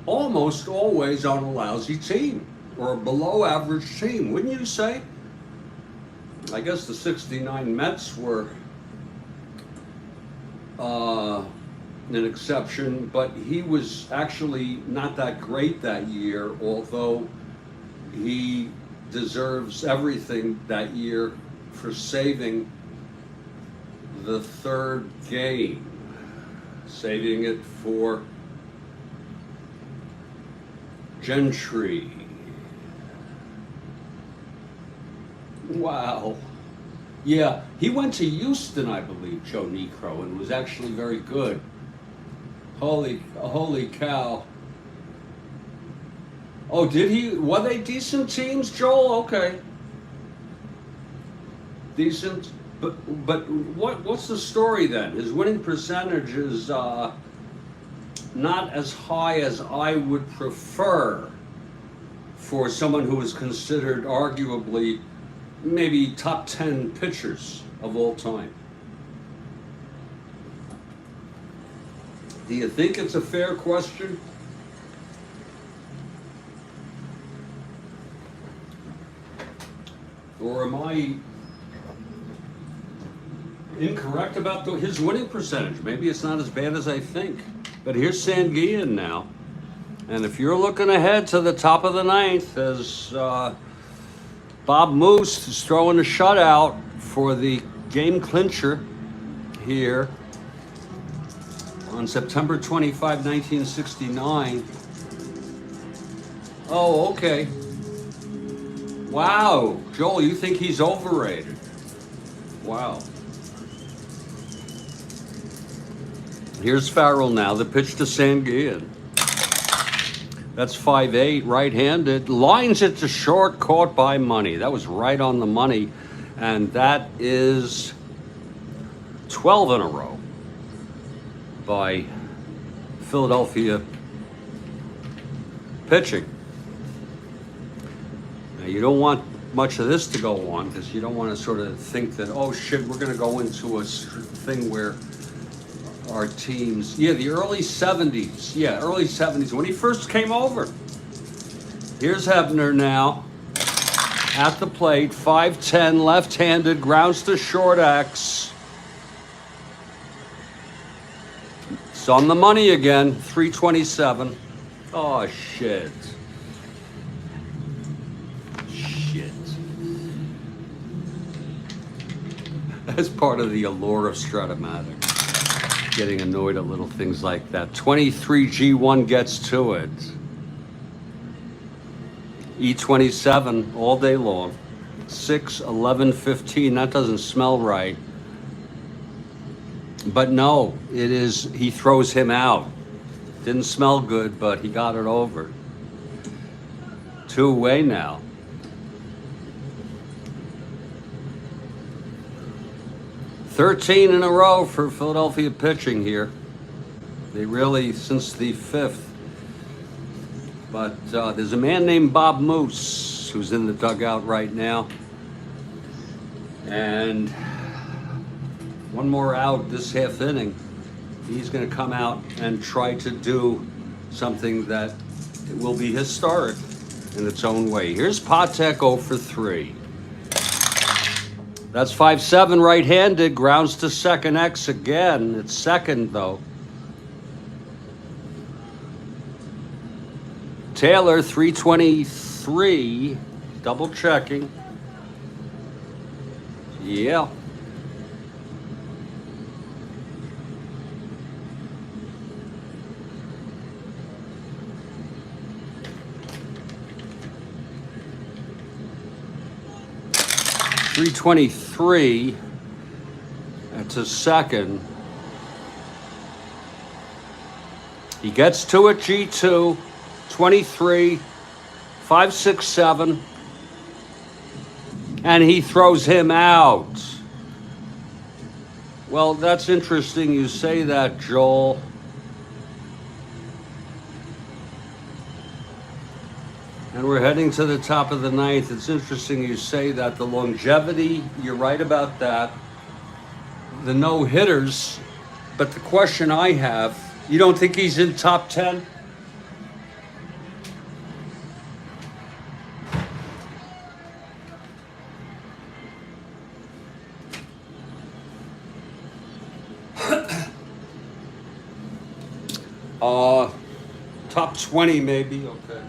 almost always on a lousy team or a below average team, wouldn't you say? I guess the '69 Mets were an exception, but he was actually not that great that year, although he deserves everything that year for saving the third game, saving it for Gentry. Wow. Yeah, he went to Houston, I believe, Joe Necro, and was actually very good. Holy cow. Oh, did he? Were they decent teams, Joel? Okay. Decent. But what's the story then? His winning percentage is not as high as I would prefer for someone who is considered arguably maybe top 10 pitchers of all time. Do you think it's a fair question? Or am I incorrect about his winning percentage? Maybe it's not as bad as I think. But here's Sanguillen now. And if you're looking ahead to the top of the ninth, as Bob Moose is throwing a shutout for the game clincher here on September 25, 1969. Oh, okay. Wow, Joel, you think he's overrated? Wow. Here's Farrell now, the pitch to Sanguillen. That's 5-8, right-handed. Lines it to short, caught by Money. That was right on the money. And that is 12 in a row by Philadelphia pitching. Now, you don't want much of this to go on because you don't want to sort of think that, oh shit, we're going to go into a thing where our teams, the early 70s, early 70s, when he first came over. Here's Hebner now at the plate, 5'10", left-handed, grounds to short X. It's on the money again, 327. Oh, shit. That's part of the allure of Strat-O-Matic. Getting annoyed at little things like that. 23 G1 gets to it. E27 all day long. 6, 11, 15. That doesn't smell right. But no, it is, he throws him out. Didn't smell good, but he got it over. 2 away now. $13 in a row for Philadelphia pitching here. They really, since the 5th. But there's a man named Bob Moose who's in the dugout right now. And one more out this half inning. He's going to come out and try to do something that will be historic in its own way. Here's Patek 0 for 3. That's 5-7 right-handed, grounds to second X again. It's second though. Taylor 323, double checking. Yeah. .323 to second. He gets to it, G2, 23, 5, 6, 7, and he throws him out. Well, that's interesting you say that, Joel. And we're heading to the top of the ninth. It's interesting you say that. The longevity, you're right about that. The no-hitters. But the question I have, you don't think he's in top 10? Uh, top 20 maybe. Okay.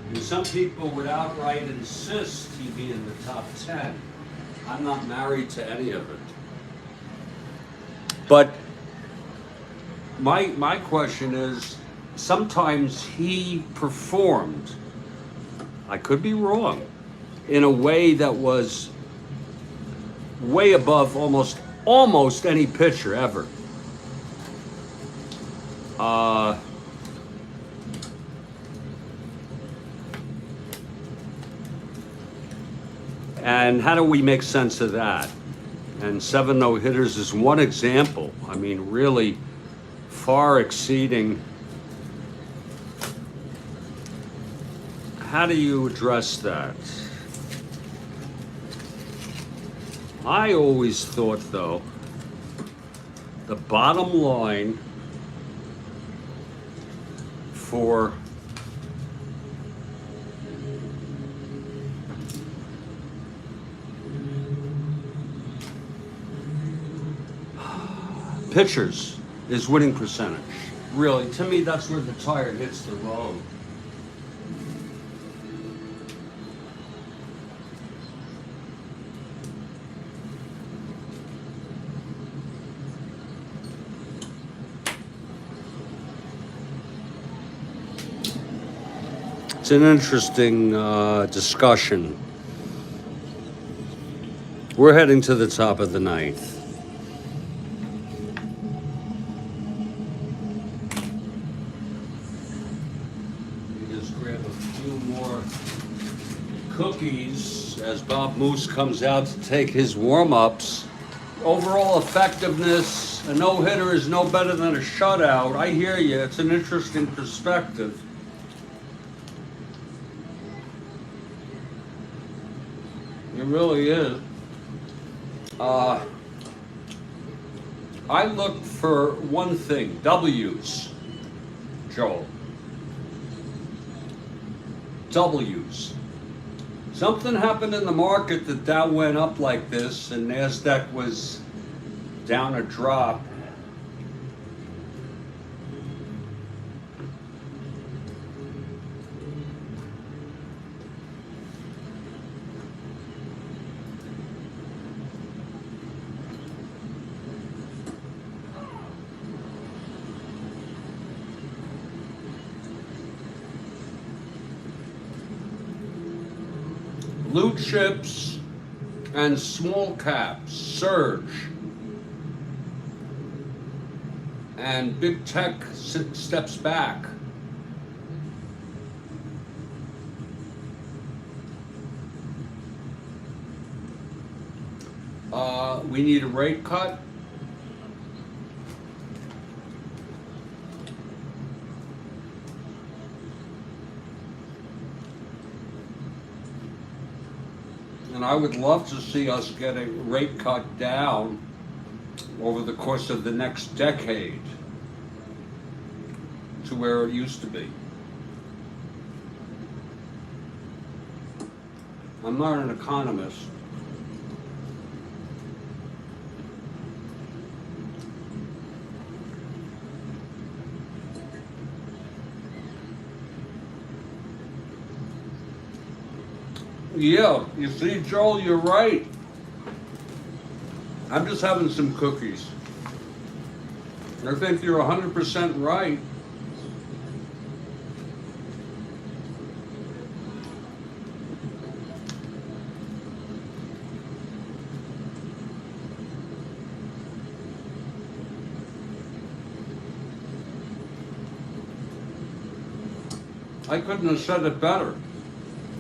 And some people would outright insist he be in the top 10. I'm not married to any of it. But my question is, sometimes he performed, I could be wrong, in a way that was way above almost any pitcher ever. And how do we make sense of that? And 7 no-hitters is one example. I mean, really far exceeding. How do you address that? I always thought, though, the bottom line for pitchers is winning percentage. Really, to me, that's where the tire hits the road. It's an interesting discussion. We're heading to the top of the ninth. Cookies as Bob Moose comes out to take his warm-ups. Overall effectiveness, a no-hitter is no better than a shutout. I hear you. It's an interesting perspective. It really is. I look for one thing, W's, Joel. W's. Something happened in the market that Dow went up like this and NASDAQ was down a drop. Blue chips and small caps surge, and big tech steps back. We need a rate cut. And I would love to see us get a rate cut down over the course of the next decade to where it used to be. I'm not an economist. Yeah, you see, Joel, you're right. I'm just having some cookies. I think you're 100% right. I couldn't have said it better.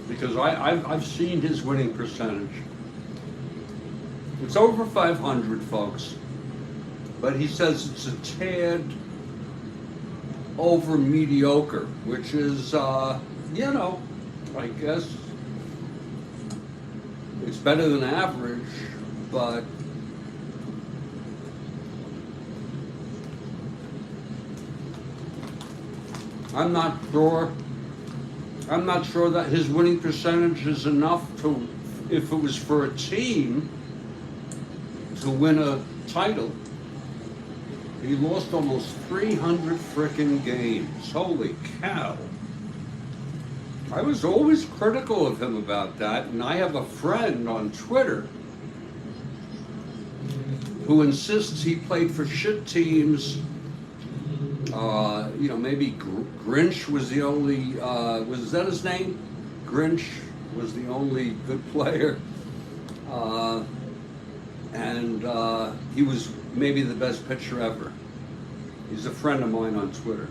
Because I've seen his winning percentage. It's over 500, folks. But he says it's a tad over mediocre, which is, you know, I guess it's better than average, but I'm not sure that his winning percentage is enough to, if it was for a team, to win a title. He lost almost 300 frickin' games. Holy cow. I was always critical of him about that, and I have a friend on Twitter who insists he played for shit teams. Maybe Grinch was the only, was that his name? Grinch was the only good player. He was maybe the best pitcher ever. He's a friend of mine on Twitter.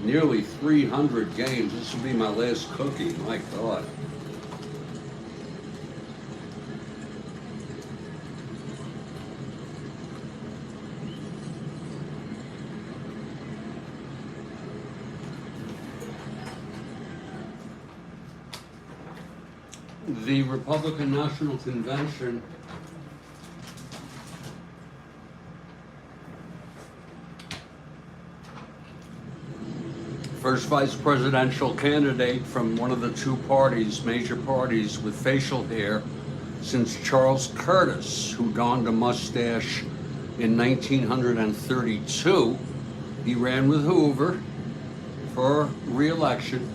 Nearly 300 games. This will be my last cookie, my God. The Republican National Convention first vice presidential candidate from one of the two parties, major parties, with facial hair since Charles Curtis, who donned a mustache in 1932. He ran with Hoover for re-election.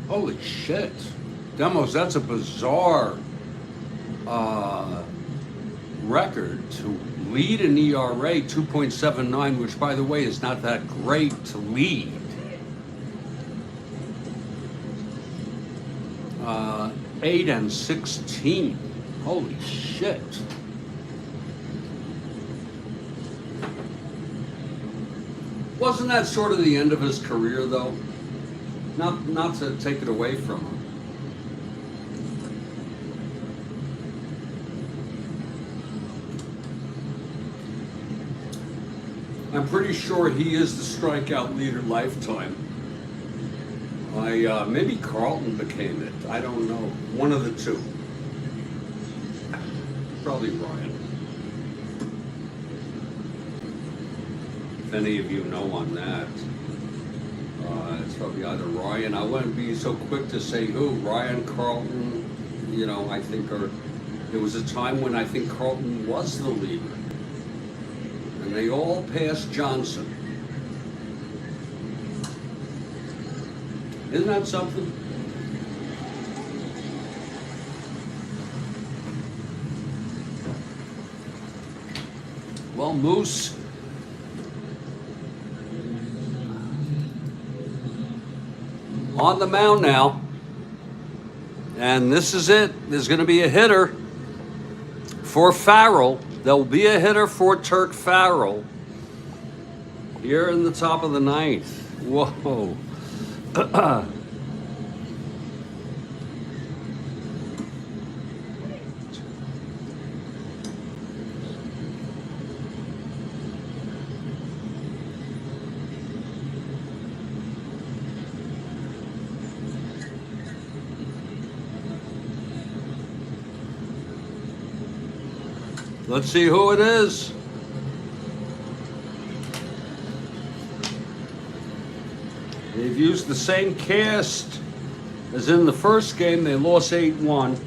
Holy shit. Demos, that's a bizarre record to lead an ERA 2.79, which by the way is not that great to lead. 8-16. Holy shit. Wasn't that sort of the end of his career though? Not to take it away from him. I'm pretty sure he is the strikeout leader lifetime. Maybe Carlton became it. I don't know. One of the two. Probably Ryan. If any of you know on that. It's probably either Ryan. I wouldn't be so quick to say who. Ryan, Carlton, I think there was a time when I think Carlton was the leader. And they all passed Johnson. Isn't that something? Well, Moose on the mound now, and this is it. There's going to be a hitter for Farrell. There'll be a hitter for Turk Farrell here in the top of the ninth. Whoa. Let's see who it is. They've used the same cast as in the first game. They lost 8-1.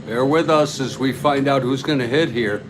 Bear with us as we find out who's going to hit here.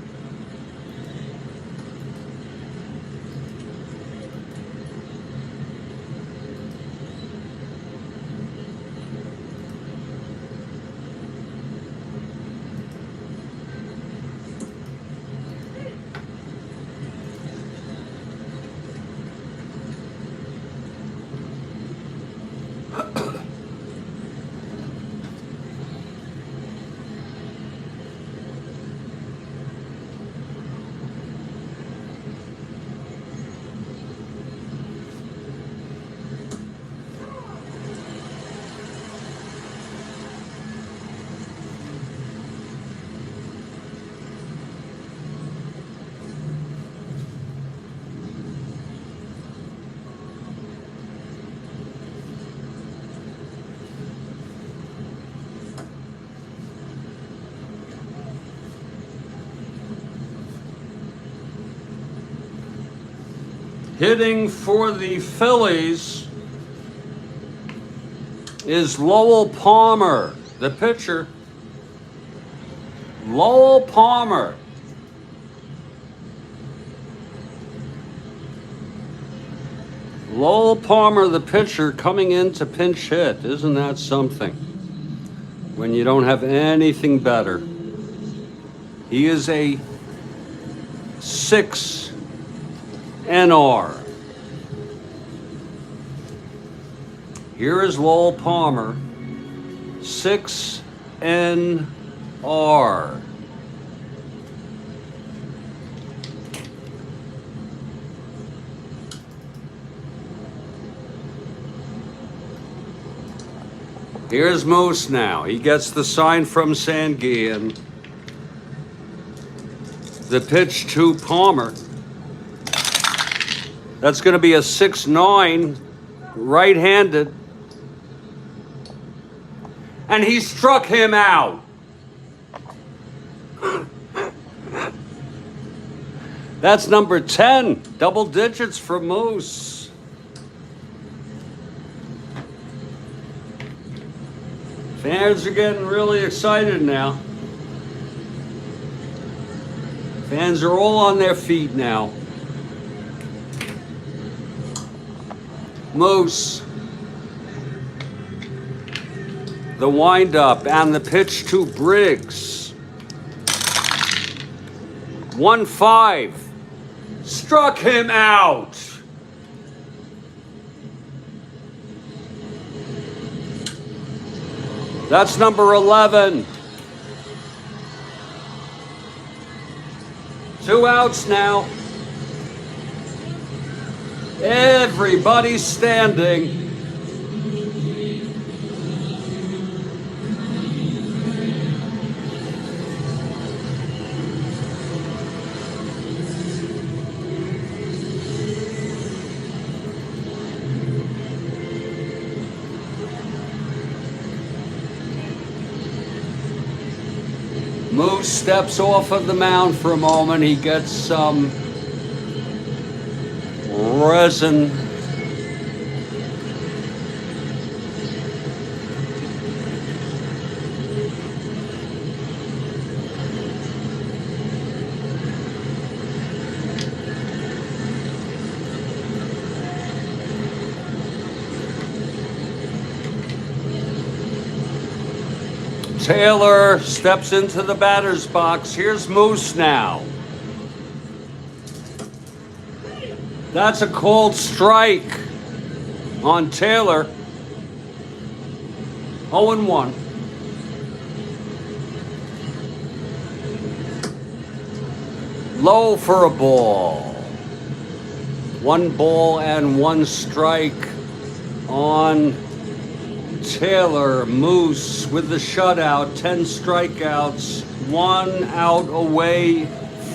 Hitting for the Phillies is Lowell Palmer, the pitcher. Lowell Palmer. Lowell Palmer, the pitcher, coming in to pinch hit. Isn't that something? When you don't have anything better. He is a 6 NR. Here is Lowell Palmer, 6 NR. Here's Moose now. He gets the sign from Sanguian. The pitch to Palmer. That's going to be a 6-9, right-handed. And he struck him out. That's number 10, double digits for Moose. Fans are getting really excited now. Fans are all on their feet now. Moose. The windup and the pitch to Briggs. 1-5. Struck him out. That's number 11. 2 outs now. Everybody's standing. Moose steps off of the mound for a moment. He gets some resin. Taylor steps into the batter's box. Here's Moose now. That's a called strike on Taylor. 0-1. Low for a ball. 1 ball and 1 strike on Taylor. Moose with the shutout, 10 strikeouts, 1 out away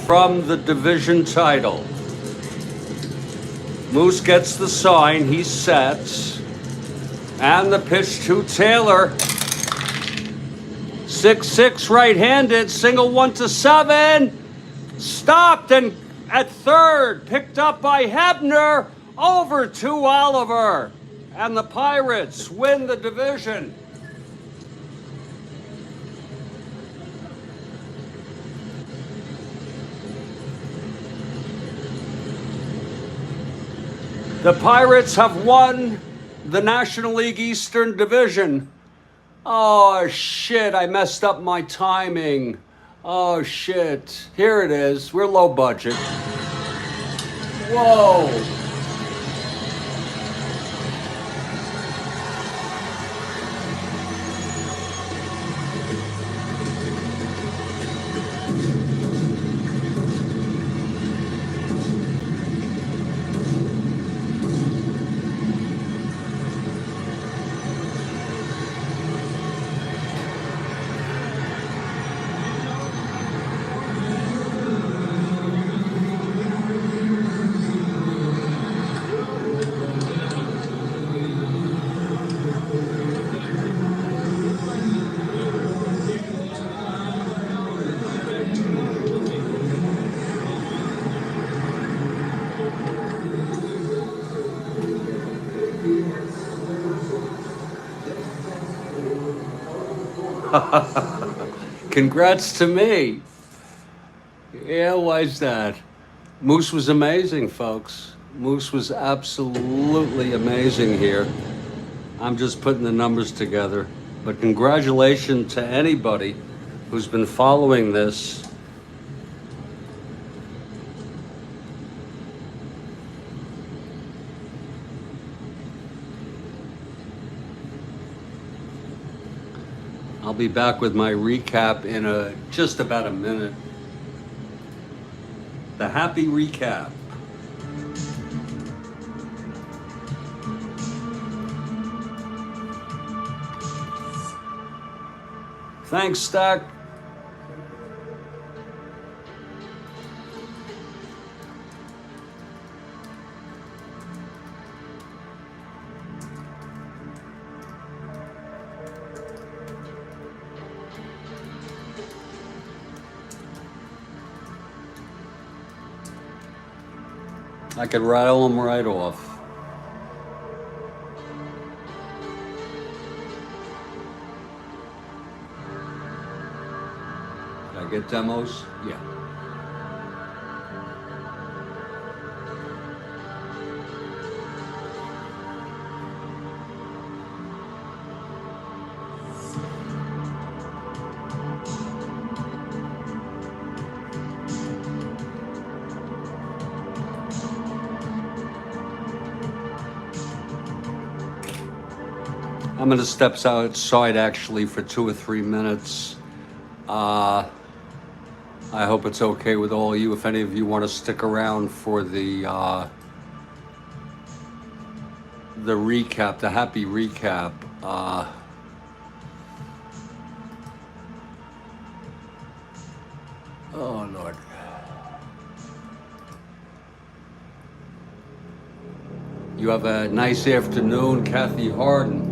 from the division title. Moose gets the sign, he's set. And the pitch to Taylor. 6-6 right-handed, single 1-7. Stopped and at third, picked up by Hebner, over to Oliver. And the Pirates win the division. The Pirates have won the National League Eastern Division. Oh, shit, I messed up my timing. Oh, shit. Here it is. We're low budget. Whoa. Congrats to me. Yeah, why's that? Moose was amazing, folks. Moose was absolutely amazing here. I'm just putting the numbers together. But congratulations to anybody who's been following this. I'll be back with my recap in just about a minute. The happy recap. Thanks, Stack. I could rattle them right off. Did I get demos? Yeah. I'm going to step outside actually for 2 or 3 minutes. I hope it's okay with all of you. If any of you want to stick around for the recap, the happy recap. Oh, Lord. You have a nice afternoon, Kathy Harden.